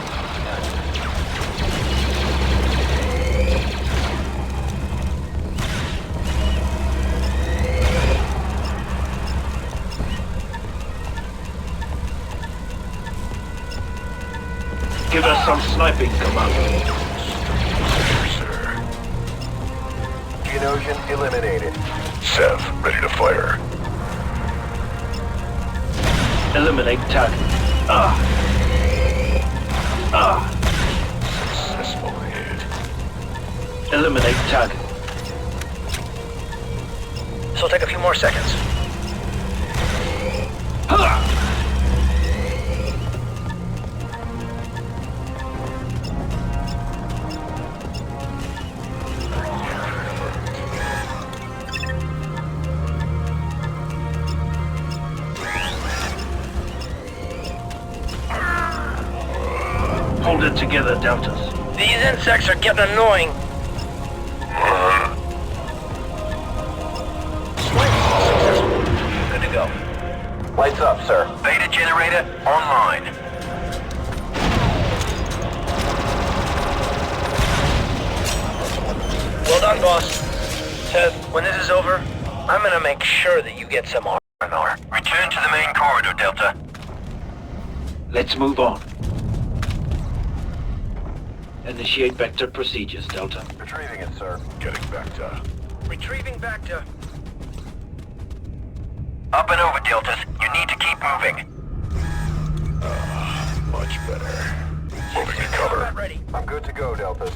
Give us some sniping, Commander. Sir. Geonosian eliminated. Sev, ready to fire. Eliminate target. Successful hit. Eliminate target. This will take a few more seconds. Hold it together, Deltas. These insects are getting annoying. Good to go. Lights up, sir. Beta generator online. Well done, boss. Ted, when this is over, I'm gonna make sure that you get some R&R. Return to the main corridor, Delta. Let's move on. Initiate vector procedures, Delta. Retrieving it, sir. Getting back to... Retrieving back to... Up and over, Deltas. You need to keep moving. much better. Moving to cover. Ready. I'm good to go, Deltas.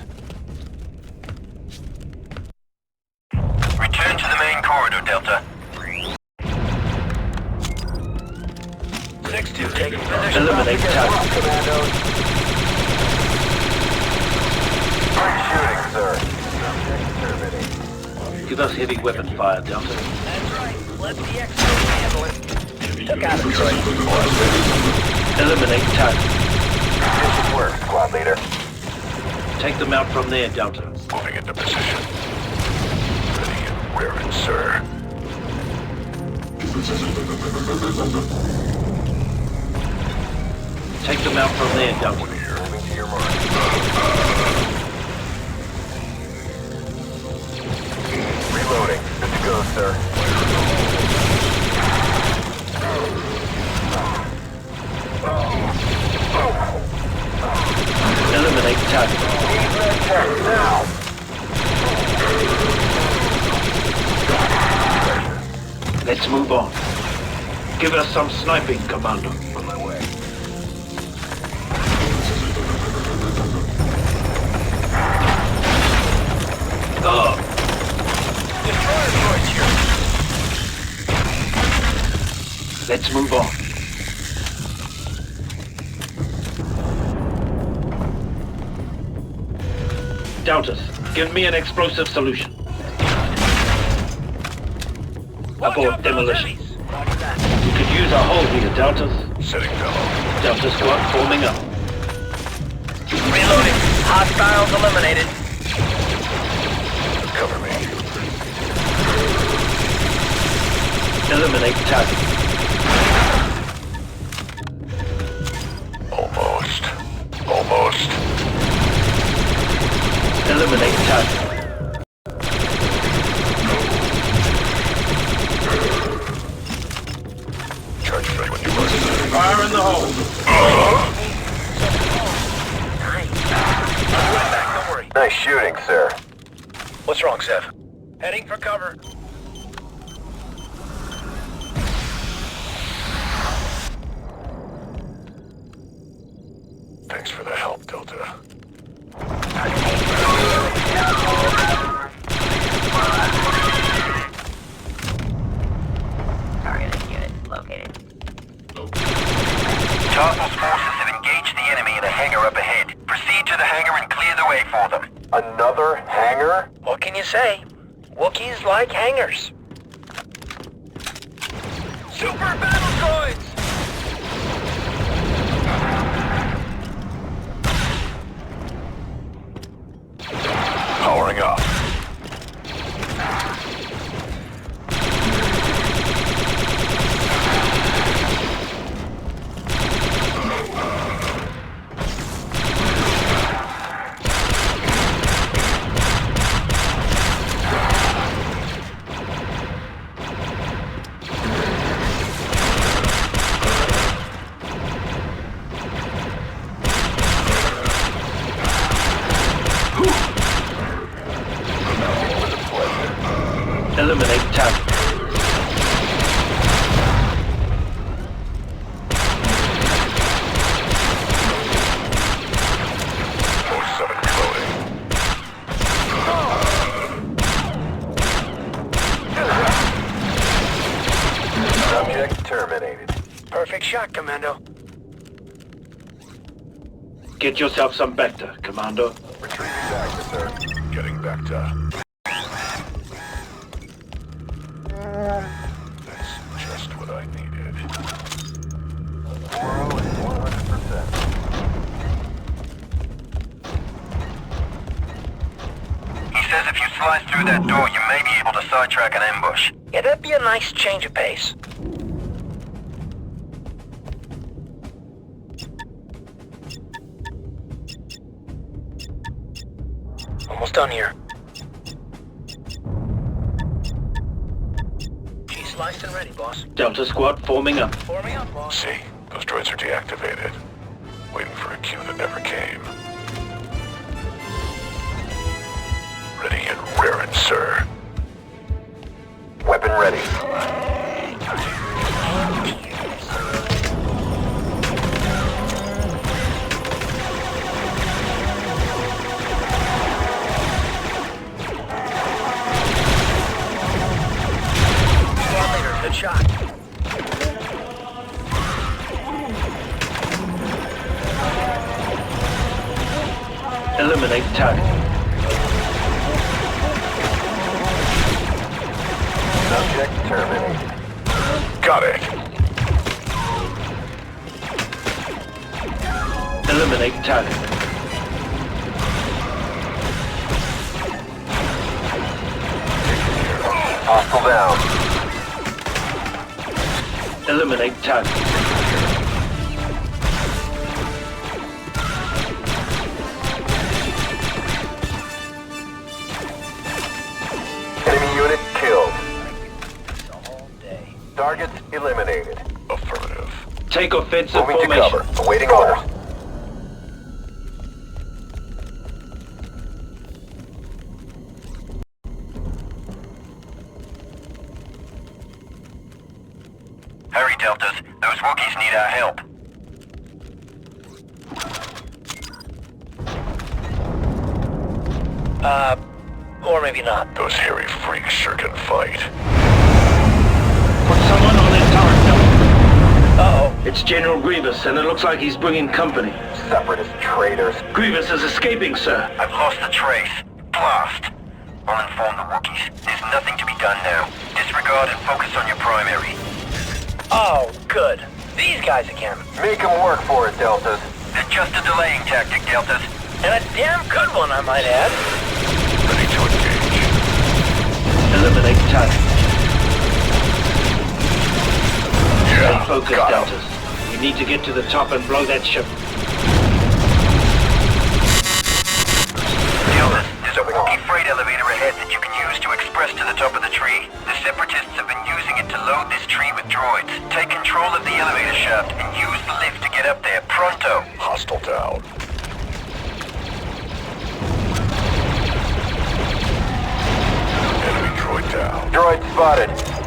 Return to the main corridor, Delta. 6-2, taking position. Eliminate target. Commandos. Shooting, sir. Subject Give us heavy weapon fire, Delta. That's right. Let the X-Ray handle it. Took out a Detroit. Eliminate target. Good work, squad leader. Take them out from there, Delta. Moving into position. Ready and raring, sir. Take them out from there, Delta. Moving to your mark. Reloading. Good to go, sir. Eliminate target. Now. Let's move on. Give us some sniping, Commander. On my way. Destroyer droids here. Let's move on. Deltas, give me an explosive solution. Abort demolition. We could use a hold here, Deltas. Setting down. Delta squad forming up. Reloading. Hostiles eliminated. Cover me. Eliminate target. Almost. Almost. Eliminate target. Ready when you are, sir. Fire in the hole. Nice. I'll be right back, don't worry. Nice shooting, sir. What's wrong, Sev? Heading for cover. Thanks for the help, Delta. Targeted unit located. Tartle's forces have engaged the enemy in a hangar up ahead. Proceed to the hangar and clear the way for them. Another hangar? What can you say? Wookiees like hangars. Super battle droids! Powering up. Eliminate target. Subject terminated. Perfect shot, Commando. Get yourself some Bacta, Commander. Retrieving back, sir. Getting back to... That's just what I needed. Morrow is 100%. He says if you slice through that door, you may be able to sidetrack an ambush. Yeah, that'd be a nice change of pace. Almost done here. She's sliced and ready, boss. Delta Squad forming up. Forming up, boss. See, those droids are deactivated. Waiting for a cue that never came. Ready and raring, sir. Weapon ready. Squad leader, good shot. Eliminate target. Subject terminated. Got it. Eliminate target. Hostile down. Eliminate target. Enemy unit killed. All day. Targets eliminated. Affirmative. Take offensive Moving to formation. cover. Awaiting orders. Hurry, Deltas. Those Wookiees need our help. Or maybe not. Those hairy freaks sure can fight. Put someone on that turret, Delta. Uh-oh. It's General Grievous, and it looks like he's bringing company. Separatist traitors. Grievous is escaping, sir. I've lost the trace. Blast. I'll inform the Wookiees. There's nothing to be done now. Disregard and focus on your primary. Oh, good. These guys again. Make them work for it, Deltas. They're just a delaying tactic, Deltas. And a damn good one, I might add. Ready to engage. Eliminate target. Yeah, Stay focused, got 'em. Deltas. You need to get to the top and blow that ship. Deltas, there's a Wookiee freighter elevator ahead that you can use to express to the top of the tree. The Separatists have been using it to load this tree with droids. Take control of the elevator shaft and use the lift to get up there. Pronto! Hostile down. Enemy droid down. Droid spotted.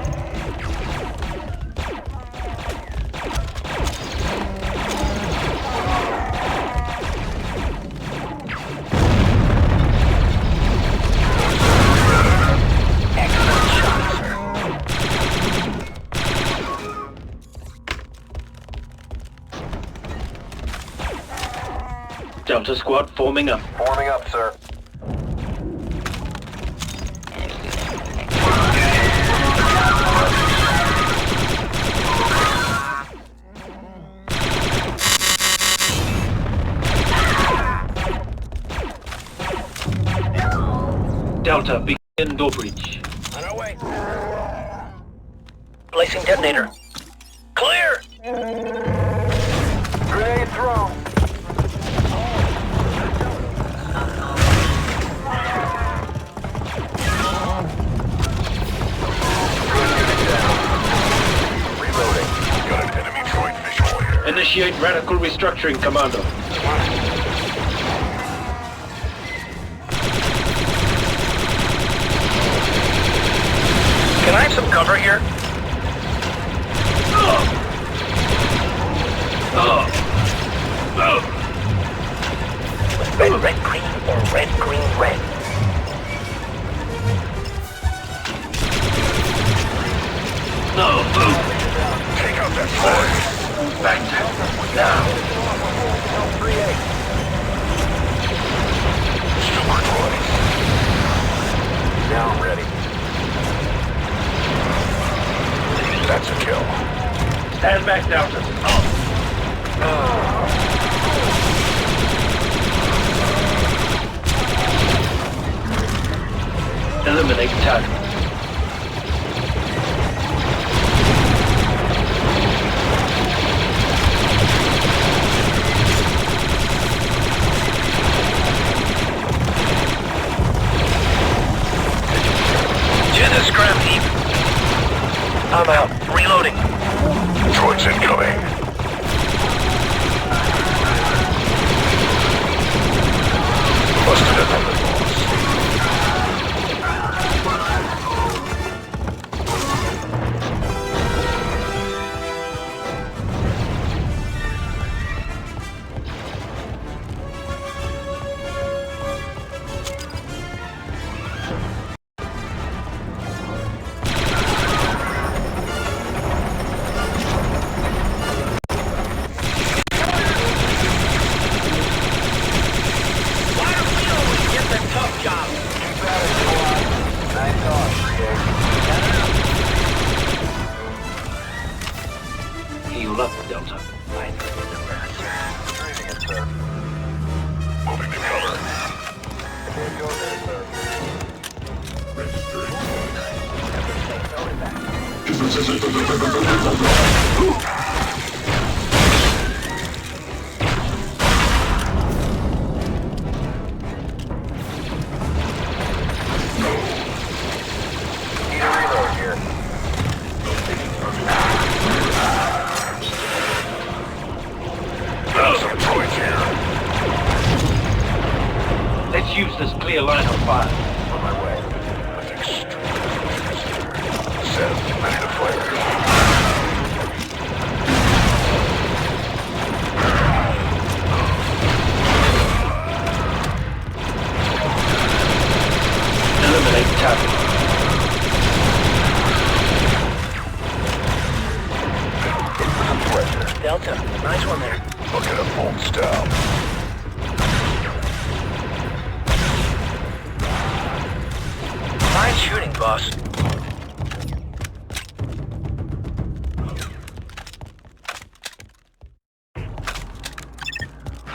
Delta squad forming up. Forming up, sir. Delta, begin door breach. On our way. Placing detonator. Clear! Grenade thrown. Reloading. Got an enemy droid visual here. Initiate radical restructuring, Commanndo. Can I have some cover here? Red, red, green, or red, green, red? No, move! Take out that droid. Back now! Super droid. Now I'm ready. That's a kill. Stand back, Delta. Eliminate target. Jenna, scrap heap. I'm out. Reloading. Droids incoming. Busted another boss. Heal up, Delta. Moving to cover. Need a reload here. Some droids here. Let's use this clear line of fire. On my way. With extreme set ready to fire. Eliminate target. Delta, nice one there. Look at him, bolts down. Fine shooting, boss.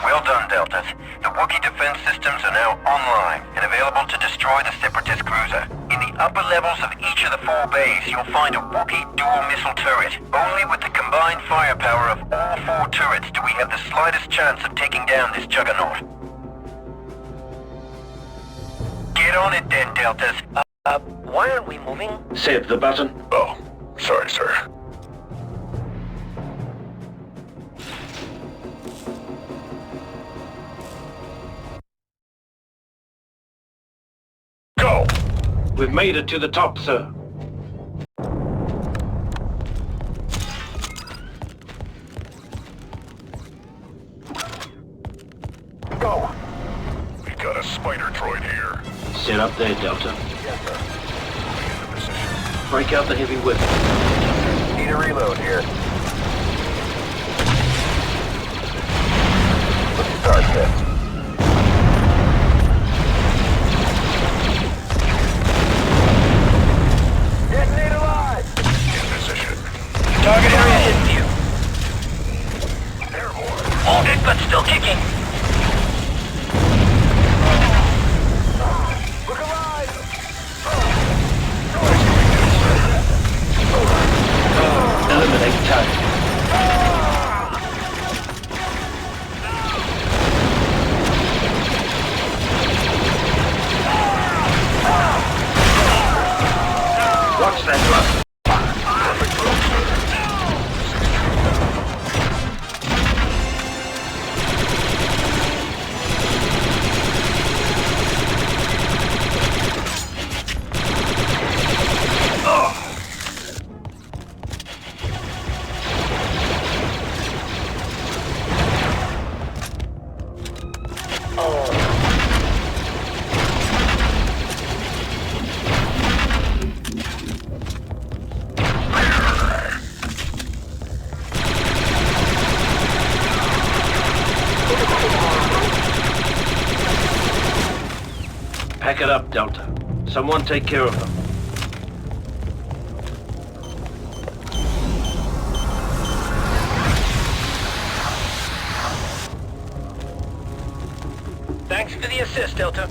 Well done, Deltas. The Wookiee defense systems are now online and available to destroy the Separatist cruiser. In the upper levels of each of the 4 bays, you'll find a Wookiee dual missile turret. Only with the combined firepower of all 4 turrets do we have the slightest chance of taking down this juggernaut. Get on it then, Deltas. Why aren't we moving? Seb, the button. Oh, sorry, sir. Go! We've made it to the top, sir. Go! We got a spider droid here. Set up there, Delta. Yes, sir. Into position. Break out the heavy weapon. Need a reload here. Let's start this. Detonate alive! In position. Target area hidden view. Airborne. Wounded, but still kicking. Look alive! Eliminate target. Watch that thrust. Pack it up, Delta. Someone take care of them. Thanks for the assist, Delta.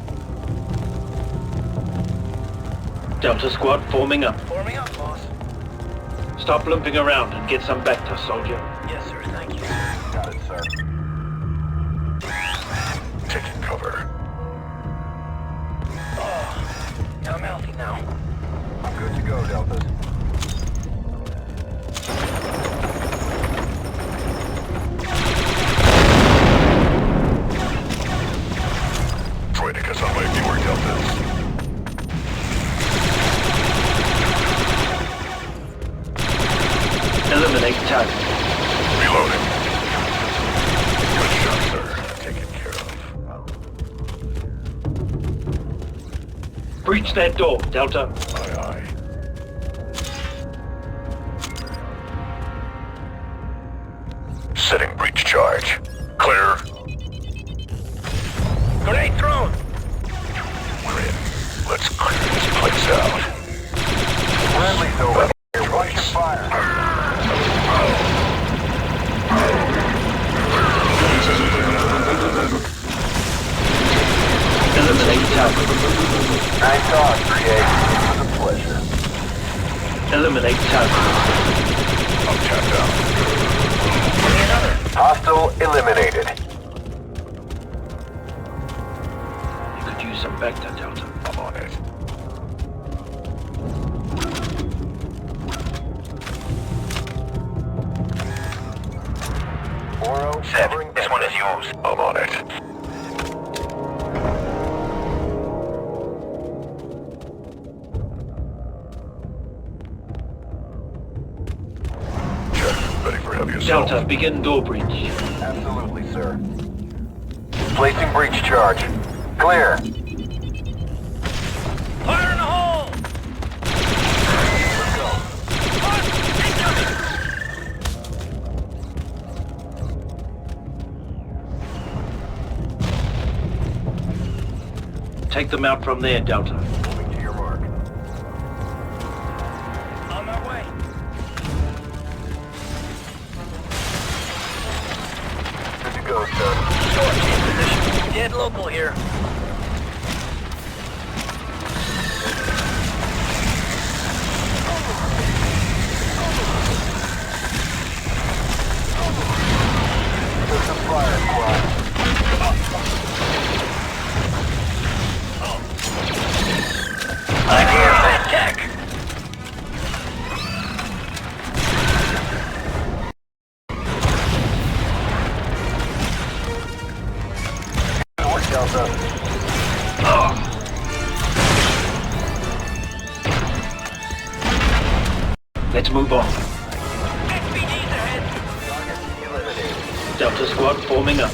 Delta squad forming up. Forming up, boss. Stop limping around and get some back to us, soldier. Yes, sir. Thank you. Got it, sir. Taking cover. I'm healthy now. I'm good to go, Deltas. Droidicus on my viewer, Deltas. Eliminate target. Reloading. Good shot, sir. Taken care of. Breach that door, Delta. Aye, aye. Setting breach charge. Clear. Grenade thrown. We're in. Let's clear this place out. Friendly's over here. Watch your fire. Eliminate target. Nice talk, 3A. It was a pleasure. Eliminate target. I'm tapped out. Hostile eliminated. You could use some back to Delta. I'm on it. Seb, this one is yours. I'm on it. Check. Ready for heavy assault. Delta, begin door breach. Absolutely, sir. Placing breach charge. Clear. Fire in the hole! Let's go. Take them out from there, Delta. Moving to your mark. On my way. Good to go, sir. Short change position. Dead local here. There's some fire, squad. Delta. Let's move on. SPD's ahead. Target eliminated. Delta squad forming up.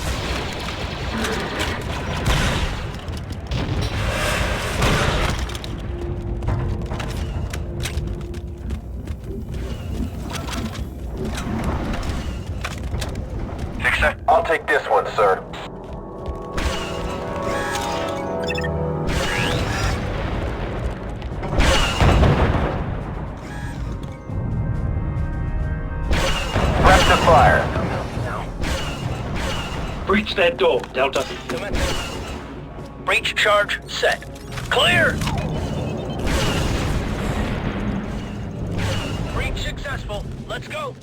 Fixer, I'll take this one, sir. Prep to fire. Breach that door, Delta. Commencing. Breach charge set. Clear! Breach successful. Let's go.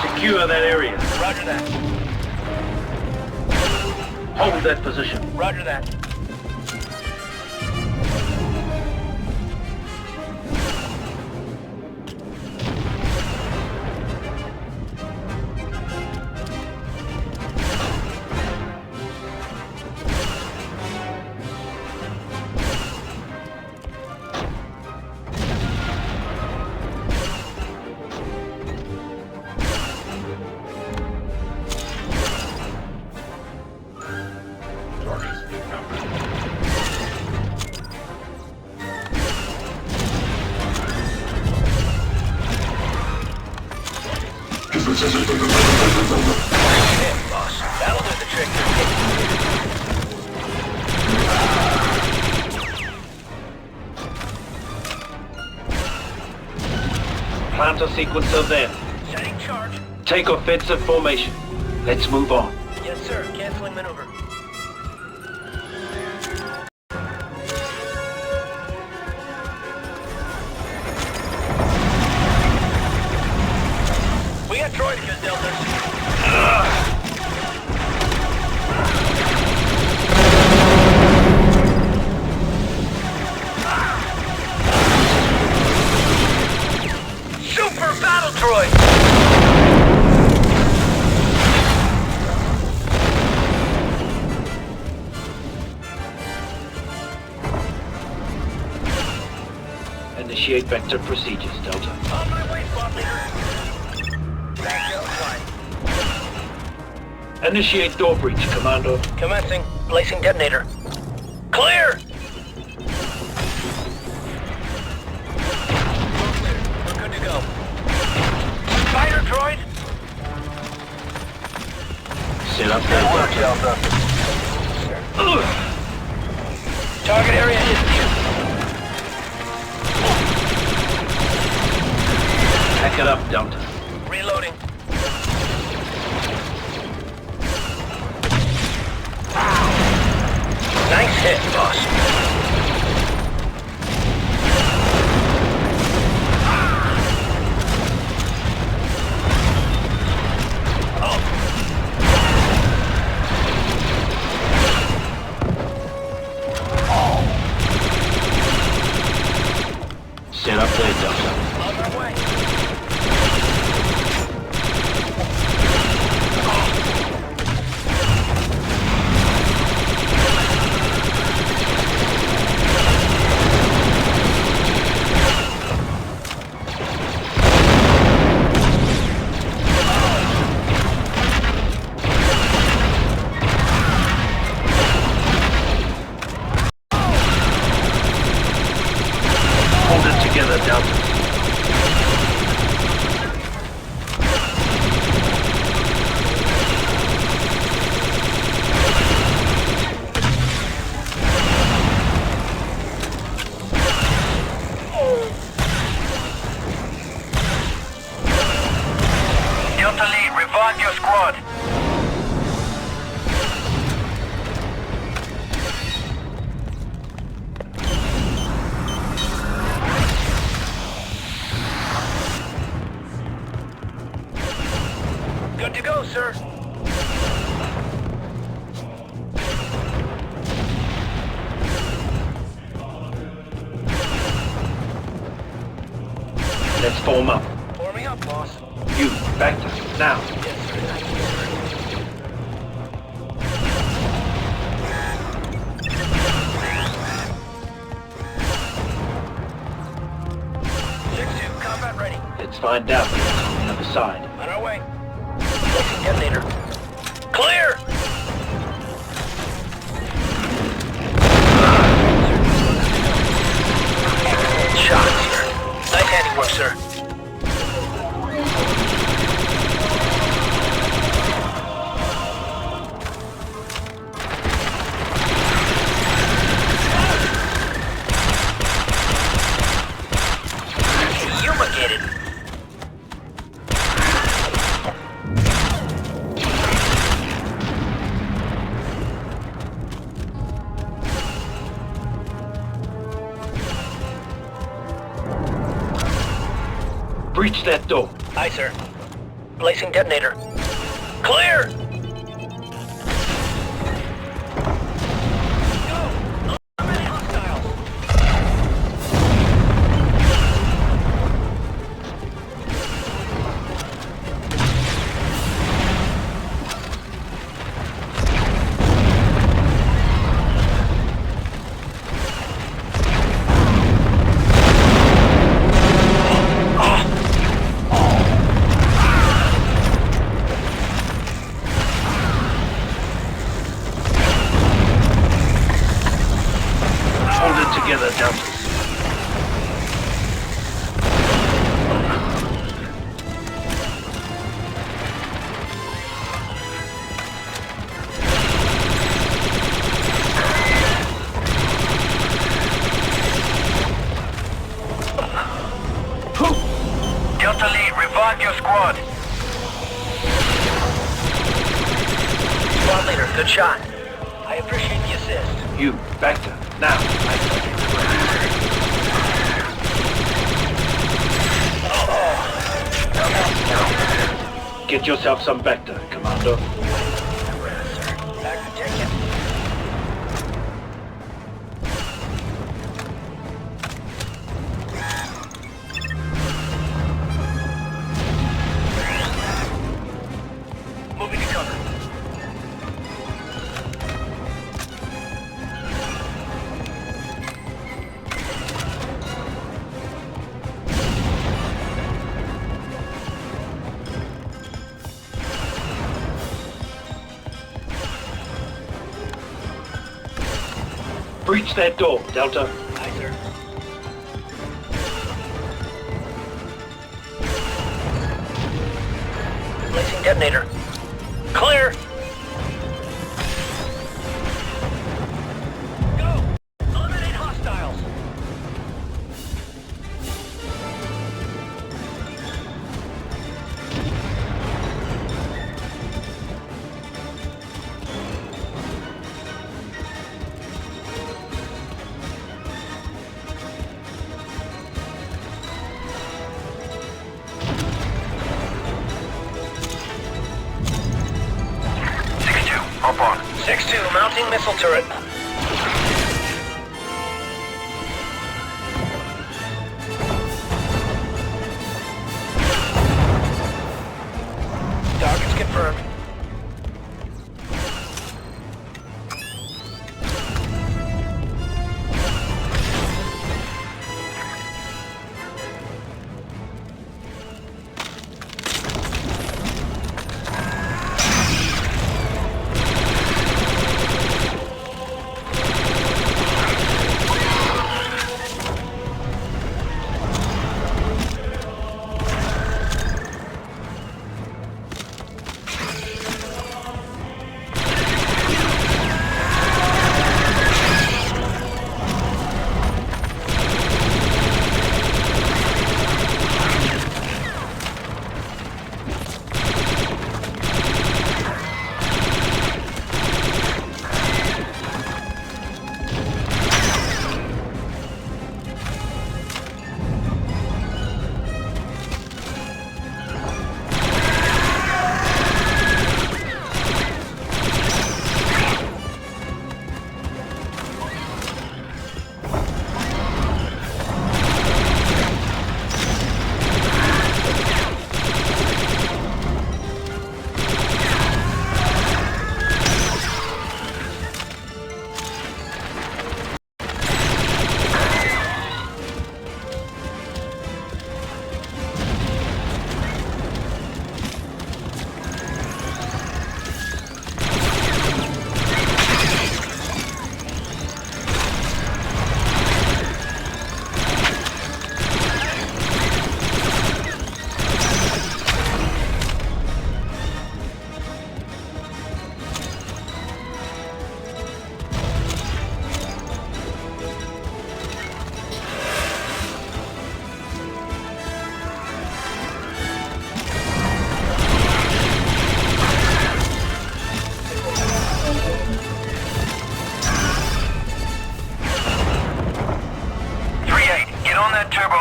Secure that area. Roger that. Hold that position. Roger that. Hit, boss. That'll do the trick. Plant a sequencer there. Setting charge. Take offensive formation. Let's move on. Yes, sir. Canceling maneuver. We got droid here, Delta. Super battle droid! Initiate vector procedures, Delta. On my way, squad leader. Back outside. Initiate door breach, Commanndo. Commencing. Placing detonator. Clear! We're good to go. Spider droid! Set up there, Work, Delta. Delta. Target area is view. Pack it up, Delta. Reloading. Nice hit, boss. Set up there, Delta. On my way. Hold it together, Delta. Delta Lead, revive your squad. Good to go, sir. Let's form up. Forming up, boss. You, back to me, now. Combat ready. Let's find out what's on the other side. On our way. Placing detonator. Clear! Shots, sir. Nice handiwork, sir. Fumigated. Breach that door. Aye, sir. Placing detonator. Clear! Go! Eliminate hostiles! Hold it together, Delta. Delta Lead, revive your squad. Squad leader, good shot. I appreciate the assist. You, back to now. Get yourself some Vector, Commander. Back to ticket. Moving to cover. Breach that door, Delta. Aye, sir. Placing detonator. Clear! Go! Eliminate hostiles! Hop on. 6-2, mounting missile turret. Targets confirmed.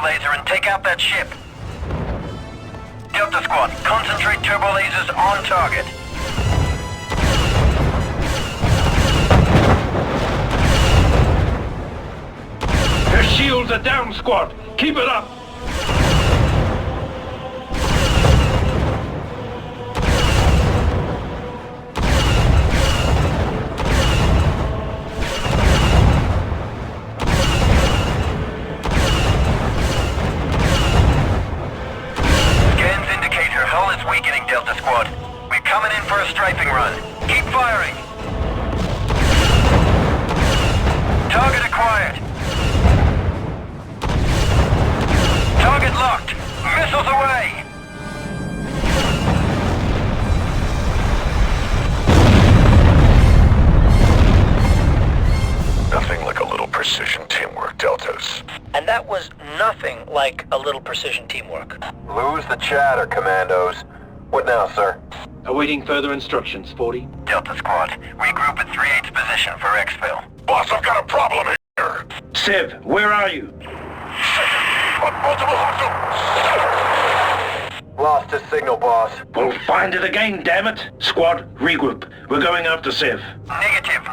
laser and take out that ship. Delta Squad, concentrate turbo lasers on target. Their shields are down, squad. Keep it up. Scans indicate her hull is weakening, Delta Squad. We're coming in for a strafing run. Keep firing. Target acquired. Target locked. Missiles away. Nothing like a little precision teamwork, Deltas. And that was nothing like a little precision teamwork. Lose the chatter, Commandos. What now, sir? Awaiting further instructions, 40. Delta Squad, regroup at 3/8 position for exfil. Boss, I've got a problem here. Sev, where are you? On multiple hostiles. Lost his signal, boss. We'll find it again, damn it. Squad, regroup. We're going after Sev. Negative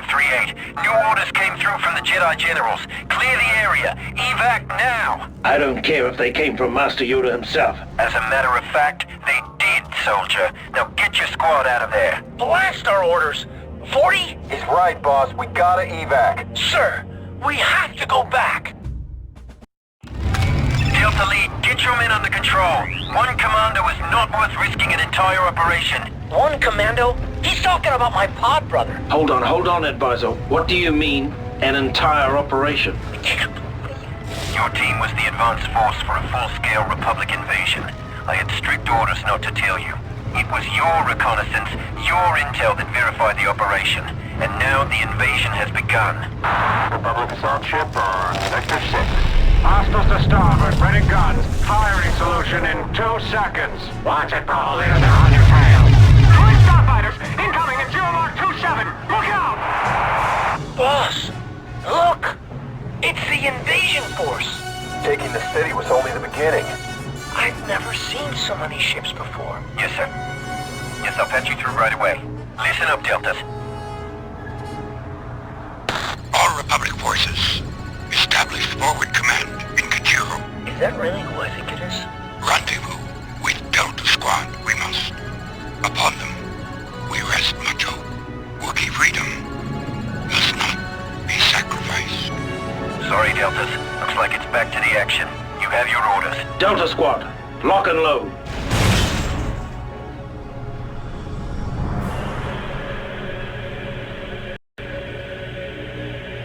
3/8. New orders came through from the Jedi generals. Clear the area. Evac now. I don't care if they came from Master Yoda himself. As a matter of fact, they did, soldier. Now get your squad out of there. Blast our orders! 40? He's right, boss. We gotta evac. Sir, we have to go back. Delta Lead, get your men under control. One commando is not worth risking an entire operation. One Commando? He's talking about my pod brother. Hold on, Advisor. What do you mean, an entire operation? Your team was the advance force for a full-scale Republic invasion. I had strict orders not to tell you. It was your reconnaissance, your intel that verified the operation. And now the invasion has begun. Republic assault ship on Sector 6. Hostiles to starboard, ready guns. Firing solution in 2 seconds. Watch it, Paul. They're on your tail. Twin starfighters incoming at Geomark 27. Look out! Boss, look! It's the invasion force. Taking the city was only the beginning. I've never seen so many ships before. Yes, sir. Yes, I'll patch you through right away. Listen up, Deltas. All Republic forces, establish forward command in Kajiro. Is that really who I think it is? Rendezvous with Delta Squad, we must. Upon them, we rest Macho. Wookiee freedom must not be sacrificed. Sorry, Deltas. Looks like it's back to the action. You have your orders. Delta Squad, lock and load.